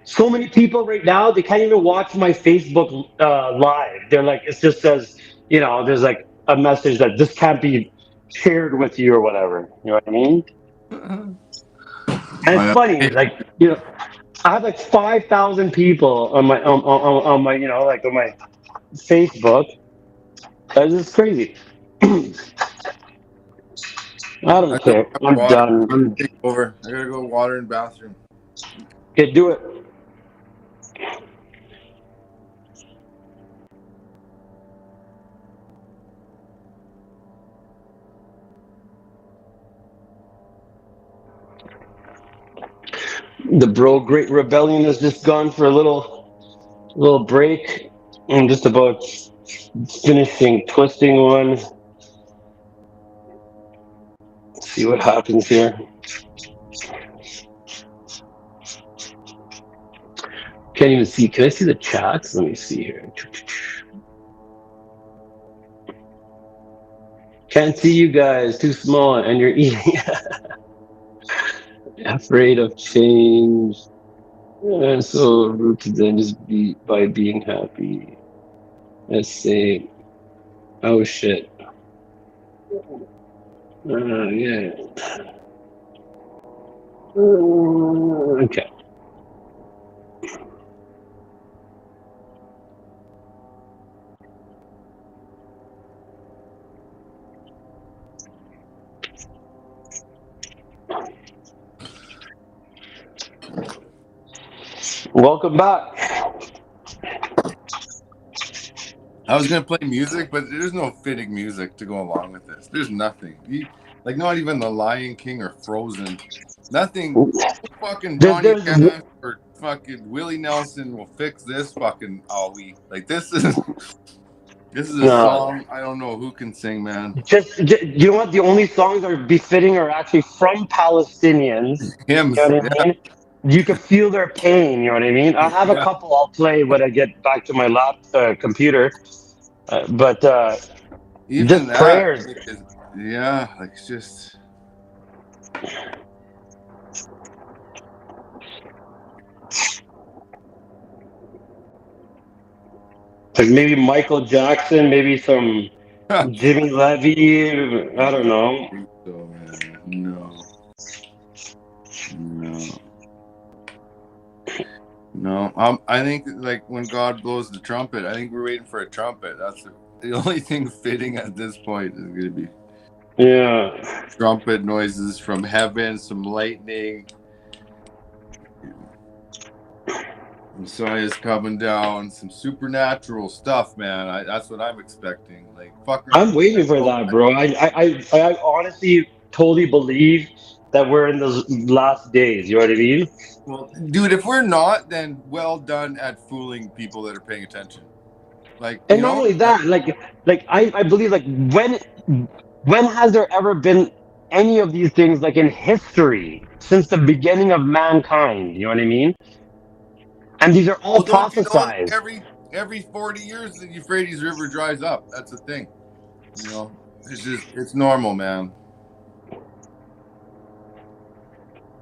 So many people right now, they can't even watch my Facebook live. They're like, it just says, there's like a message that this can't be shared with you or whatever. You know what I mean? And it's funny, like, I have like 5,000 people on my on my on my Facebook. That's just crazy. I don't care. I'm done. Take over. I gotta go water and bathroom. Okay, do it. The Great Rebellion is just gone for a little break. I'm just about finishing twisting one. Let's see what happens here. Can't even see. Can I see the chats? Let me see here. Can't see you guys. Too small, and you're eating. Afraid of change. And so rooted then just by being happy. Let's see. Oh shit. Yeah. Okay. Welcome back. I was gonna play music, but there's no fitting music to go along with this. There's nothing. Like not even the Lion King or Frozen. Nothing. Fucking Johnny There's Cash or fucking Willie Nelson will fix this fucking Aoi. Like this is a song I don't know who can sing, man. just you know what? The only songs that are befitting are actually from Palestinians. Hymns, You know what I mean? You can feel their pain. You know what I mean? I have a Yeah. couple I'll play when I get back to my computer. But Even just that, prayers. yeah, like it's just. Like maybe Michael Jackson, maybe some Jimmy Levy. I don't know. So, man. No. I think like when God blows the trumpet, I think we're waiting for a trumpet. That's the only thing fitting at this point is going to be trumpet noises from heaven, some lightning. Messiah's coming down, some supernatural stuff, man. That's what I'm expecting. Like, fuck. I'm waiting for that, bro. I honestly totally believe that we're in those last days. You know what I mean? Well, dude, if we're not, then well done at fooling people that are paying attention. Like, and not only that, I believe like when has there ever been any of these things like in history since the beginning of mankind? You know what I mean? And these are all prophesized. Every 40 years, the Euphrates River dries up. That's the thing. You know, it's normal, man.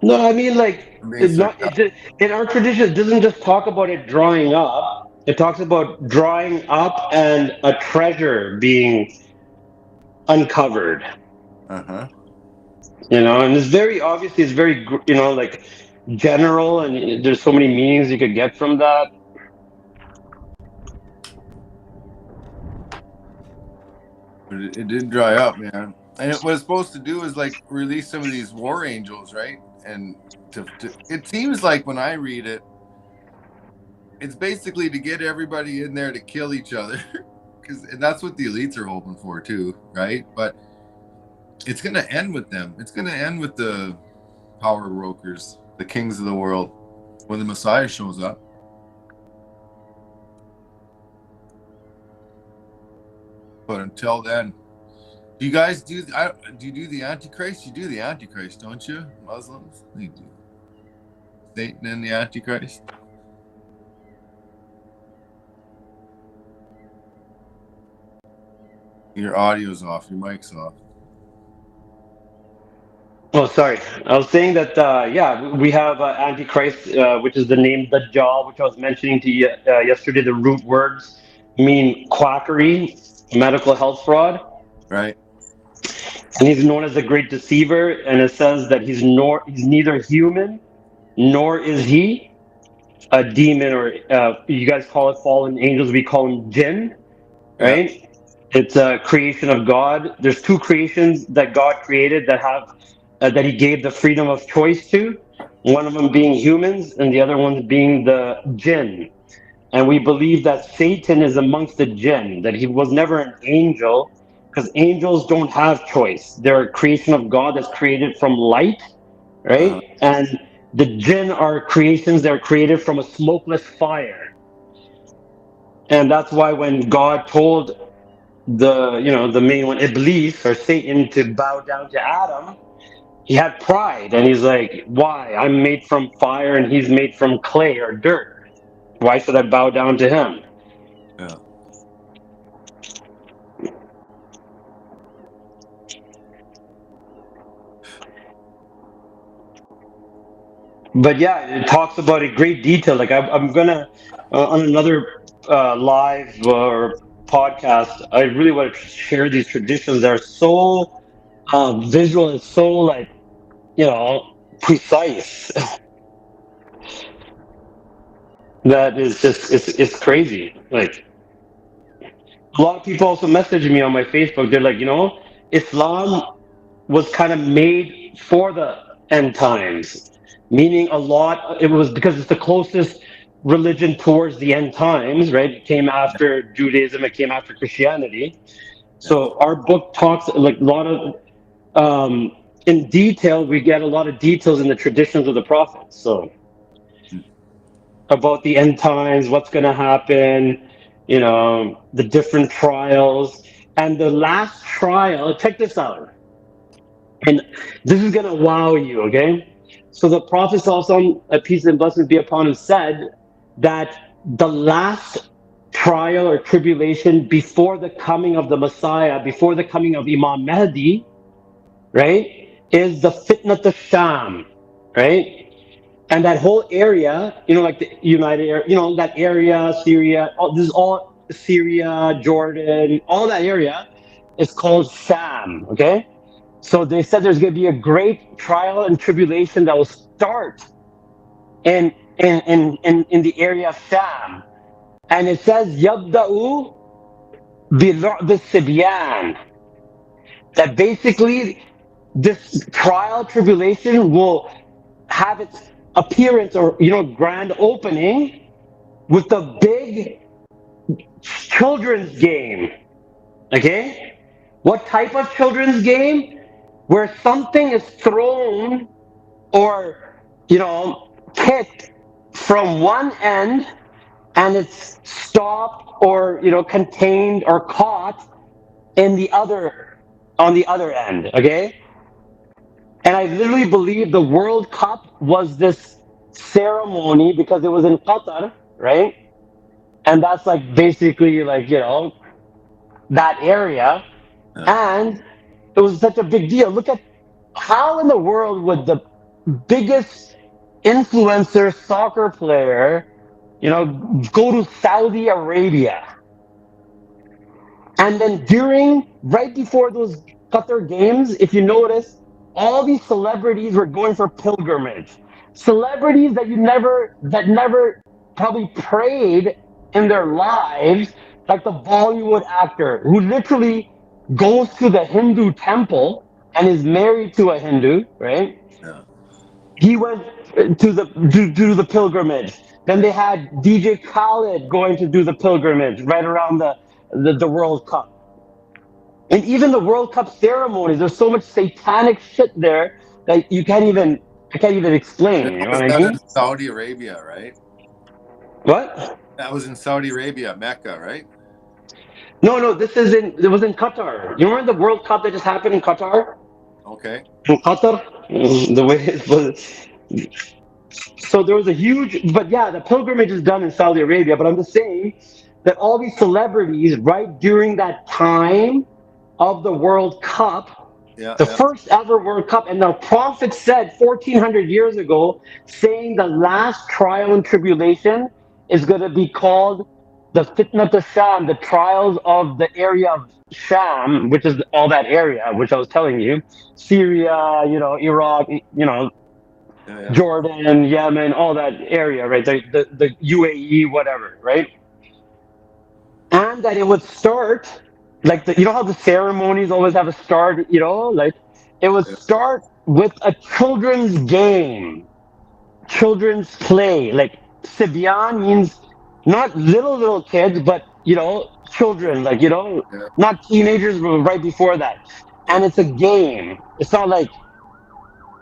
No, I mean like in our tradition, it doesn't just talk about it drying up. It talks about drying up and a treasure being uncovered. You know, and it's very obviously, it's very like general, and there's so many meanings you could get from that. But it did dry up, man. And what it's supposed to do is like release some of these war angels, right? And it seems like when I read it, it's basically to get everybody in there to kill each other, and that's what the elites are hoping for too, right? But it's going to end with them. It's going to end with the power brokers, the kings of the world, when the Messiah shows up. But until then, do you guys do you do the Antichrist? You do the Antichrist, don't you? Muslims? They do. Satan and the Antichrist. Your audio's off, your mic's off. Oh, sorry. I was saying that, we have Antichrist, which is the name Dajjal, which I was mentioning to you yesterday. The root words mean quackery, medical health fraud. Right. And he's known as the great deceiver, and it says that he's neither human, nor is he a demon, or you guys call it fallen angels. We call him jinn, right? Yeah. It's a creation of God. There's two creations that God created that have that he gave the freedom of choice to. One of them being humans, and the other one being the jinn. And we believe that Satan is amongst the jinn, that he was never an angel, because angels don't have choice. They're a creation of God that's created from light, right? And the jinn are creations that are created from a smokeless fire. And that's why when God told the main one, Iblis, or Satan, to bow down to Adam, he had pride. And he's like, why? I'm made from fire and he's made from clay or dirt. Why should I bow down to him? Yeah. But yeah, it talks about in great detail. Like I'm gonna on another live or podcast, I really want to share these traditions that are so visual and so like precise. That is just it's crazy. Like a lot of people also message me on my Facebook. They're like, Islam was kind of made for the end times. Meaning it was because it's the closest religion towards the end times, right? It came after Judaism, it came after Christianity. So our book talks like a lot of in detail. We get a lot of details in the traditions of the prophets. So about the end times, what's going to happen, you know, the different trials, and the last trial. Check this out, and this is going to wow you. Okay, so the prophet also, a peace and blessings be upon him, said that the last trial or tribulation before the coming of the Messiah, before the coming of Imam Mahdi, right, is the Fitnat al-Sham, right? And that whole area, you know, like the United, you know, that area, Syria, this is all Syria, Jordan, all that area is called Sham, okay? So they said there's going to be a great trial and tribulation that will start in the area of Sham. And it says, Yabda'u bi Sibyan. That basically this trial tribulation will have its appearance or, you know, grand opening with the big children's game. Okay? What type of children's game? Where something is thrown or, you know, kicked from one end and it's stopped or, you know, contained or caught in the other, on the other end. Okay? And I literally believe the World Cup was this ceremony because it was in Qatar, right? And that's like basically like, you know, that area. And it was such a big deal. Look at how in the world would the biggest influencer soccer player, you know, go to Saudi Arabia. And then right before those Qatar games, if you notice, all these celebrities were going for pilgrimage. Celebrities that never probably prayed in their lives, like the Bollywood actor who literally goes to the Hindu temple and is married to a Hindu, right? Yeah. He went to do the pilgrimage. Then they had DJ Khaled going to do the pilgrimage right around the World Cup. And even the World Cup ceremonies, there's so much satanic shit there that I can't even explain. You know what I mean? In Saudi Arabia, right? What? That was in Saudi Arabia, Mecca, right? No, it was in Qatar. You remember the World Cup that just happened in Qatar? Okay. In Qatar? The way it was. So there was a huge, but yeah, the pilgrimage is done in Saudi Arabia. But I'm just saying that all these celebrities, right during that time of the World Cup, first ever World Cup, and the prophet said 1400 years ago, saying the last trial and tribulation is going to be called the Fitnat al-Sham, the trials of the area of Sham, which is all that area, which I was telling you, Syria, you know, Iraq, you know, Jordan, Yemen, all that area, right? The UAE, whatever, right? And that it would start like you know how the ceremonies always have a start, you know, like it would start with a children's game, children's play. Like Sibyan means not little kids, but you know, children, like, you know, not teenagers, but right before that. And it's a game. It's not like,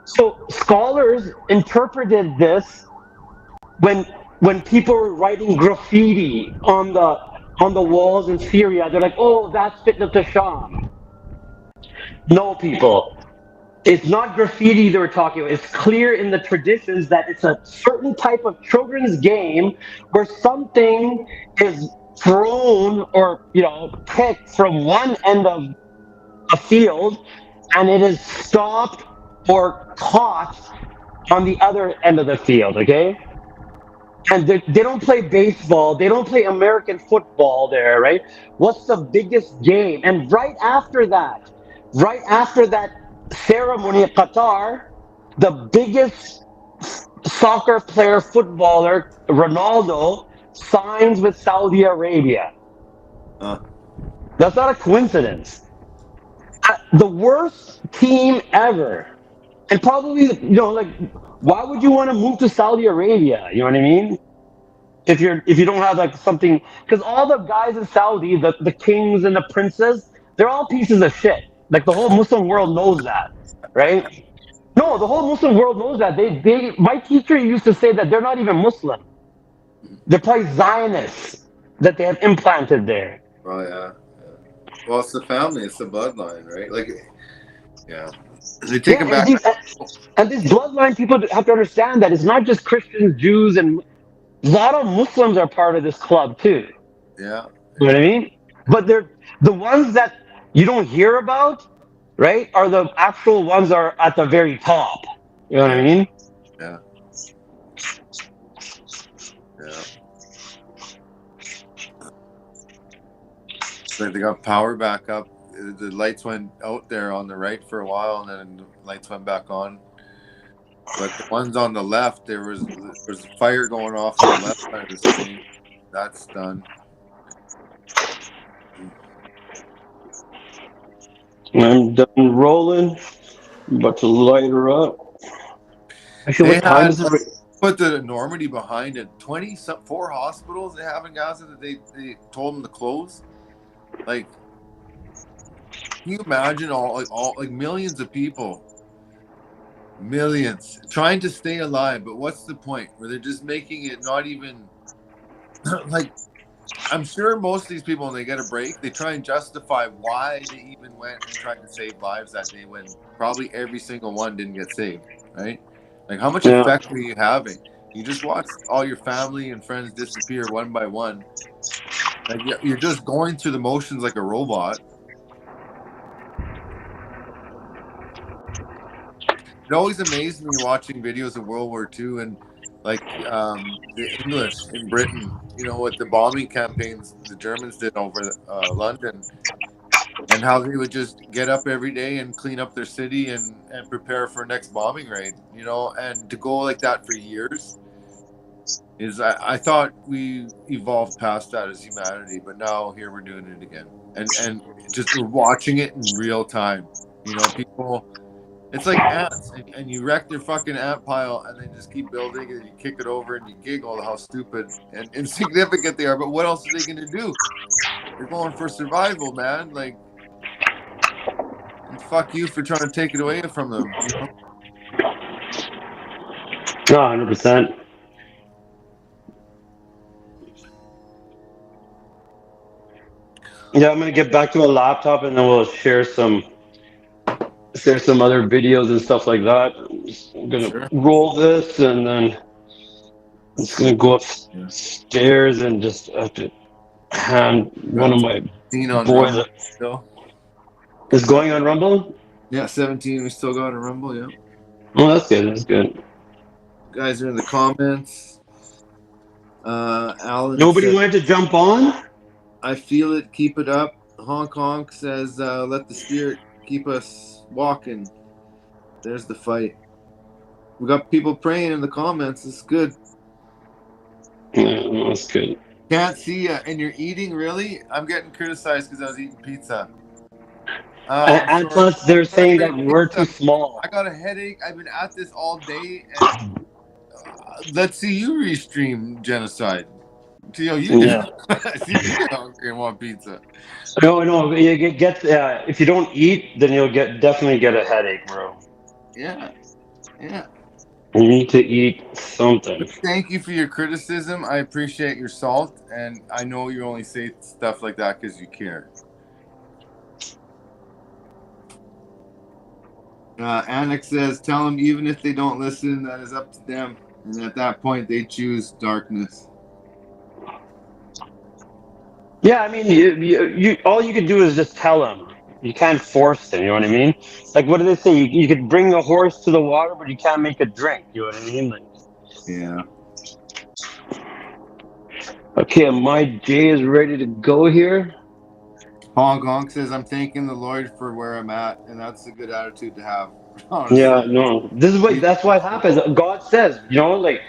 so scholars interpreted this when people were writing graffiti on the walls in Syria. They're like, oh, that's Fitnat al-Sham. No, people. It's not graffiti they were talking about. It's clear in the traditions that it's a certain type of children's game where something is thrown or, you know, picked from one end of a field and it is stopped or caught on the other end of the field, okay? And they don't play baseball. They don't play American football there, right? What's the biggest game? And right after that ceremony at Qatar, the biggest soccer player, footballer, Ronaldo, signs with Saudi Arabia. That's not a coincidence. The worst team ever. And probably, you know, like, why would you want to move to Saudi Arabia? You know what I mean? if you don't have like something, because all the guys in Saudi, the kings and the princes, they're all pieces of shit. Like the whole Muslim world knows that, right? No, the whole Muslim world knows that. They my teacher used to say that they're not even Muslim. They're probably Zionists that they have implanted there. Oh yeah. Well, it's the family, it's the bloodline, right? Like, yeah. They take it back. And these bloodline people have to understand that it's not just Christians, Jews, and a lot of Muslims are part of this club too. Yeah. You know what I mean? But they're the ones that you don't hear about, right? Are the actual ones that are at the very top. You know what I mean? Yeah. Yeah. Like they got power back up. The lights went out there on the right for a while, and then the lights went back on. But the ones on the left, there was fire going off on the left side of the screen. That's done. I'm done rolling. I'm about to light her up. Actually, They what time is had it? put the enormity behind it. 4 hospitals they have in Gaza that they told them to close. Like, can you imagine all millions of people, millions trying to stay alive? But what's the point? Where they're just making it not even like. I'm sure most of these people, when they get a break, they try and justify why they even went and tried to save lives that day when probably every single one didn't get saved, right? Like, how much effect are you having? You just watch all your family and friends disappear one by one. Like, you're just going through the motions like a robot. It always amazed me watching videos of World War II and like the English in Britain, you know, with the bombing campaigns the Germans did over London, and how they would just get up every day and clean up their city and prepare for next bombing raid, you know, and to go like that for years is I thought we evolved past that as humanity, but now here we're doing it again, and just we're watching it in real time, you know, people. It's like ants, and you wreck their fucking ant pile, and they just keep building, and you kick it over, and you giggle how stupid and insignificant they are. But what else are they going to do? They're going for survival, man. Like, and fuck you for trying to take it away from them. You know? No, 100%. Yeah, I'm gonna get back to a laptop, and then we'll share some other videos and stuff like that. I'm gonna roll this, and then I'm just gonna go upstairs and just have to hand one of my boys is going on Rumble. Yeah, 17. We still got a Rumble. Yeah. Oh, that's good. That's good. Guys are in the comments. Alan. Nobody wanted to jump on. I feel it. Keep it up. Hong Kong says, "Let the spirit keep us walking." There's the fight. We got people praying in the comments. It's good. Yeah, that's good. Can't see you, and you're eating. Really? I'm getting criticized because I was eating pizza. And plus, they're saying that we're too small. I got a headache. I've been at this all day, and let's see you restream Genocide. See how you Yeah. see you hungry and want pizza. No. You get if you don't eat, then you'll definitely get a headache, bro. Yeah. You need to eat something. Thank you for your criticism. I appreciate your salt, and I know you only say stuff like that because you care. Annex says, "Tell them even if they don't listen, that is up to them, and at that point, they choose darkness." Yeah, I mean, you all you can do is just tell them. You can't force them. You know what I mean? Like, what do they say? You could bring a horse to the water, but you can't make it drink. You know what I mean? Like, yeah. Okay, my J is ready to go here. Hong Kong says, "I'm thanking the Lord for where I'm at," and that's a good attitude to have. Honestly. Yeah, no. That's what happens. God says, you know, like,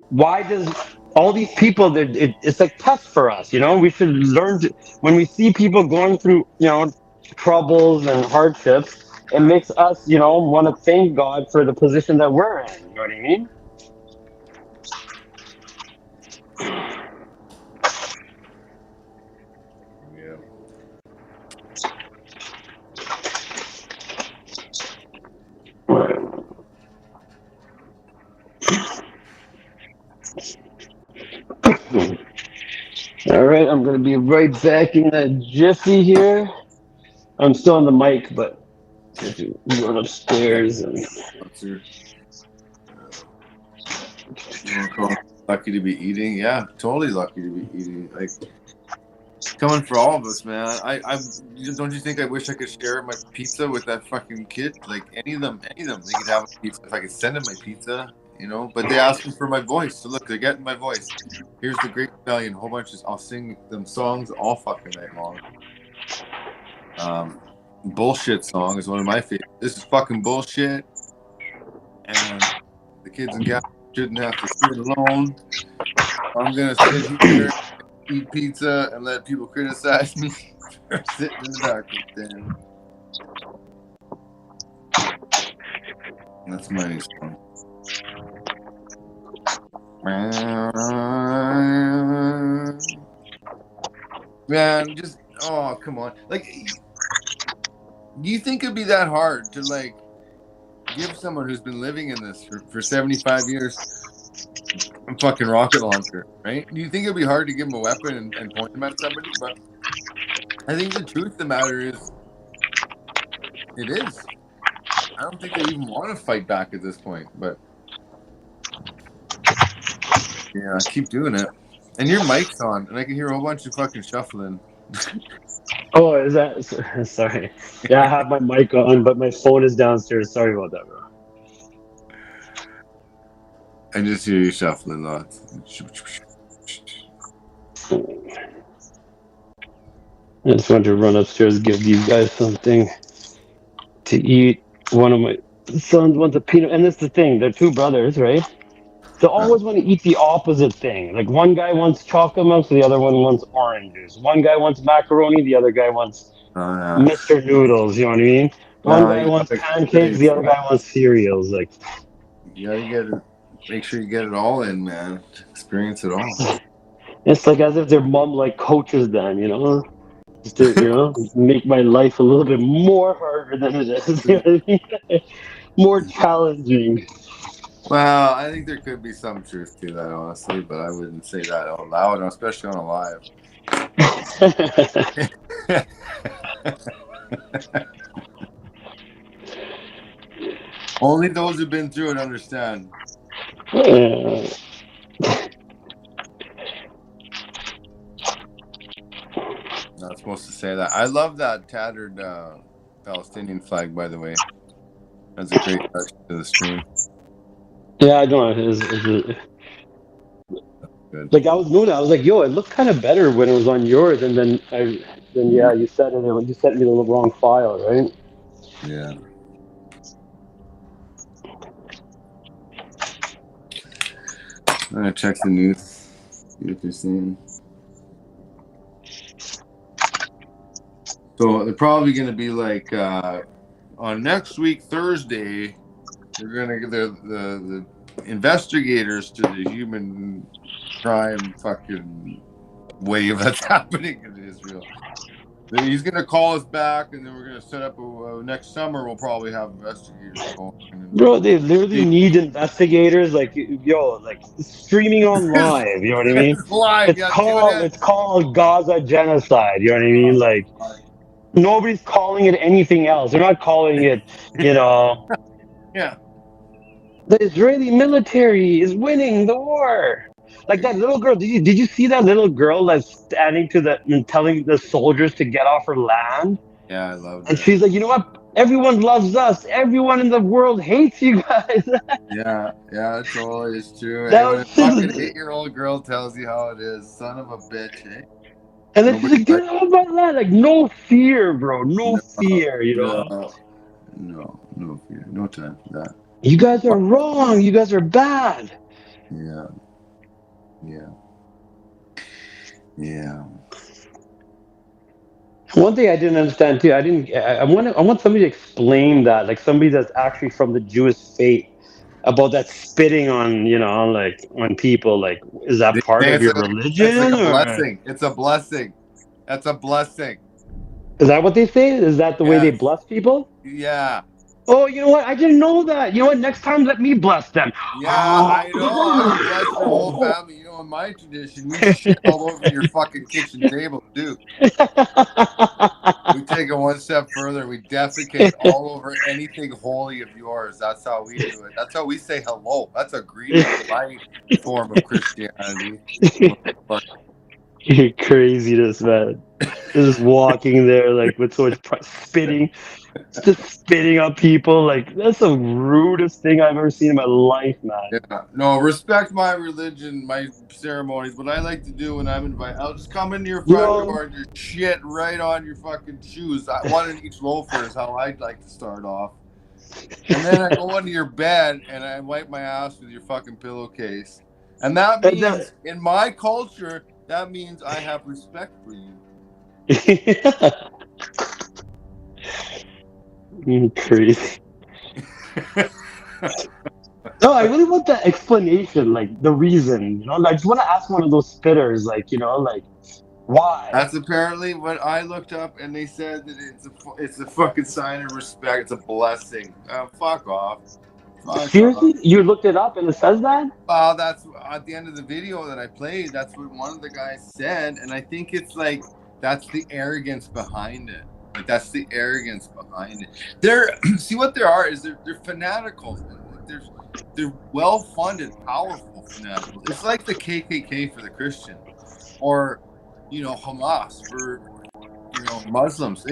why does all these people? It's like tests for us. You know, we should learn to, when we see people going through, you know, troubles and hardships. It makes us, you know, want to thank God for the position that we're in. You know what I mean? right, I'm gonna be right back in a jiffy here. I'm still on the mic, but I have to run upstairs and. You want to call it lucky to be eating? Yeah, totally lucky to be eating. Like coming for all of us, man. Don't you think I wish I could share my pizza with that fucking kid? Like any of them, they could have a pizza. If I could send them my pizza, you know. But they asked me for my voice, so look, they're getting my voice. Here's the Great Rebellion, a whole bunch of. I'll sing them songs all fucking night long. Bullshit song is one of my favorites. This is fucking bullshit, and the kids in Gaza shouldn't have to sit alone. I'm gonna sit here, eat pizza, and let people criticize me for sitting in the dark with them. That's my new song. Man, just come on. Like, do you think it'd be that hard to like give someone who's been living in this for 75 years a fucking rocket launcher, right? Do you think it'd be hard to give them a weapon and point them at somebody? But I think the truth of the matter is, it is. I don't think they even want to fight back at this point, but yeah, keep doing it. And your mic's on, and I can hear a whole bunch of fucking shuffling. Oh, is that sorry? Yeah, I have my mic on, but my phone is downstairs. Sorry about that, bro. I just hear you shuffling lots. I just wanted to run upstairs, give these guys something to eat. One of my sons wants a peanut, and that's the thing. They're two brothers, right? They always want to eat the opposite thing. Like one guy wants chocolate milk, the other one wants oranges. One guy wants macaroni, the other guy wants Mr. Noodles. You know what I mean? One guy wants pancakes, the other guy wants cereals. Like, you gotta get it. Make sure you get it all in, man. Experience it all. it's like as if their mom like coaches them, you know, just to make my life a little bit more harder than it is. You know what I mean? More challenging. Well, I think there could be some truth to that, honestly, but I wouldn't say that out loud, especially on a live. Only those who've been through it understand. Not supposed to say that. I love that tattered Palestinian flag, by the way. That's a great touch to the stream. Yeah, I know. Like I was noting, I was like, "Yo, it looked kind of better when it was on yours," and then you said it. You sent me the wrong file, right? Yeah. I'm gonna check the news. See what they're saying. So they're probably gonna be like on next week Thursday. They're gonna get the investigators to the human crime fucking wave that's happening in Israel. He's gonna call us back, and then we're gonna set up next summer. We'll probably have investigators going. Bro, they literally need investigators, like streaming on live. You know what I mean? It's live. It's called Gaza Genocide. You know what I mean? Like nobody's calling it anything else. They're not calling it, Yeah. The Israeli military is winning the war. Like that little girl. Did you see that little girl that's standing and telling the soldiers to get off her land? Yeah, I love it. And she's like, you know what? Everyone loves us. Everyone in the world hates you guys. Yeah, it's always true. That When a was fucking 8-year-old girl tells you how it is, son of a bitch, eh? And then she's like, get off my land. Like, no fear, bro. No fear, you know? No fear. No time for that. You guys are wrong. You guys are bad. Yeah. One thing I didn't understand too, I want somebody to explain that, like somebody that's actually from the Jewish faith, about that spitting on, on people. Like, is that part of your religion? It's like a blessing. It's a blessing. That's a blessing. Is that what they say? Is that the way they bless people? Yeah. Oh, you know what? I didn't know that. You know what? Next time, let me bless them. Yeah, I know. I would bless your whole family. You know, in my tradition, we shit all over your fucking kitchen table, dude. We take it one step further. We defecate all over anything holy of yours. That's how we do it. That's how we say hello. That's a greeting in my form of Christianity. Craziness, man. Just walking there like with so much spitting, just spitting on people. Like that's the rudest thing I've ever seen in my life, man. Yeah, no, respect my religion, my ceremonies. What I like to do when I'm invited, I'll just come into your front door and just shit right on your fucking shoes. One in each loafer is how I'd like to start off. And then I go into your bed and I wipe my ass with your fucking pillowcase. And that means, in my culture, that means I have respect for you. Crazy. No, I really want that explanation, like the reason. You know, like, I just want to ask one of those spitters, like, you know, like why? That's apparently what I looked up, and they said that it's a fucking sign of respect. It's a blessing. Fuck off. Seriously, you looked it up and it says that? Well, that's at the end of the video that I played. That's what one of the guys said, and I think it's like that's the arrogance behind it. Like that's the arrogance behind it. They're see what they are is they're fanatical. They're well funded, powerful fanatical. It's like the KKK for the Christian, or you know Hamas for Muslims.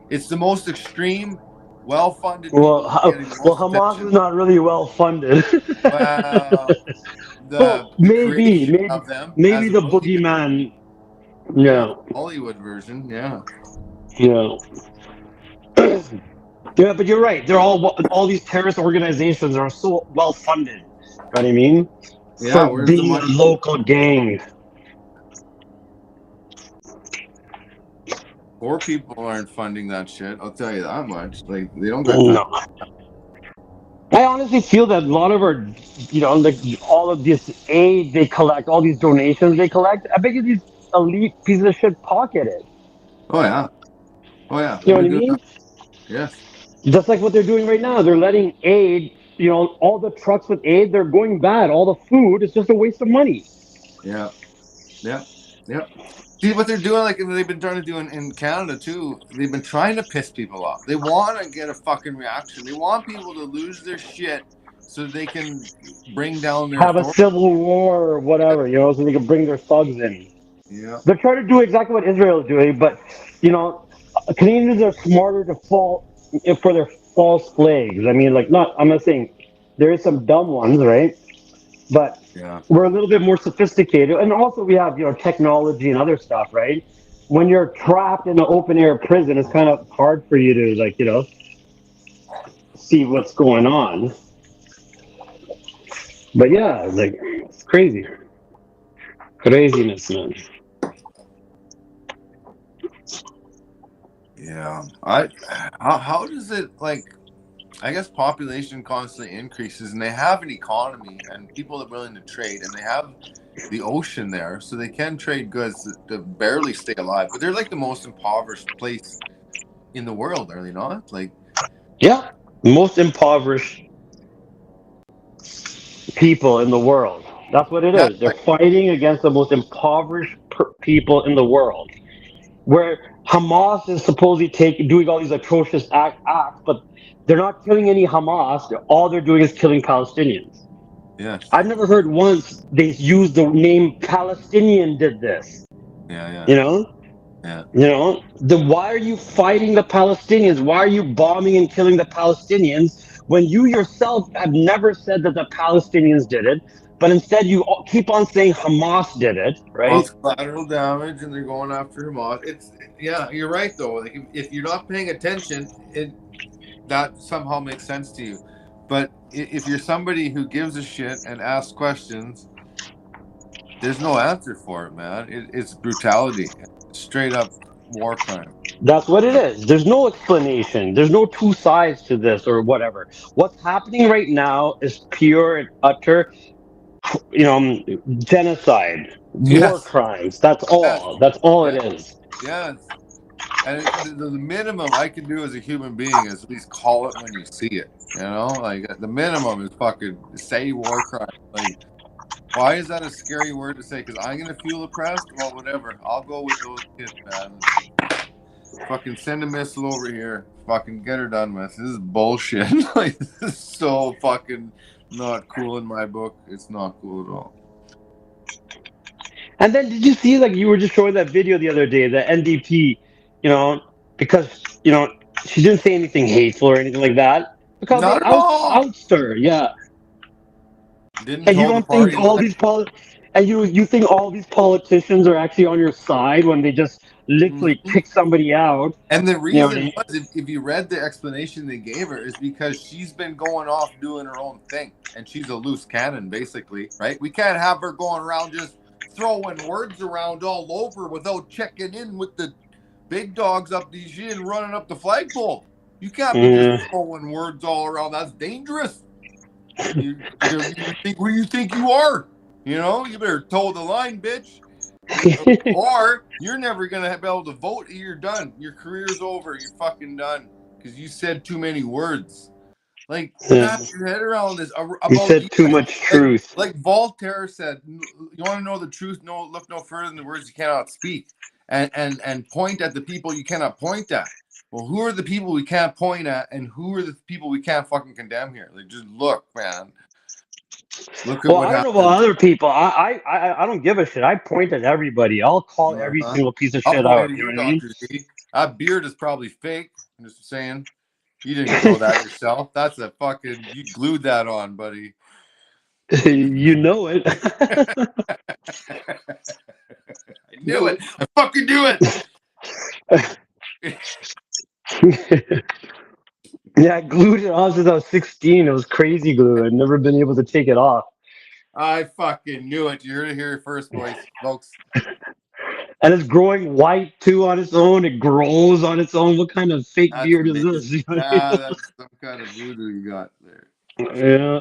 It's the most extreme. Well-funded. Well, Hamas is not really well-funded. Maybe the boogeyman. Yeah. Hollywood version. Yeah. Yeah. Yeah, but you're right. They're all these terrorist organizations are so well-funded. You know what I mean? Yeah. For being a local gang. Poor people aren't funding that shit. I'll tell you that much. Like they don't get that. I honestly feel that a lot of our, like all of this aid they collect, all these donations they collect, I bet you these elite pieces of shit pocket it. Oh yeah. Oh yeah. You know what I mean? Yes. Just like what they're doing right now. They're letting aid, all the trucks with aid, they're going bad. All the food, it's just a waste of money. Yeah. Yeah. Yeah. See what they're doing, like they've been trying to do in Canada too. They've been trying to piss people off. They want to get a fucking reaction. They want people to lose their shit so they can bring down their have a civil war or whatever, so they can bring their thugs in. Yeah. They're trying to do exactly what Israel is doing, but Canadians are smarter to fall for their false flags. I mean, I'm not saying there is some dumb ones, right? But we're a little bit more sophisticated, and also we have technology and other stuff, right? When you're trapped in an open air prison, it's kind of hard for you to see what's going on. But yeah, it's craziness, man. Yeah, how does it I guess population constantly increases, and they have an economy and people are willing to trade, and they have the ocean there, so they can trade goods to barely stay alive. But they're like the most impoverished place in the world, are they not? Yeah, most impoverished people in the world. That's what it is. They're fighting against the most impoverished people in the world. Where Hamas is supposedly doing all these atrocious acts, but they're not killing any Hamas. All they're doing is killing Palestinians. Yeah. I've never heard once they used the name Palestinian did this. Yeah. Yeah. Why are you fighting the Palestinians? Why are you bombing and killing the Palestinians when you yourself have never said that the Palestinians did it? But instead, you keep on saying Hamas did it, right? Well, it's collateral damage, and they're going after Hamas. You're right though. Like if you're not paying attention, that somehow makes sense to you. But if you're somebody who gives a shit and asks questions, there's no answer for it, man. It's brutality, straight up war crime. That's what it is. There's no explanation. There's no two sides to this or whatever. What's happening right now is pure and utter genocide, war crimes. That's all. That's all it is. Yes. And the minimum I can do as a human being is at least call it when you see it. You know, like the minimum is fucking say war crime. Like, why is that a scary word to say? Because I'm gonna feel oppressed. Well, whatever. I'll go with those kids, man. Fucking send a missile over here. Fucking get her done with. This is bullshit. Like, this is so fucking not cool in my book. It's not cool at all. And then did you see, like, you were just showing that video the other day, the NDP, because, she didn't say anything hateful or anything like that. Because they Not at all. oust her, yeah. Didn't And you toe the don't think party all line. these you think all these politicians are actually on your side when they just literally kick somebody out? And the You know what I reason mean? was, if you read the explanation they gave her, is because she's been going off doing her own thing, and she's a loose cannon, basically, right? We can't have her going around just throwing words around all over without checking in with the big dogs up the shit and running up the flagpole. You can't be just throwing words all around. That's dangerous. You think who you think you are? You know, you better toe the line, bitch. Or you're never gonna be able to vote. You're done. Your career's over. You're fucking done because you said too many words. Like, wrap your head around this. You said too much truth. Like Voltaire said, you want to know the truth? No, look no further than the words you cannot speak, and point at the people you cannot point at. Well, who are the people we can't point at, and who are the people we can't fucking condemn here? Like, just look, man. Look at what I don't happened. know about other people. I don't give a shit. I point at everybody. I'll call every single piece of I'll shit point out. at You know you, what I mean? Dr. Z. That beard is probably fake. I'm just saying. You didn't grow that yourself. That's a fucking, you glued that on, buddy. You know it. I knew it. I fucking knew it. Yeah, I glued it on since I was 16. It was crazy glue. I'd never been able to take it off. I fucking knew it. You're gonna hear it first, boys, folks. And it's growing white too on its own. It grows on its own. What kind of fake That's beard amazing. is this? You know what I mean? That's some kind of voodoo you got there. Yeah.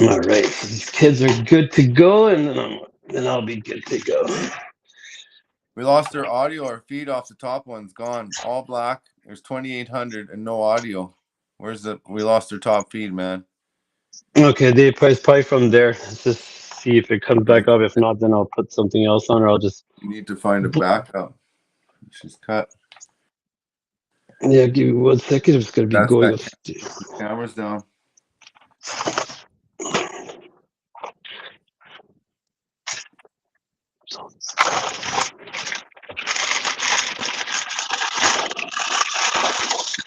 All right. So these kids are good to go, and then I'll be good to go. We lost our audio. Our feed off the top one's gone. All black. There's 2,800 and no audio. Where's the? We lost our top feed, man. Okay, they probably from there. Let's just see if it comes back up. If not, then I'll put something else on, or I'll just. You need to find a backup. She's cut. Yeah, give me 1 second. I'm just gonna be going. The camera's down.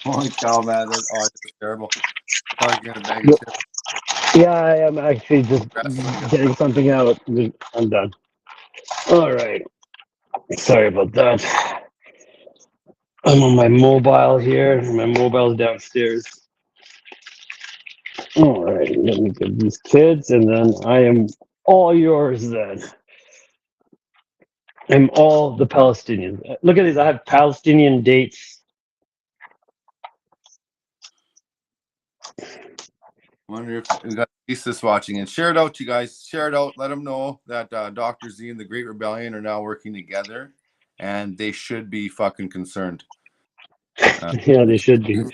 Holy cow, man! That's terrible. Probably gonna bang it. Yeah, I am actually just getting something out. I'm done. All right. Sorry about that. I'm on my mobile here. My mobile's downstairs. All right. Let me get these kids, and then I am all yours then. I'm all the Palestinians. Look at these. I have Palestinian dates. Wonder if we got Lisa's watching, and share it out, you guys. Share it out. Let them know that Dr. Z and the Great Rebellion are now working together, and they should be fucking concerned. Yeah, they should be.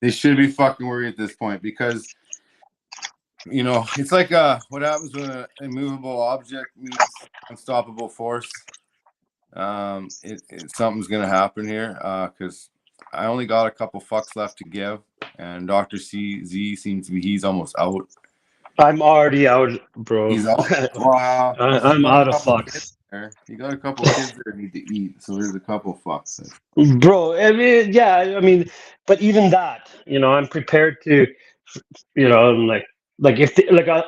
They should be fucking worried at this point because, you know, it's like what happens when an immovable object meets unstoppable force. Something's gonna happen here because I only got a couple fucks left to give, and Dr. Z seems to be he's almost out. I'm already out, bro. He's out. Wow. I'm out of fucks. You got a couple kids that need to eat, so there's a couple fucks. Bro, I mean, yeah, I mean, but even that, you know, I'm prepared to, you know, like if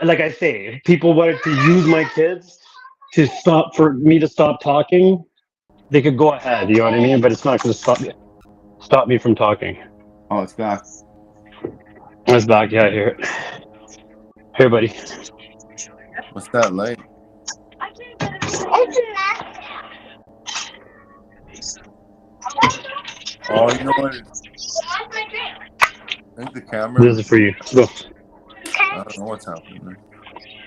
like I say, if people wanted to use my kids to for me to stop talking, they could go ahead. You know what I mean? But it's not going to stop me from talking. Oh, it's back. It's back. Yeah, I hear it. Here, buddy. What's that light? Oh, you know what? I think the camera. This is for you. Go. I don't know what's happening there.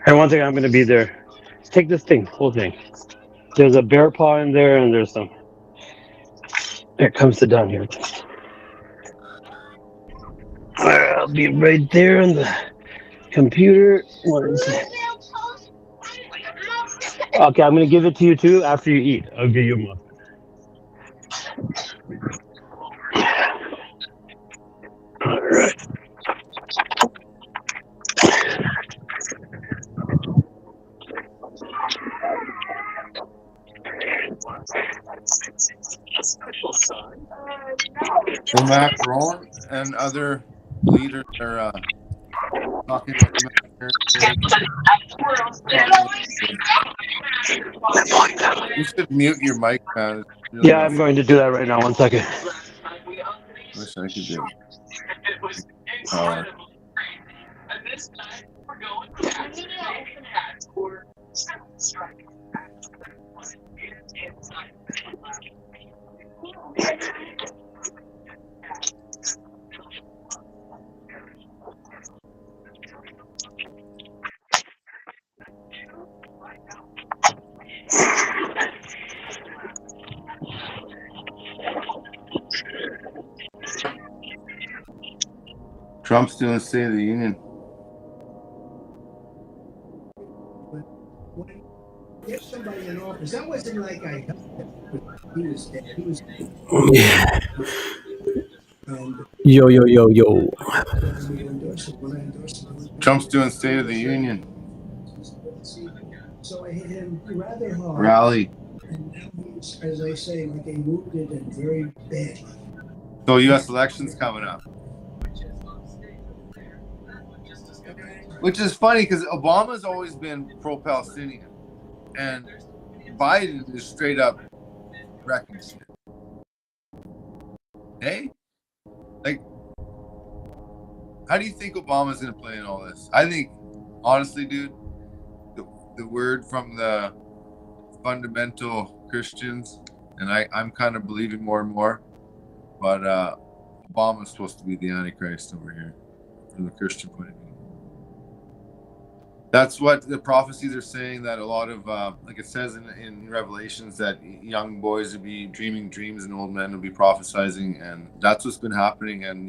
Hey, one thing, I'm going to be there. Take this thing, whole thing. There's a bear paw in there, and there's some. Here comes the down here. I'll be right there on the computer. Okay, I'm gonna give it to you too after you eat. I'll give you more. All right. And Macron and other leaders are talking about the You should mute your mic, man. It's really Yeah, I'm going to do that right now. 1 second. Wish I could do it. Trump's doing State of the Union. Get somebody in office. That wasn't like I helped him. He was dead. He was. Yeah. Yo. Trump's doing State of the Union. So I hit him rather hard. Rally. And now he's, as I say, like a wounded and very bad. So U.S. elections coming up. Which is funny because Obama's always been pro-Palestinian. And Biden is straight up wrecking shit. Hey? Like, how do you think Obama's going to play in all this? I think, honestly, dude, the word from the fundamental Christians, and I'm kind of believing more and more, but Obama's supposed to be the Antichrist over here from the Christian point of view. That's what the prophecies are saying, that a lot of, like it says in Revelations, that young boys will be dreaming dreams and old men will be prophesizing, and that's what's been happening. And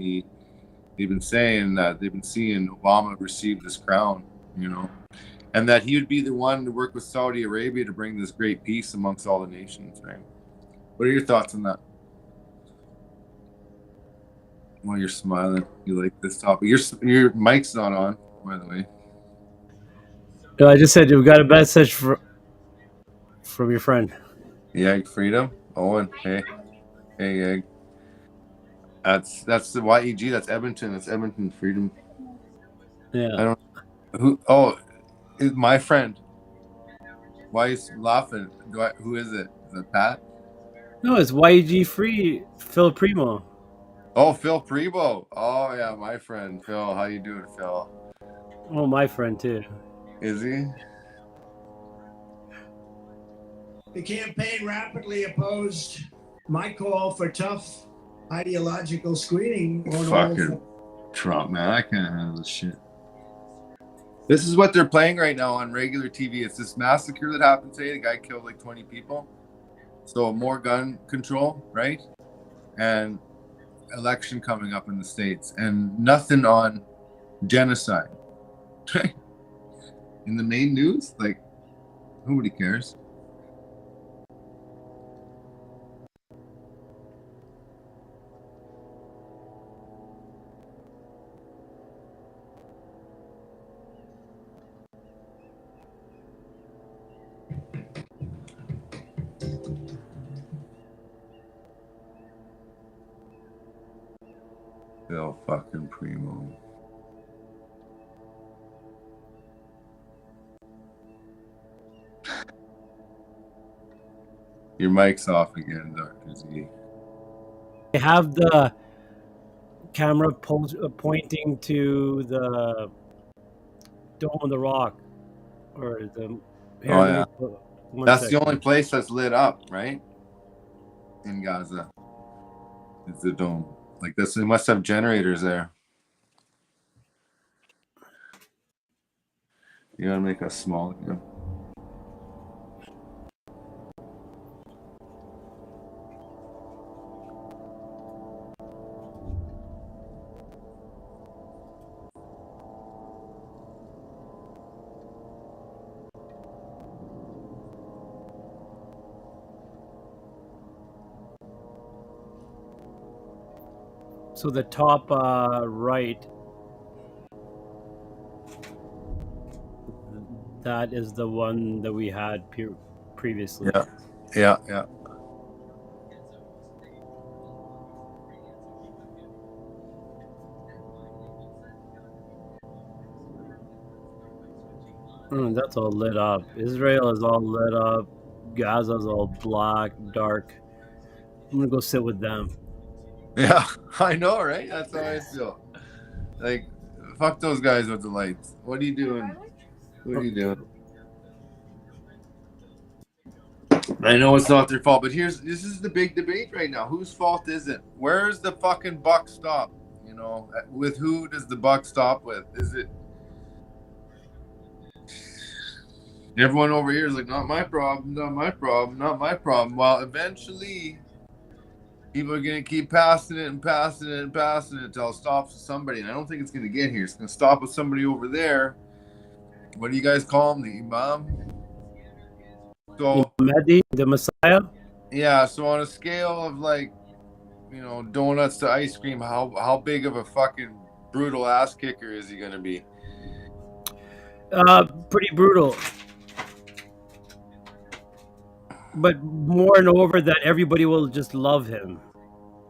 they've been saying that they've been seeing Obama receive this crown, you know, and that he would be the one to work with Saudi Arabia to bring this great peace amongst all the nations, right? What are your thoughts on that? Well, you're smiling. You like this topic. Your mic's not on, by the way. No, I just said we got a message from your friend. Yeah, Freedom. Owen. Hey, Egg. That's the YEG. That's Edmonton. That's Edmonton Freedom. Yeah. I don't. Who? Oh, my friend. Why is laughing? Who is it? Is it Pat? No, it's YEG Free Phil Primo. Oh, Phil Primo. Oh yeah, my friend Phil. How you doing, Phil? Oh, my friend too. Is he? The campaign rapidly opposed my call for tough ideological screening on Fucking Trump, man. I can't handle this shit. This is what they're playing right now on regular TV. It's this massacre that happened today. The guy killed like 20 people. So more gun control, right? And election coming up in the States. And nothing on genocide. In the main news, like, nobody cares. Phil fucking Primo. Your mic's off again, Dr. Z. They have the camera pointing to the Dome of the Rock, or the. Oh yeah, that's the only place that's lit up, right? In Gaza, it's the dome. Like this, they must have generators there. You gotta make us small again. So the top right, that is the one that we had previously. Yeah, yeah, yeah. That's all lit up. Israel is all lit up. Gaza's all black, dark. I'm gonna go sit with them. Yeah, I know, right? That's how I feel. Like, fuck those guys with the lights. What are you doing? What are you doing? I know it's not their fault, but this is the big debate right now. Whose fault is it? Where's the fucking buck stop? You know, with who does the buck stop with? Is it everyone over here is like, not my problem, not my problem, not my problem. Well, eventually people are gonna keep passing it and passing it and passing it until it stops with somebody. And I don't think it's gonna get here. It's gonna stop with somebody over there. What do you guys call him? The Imam? So Mehdi, the Messiah? Yeah, so on a scale of like, you know, donuts to ice cream, how big of a fucking brutal ass kicker is he gonna be? Pretty brutal. But more and over that everybody will just love him.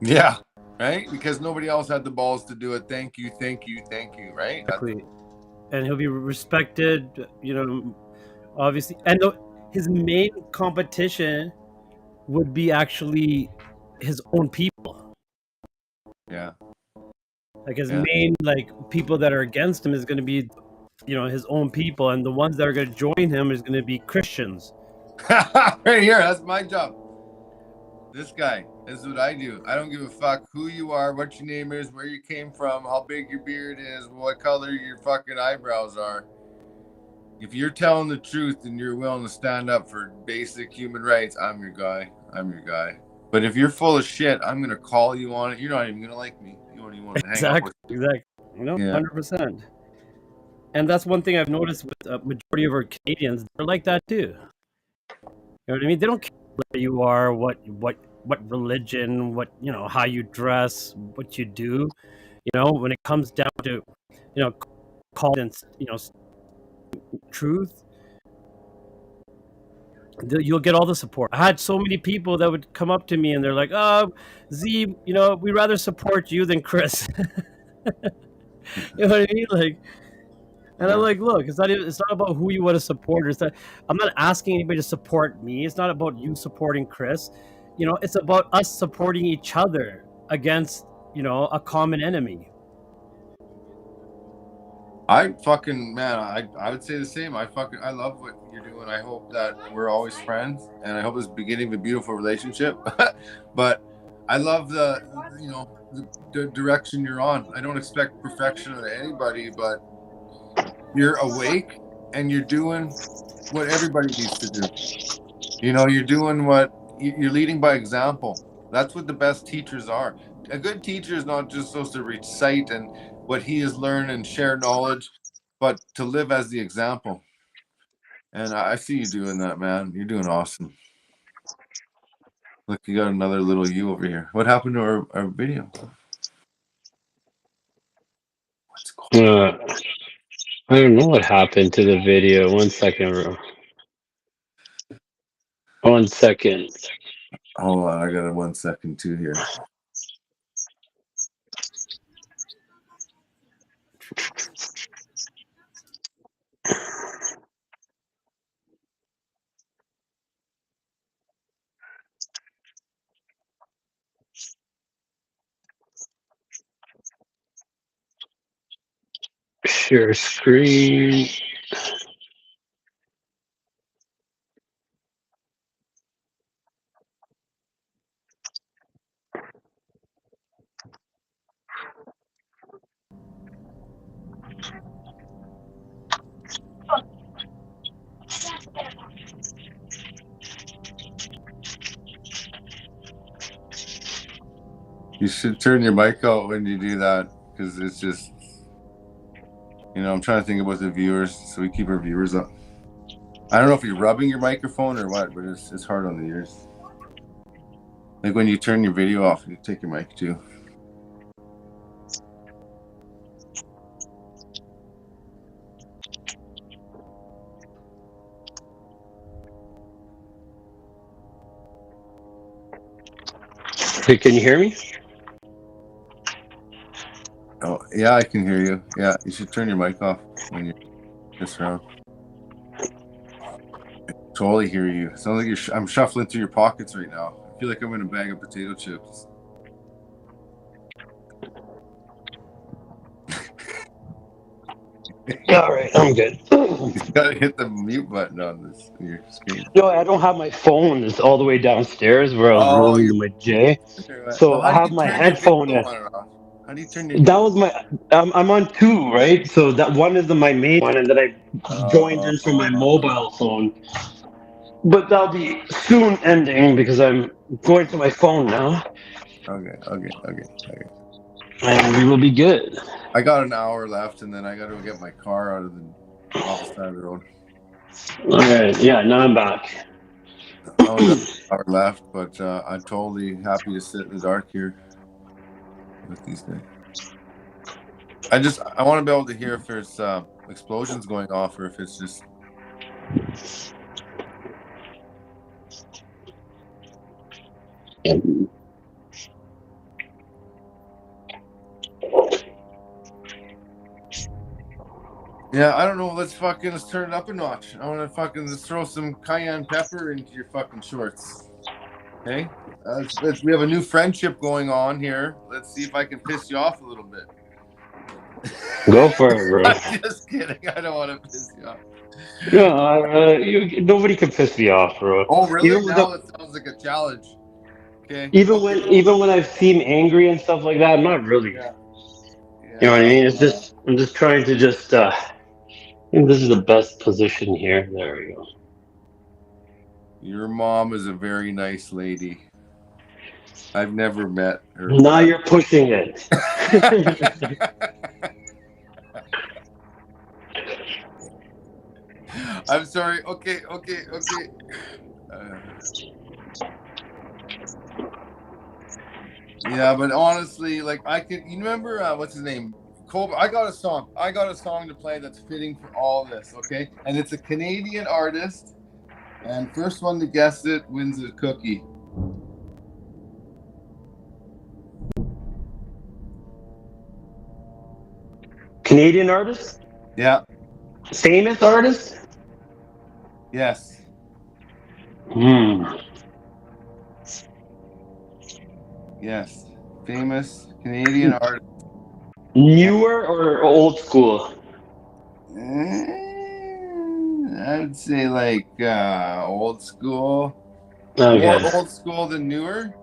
Yeah, right? Because nobody else had the balls to do it. Thank you, thank you, thank you, right? Exactly. And he'll be respected, you know, obviously. And his main competition would be actually his own people. Yeah. Like his main, like, people that are against him is going to be, you know, his own people. And the ones that are going to join him is going to be Christians. Right here, that's my job. This guy, this is what I do. I don't give a fuck who you are, what your name is, where you came from, how big your beard is, what color your fucking eyebrows are. If you're telling the truth and you're willing to stand up for basic human rights, I'm your guy. I'm your guy. But if you're full of shit, I'm gonna call you on it. You're not even gonna like me. You don't even want to hang out with me. Exactly. No, 100%. And that's one thing I've noticed with a majority of our Canadians. They're like that too. You know what I mean? They don't care where you are, what religion, what, you know, how you dress, what you do. You know, when it comes down to, you know, confidence, you know, truth, you'll get all the support. I had so many people that would come up to me and they're like, "Oh, Z, you know, we'd rather support you than Chris." You know what I mean? Like, and I'm like, look, it's not about who you want to support. I'm not asking anybody to support me. It's not about you supporting Chris. You know, it's about us supporting each other against, you know, a common enemy. I would say the same. I love what you're doing. I hope that we're always friends, and I hope it's the beginning of a beautiful relationship. But I love the direction you're on. I don't expect perfection of anybody, but you're awake and you're doing what everybody needs to do. You know, you're doing you're leading by example. That's what the best teachers are. A good teacher is not just supposed to recite and what he has learned and share knowledge, but to live as the example. And I see you doing that, man. You're doing awesome. Look, you got another little you over here. What happened to our video? I don't know what happened to the video. 1 second, bro. 1 second. Hold on, I got a 1 second too here. Share screen. You should turn your mic out when you do that, because it's just, you know, I'm trying to think about the viewers, so we keep our viewers up. I don't know if you're rubbing your microphone or what, but it's hard on the ears. Like when you turn your video off, you take your mic too. Hey, can you hear me? Oh, yeah, I can hear you. Yeah, you should turn your mic off when you're this round. I totally hear you. It sounds like I'm shuffling through your pockets right now. I feel like I'm in a bag of potato chips. All right, I'm good. You gotta hit the mute button on your screen. No, I don't have my phone. It's all the way downstairs where I was Oh, rolling to my J. well, So how I do have you my turn your headphone video in. on and off? How do you turn your That video? was my. I'm on two, right? So that one is my main one, and then I joined in from my mobile phone. But that'll be soon ending because I'm going to my phone now, Okay. and we will be good. I got an hour left, and then I got to get my car out of the opposite side of the road. All right, yeah, now I'm back. I only got an hour left, but I'm totally happy to sit in the dark here with these guys. I want to be able to hear if there's explosions going off or if it's just. Yeah, I don't know. Let's turn it up a notch. I want to let's throw some cayenne pepper into your fucking shorts. Okay? We have a new friendship going on here. Let's see if I can piss you off a little bit. Go for it, bro. I'm just kidding. I don't want to piss you off. No, nobody can piss me off, bro. Oh, really? Now it sounds like a challenge. Okay. Even when I seem angry and stuff like that, I'm not really. Yeah. You know what I mean? I'm just trying to just. I think this is the best position here. There we go. Your mom is a very nice lady. I've never met her. Now you're pushing it. I'm sorry. Okay. Yeah, but honestly, like you remember what's his name? Cobra. I got a song to play that's fitting for all this. Okay, and it's a Canadian artist, and first one to guess it wins a cookie. Canadian artist? Yeah. Famous artist? Yes. Yes. Famous Canadian artist. Newer or old school? I'd say like old school. Okay. More old school than newer.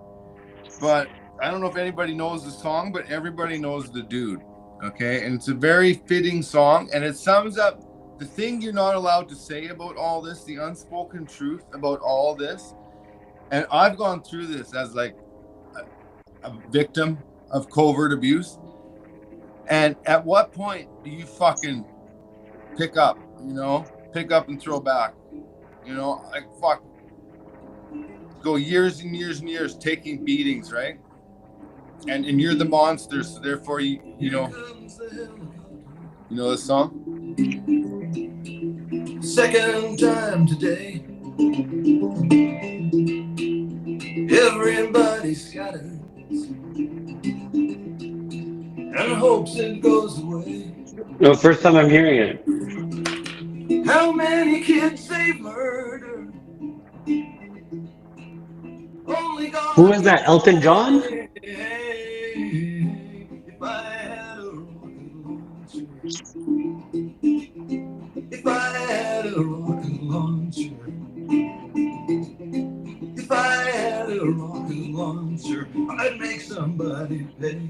But I don't know if anybody knows the song, but everybody knows the dude. Okay, and it's a very fitting song, and it sums up the thing you're not allowed to say about all this, the unspoken truth about all this. And I've gone through this as like a victim of covert abuse. And at what point do you fucking pick up and throw back? Like fuck, go years and years and years taking beatings, right? And you're the monster, so therefore you know the song? Second time today. Everybody scatters and hopes it goes away. No, first time I'm hearing it. How many kids they've murdered? Only God. Who is that? Elton John? If I had a rocket launcher, if I had a rocket launcher, I'd make somebody pay.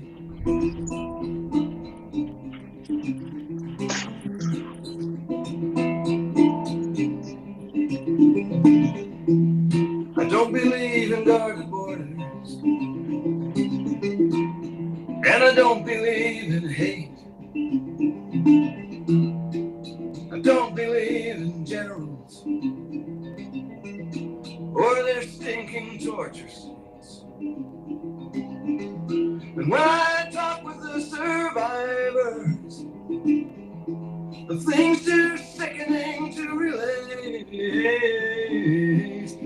I don't believe in guarded borders, and I don't believe in hate. I don't believe in generals or their stinking torture suits. And when I talk with the survivors, the things too sickening to relate.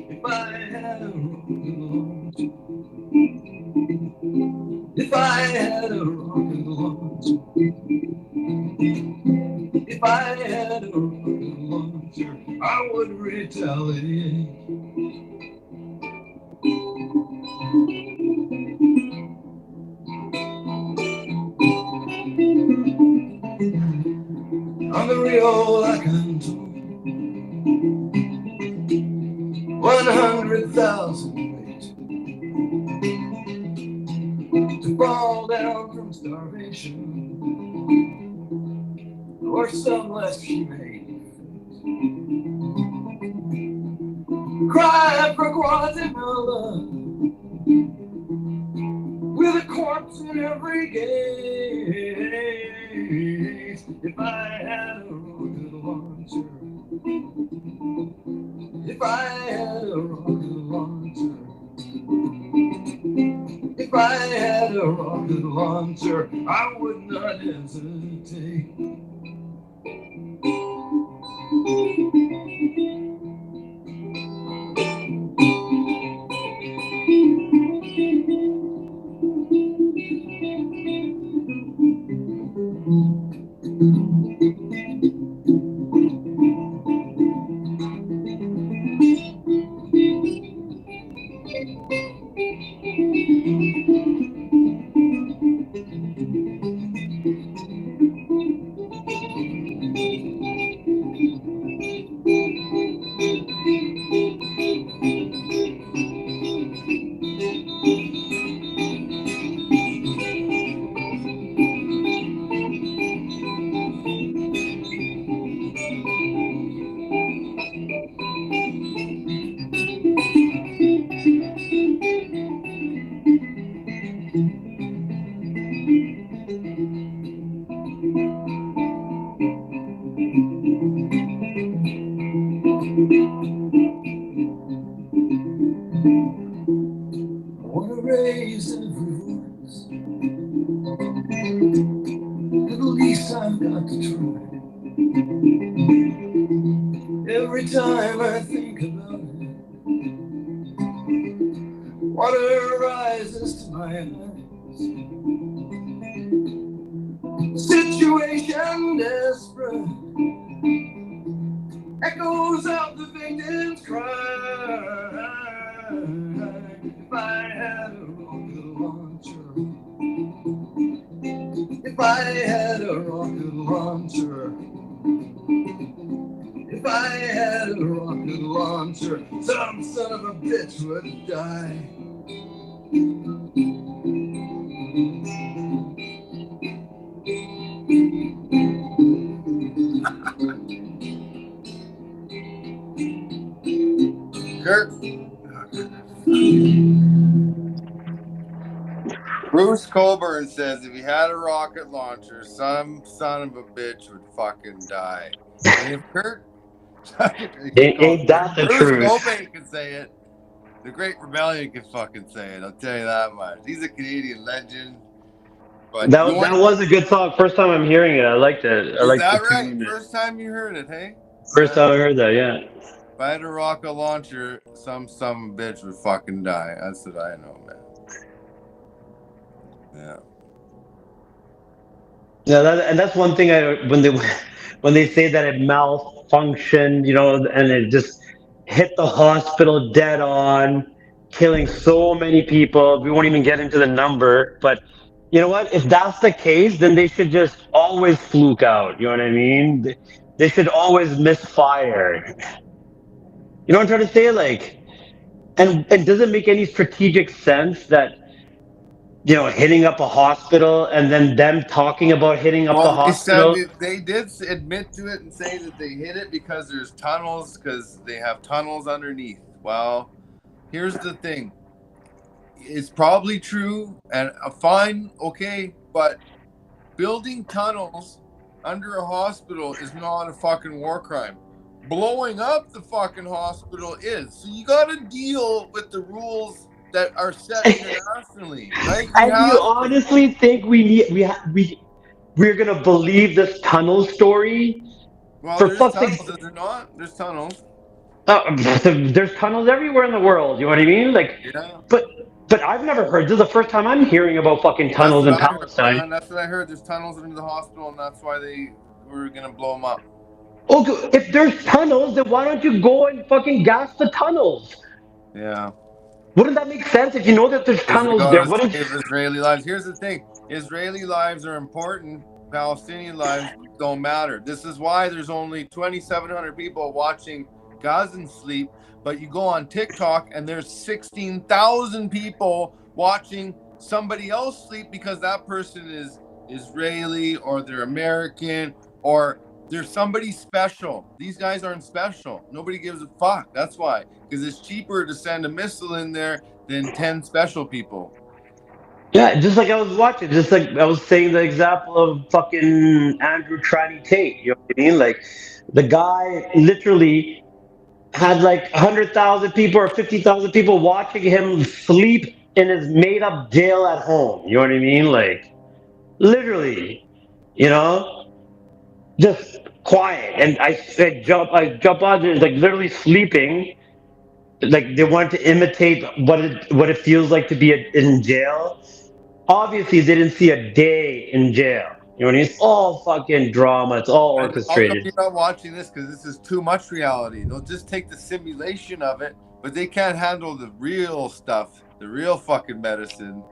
If I had a rocket launcher, I had a rocket launcher, I would retaliate. On the Rio I can do 100,000 ways to fall down from starvation or some less humane. Cry for Guatemala with a corpse in every gate. If I had a rocket launcher, if I had a rocket launcher, if I had a rocket launcher, I would not hesitate. I want to raise every voice, at least I've got to try. Every time I think about it, water rises to my eyes. Situation desperate, echoes of the victim's cry. If I had a rocket launcher, if I had a rocket launcher, if I had a rocket launcher, some son of a bitch would die. Kurt. Bruce Coburn says if he had a rocket launcher, some son of a bitch would fucking die. And if Kurt, Ain't that the Bruce truth? Coburn can say it, the Great Rebellion can fucking say it. I'll tell you that much. He's a Canadian legend. But That was a good song. First time I'm hearing it. I liked it. I is liked that the right? tune. First time you heard it, hey? First time I heard that, yeah. If I had a rocket launcher, some bitch would fucking die. That's what I know, man. Yeah. Yeah, and that's one thing. When they say that it malfunctioned, and it just hit the hospital dead on, killing so many people. We won't even get into the number, but you know what? If that's the case, then they should just always fluke out. You know what I mean? They should always misfire. You know what I'm trying to say? Like, and does it make any strategic sense that, hitting up a hospital and then them talking about hitting up the Well, hospital? they did admit to it and say that they hit it because there's tunnels, because they have tunnels underneath. Well, here's the thing. It's probably true and fine, okay, but building tunnels under a hospital is not a fucking war crime. Blowing up the fucking hospital is. So you got to deal with the rules that are set internationally, right? And you honestly think we're gonna believe this tunnel story? Well, For there's fuck's tunnels, sake, is there not? There's tunnels. there's tunnels everywhere in the world. You know what I mean? Like, Yeah. but I've never heard. This is the first time I'm hearing about fucking tunnels in That's what I heard, Palestine. man. That's what I heard. There's tunnels under the hospital, and that's why they we're gonna blow them up. Okay, if there's tunnels, then why don't you go and fucking gas the tunnels? Yeah. Wouldn't that make sense if you know that there's Because we tunnels there? gotta Wouldn't save Israeli lives. Here's the thing: Israeli lives are important. Palestinian lives don't matter. This is why there's only 2,700 people watching Gazan sleep, but you go on TikTok and there's 16,000 people watching somebody else sleep because that person is Israeli or they're American or there's somebody special. These guys aren't special. Nobody gives a fuck. That's why. Because it's cheaper to send a missile in there than 10 special people. Yeah, just like I was watching, just like I was saying the example of fucking Andrew Tranny Tate. You know what I mean? Like the guy literally had like 100,000 people or 50,000 people watching him sleep in his made up jail at home. You know what I mean? Like literally, you know, just quiet. And I jump on there, like literally sleeping. Like they wanted to imitate what it feels like to be in jail. Obviously, they didn't see a day in jail. You know what I mean? It's all fucking drama. It's all And how come orchestrated. you're not watching this? Because this is too much reality. They'll just take the simulation of it, but they can't handle the real stuff, the real fucking medicine.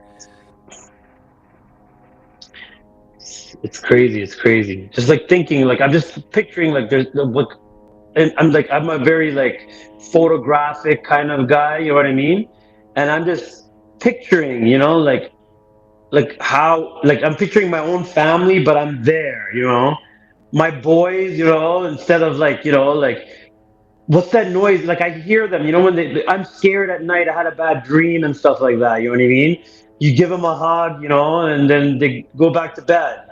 It's crazy. It's crazy. Just like thinking, like I'm just picturing, like there's what, and I'm a very like photographic kind of guy. You know what I mean? And I'm just picturing, you know, like how, like I'm picturing my own family, but I'm there. You know, my boys. You know, instead of like, you know, like what's that noise? Like I hear them, you know, when I'm scared at night, I had a bad dream and stuff like that. You know what I mean? You give them a hug, you know, and then they go back to bed.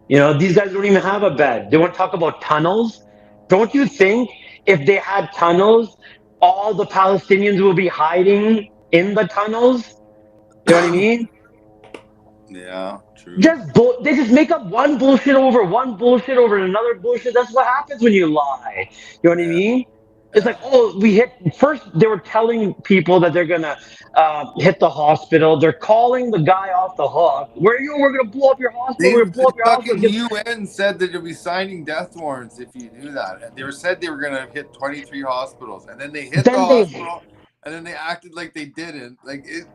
You know, these guys don't even have a bed. They want to talk about tunnels. Don't you think if they had tunnels, all the Palestinians will be hiding in the tunnels? You know what I mean? Yeah, true. They just make up one bullshit over another bullshit. That's what happens when you lie. You know what I mean? It's like, oh, we hit first. They were telling people that they're gonna hit the hospital. They're calling the guy off the hook. We're gonna blow up your hospital. We're They, gonna blow the up your hospital. fucking UN said that they'll be signing death warrants if you do that. And they were said they were gonna hit 23 hospitals, and then they hit the hospital, and then they acted like they didn't. Like it.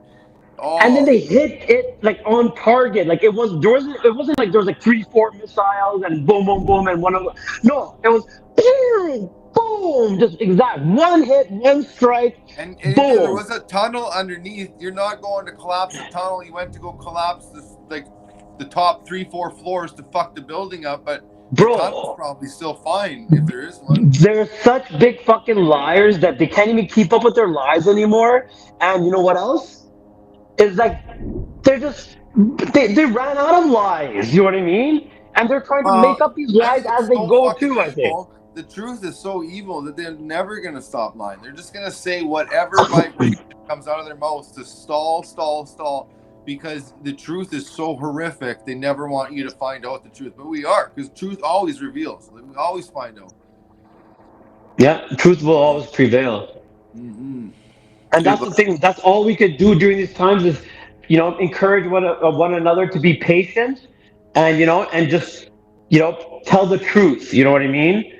Oh. And then they hit it like on target. Like it wasn't like there was like 3-4 missiles and boom, boom, boom, and one of them. No, it was boom, boom, just exact one hit, one strike, And boom. if there was a tunnel underneath, you're not going to collapse the tunnel. You went to go collapse the top 3-4 floors to fuck the building up, but Bro, the tunnel's probably still fine if there is one. They're such big fucking liars that they can't even keep up with their lies anymore. And you know what else? It's like they ran out of lies. You know what I mean? And they're trying to make up these lies as they go too. I think. The truth is so evil that they're never gonna stop lying. They're just gonna say whatever vibration comes out of their mouths to stall, because the truth is so horrific. They never want you to find out the truth, but we are, because truth always reveals. We always find out. Yeah, truth will always prevail. Mm-hmm. And that's the thing. That's all we could do during these times is, you know, encourage one another to be patient, and you know, and just, you know, tell the truth. You know what I mean?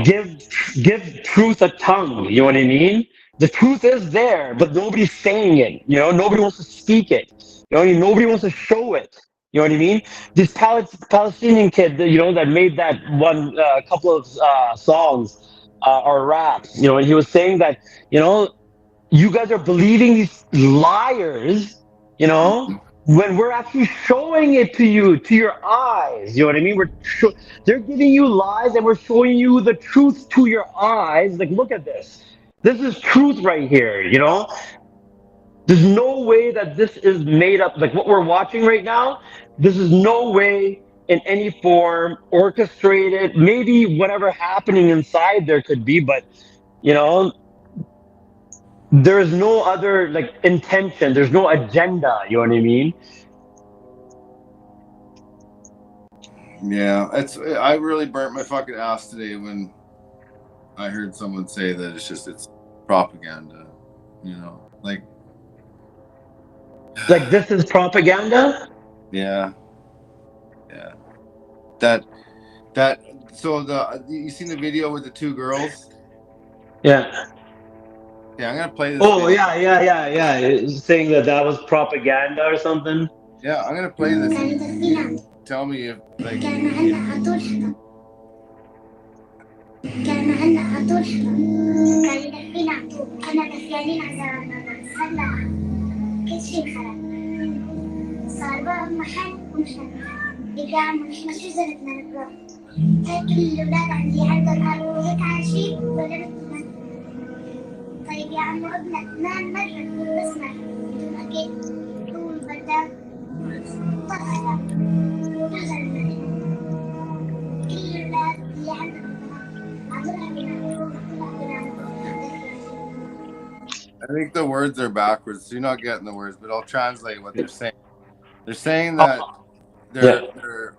Give truth a tongue. You know what I mean? The truth is there, but nobody's saying it. You know, nobody wants to speak it. You know, nobody wants to show it. You know what I mean? This Palestinian kid, you know, that made that one couple of songs or raps. You know, and he was saying that, you know, you guys are believing these liars. You know, when we're actually showing it to you, to your eyes. You know what I mean? They're giving you lies, and we're showing you the truth to your eyes. Like, look at this. This is truth right here. You know, there's no way that this is made up. Like what we're watching right now, this is no way in any form orchestrated. Maybe whatever happening inside there could be, but you know, there's no other like intention. There's no agenda. You know what I mean? Yeah, I really burnt my fucking ass today when I heard someone say that it's propaganda. You know, like this is propaganda. Yeah. that so you seen the video with the two girls? Yeah. Yeah, I'm gonna play this Oh video. yeah. Saying that was propaganda or something. Yeah, I'm gonna play this. Tell me if like. كان هلا عطول كان يدفينا عطول كنا دفيانين على هلا كل شيء خرب صار بقى محل ومش بيقام احنا شو زلتنا نقرا هيك كل الاولاد عندي عندهم قالوا هيك عايشين ولا طيب يا عمو ابنك نام مرة بس بدون اكيد طول بردان طلع نزل كل الاولاد اللي عندهم I think the words are backwards, so you're not getting the words, but I'll translate what they're saying. They're saying that their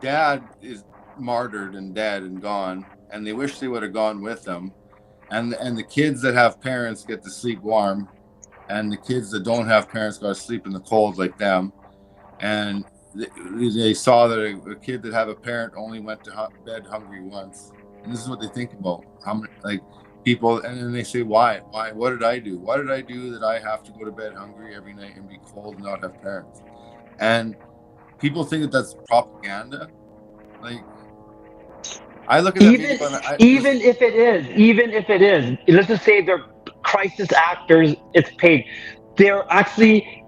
dad is martyred and dead and gone, and they wish they would have gone with them. And the kids that have parents get to sleep warm, and the kids that don't have parents got to sleep in the cold like them. And they saw that a kid that have a parent only went to bed hungry once. And this is what they think about. How many, like, people, and then they say, why? What did I do? What did I do that I have to go to bed hungry every night and be cold and not have parents? And people think that that's propaganda. Like, I look at that video and even if it is, let's just say they're crisis actors, it's paid. They're actually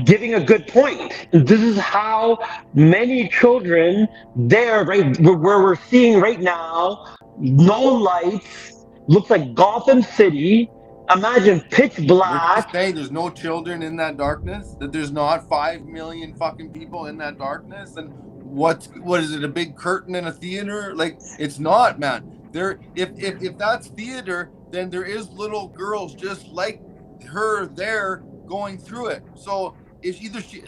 giving a good point. This is how many children there, right, where we're seeing right now, no lights, looks like Gotham City. Imagine pitch black. Saying there's no children in that darkness, that there's not 5 million fucking people in that darkness, and what is it, a big curtain in a theater? Like, it's not, man. There, if that's theater, then there is little girls just like her there going through it. So if either she,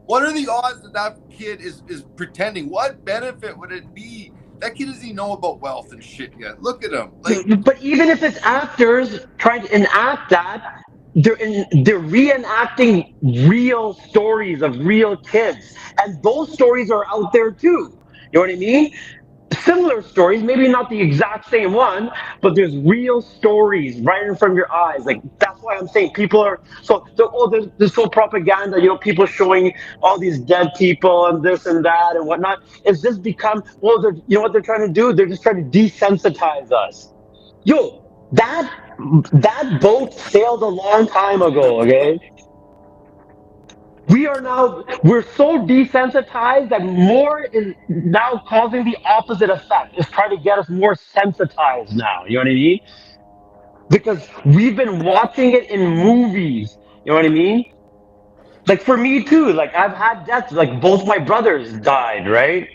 what are the odds that that kid is pretending? What benefit would it be? That kid doesn't even know about wealth and shit yet. Look at him. Like, but even if it's actors trying to enact that, they're reenacting real stories of real kids, and those stories are out there too. You know what I mean? Similar stories, maybe not the exact same one, but there's real stories right in front of your eyes. Like, that's why I'm saying people are there's so propaganda, you know, people showing all these dead people and this and that and whatnot. It's just become, you know what they're trying to do? They're just trying to desensitize us. Yo, that boat sailed a long time ago, okay? We're so desensitized that more is now causing the opposite effect. It's trying to get us more sensitized now. You know what I mean? Because we've been watching it in movies. You know what I mean? Like, for me too, like, I've had deaths, like both my brothers died, right?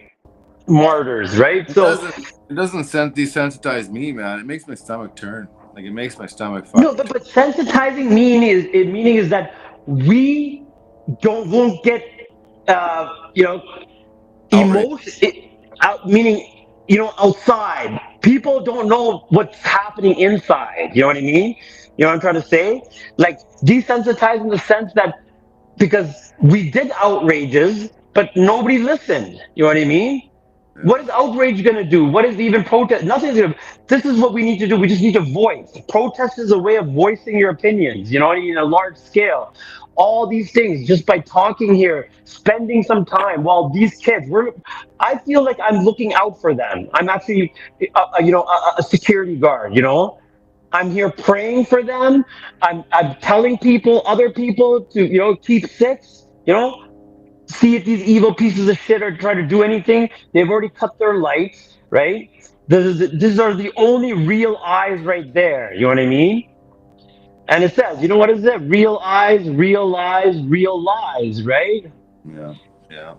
Martyrs, right? It doesn't desensitize me, man. It makes my stomach turn. Like, it makes my stomach fuck. No, but sensitizing meaning is that we won't get emotion, meaning, you know, outside. People don't know what's happening inside. You know what I mean? You know what I'm trying to say? Like, desensitized in the sense that because we did outrages, but nobody listened. You know what I mean? What is outrage going to do? What is even protest? Nothing's going to. This is what we need to do. We just need to voice. Protest is a way of voicing your opinions, you know what I mean, on a large scale. All these things, just by talking here, spending some time while these kids, I feel like I'm looking out for them. I'm actually, a security guard, you know? I'm here praying for them. I'm telling other people to, you know, keep six, you know? See if these evil pieces of shit are trying to do anything. They've already cut their lights, right? These are the only real eyes right there. You know what I mean? And it says, you know what is it? Real eyes, real lies, real lies, right? Yeah.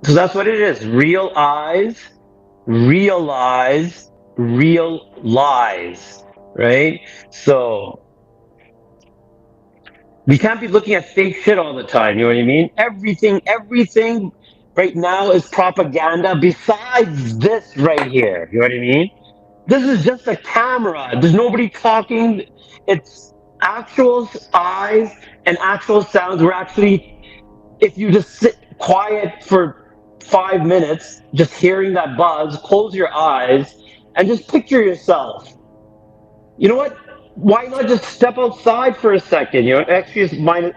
So that's what it is. Real eyes, real lies, real lies, right? So we can't be looking at fake shit all the time, you know what I mean? Everything right now is propaganda besides this right here, you know what I mean? This is just a camera. There's nobody talking. It's actual eyes and actual sounds. We're actually if you just sit quiet for 5 minutes, just hearing that buzz, close your eyes, and just picture yourself. You know what? Why not just step outside for a second? You know, actually,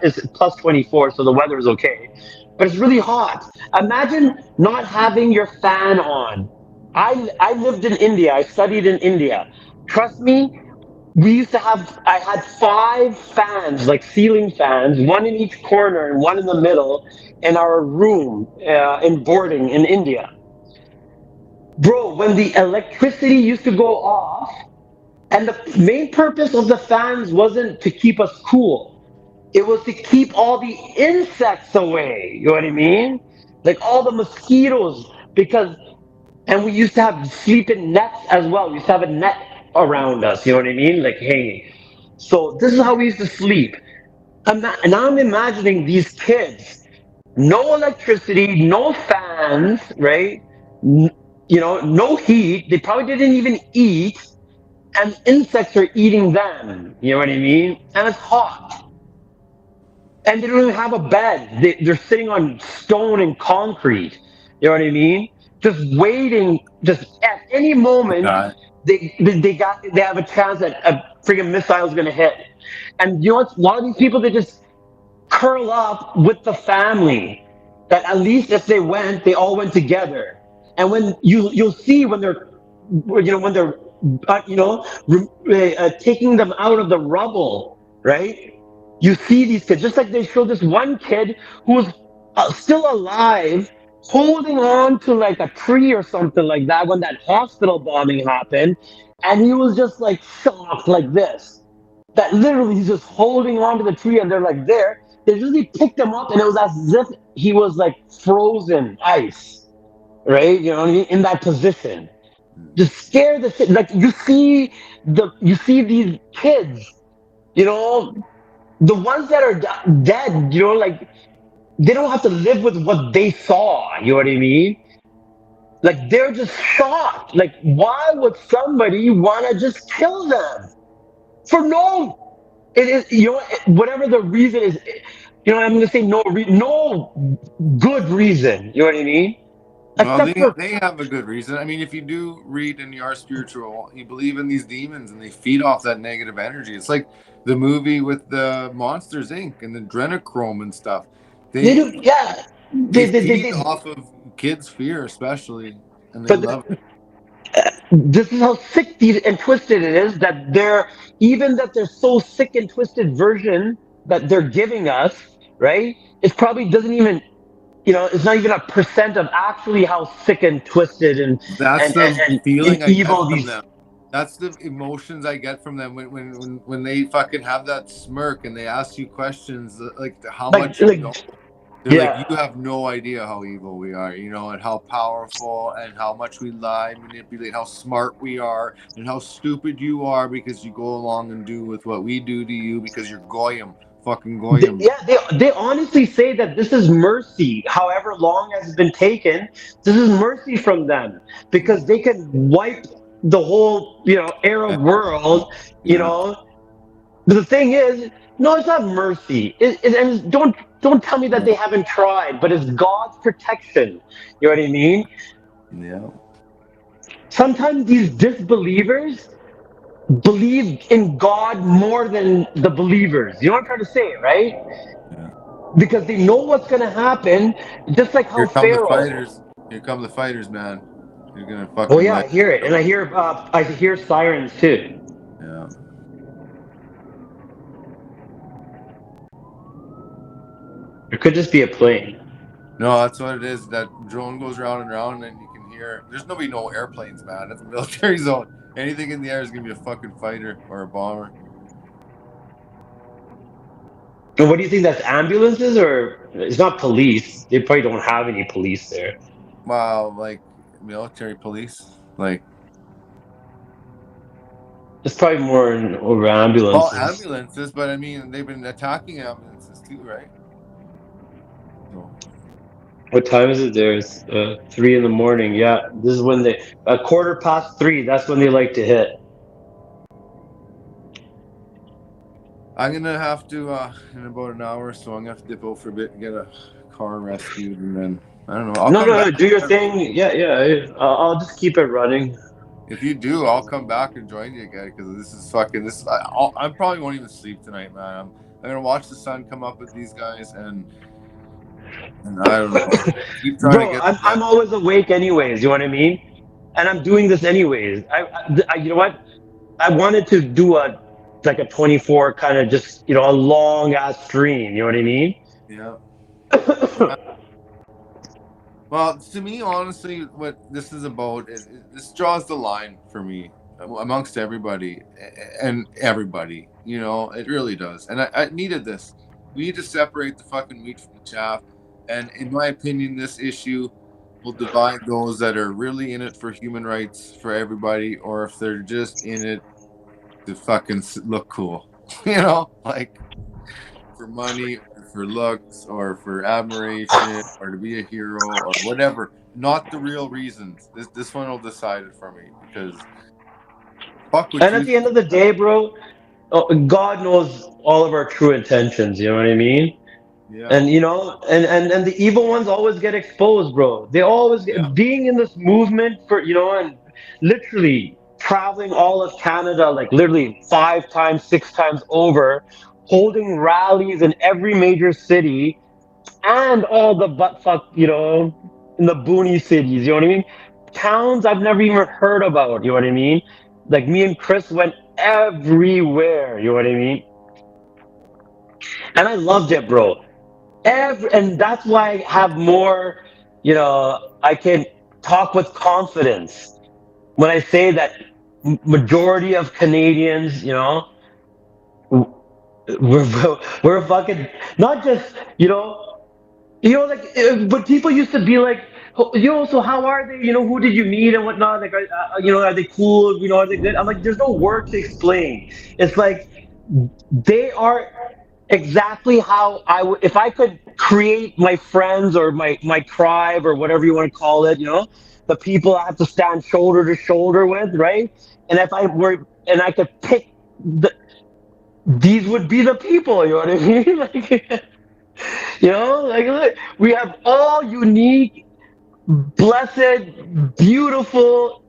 it's plus 24, so the weather is okay, but it's really hot. Imagine not having your fan on. I lived in India. I studied in India. Trust me, I had 5 fans, like ceiling fans, one in each corner and one in the middle in our room in boarding in India. Bro, when the electricity used to go off, and the main purpose of the fans wasn't to keep us cool, it was to keep all the insects away. You know what I mean? Like all the mosquitoes, and we used to have sleeping nets as well. We used to have a net around us, you know what I mean? Like hanging. So this is how we used to sleep. And I'm imagining these kids, no electricity, no fans, right? No heat. They probably didn't even eat, and insects are eating them. You know what I mean? And it's hot. And they don't even have a bed. They're sitting on stone and concrete. You know what I mean? Just waiting. Just at any moment, they have a chance that a freaking missile is gonna hit. And you know what? A lot of these people, they just curl up with the family. That at least if they went, they all went together. And when you'll see when they're taking them out of the rubble, right? You see these kids, just like they showed this one kid who was still alive, holding on to like a tree or something like that when that hospital bombing happened, and he was just like shocked like this. That literally he's just holding on to the tree, and they're like there. They really picked him up, and it was as if he was like frozen ice, right? You know what I mean? In that position. Just scare the shit. Like you see these kids, the ones that are dead, like they don't have to live with what they saw. You know what I mean? Like they're just shocked. Like why would somebody want to just kill them for no? It is whatever the reason is. I'm gonna say no good reason. You know what I mean? Well, they have a good reason. I mean, if you do read and you are spiritual, you believe in these demons and they feed off that negative energy. It's like the movie with the Monsters Inc. and the adrenochrome and stuff. They feed off of kids' fear, especially, and they love it. This is how sick and twisted it is that they're so sick and twisted version that they're giving us, right? It probably doesn't even. It's not even a percent of actually how sick and twisted and feeling evil I get from these. them. That's the emotions I get from them when they fucking have that smirk and they ask you questions like how much you know. They're like, you have no idea how evil we are, and how powerful and how much we lie, manipulate, how smart we are, and how stupid you are because you go along and do with what we do to you because you're goyim. Fucking goyim. They honestly say that this is mercy. However long has been taken, this is mercy from them because they can wipe the whole Arab world. But the thing is, no, it's not mercy. And don't tell me that they haven't tried, but it's God's protection. You know what I mean? Yeah. Sometimes these disbelievers believe in God more than the believers. You know what I'm trying to say, right? Yeah. Because they know what's going to happen, just like how Here come Pharaoh. the fighters. Here come the fighters, man. You're gonna fucking. Oh yeah, I hear it, and I hear sirens too. Yeah. It could just be a plane. No, that's what it is. That drone goes round and round, and you can hear. There's no airplanes, man. That's a military zone. Anything in the air is gonna be a fucking fighter or a bomber. And what do you think? That's ambulances, or it's not police? They probably don't have any police there. Wow, like military police, like. It's probably more over ambulances. Well, ambulances, but I mean, they've been attacking ambulances too, right? No. What time is it there? It's 3 a.m. Yeah, this is when they 3:15. That's when they like to hit. I'm gonna have to in about an hour, so I'm gonna have to dip out for a bit and get a car rescued, and then I don't know. I'll No, come no, back. no. Do your thing. Yeah, yeah. I'll just keep it running. If you do, I'll come back and join you again because this is fucking. This I probably won't even sleep tonight, man. I'm gonna watch the sun come up with these guys, and I don't know. Keep trying to Bro, get. I'm always awake anyways. You know what I mean? And I'm doing this anyways. You know what? I wanted to do a 24 kind of just a long ass stream. You know what I mean? Yeah. Well, to me, honestly, what this is about, this draws the line for me amongst everybody and everybody. It really does. And I needed this. We need to separate the fucking wheat from the chaff. And in my opinion, this issue will divide those that are really in it for human rights for everybody, or if they're just in it to fucking look cool. Like for money, or for looks, or for admiration, or to be a hero, or whatever. Not the real reasons. This one will decide it for me because fuck what And at the end of the day, bro, God knows all of our true intentions. You know what I mean? Yeah. And and the evil ones always get exposed, bro. They always get, being in this movement for and literally traveling all of Canada, like literally 5 times, 6 times over, holding rallies in every major city, and all the buttfuck, in the boony cities. You know what I mean? Towns I've never even heard about. You know what I mean? Like me and Chris went everywhere. You know what I mean? And I loved it, bro. And that's why I have more, I can talk with confidence when I say that majority of Canadians, we're fucking not just, but people used to be like, so how are they? Who did you meet and whatnot? Like, are they cool? Are they good? I'm like, there's no word to explain. It's like they are exactly how I would, if I could create my friends or my tribe or whatever you want to call it, the people I have to stand shoulder to shoulder with, right? And if I could pick these would be the people, you know what I mean? Like, look, we have all unique, blessed, beautiful,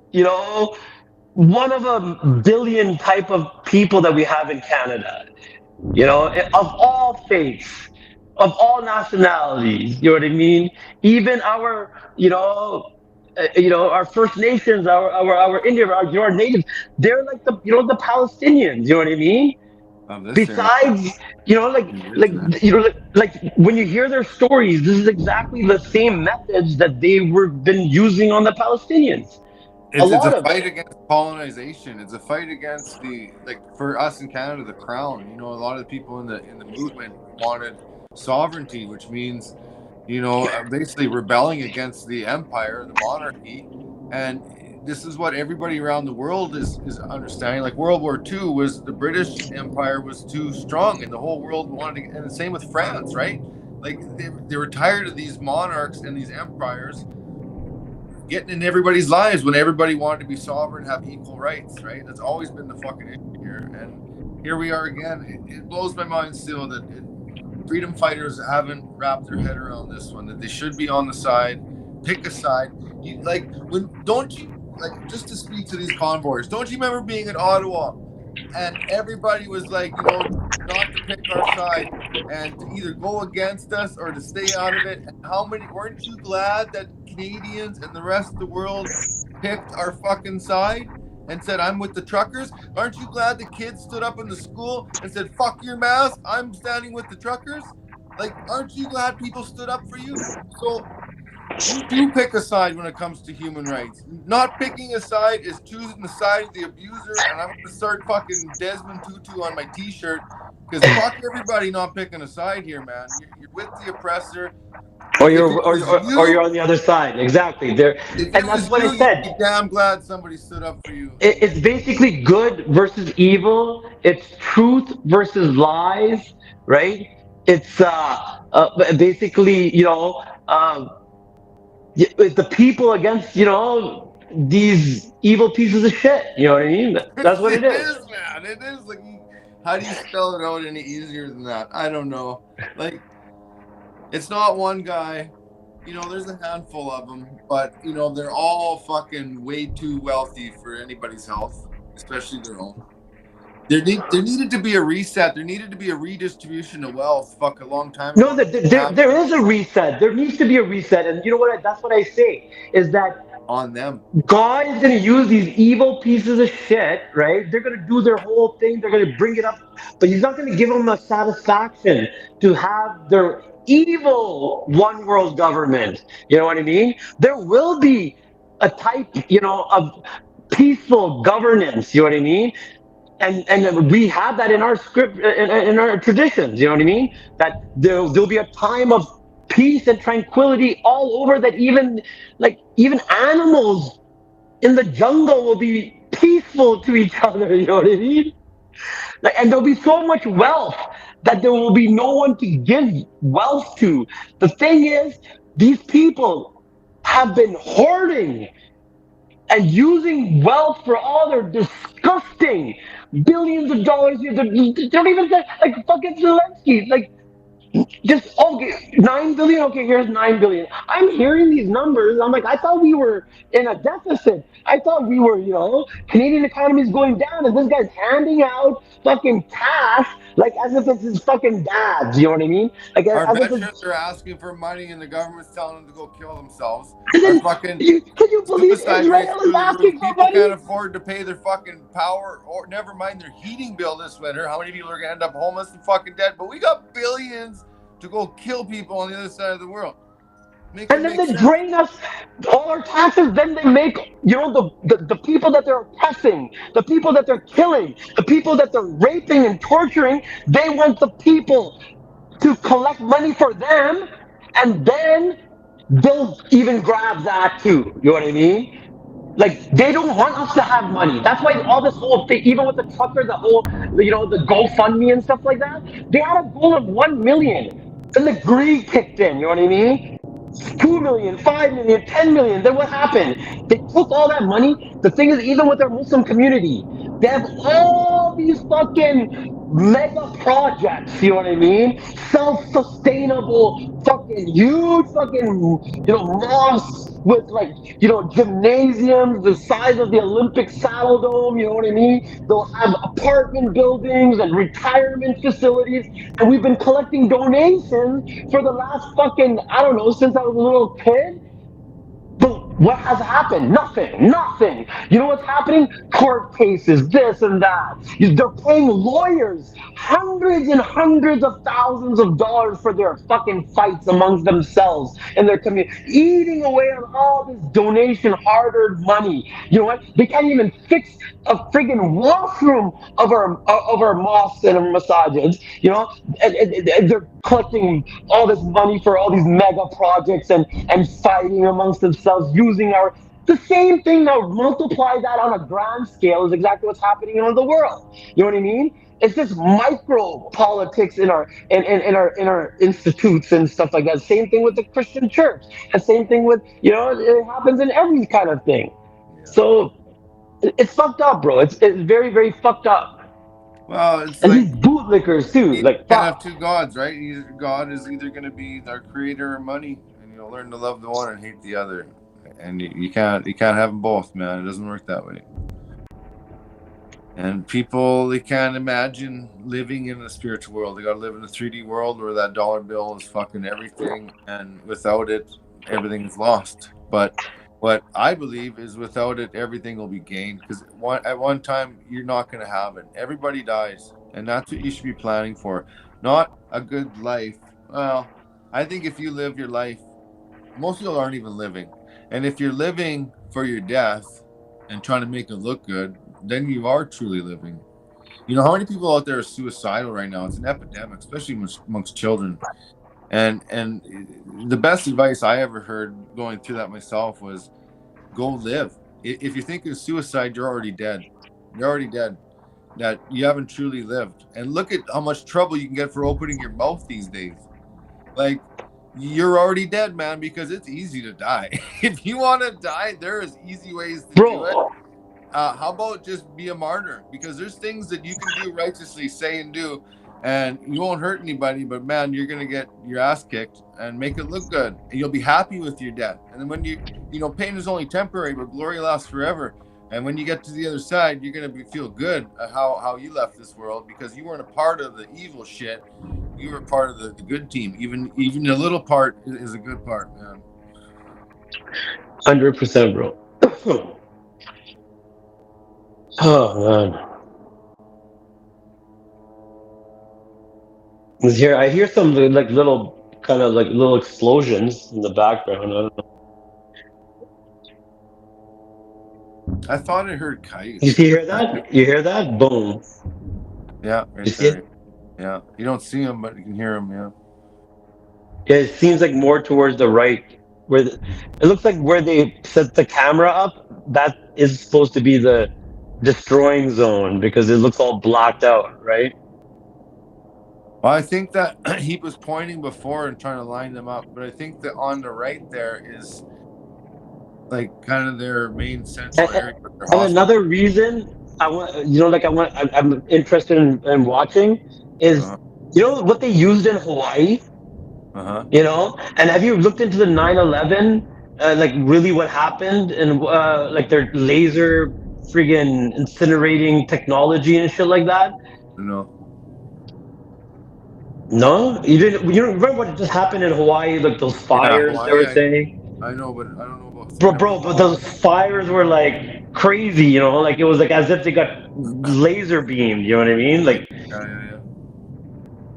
one of a billion type of people that we have in Canada. Of all faiths, of all nationalities, you know what I mean? Even our, our First Nations, our Indian, our natives, they're like the Palestinians, you know what I mean? Besides, like when you hear their stories, this is exactly the same methods that they were been using on the Palestinians. It's a fight against colonization. It's a fight against for us in Canada, the crown. A lot of the people in the movement wanted sovereignty, which means, basically rebelling against the empire, the monarchy. And this is what everybody around the world is understanding. Like World War II was the British Empire was too strong, and the whole world wanted to, and the same with France, right? Like they were tired of these monarchs and these empires getting in everybody's lives when everybody wanted to be sovereign, have equal rights, right? That's always been the fucking issue here. And here we are again. It blows my mind still that freedom fighters haven't wrapped their head around this one, that they should be on the side, pick a side. Just to speak to these convoys, don't you remember being in Ottawa and everybody was like, not to pick our side and to either go against us or to stay out of it? And weren't you glad that Canadians and the rest of the world picked our fucking side and said, I'm with the truckers? Aren't you glad the kids stood up in the school and said, fuck your mask, I'm standing with the truckers? Like, aren't you glad people stood up for you? So you do pick a side when it comes to human rights. Not picking a side is choosing the side of the abuser, and I'm going to start fucking Desmond Tutu on my t-shirt, because fuck everybody not picking a side here, man. You're with the oppressor. Or you're on the other side. Exactly. And that's what I said. You'd be damn glad somebody stood up for you. It's basically good versus evil. It's truth versus lies, right? It's basically, it's the people against, these evil pieces of shit. You know what I mean? That's what it is. It is, man. It is. Like, how do you spell it out any easier than that? I don't know. Like, It's not one guy. You know, there's a handful of them, but you know, they're all fucking way too wealthy for anybody's health, especially their own. There needed to be a reset. There needed to be a redistribution of wealth. Fuck, a long time No, ago. there is a reset. There needs to be a reset, and you know what? That's what I say is that On them. God is going to use these evil pieces of shit, right? They're going to do their whole thing. They're going to bring it up, but He's not going to give them a satisfaction to have their evil one world government. You know what I mean? There will be a type, you know, of peaceful governance. You know what I mean? And we have that in our script, in our traditions. You know what I mean? That there'll be a time of peace and tranquility all over. That even animals in the jungle will be peaceful to each other. You know what I mean? Like, and there'll be so much wealth that there will be no one to give wealth to. The thing is, these people have been hoarding and using wealth for all their disgusting billions of dollars. They don't even say, like, fucking Zelensky, like, just, okay, 9 billion. Okay, here's 9 billion. I'm hearing these numbers. I'm like, I thought we were in a deficit. I thought we were, you know, Canadian economy is going down, and this guy's handing out fucking cash like as if it's his fucking dad's. You know what I mean? Like, Our as if veterans it's. are asking for money, and the government's telling them to go kill themselves. And Our then, fucking can you believe suicide rates Israel through is the roof. asking for People money? can't afford to pay their fucking power, or never mind their heating bill this winter. How many people are gonna end up homeless and fucking dead? But we got billions to go kill people on the other side of the world. And then they drain us all our taxes. Then they make, you know, the people that they're oppressing, the people that they're killing, the people that they're raping and torturing. They want the people to collect money for them, and then they'll even grab that too. You know what I mean? Like, they don't want us to have money. That's why all this whole thing, even with the trucker, the whole, you know, the GoFundMe and stuff like that, they had a goal of 1 million. Then the greed kicked in. You know what I mean? 2 million, 5 million, 10 million. Then what happened? They took all that money. The thing is, even with our Muslim community, they have all these fucking mega projects, you know what I mean? Self-sustainable, fucking huge fucking, you know, mosques with, like, you know, gymnasiums the size of the Olympic Saddle Dome, you know what I mean? They'll have apartment buildings and retirement facilities, and we've been collecting donations for the last fucking, I don't know, since I was a little kid. But what has happened? Nothing. You know what's happening? Court cases, this and that. They're paying lawyers hundreds and hundreds of thousands of dollars for their fucking fights amongst themselves and their community, eating away on all this donation, hard-earned money. You know what? They can't even fix a friggin' washroom of our mosques and our masajids. You know, and they're collecting all this money for all these mega projects and fighting amongst themselves using the same thing. Now multiply that on a grand scale is exactly what's happening in the world. You know what I mean? It's just micro politics in our institutes and stuff like that. Same thing with the Christian church. The same thing with, you know, it happens in every kind of thing. So it's fucked up, bro. It's very, very fucked up. Well, it's and like these bootlickers too. you Like, can't have two gods, right? God is either going to be our creator or money, and you'll learn to love the one and hate the other. And you can't have them both, man. It doesn't work that way. And people, they can't imagine living in the spiritual world. They got to live in a 3D world where that dollar bill is fucking everything, and without it, everything's lost. But what I believe is without it, everything will be gained. Because at one time, you're not going to have it. Everybody dies. And that's what you should be planning for. Not a good life. Well, I think if you live your life, most people aren't even living. And if you're living for your death and trying to make it look good, then you are truly living. You know how many people out there are suicidal right now? It's an epidemic, especially amongst children. And the best advice I ever heard going through that myself was go live. If you're thinking of suicide, you're already dead. You're already dead. That you haven't truly lived. And look at how much trouble you can get for opening your mouth these days. Like, you're already dead, man, because it's easy to die. If you want to die, there is easy ways to do it. How about just be a martyr? Because there's things that you can do righteously, say and do, and you won't hurt anybody, but man, you're gonna get your ass kicked and make it look good, and you'll be happy with your death. And then when you know, pain is only temporary, but glory lasts forever. And when you get to the other side, you're gonna feel good at how you left this world, because you weren't a part of the evil shit. You were part of the good team. Even a little part is a good part, man. 100%, bro. Oh man. I hear some like little kind of like little explosions in the background. I don't know. I thought I heard kites. You hear that? You hear that? Boom. Yeah, right You see there. it? Yeah, you don't see them, but you can hear them. Yeah. Yeah, it seems like more towards the right, where it looks like where they set the camera up. That is supposed to be the destroying zone because it looks all blacked out, right? Well, I think that he was pointing before and trying to line them up, but I think that on the right there is like kind of their main central area. And another reason I want, I'm interested in watching is, you know, what they used in Hawaii. You know, and have you looked into the 9/11? Like really what happened, and like their laser friggin' incinerating technology and shit like that? No. No, you didn't. You don't remember what just happened in Hawaii? Like those fires they were saying. I know, but I don't know about Bro, but those fires were like crazy. You know, like it was like as if they got laser beamed. You know what I mean? Like, yeah.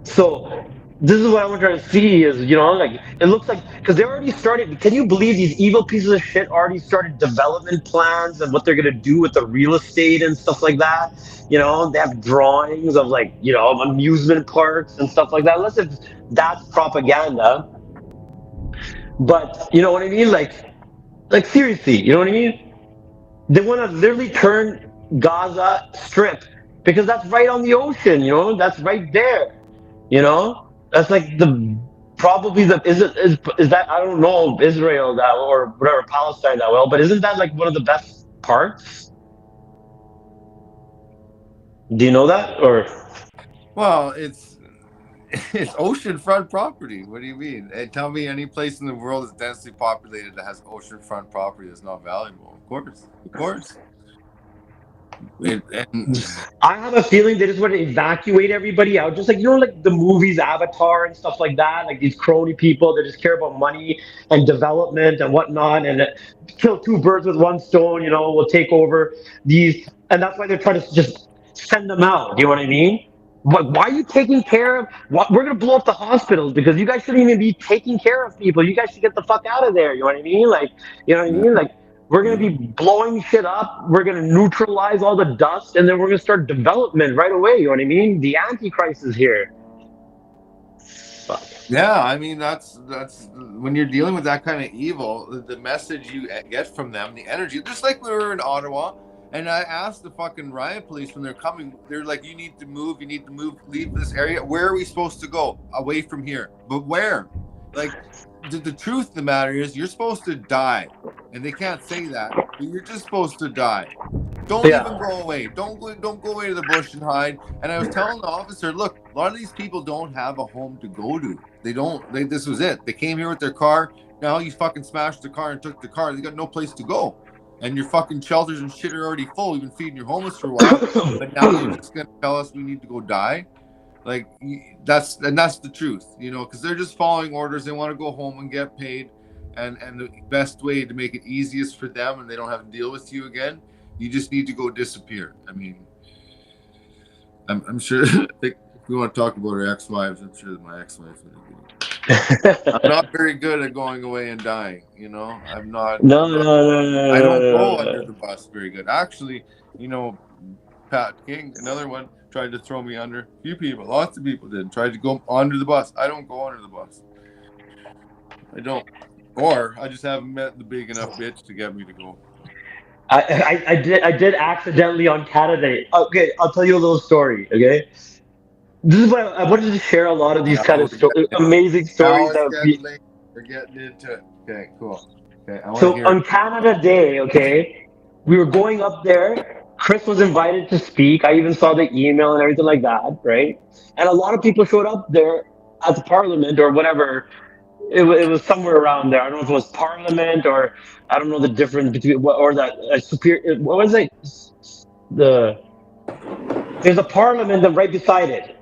so this is what I want to see is, you know, like it looks like, because they already started. Can you believe these evil pieces of shit already started development plans and what they're gonna do with the real estate and stuff like that? You know, they have drawings of like, you know, amusement parks and stuff like that. Unless if that's propaganda, but you know what I mean? Like seriously, you know what I mean? They want to literally turn Gaza Strip because that's right on the ocean. You know, that's right there. You know. That's like probably is that, I don't know, Israel that or whatever, Palestine that well, but isn't that like one of the best parts? Do you know that? Or Well, it's oceanfront property. What do you mean? And tell me any place in the world that's densely populated that has oceanfront property that's not valuable. Of course. I have a feeling they just want to evacuate everybody out, just like, you know, like the movies Avatar and stuff like that. Like these crony people that just care about money and development and whatnot, and kill two birds with one stone. You know, will take over these, and that's why they're trying to just send them out. Do you know what I mean? Why are you taking care of? We're gonna blow up the hospitals because you guys shouldn't even be taking care of people. You guys should get the fuck out of there. You know what I mean? Like, you know what I mean? Like. We're going to be blowing shit up. We're going to neutralize all the dust, and then we're going to start development right away. You know what I mean? The Antichrist is here. Fuck. Yeah, I mean, that's when you're dealing with that kind of evil, the message you get from them, the energy, just like we were in Ottawa, and I asked the fucking riot police when they're coming, they're like, you need to move, leave this area. Where are we supposed to go? Away from here. But where? Like, the truth of the matter is you're supposed to die, and they can't say that, but you're just supposed to die. Don't even go away. Don't go away to the bush and hide. And I was telling the officer, look, a lot of these people don't have a home to go to. This was it. They came here with their car. Now you fucking smashed the car and took the car. They got no place to go. And your fucking shelters and shit are already full. You've been feeding your homeless for a while, but now you're just gonna tell us we need to go die. Like, that's the truth, you know, because they're just following orders. They want to go home and get paid, and the best way to make it easiest for them, and they don't have to deal with you again, you just need to go disappear. I mean, I'm sure if we want to talk about our ex-wives, I'm sure that my ex-wife would agree. I'm not very good at going away and dying, you know. I'm not. No. I don't go under the bus very good. Actually, you know, Pat King, another one, tried to throw me under. A few people, lots of people did, tried to go under the bus. I don't go under the bus. I don't. Or I just haven't met the big enough bitch to get me to go. I did accidentally on Canada. Okay, I'll tell you a little story, okay? This is why I wanted to share a lot of these kind of amazing stories that We're getting into it. Okay, cool. Okay, so on Canada Day, okay, we were going up there Chris was invited to speak. I even saw the email and everything like that, right? And a lot of people showed up there at the parliament or whatever. It was somewhere around there. I don't know if it was parliament or I don't know the difference between what or that superior. What was it? There's a parliament then right beside it.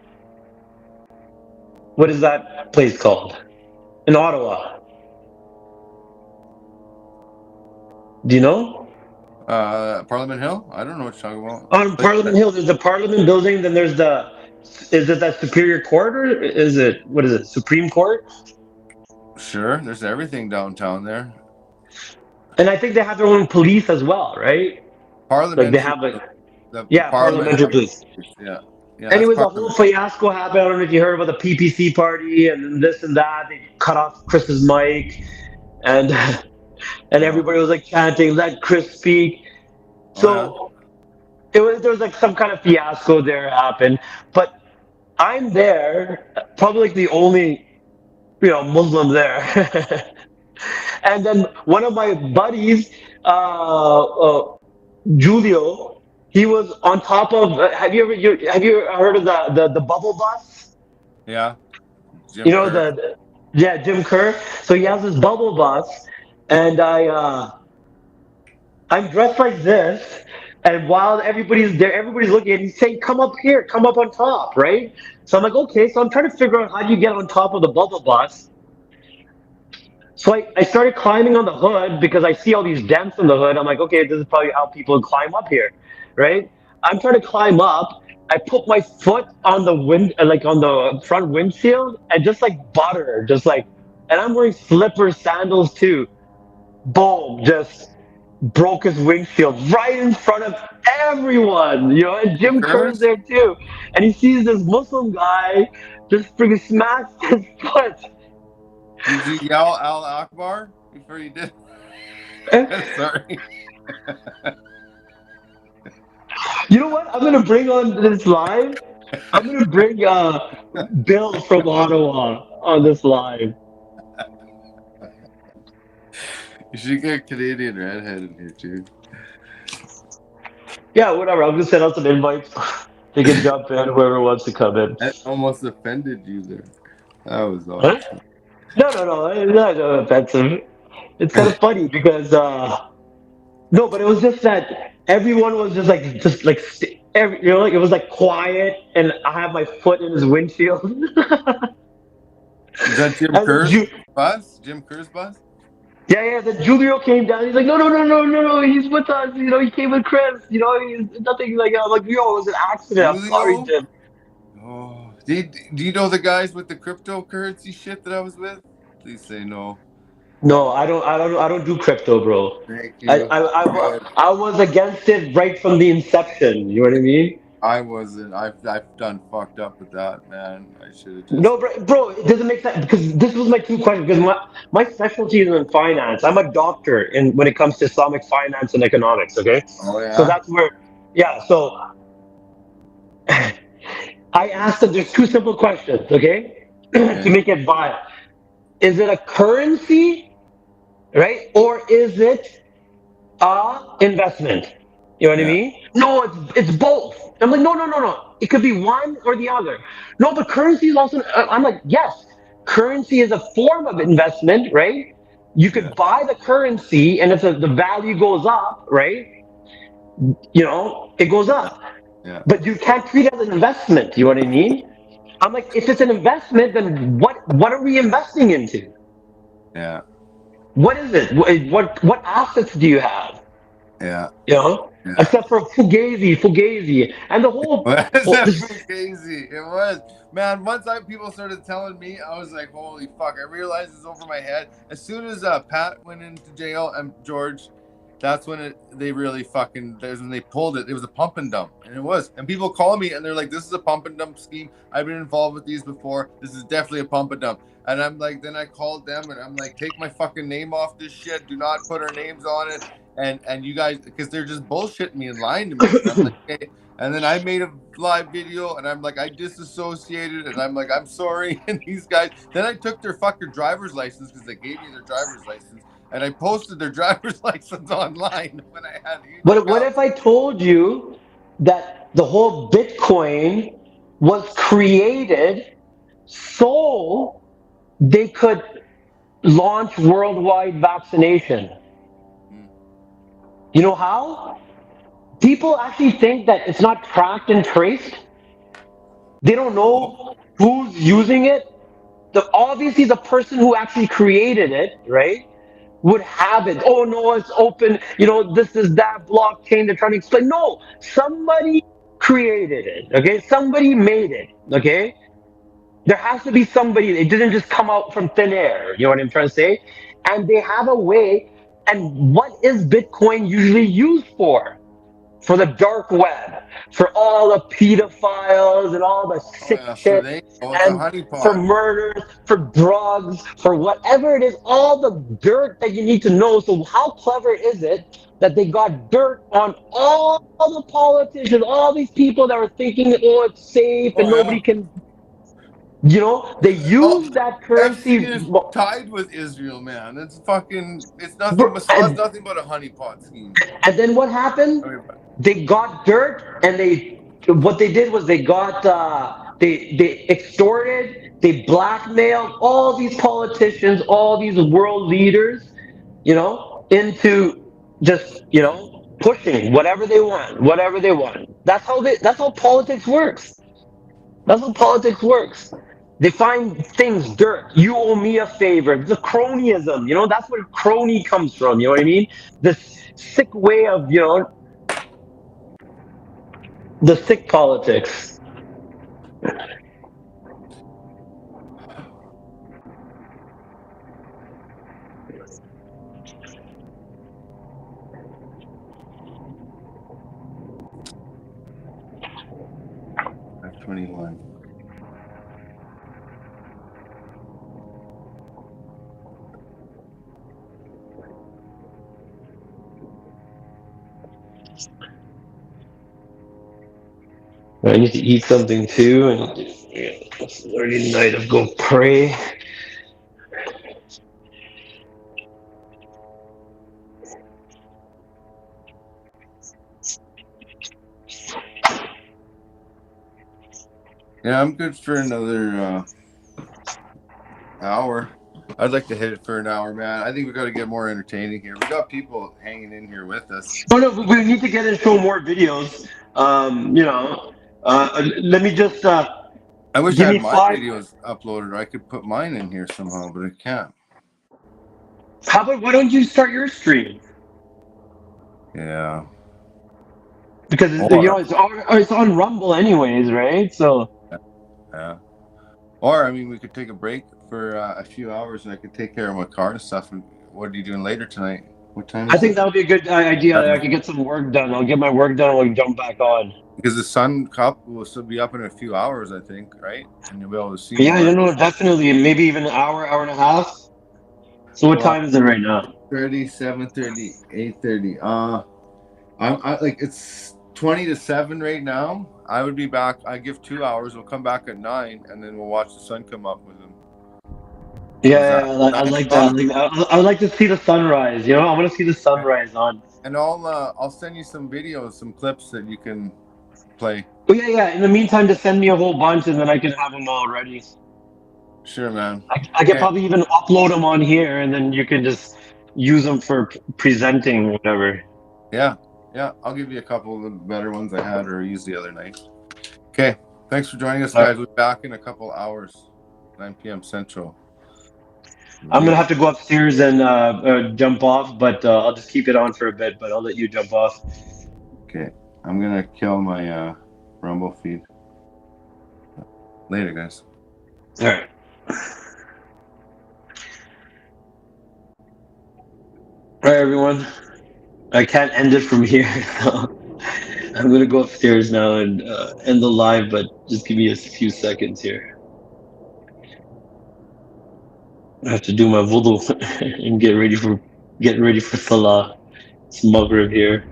What is that place called? In Ottawa. Do you know? Parliament Hill? I don't know what you're talking about. On Parliament Hill, there's the Parliament building. Then there's is it that Superior Court or is it what is it? Supreme Court? Sure, there's everything downtown there. And I think they have their own police as well, right? Parliament. Like they have the parliamentary police. Yeah. Anyways, the whole fiasco happened. I don't know if you heard about the PPC party and this and that. They cut off Chris's mic, and everybody was like chanting, "Let Chris speak." So there was like some kind of fiasco there happened. But I'm there, probably like the only Muslim there. And then one of my buddies, Julio, he was on top of. Have you ever heard of the bubble bus? Yeah. Jim Kerr. Jim Kerr. So he has this bubble bus, and I'm dressed like this, and while everybody's there, everybody's looking, and he's saying, "Come up here, come up on top," right? So I'm like, okay. So I'm trying to figure out how do you get on top of the bubble bus. So I started climbing on the hood because I see all these dents in the hood. I'm like, okay, this is probably how people climb up here, right? I'm trying to climb up. I put my foot on the on the front windshield, and just like butter, and I'm wearing slippers, sandals too. Boom, just broke his windshield right in front of everyone, and Jim Kerr's there too. And he sees this Muslim guy just freaking smash his foot. Did you yell Al Akbar before you did? Sorry. You know what? I'm gonna bring on this live. I'm gonna bring Bill from Ottawa on this live. You should get a Canadian redhead in here too. Yeah, whatever. I'm gonna send out some invites. They can jump in, whoever wants to come in. That almost offended you there. That was awesome. Huh? No, it's not offensive. It's kind of funny because no, but it was just that everyone was just like it was like quiet, and I have my foot in his windshield. Is that Jim Kerr's bus? Jim Kerr's bus? Yeah. Then Julio came down. He's like, no. He's with us. He came with Chris. He's nothing like. I'm like, yo, it was an accident. I'm sorry, Jim. Oh, do you know the guys with the cryptocurrency shit that I was with? Please say no. No, I don't do crypto, bro. Thank you. I was against it right from the inception. You know what I mean? I wasn't. I've done fucked up with that, man. I should have just. No, bro, it doesn't make sense because this was my two questions. Because my specialty is in finance. I'm a doctor when it comes to Islamic finance and economics. Okay. Oh yeah. So that's where, yeah. So I asked them. There's two simple questions. Okay, to make it viable. Is it a currency, right, or is it a investment? You know what I mean? No, it's both. I'm like, no. It could be one or the other. No, but currency is also. I'm like, yes, currency is a form of investment, right? You could buy the currency, and if the value goes up, right? It goes up. Yeah. But you can't treat it as an investment. You know what I mean? I'm like, if it's an investment, then what are we investing into? Yeah. What is it? What assets do you have? Yeah. Except for Fugazi, and the whole. Fugazi. It was, man. Once people started telling me, I was like, holy fuck! I realized it's over my head. As soon as Pat went into jail and George, that's when they really fucking. That's when they pulled it. It was a pump and dump, and it was. And people call me and they're like, "This is a pump and dump scheme. I've been involved with these before. This is definitely a pump and dump." And I'm like, then I called them and I'm like, take my fucking name off this shit. Do not put our names on it. And you guys, because they're just bullshitting me and lying to me. And I'm like, okay. And then I made a live video and I'm like, I disassociated and I'm like, I'm sorry. And these guys, then I took their fucking driver's license because they gave me their driver's license. and I posted their driver's license online when I had huge But what account. if I told you that the whole Bitcoin was created so they could launch worldwide vaccination? You know how? People actually think that it's not tracked and traced. They don't know who's using it. Obviously, the person who actually created it, right, would have it. Oh no, it's open. You know, this is that blockchain. They're trying to explain. No, somebody created it. Okay, somebody made it. Okay, there has to be somebody. It didn't just come out from thin air. You know what I'm trying to say? And they have a way. And what is Bitcoin usually used for? For the dark web, for all the pedophiles and all the sick So shit, they it's a and for honeypot. murders, for drugs, for whatever it is, all the dirt that you need to know. So how clever is it that they got dirt on all the politicians, all these people that were thinking, oh, it's safe and nobody can, you know, they use that currency. FC is tied with Israel, man. It's fucking. It's nothing. It's nothing but a honeypot scheme. And then what happened? They got dirt, and what they did was they got they extorted, they blackmailed all these politicians, all these world leaders, you know, into just, you know, pushing whatever they want, whatever they want. That's how politics works. That's how politics works. They find things dirt. You owe me a favor. The cronyism, you know, that's where crony comes from. You know what I mean? This sick way of, you know, the sick politics. F-21. I need to eat something too, and it's already night of go pray. Yeah, I'm good for another hour. I'd like to hit it for an hour, man. I think we got to get more entertaining here. We got people hanging in here with us. Oh no, we need to get and show more videos. You know, let me just. I wish give I me had my 5 videos uploaded. Or I could put mine in here somehow, but I can't. How about why don't you start your stream? Yeah. Because you know it's on Rumble anyways, right? So. Yeah. Or I mean, we could take a break for a few hours, and I could take care of my car and stuff. And what are you doing later tonight? What time? I think that would be a good idea. I could get some work done. I'll get my work done and we'll jump back on. Because the sun cup will still be up in a few hours, I think, right? And you'll be able to see. Yeah, more. you know, definitely, maybe even an hour, hour and a half. So what time is it right now? 30, 7:30, 8:30. I like it's 20 to 7 right now. I would be back. I give 2 hours. We'll come back at 9, and then we'll watch the sun come up with them. Yeah, I like that. I would like to see the sunrise. You know, I want to see the sunrise on. And I'll send you some videos, some clips that you can play. Oh yeah. In the meantime, just send me a whole bunch, and then I can have them all ready. Sure, man. I could probably even upload them on here, and then you can just use them for presenting, whatever. Yeah. I'll give you a couple of the better ones I had or used the other night. Okay. Thanks for joining us, guys. We'll be back in a couple hours, 9 p.m. Central. I'm gonna have to go upstairs and jump off, but I'll just keep it on for a bit. But I'll let you jump off. Okay. I'm gonna kill my Rumble feed. Later, guys. All right. All right, everyone. I can't end it from here, so I'm gonna go upstairs now and end the live. But just give me a few seconds here. I have to do my wudu and get ready for Salah. It's Maghrib here.